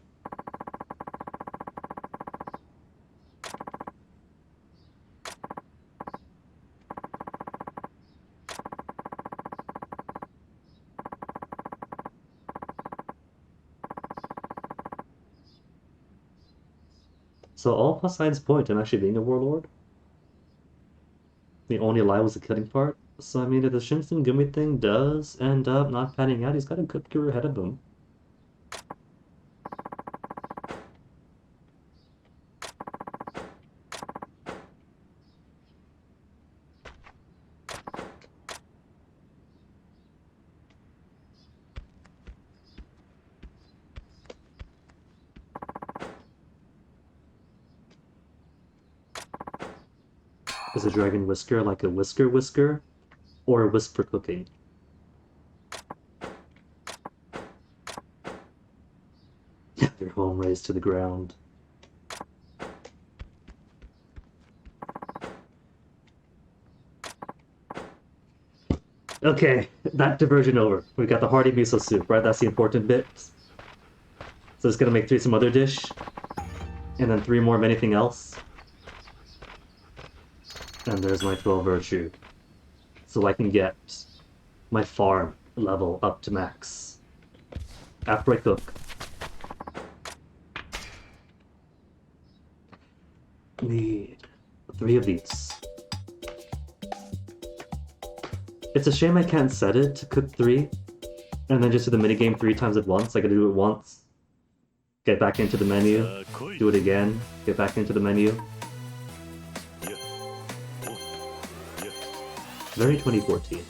So all plus signs point in actually being a warlord. The only lie was the killing part. So I mean, if the Shinsemgumi thing does end up not panning out, he's got a good career ahead of him. Is a dragon whisker like a whisker, or a wisp for cooking? They're home raised to the ground. Okay, that diversion over. We got the hearty miso soup, right? That's the important bit. So it's gonna make 3 some other dish, and then 3 more of anything else. And there's my 12 virtue. So I can get my farm level up to max. After I cook. Need 3 of these. It's a shame I can't set it to cook 3, and then just do the minigame 3 times at once. I gotta do it once, get back into the menu, do it again, get back into the menu. Very 2014.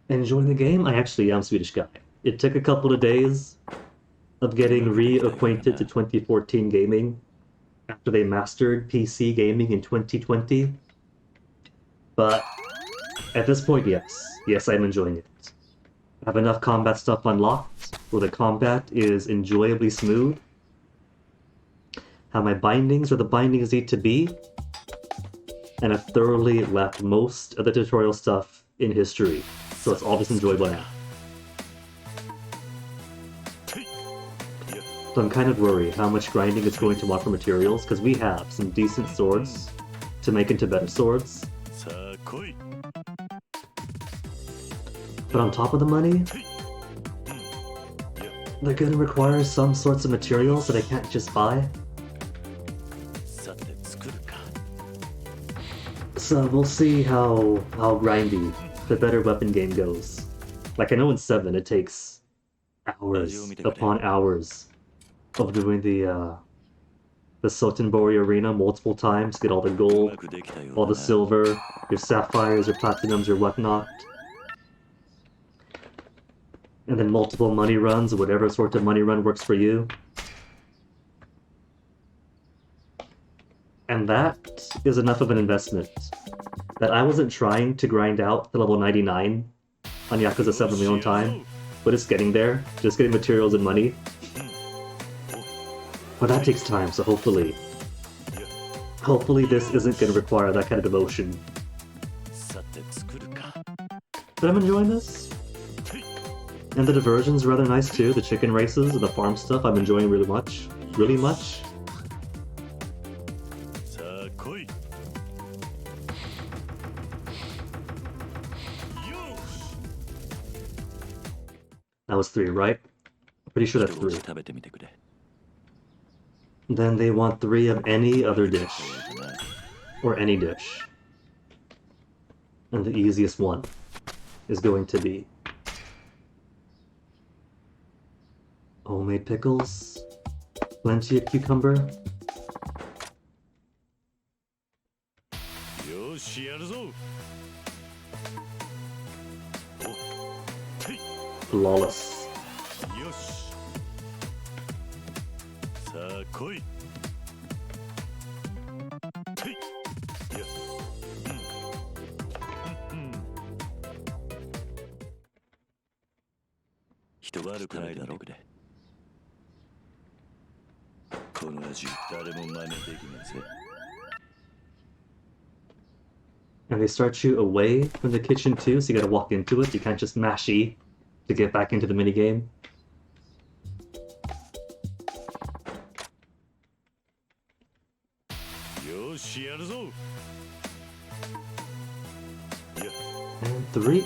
Enjoying the game? I actually am Swedish guy. It took a couple of days of getting reacquainted to 2014 gaming after they mastered PC gaming in 2020. But at this point, yes. Yes, I'm enjoying it. I have enough combat stuff unlocked where the combat is enjoyably smooth. Have my bindings where the bindings need to be. And I've thoroughly left most of the tutorial stuff in history. So it's all just enjoyable now. So I'm kind of worried how much grinding it's going to want for materials, because we have some decent swords to make into better swords. But on top of the money, they're going to require some sorts of materials that I can't just buy. So we'll see how grindy the better weapon game goes. Like I know in 7 it takes hours upon hours of doing the Sotenbori arena multiple times to get all the gold, all the silver, your sapphires, your platinums, your whatnot. And then multiple money runs, whatever sort of money run works for you. And that is enough of an investment that I wasn't trying to grind out the level 99 on Yakuza 7 in my own time, but it's getting there, just getting materials and money. But that takes time, so hopefully this isn't going to require that kind of devotion. But I'm enjoying this. And the diversion's rather nice too, the chicken races and the farm stuff I'm enjoying really much. Really much. That was 3, right? Pretty sure that's 3. Then they want 3 of any other dish. Or any dish. And the easiest one is going to be homemade pickles, plenty of cucumber, flawless. And they start you away from the kitchen too, so you gotta walk into it. You can't just mash E to get back into the minigame. And 3.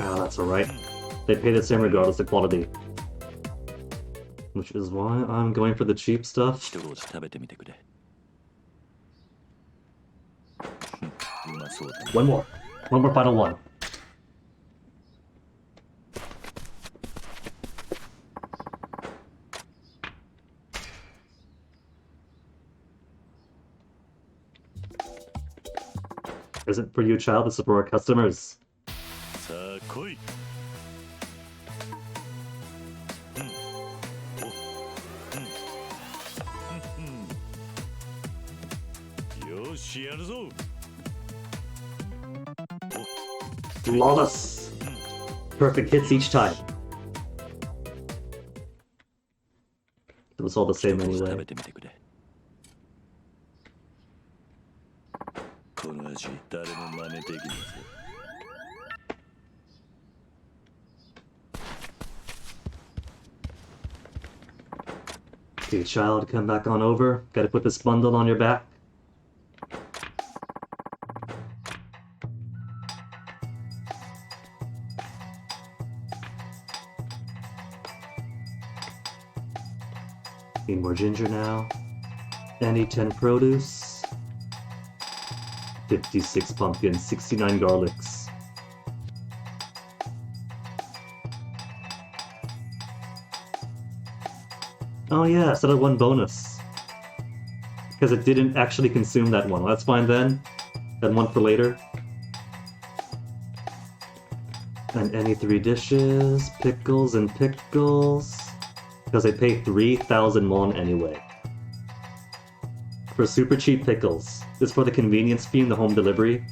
Ah, that's alright. They pay the same regardless of quality. Which is why I'm going for the cheap stuff. One more final one. Isn't for you, child, this is for our customers. Flawless! Perfect hits each time. It was all the same anyway. Okay, child, come back on over. Gotta put this bundle on your back. Need more ginger now. Any 10 produce. 56 pumpkins, 69 garlics. Oh yeah, so that one bonus. Because it didn't actually consume that one. Well, that's fine then. Then one for later. And any 3 dishes, pickles and pickles. Because I pay 3,000 won anyway. For super cheap pickles. Just for the convenience fee and the home delivery.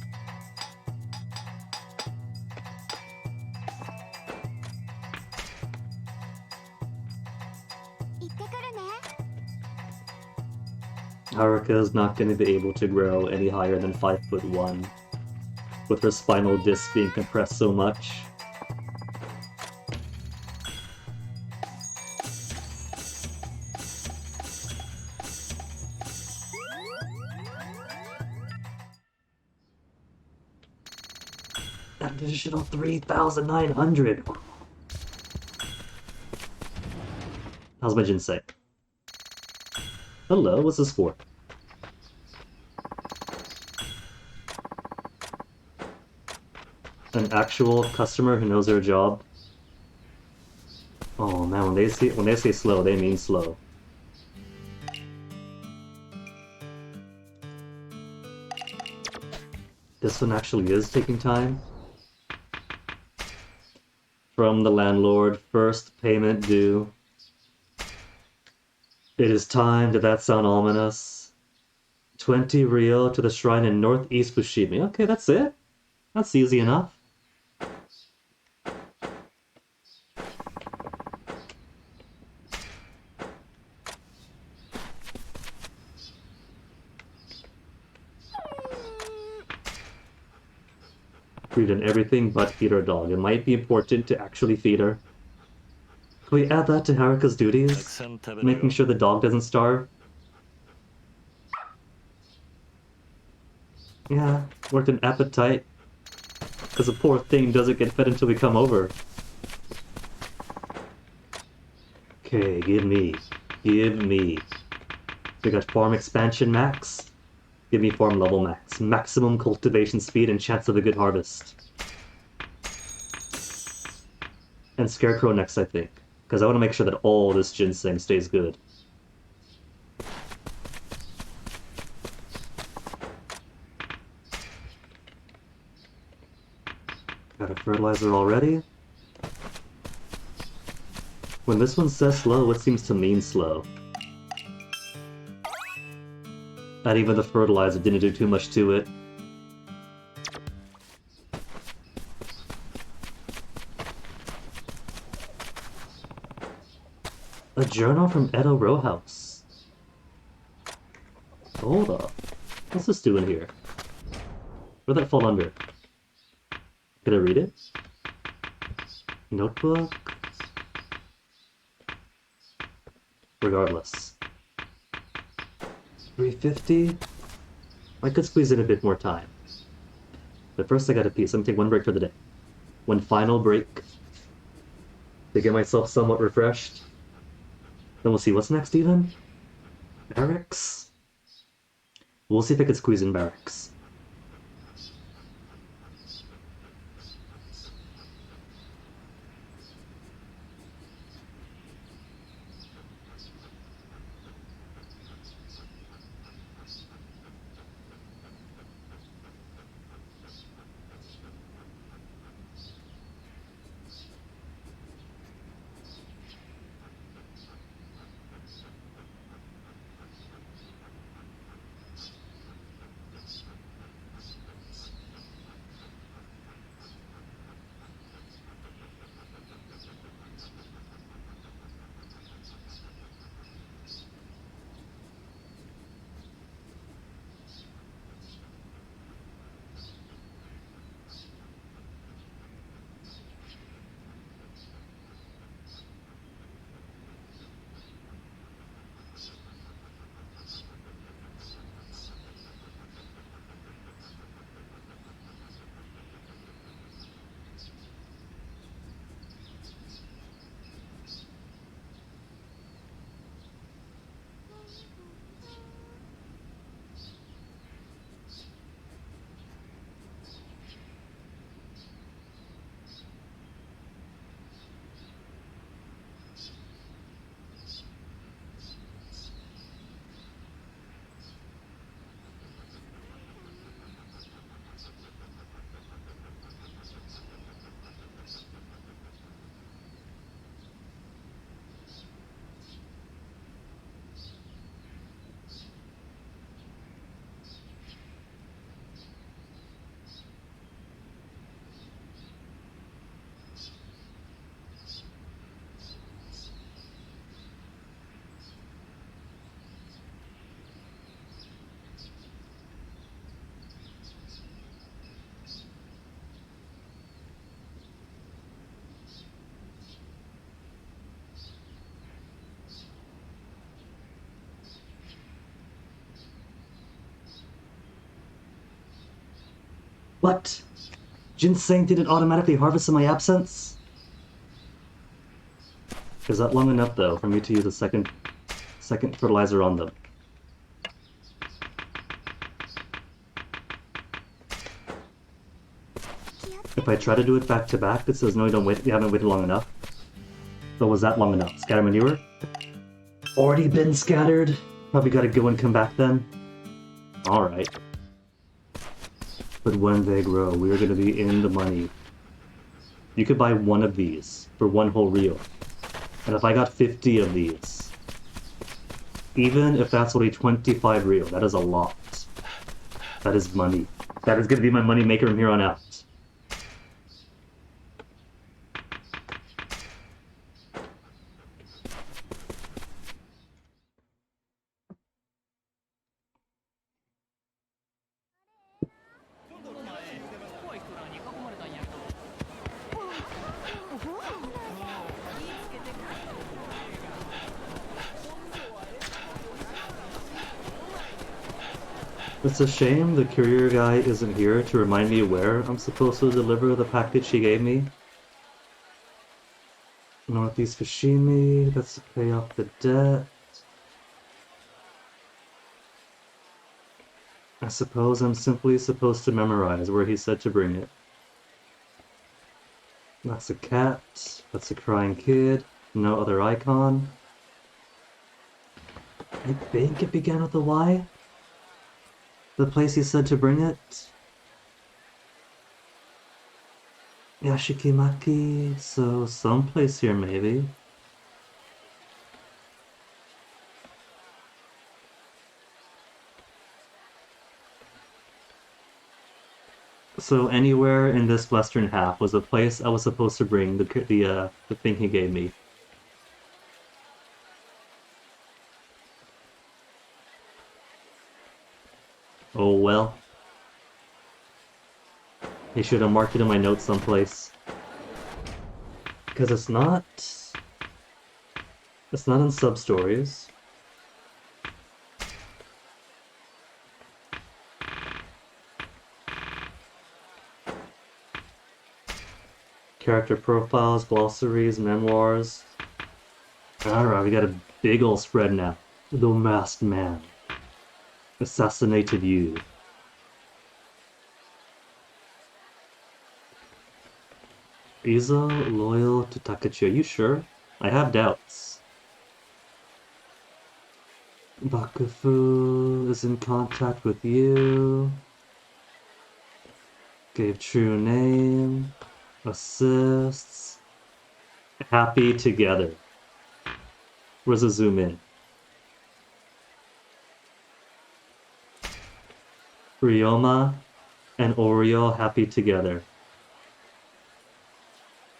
Haruka is not going to be able to grow any higher than 5'1", with her spinal disc being compressed so much. Additional 3,900! How's my Jinsei? Hello, what's this for? An actual customer who knows their job. Oh man, when they say slow, they mean slow. This one actually is taking time. From the landlord, first payment due. It is time. Did that sound ominous? 20 Ryo to the shrine in northeast Fushimi. Okay, that's it. That's easy enough. We've done everything but feed our dog. It might be important to actually feed her. Can we add that to Haruka's duties? Making sure the dog doesn't starve? Yeah, worked an appetite. Because the poor thing doesn't get fed until we come over. Okay, give me. Give me. We got farm expansion max. Give me farm level max. Maximum cultivation speed and chance of a good harvest. And Scarecrow next, I think. Because I want to make sure that all this ginseng stays good. Got a fertilizer already. When this one says slow, it seems to mean slow. And even the fertilizer didn't do too much to it. A journal from Edo Row House. Hold up. What's this doing here? Where'd that fall under? Could I read it? Notebook? Regardless. 350? I could squeeze in a bit more time. But first I gotta pee, so I'm gonna take one break for the day. One final break. To get myself somewhat refreshed. Then we'll see what's next even. Barracks? We'll see if I can squeeze in barracks. What? Ginseng didn't automatically harvest in my absence? Is that long enough though for me to use a second fertilizer on them? If I try to do it back to back, it says no, you haven't waited long enough. But was that long enough? Scatter manure? Already been scattered? Probably gotta go and come back then. Alright. But when they grow, we are gonna be in the money. You could buy one of these for one whole reel. And if I got 50 of these, even if that's only 25 reel, that is a lot. That is money. That is gonna be my money maker from here on out. It's a shame the courier guy isn't here to remind me where I'm supposed to deliver the package he gave me. Northeast Fushimi, that's to pay off the debt. I suppose I'm simply supposed to memorize where he said to bring it. That's a cat, that's a crying kid, no other icon. I think it began with a Y? The place he said to bring it? Yashikimaki, so someplace here maybe. So anywhere in this western half was a place I was supposed to bring the thing he gave me. Oh well. He should have marked it in my notes someplace. Because it's not in sub-stories. Character profiles, glossaries, memoirs. Alright, we got a big ol' spread now. The Masked Man assassinated you. Izo loyal to Takachi. Are you sure? I have doubts. Bakufu is in contact with you. Gave true name. Assists. Happy together. Where's the zoom in? Ryoma and Oreo happy together.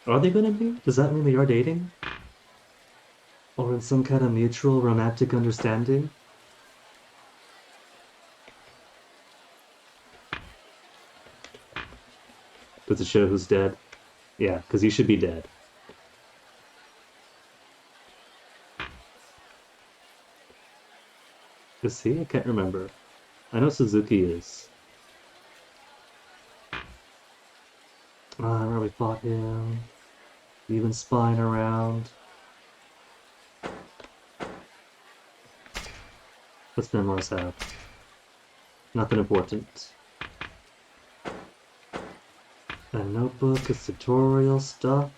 Are they gonna be? Does that mean they are dating? Or in some kind of mutual romantic understanding? Does it show who's dead? Yeah, because he should be dead. Is he? I can't remember. I know Suzuki is. I remember we fought him. Even spying around. What's memoirs have? Nothing important. A notebook is tutorial stuff.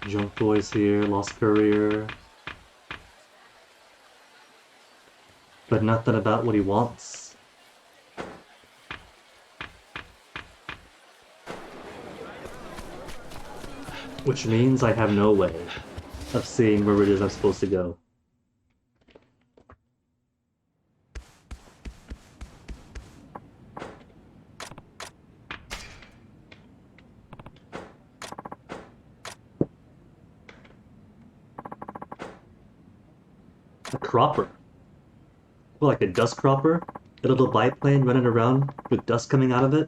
Junk Boy's here, Lost Courier. But nothing about what he wants. Which means I have no way of seeing where it is I'm supposed to go. A cropper. Well, like a dust cropper? A little biplane running around with dust coming out of it?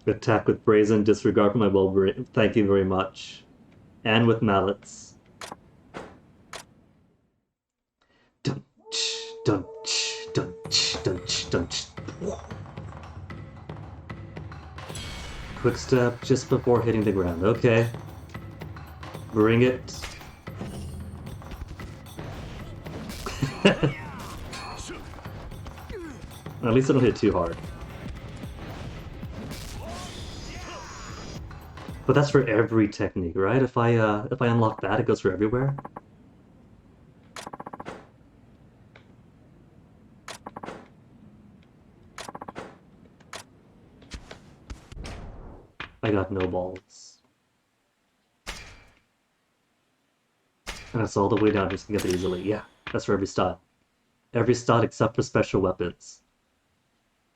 Attack with brazen, disregard for my well-being. Thank you very much. And with mallets. Dunch, dunch, dunch, dunch, dunch. Quick step just before hitting the ground. Okay. Bring it. At least I don't hit too hard. But that's for every technique, right? If I unlock that, it goes for everywhere. I got no balls. And that's all the way down, just to get it easily. Yeah, that's for every stat. Every stat except for special weapons.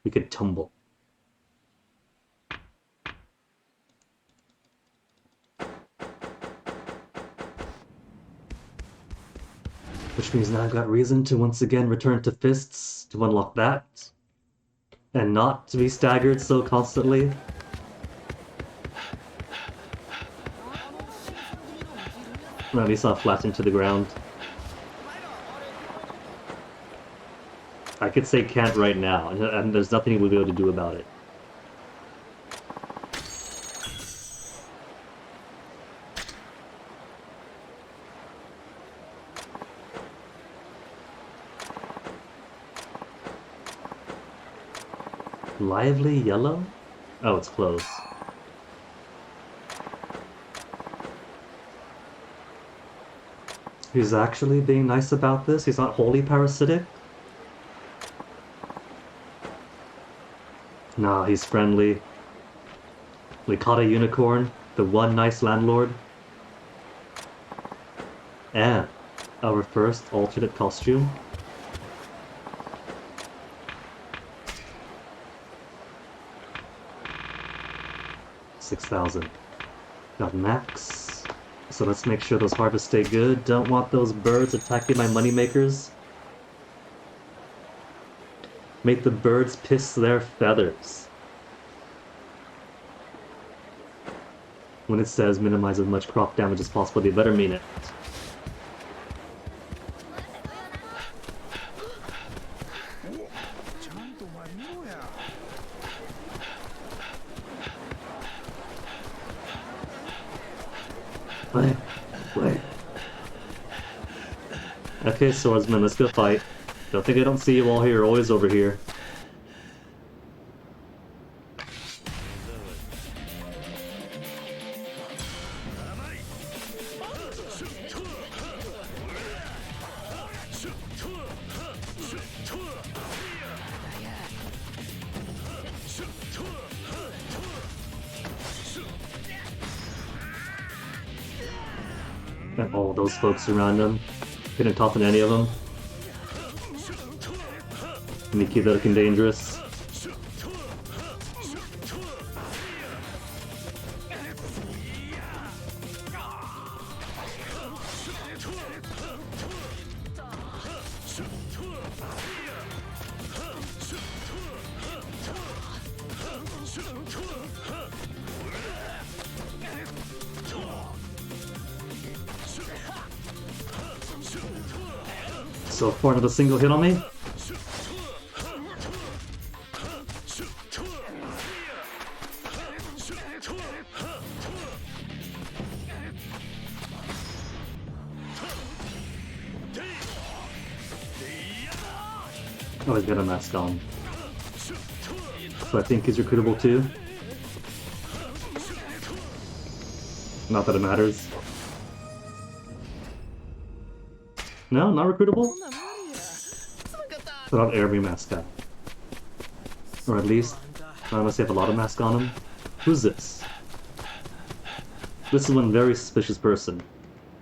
We could tumble. Which means now I've got reason to once again return to fists to unlock that. And not to be staggered so constantly. Or at least not flattened to the ground. I could say can't right now, and there's nothing we'll be able to do about it. Lively yellow? Oh, it's closed. He's actually being nice about this? He's not wholly parasitic? Nah, he's friendly. We caught a unicorn, the one nice landlord. And our first alternate costume. $6,000. Got max. So let's make sure those harvests stay good. Don't want those birds attacking my moneymakers. Make the birds piss their feathers. When it says minimize as much crop damage as possible, they better mean it. Wait. Okay, swordsman, let's go fight. Don't think I don't see you all here, always over here. And all those folks around him. Couldn't top in any of them. Mickey looking dangerous. So far, not a single hit on me. Oh, he's got a mask on. So I think he's recruitable too. Not that it matters. No, not recruitable? Put on Airby mascot. Or at least, unless they have a lot of masks on him. Who's this? This is one very suspicious person.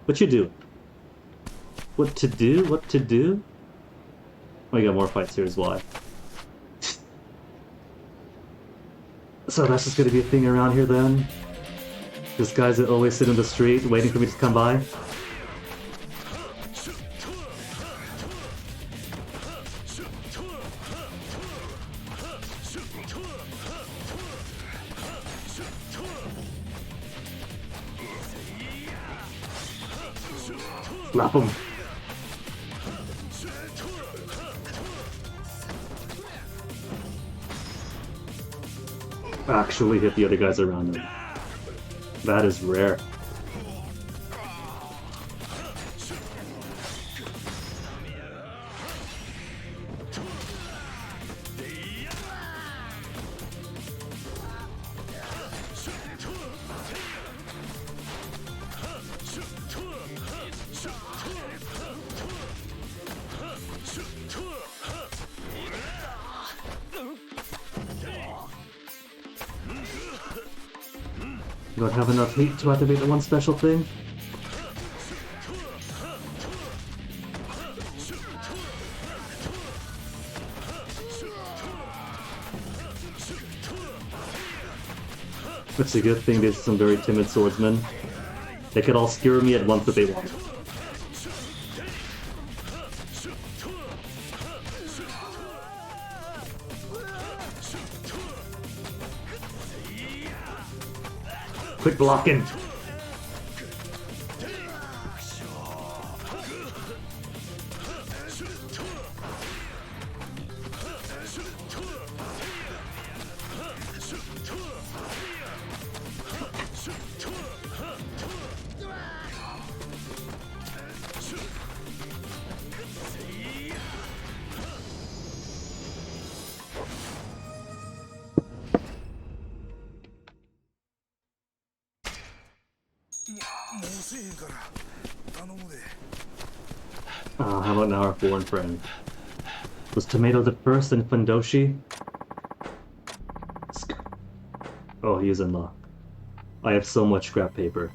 What you do? What to do? What to do? Oh, you got more fights here is why. So that's just gonna be a thing around here then? This guy's that always sit in the street waiting for me to come by? Slap him. Actually hit the other guys around him. That is rare. You don't have enough heat to activate the one special thing? It's a good thing there's some very timid swordsmen. They could all skewer me at once if they want. Quit blocking! How about now our foreign friend? Was Tomato the first in Fundoshi? Oh, he's in luck. I have so much scrap paper.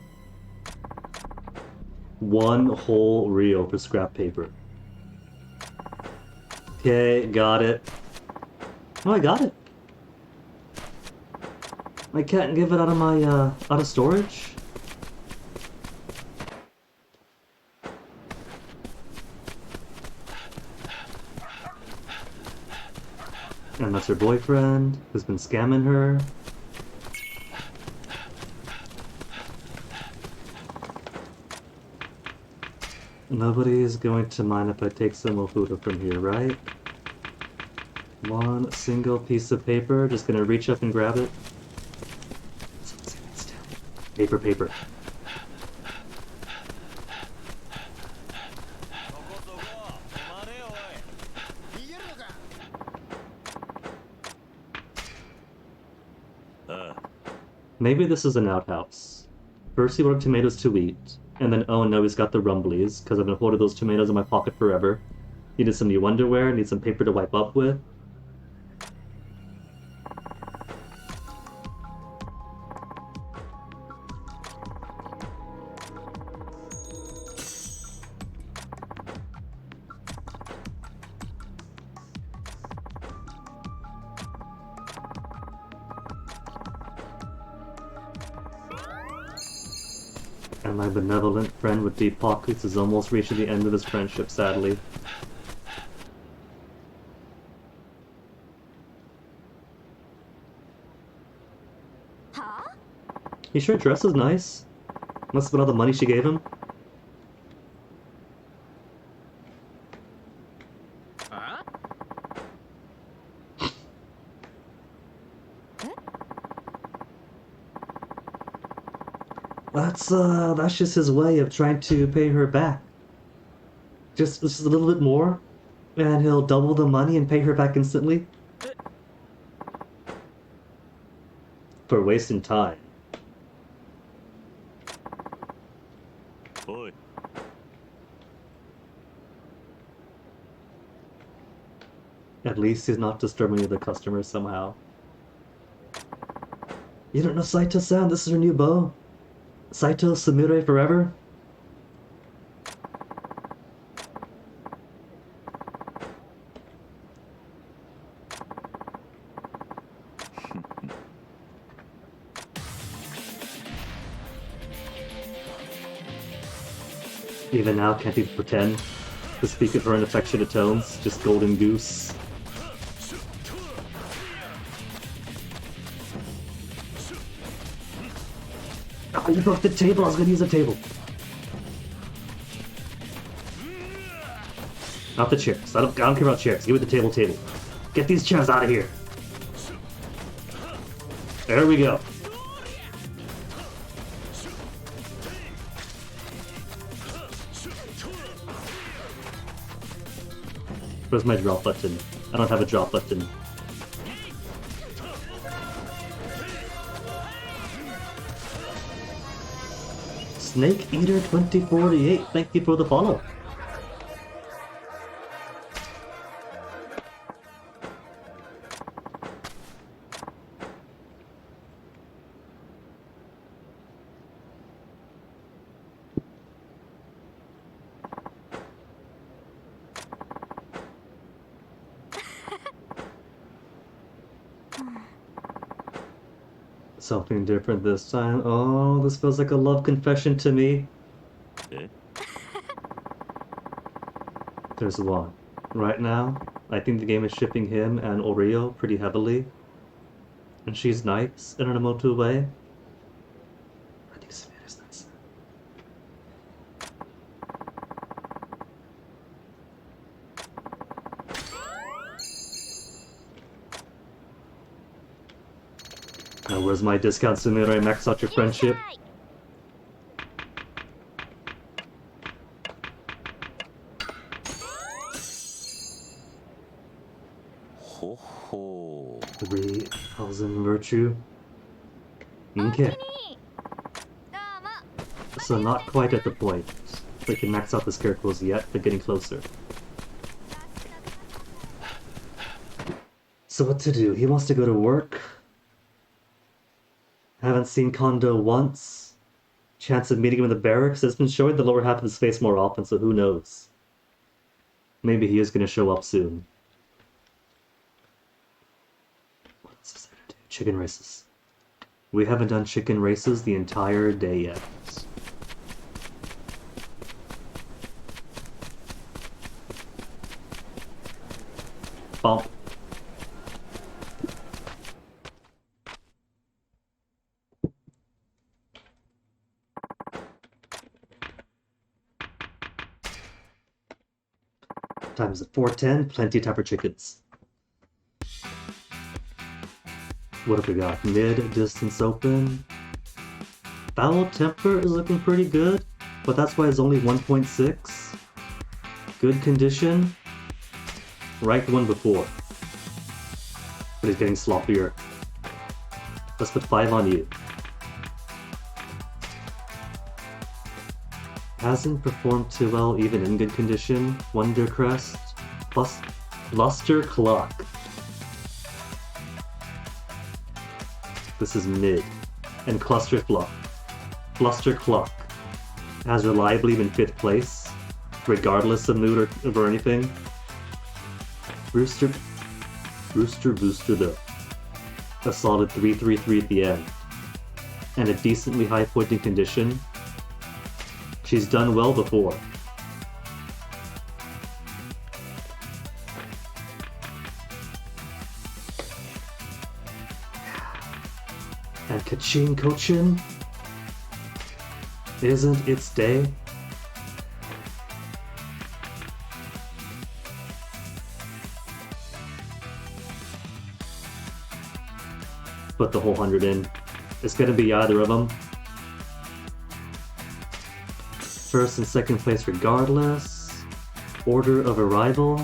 One whole reel for scrap paper. Okay, got it. Oh, I got it. I can't give it out of my, out of storage? And that's her boyfriend, who's been scamming her. Nobody's going to mind if I take some Ofuda from here, right? One single piece of paper, just gonna reach up and grab it. Paper, paper. Maybe this is an outhouse. First he wanted tomatoes to eat, and then oh no, he's got the rumblies, because I've been holding those tomatoes in my pocket forever. Needed some new underwear, need some paper to wipe up with. And my benevolent friend with deep pockets is almost reaching the end of his friendship, sadly. Huh? He sure dresses nice. Must have been all the money she gave him. That's just his way of trying to pay her back. Just a little bit more, and he'll double the money and pay her back instantly. For wasting time. Oi. At least he's not disturbing the customers somehow. You don't know Saito-san? This is her new beau. Saito Sumire forever? Even now, can't even pretend to speak of her in affectionate tones, just golden goose. Oh, you broke the table! I was gonna use a table! Not the chairs. I don't care about chairs. Give me the table. Get these chairs out of here. There we go. Where's my drop button? I don't have a drop button. Snake Eater 2048, thank you for the follow. Something different this time. Oh, this feels like a love confession to me. There's one. Right now, I think the game is shipping him and Oreo pretty heavily. And she's nice in an emotive way. I think Samir is nice. Now where's my discount, Sumire? Max out your friendship. Ho ho. 3,000 virtue. Okay. So not quite at the point we can max out the scarecrows yet, but getting closer. So what to do? He wants to go to work. Haven't seen Kondo once. Chance of meeting him in the barracks has been showing the lower half of his face more often, so who knows? Maybe he is going to show up soon. What else is there to do? Chicken races. We haven't done chicken races the entire day yet. Bump. Times the 410, plenty of time for chickens. What have we got? Mid, distance open. Foul temper is looking pretty good, but that's why it's only 1.6. Good condition. Ranked one before. But he's getting sloppier. Let's put 5 on you. Hasn't performed too well even in good condition. Wonder Crest. Plus Luster Clock. This is mid. And Cluster Fluff. Fluster Clock has reliably been 5th place, regardless of mood or anything. Rooster Booster though. A solid 333 at the end. And a decently high pointing condition. She's done well before. And Kachin Kochin isn't its day. Put the whole 100 in. It's gonna be either of them. First and second place regardless. Order of arrival.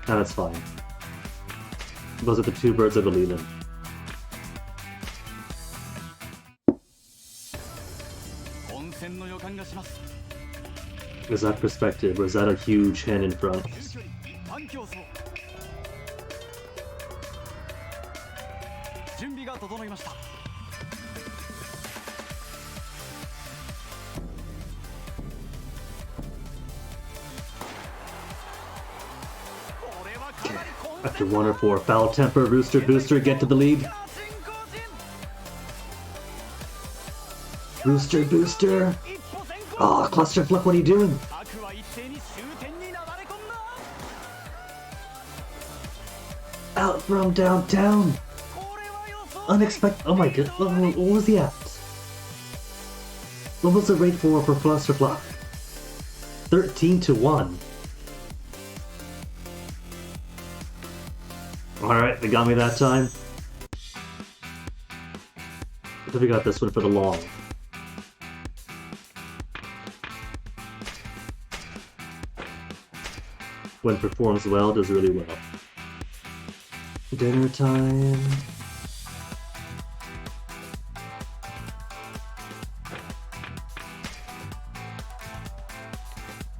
Nah, that's fine. Those are the 2 birds I believe in. Is that perspective, or is that a huge hen in front? After 1 or 4, foul temper, Rooster Booster get to the lead. Rooster Booster! Oh, Cluster Fluff, what are you doing? Out from downtown! Unexpected. Oh my god, what was he at? What was the rate for Cluster Block? 13-1. Alright, they got me that time. I think we got this one for the long. When performs well, does really well. Dinner time.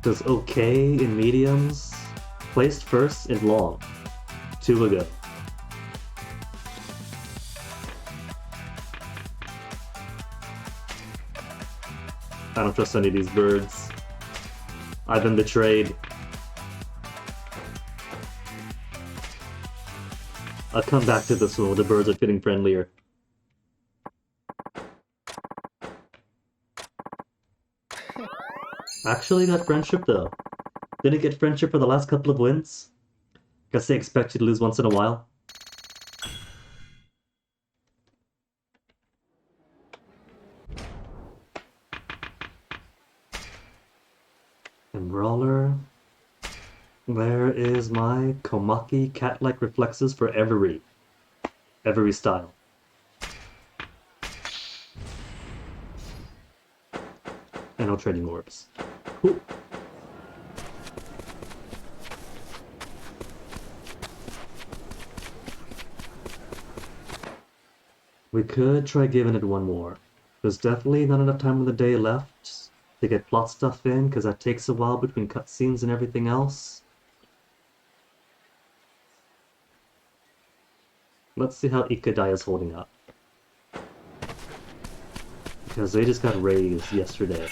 Does okay in mediums. Placed first in long. 2 ago. I don't trust any of these birds. I've been betrayed. I'll come back to this one when the birds are getting friendlier. Actually got friendship though. Didn't get friendship for the last couple of wins. Guess they expect you to lose once in a while. And Brawler. Where is my Komaki cat-like reflexes for every style? And no trading orbs. Cool. We could try giving it one more. There's definitely not enough time in the day left to get plot stuff in, because that takes a while between cutscenes and everything else. Let's see how Ikadai is holding up. Because they just got raised yesterday.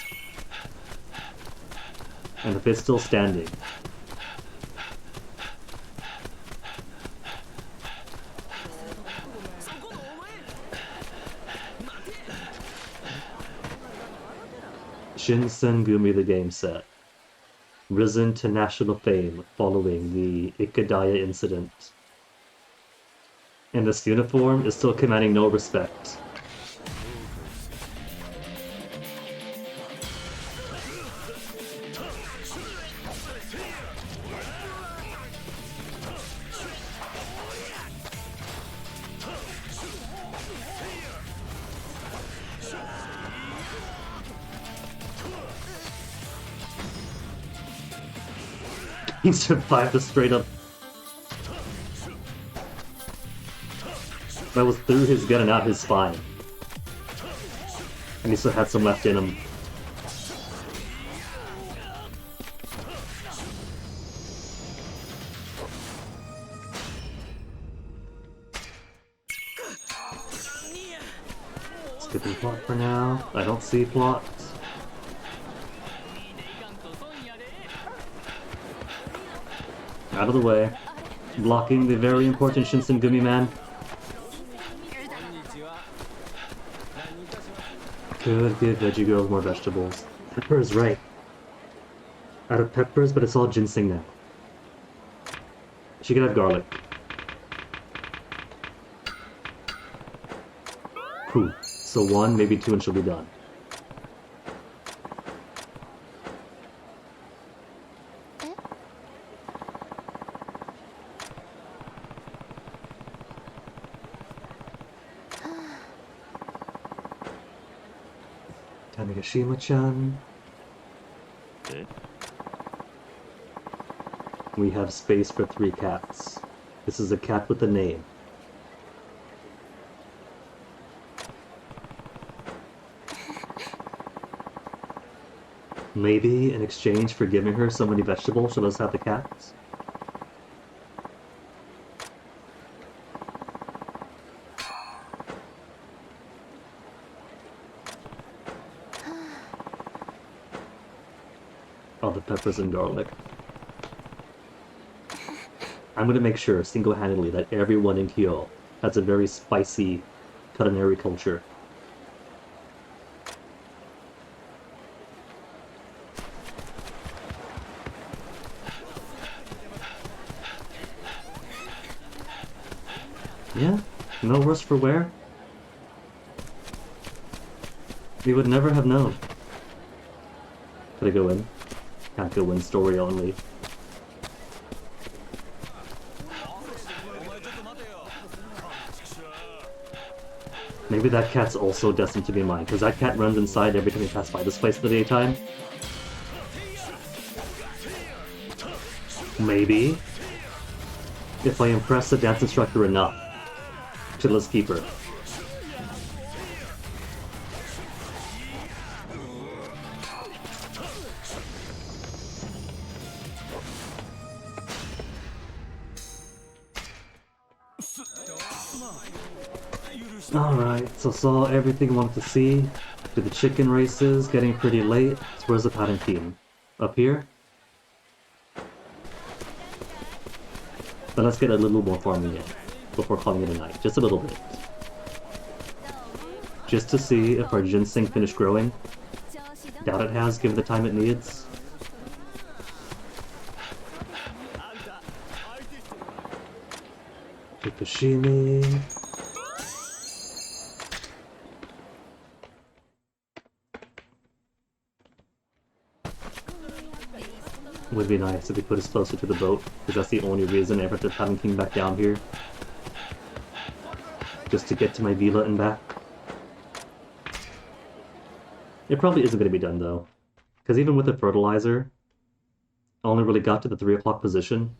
And if it's still standing. Shinsemgumi the game set. Risen to national fame following the Ikadaya incident. And this uniform is still commanding no respect. He survived a straight up. That was through his gun and out his spine. And he still had some left in him. Skipping plot for now. I don't see plot. Out of the way. Blocking the very important Shinsemgumi man. Could give veggie girls more vegetables. Pepper is right. Out of peppers, but it's all ginseng now. She could have garlic. Whew. So 1, maybe 2, and she'll be done. Tanegashima-chan. We have space for 3 cats. This is a cat with a name. Maybe in exchange for giving her so many vegetables, she'll just have the cats. All the peppers and garlic. I'm gonna make sure, single-handedly, that everyone in Kyo has a very spicy culinary culture. Yeah, no worse for wear. We would never have known. Can I go in? Can't go in, story only. Maybe that cat's also destined to be mine, because that cat runs inside every time we pass by this place in the daytime. Maybe. If I impress the dance instructor enough. Let's keep her. Alright, so saw everything I wanted to see. Did the chicken races, getting pretty late. So where's the pattern team? Up here? But let's get a little more farming in before calling it a night. Just a little bit. Just to see if our ginseng finished growing. Doubt it has, given the time it needs. Fukushimi. Would be nice if we put us closer to the boat, because that's the only reason I ever haven't came back down here. Just to get to my villa and back. It probably isn't going to be done though, because even with the fertilizer, I only really got to the 3 o'clock position.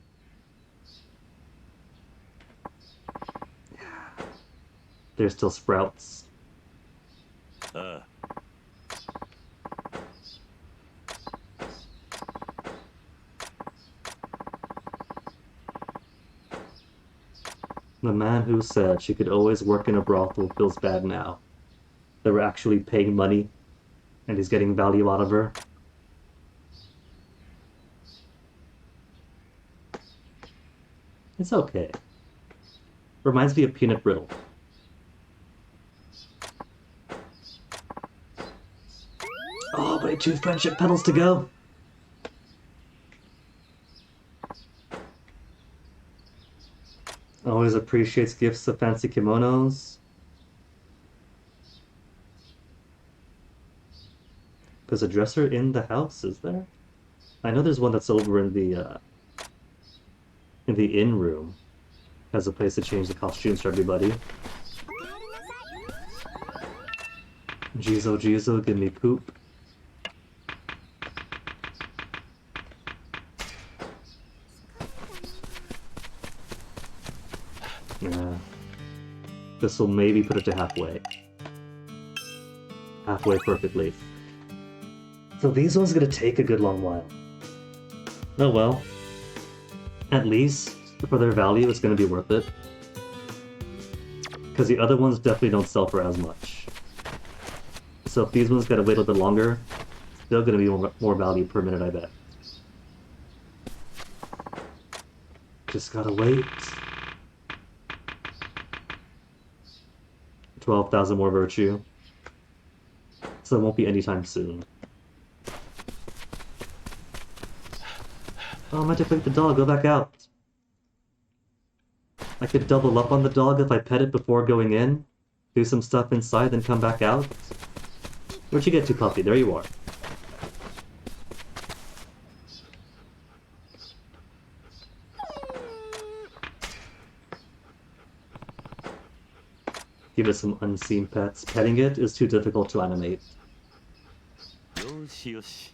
There's still sprouts. The man who said she could always work in a brothel feels bad now. They were actually paying money, and he's getting value out of her. It's okay. Reminds me of peanut brittle. Oh, but 2 friendship petals to go. Always appreciates gifts of fancy kimonos. There's a dresser in the house, is there? I know there's one that's over in the inn room. Has a place to change the costumes for everybody. Jizo, give me poop. Yeah. This will maybe put it to halfway. Halfway perfectly. So these ones are gonna take a good long while. Oh well. At least, for their value, it's gonna be worth it. Because the other ones definitely don't sell for as much. So if these ones gotta wait a little bit longer, still gonna be more value per minute, I bet. Just gotta wait. 12,000 more virtue. So it won't be anytime soon. Oh, I meant to pick the dog, go back out. I could double up on the dog if I pet it before going in, do some stuff inside, then come back out. Where'd you get to, puppy? There you are. Give it some unseen pets. Petting it is too difficult to animate.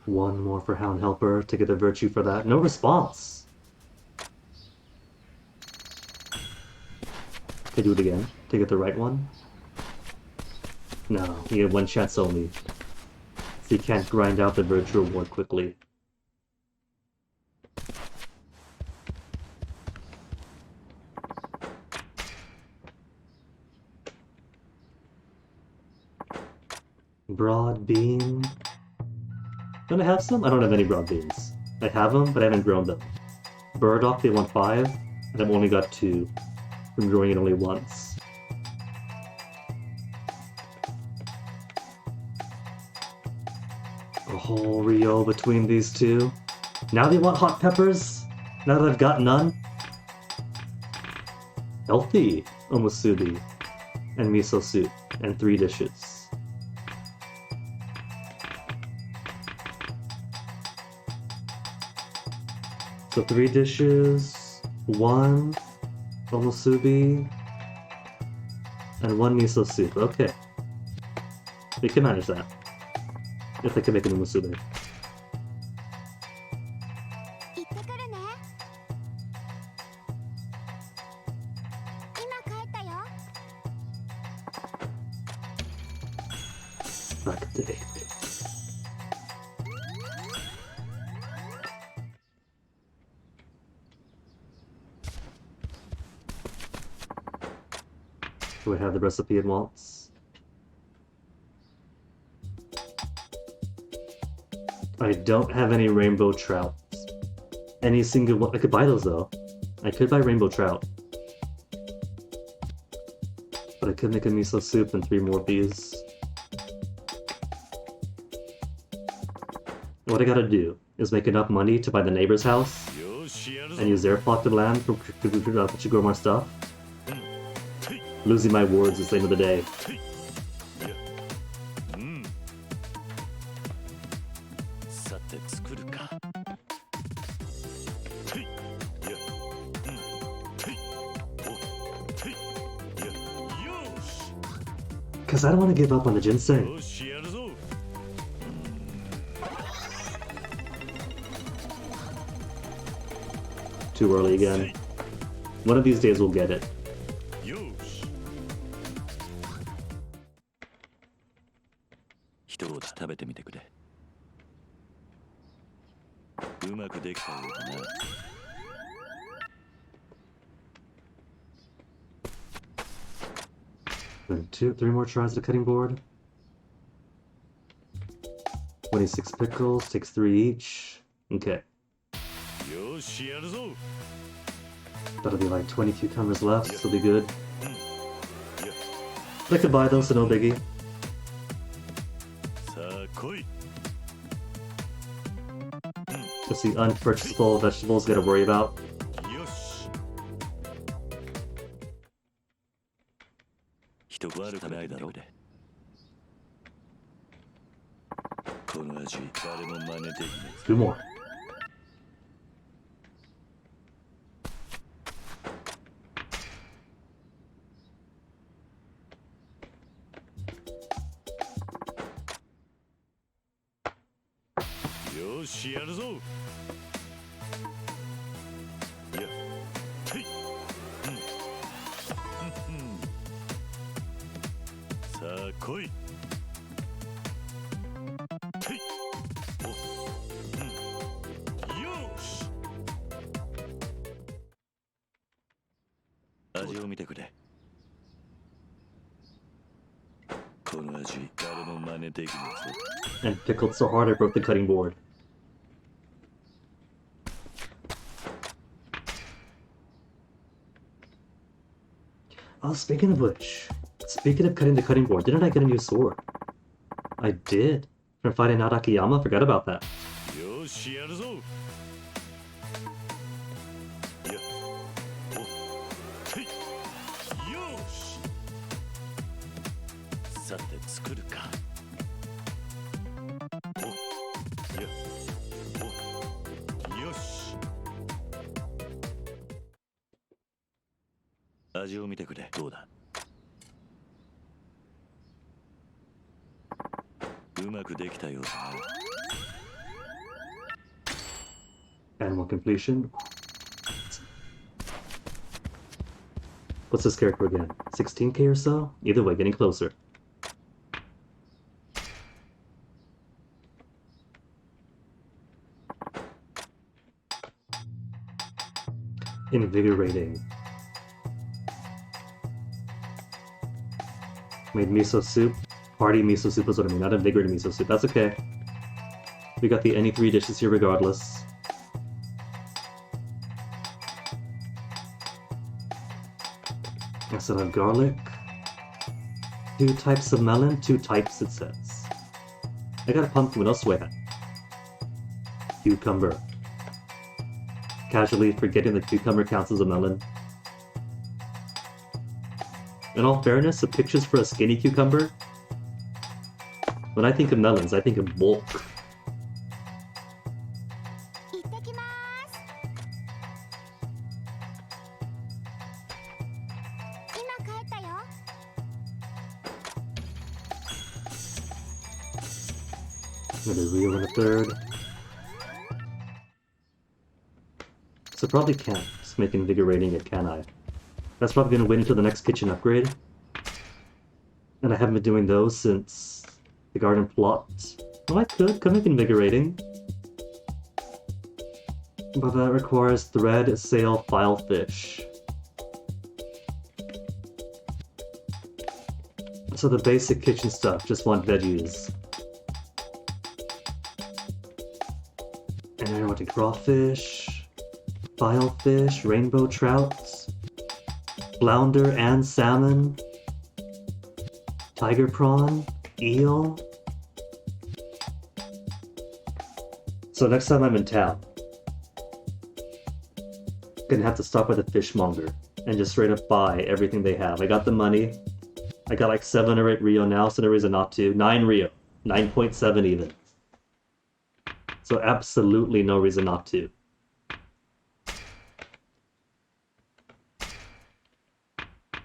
One more for Hound Helper to get the virtue for that. No response! Can I do it again to get the right one? No, you get one chance only. So you can't grind out the virtue reward quickly. Broad bean. Don't I have some? I don't have any broad beans. I have them, but I haven't grown them. Burdock, they want 5, and I've only got 2 from growing it only once. A whole Rio between these two. Now they want hot peppers? Now that I've got none? Healthy omusubi and miso soup and 3 dishes. So 3 dishes, 1 omusubi, and 1 miso soup. Okay. We can manage that. If I can make an omusubi. 行ってくるね。今帰ったよ。 Back to 8. Do I have the recipe in Waltz? I don't have any rainbow trout. Any single one. I could buy those though. I could buy rainbow trout. But I could make a miso soup and 3 more bees. What I gotta do is make enough money to buy the neighbor's house and use their plot of land to grow more stuff. Losing my wards is the end of the day. Because I don't want to give up on the ginseng. Too early again. One of these days we'll get it. 食べてみてくれ。うまくできたようだな。Then 3 more tries to cutting board. 26 pickles, takes 3 each. Okay. That'll be like 20 cucumbers left, so be good. I could buy those, so no biggie. Just the unpurchasable vegetables gotta worry about. Two more. And pickled so hard I broke the cutting board. Oh, speaking of which, speaking of cutting the cutting board, didn't I get a new sword? I did. From fighting out Akiyama, forgot about that. Animal completion. What's this character again? 16k or so? Either way, getting closer. Invigorating. Made miso soup. Party miso soup is what I mean, not invigorating miso soup. That's okay. We got the any 3 dishes here regardless. I still have garlic. 2 types of melon, 2 types it says. I got a pumpkin, what else do I have? Cucumber. Casually forgetting that cucumber counts as a melon. In all fairness, the pictures for a skinny cucumber. When I think of melons, I think of bulk. Another Rio in a third. So probably can't just make invigorating it, can I? That's probably gonna wait until the next kitchen upgrade. And I haven't been doing those since the garden plot. Oh, I could make invigorating. But that requires thread, sail, filefish. So the basic kitchen stuff, just want veggies. And I want crawfish, filefish, rainbow trout, flounder and salmon, tiger prawn, eel. So next time I'm in town, gonna have to stop by the fishmonger and just straight up buy everything they have. I got the money. I got like 7 or 8 Rio now, so no reason not to. 9 Rio. 9.7 even. So absolutely no reason not to.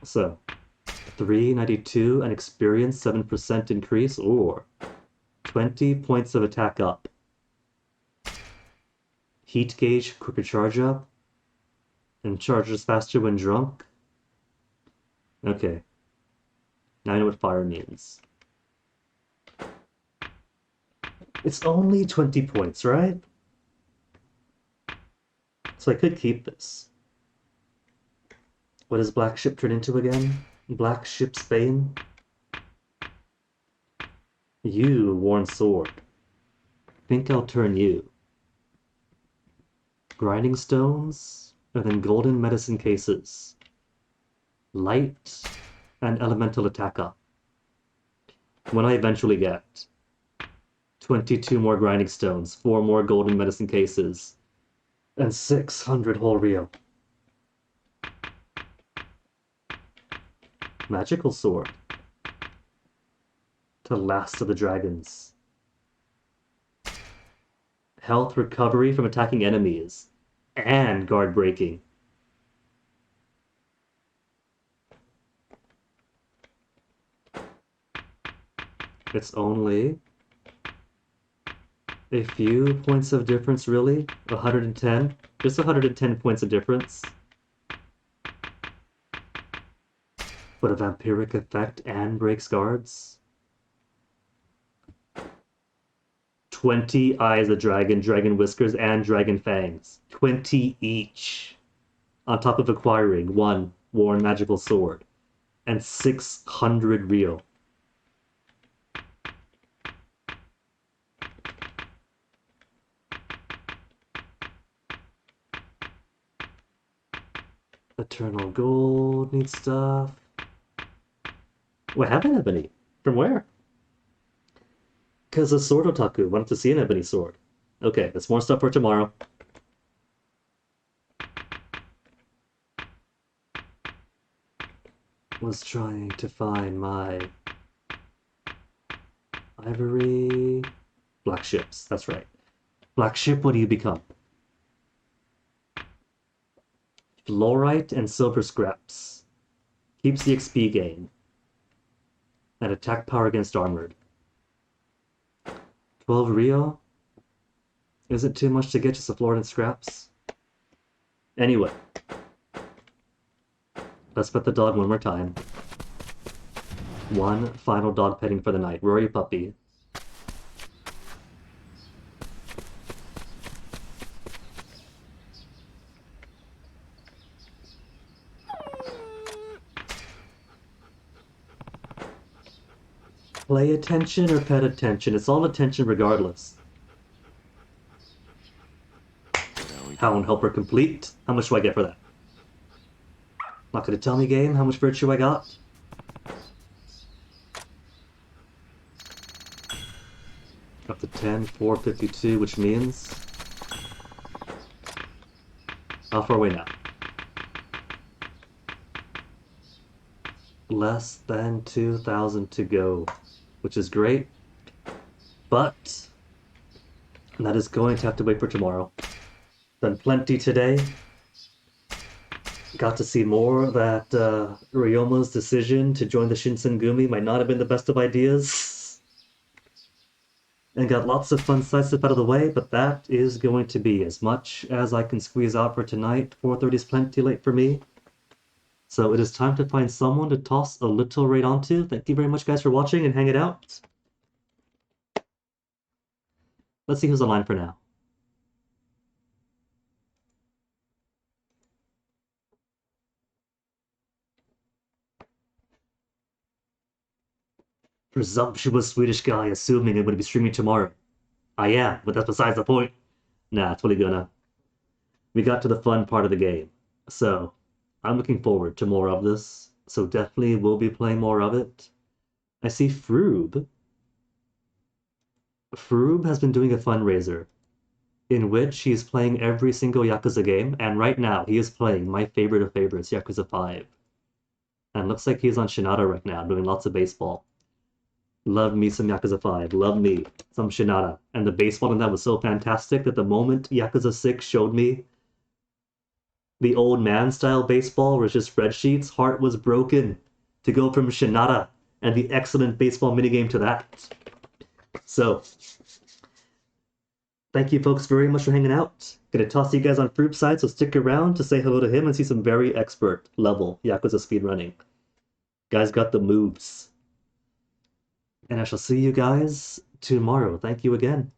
So, 392, an experience, 7% increase, or 20 points of attack up. Heat gauge, quicker charge up, and charges faster when drunk. Okay. Now I know what fire means. It's only 20 points, right? So I could keep this. What does Black Ship turn into again? Black Ship Spain? You, Worn Sword. Think I'll turn you. Grinding stones, and then golden medicine cases. Light and elemental attack up. When I eventually get 22 more grinding stones, 4 more golden medicine cases, and 600 whole Rio. Magical sword. To Last of the Dragons. Health recovery from attacking enemies, and guard breaking. It's only a few points of difference, really. 110. Just 110 points of difference. But a vampiric effect and breaks guards. 20 eyes of dragon, dragon whiskers, and dragon fangs. 20 each. On top of acquiring 1 worn magical sword. And 600 Rio. Eternal gold needs stuff. What happened, Ebony? From where? Because a sword otaku wanted to see an ebony sword. Okay, that's more stuff for tomorrow. Was trying to find my ivory. Black ships, that's right. Black ship, what do you become? Fluorite and silver scraps. Keeps the XP gain. And attack power against armored. 12 Rio? Is it too much to get just a fluorite and scraps? Anyway. Let's pet the dog one more time. One final dog petting for the night. Rory puppy. Play attention or pet attention. It's all attention regardless. Hound helper complete. How much do I get for that? Not gonna tell me, game, how much virtue I got? Up to 10, 452, which means... How far away now? Less than 2,000 to go, which is great, but that is going to have to wait for tomorrow. Done plenty today. Got to see more that Ryoma's decision to join the Shinsemgumi might not have been the best of ideas. and got lots of fun side stuff out of the way, but that is going to be as much as I can squeeze out for tonight. 4:30 is plenty late for me. So it is time to find someone to toss a little raid onto. Thank you very much, guys, for watching and hanging out. Let's see who's online for now. Presumptuous Swedish guy assuming I'm going to be streaming tomorrow. I am, but that's besides the point. Nah, totally gonna. We got to the fun part of the game. So, I'm looking forward to more of this. So definitely will be playing more of it. I see Froob. Froob has been doing a fundraiser in which he is playing every single Yakuza game, and right now he is playing my favorite of favorites, Yakuza 5. And looks like he's on Shinada right now, doing lots of baseball. Love me some Yakuza 5. Love me some Shinada. And the baseball in that was so fantastic that the moment Yakuza 6 showed me the old man style baseball where it's just spreadsheets, heart was broken to go from Shinada and the excellent baseball minigame to that. So, thank you folks very much for hanging out. Gonna toss you guys on Froop's side, so stick around to say hello to him and see some very expert level Yakuza speedrunning. Guys got the moves. And I shall see you guys tomorrow. Thank you again.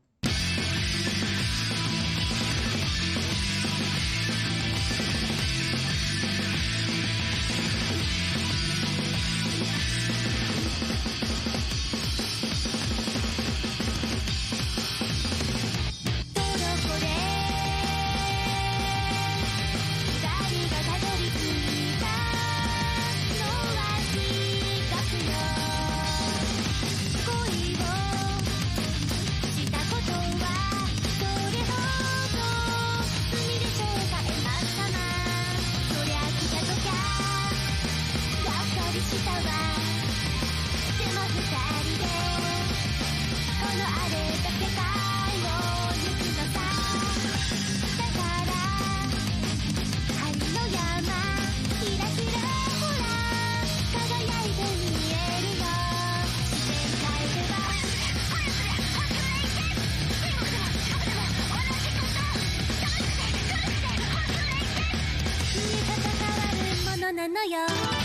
なのよ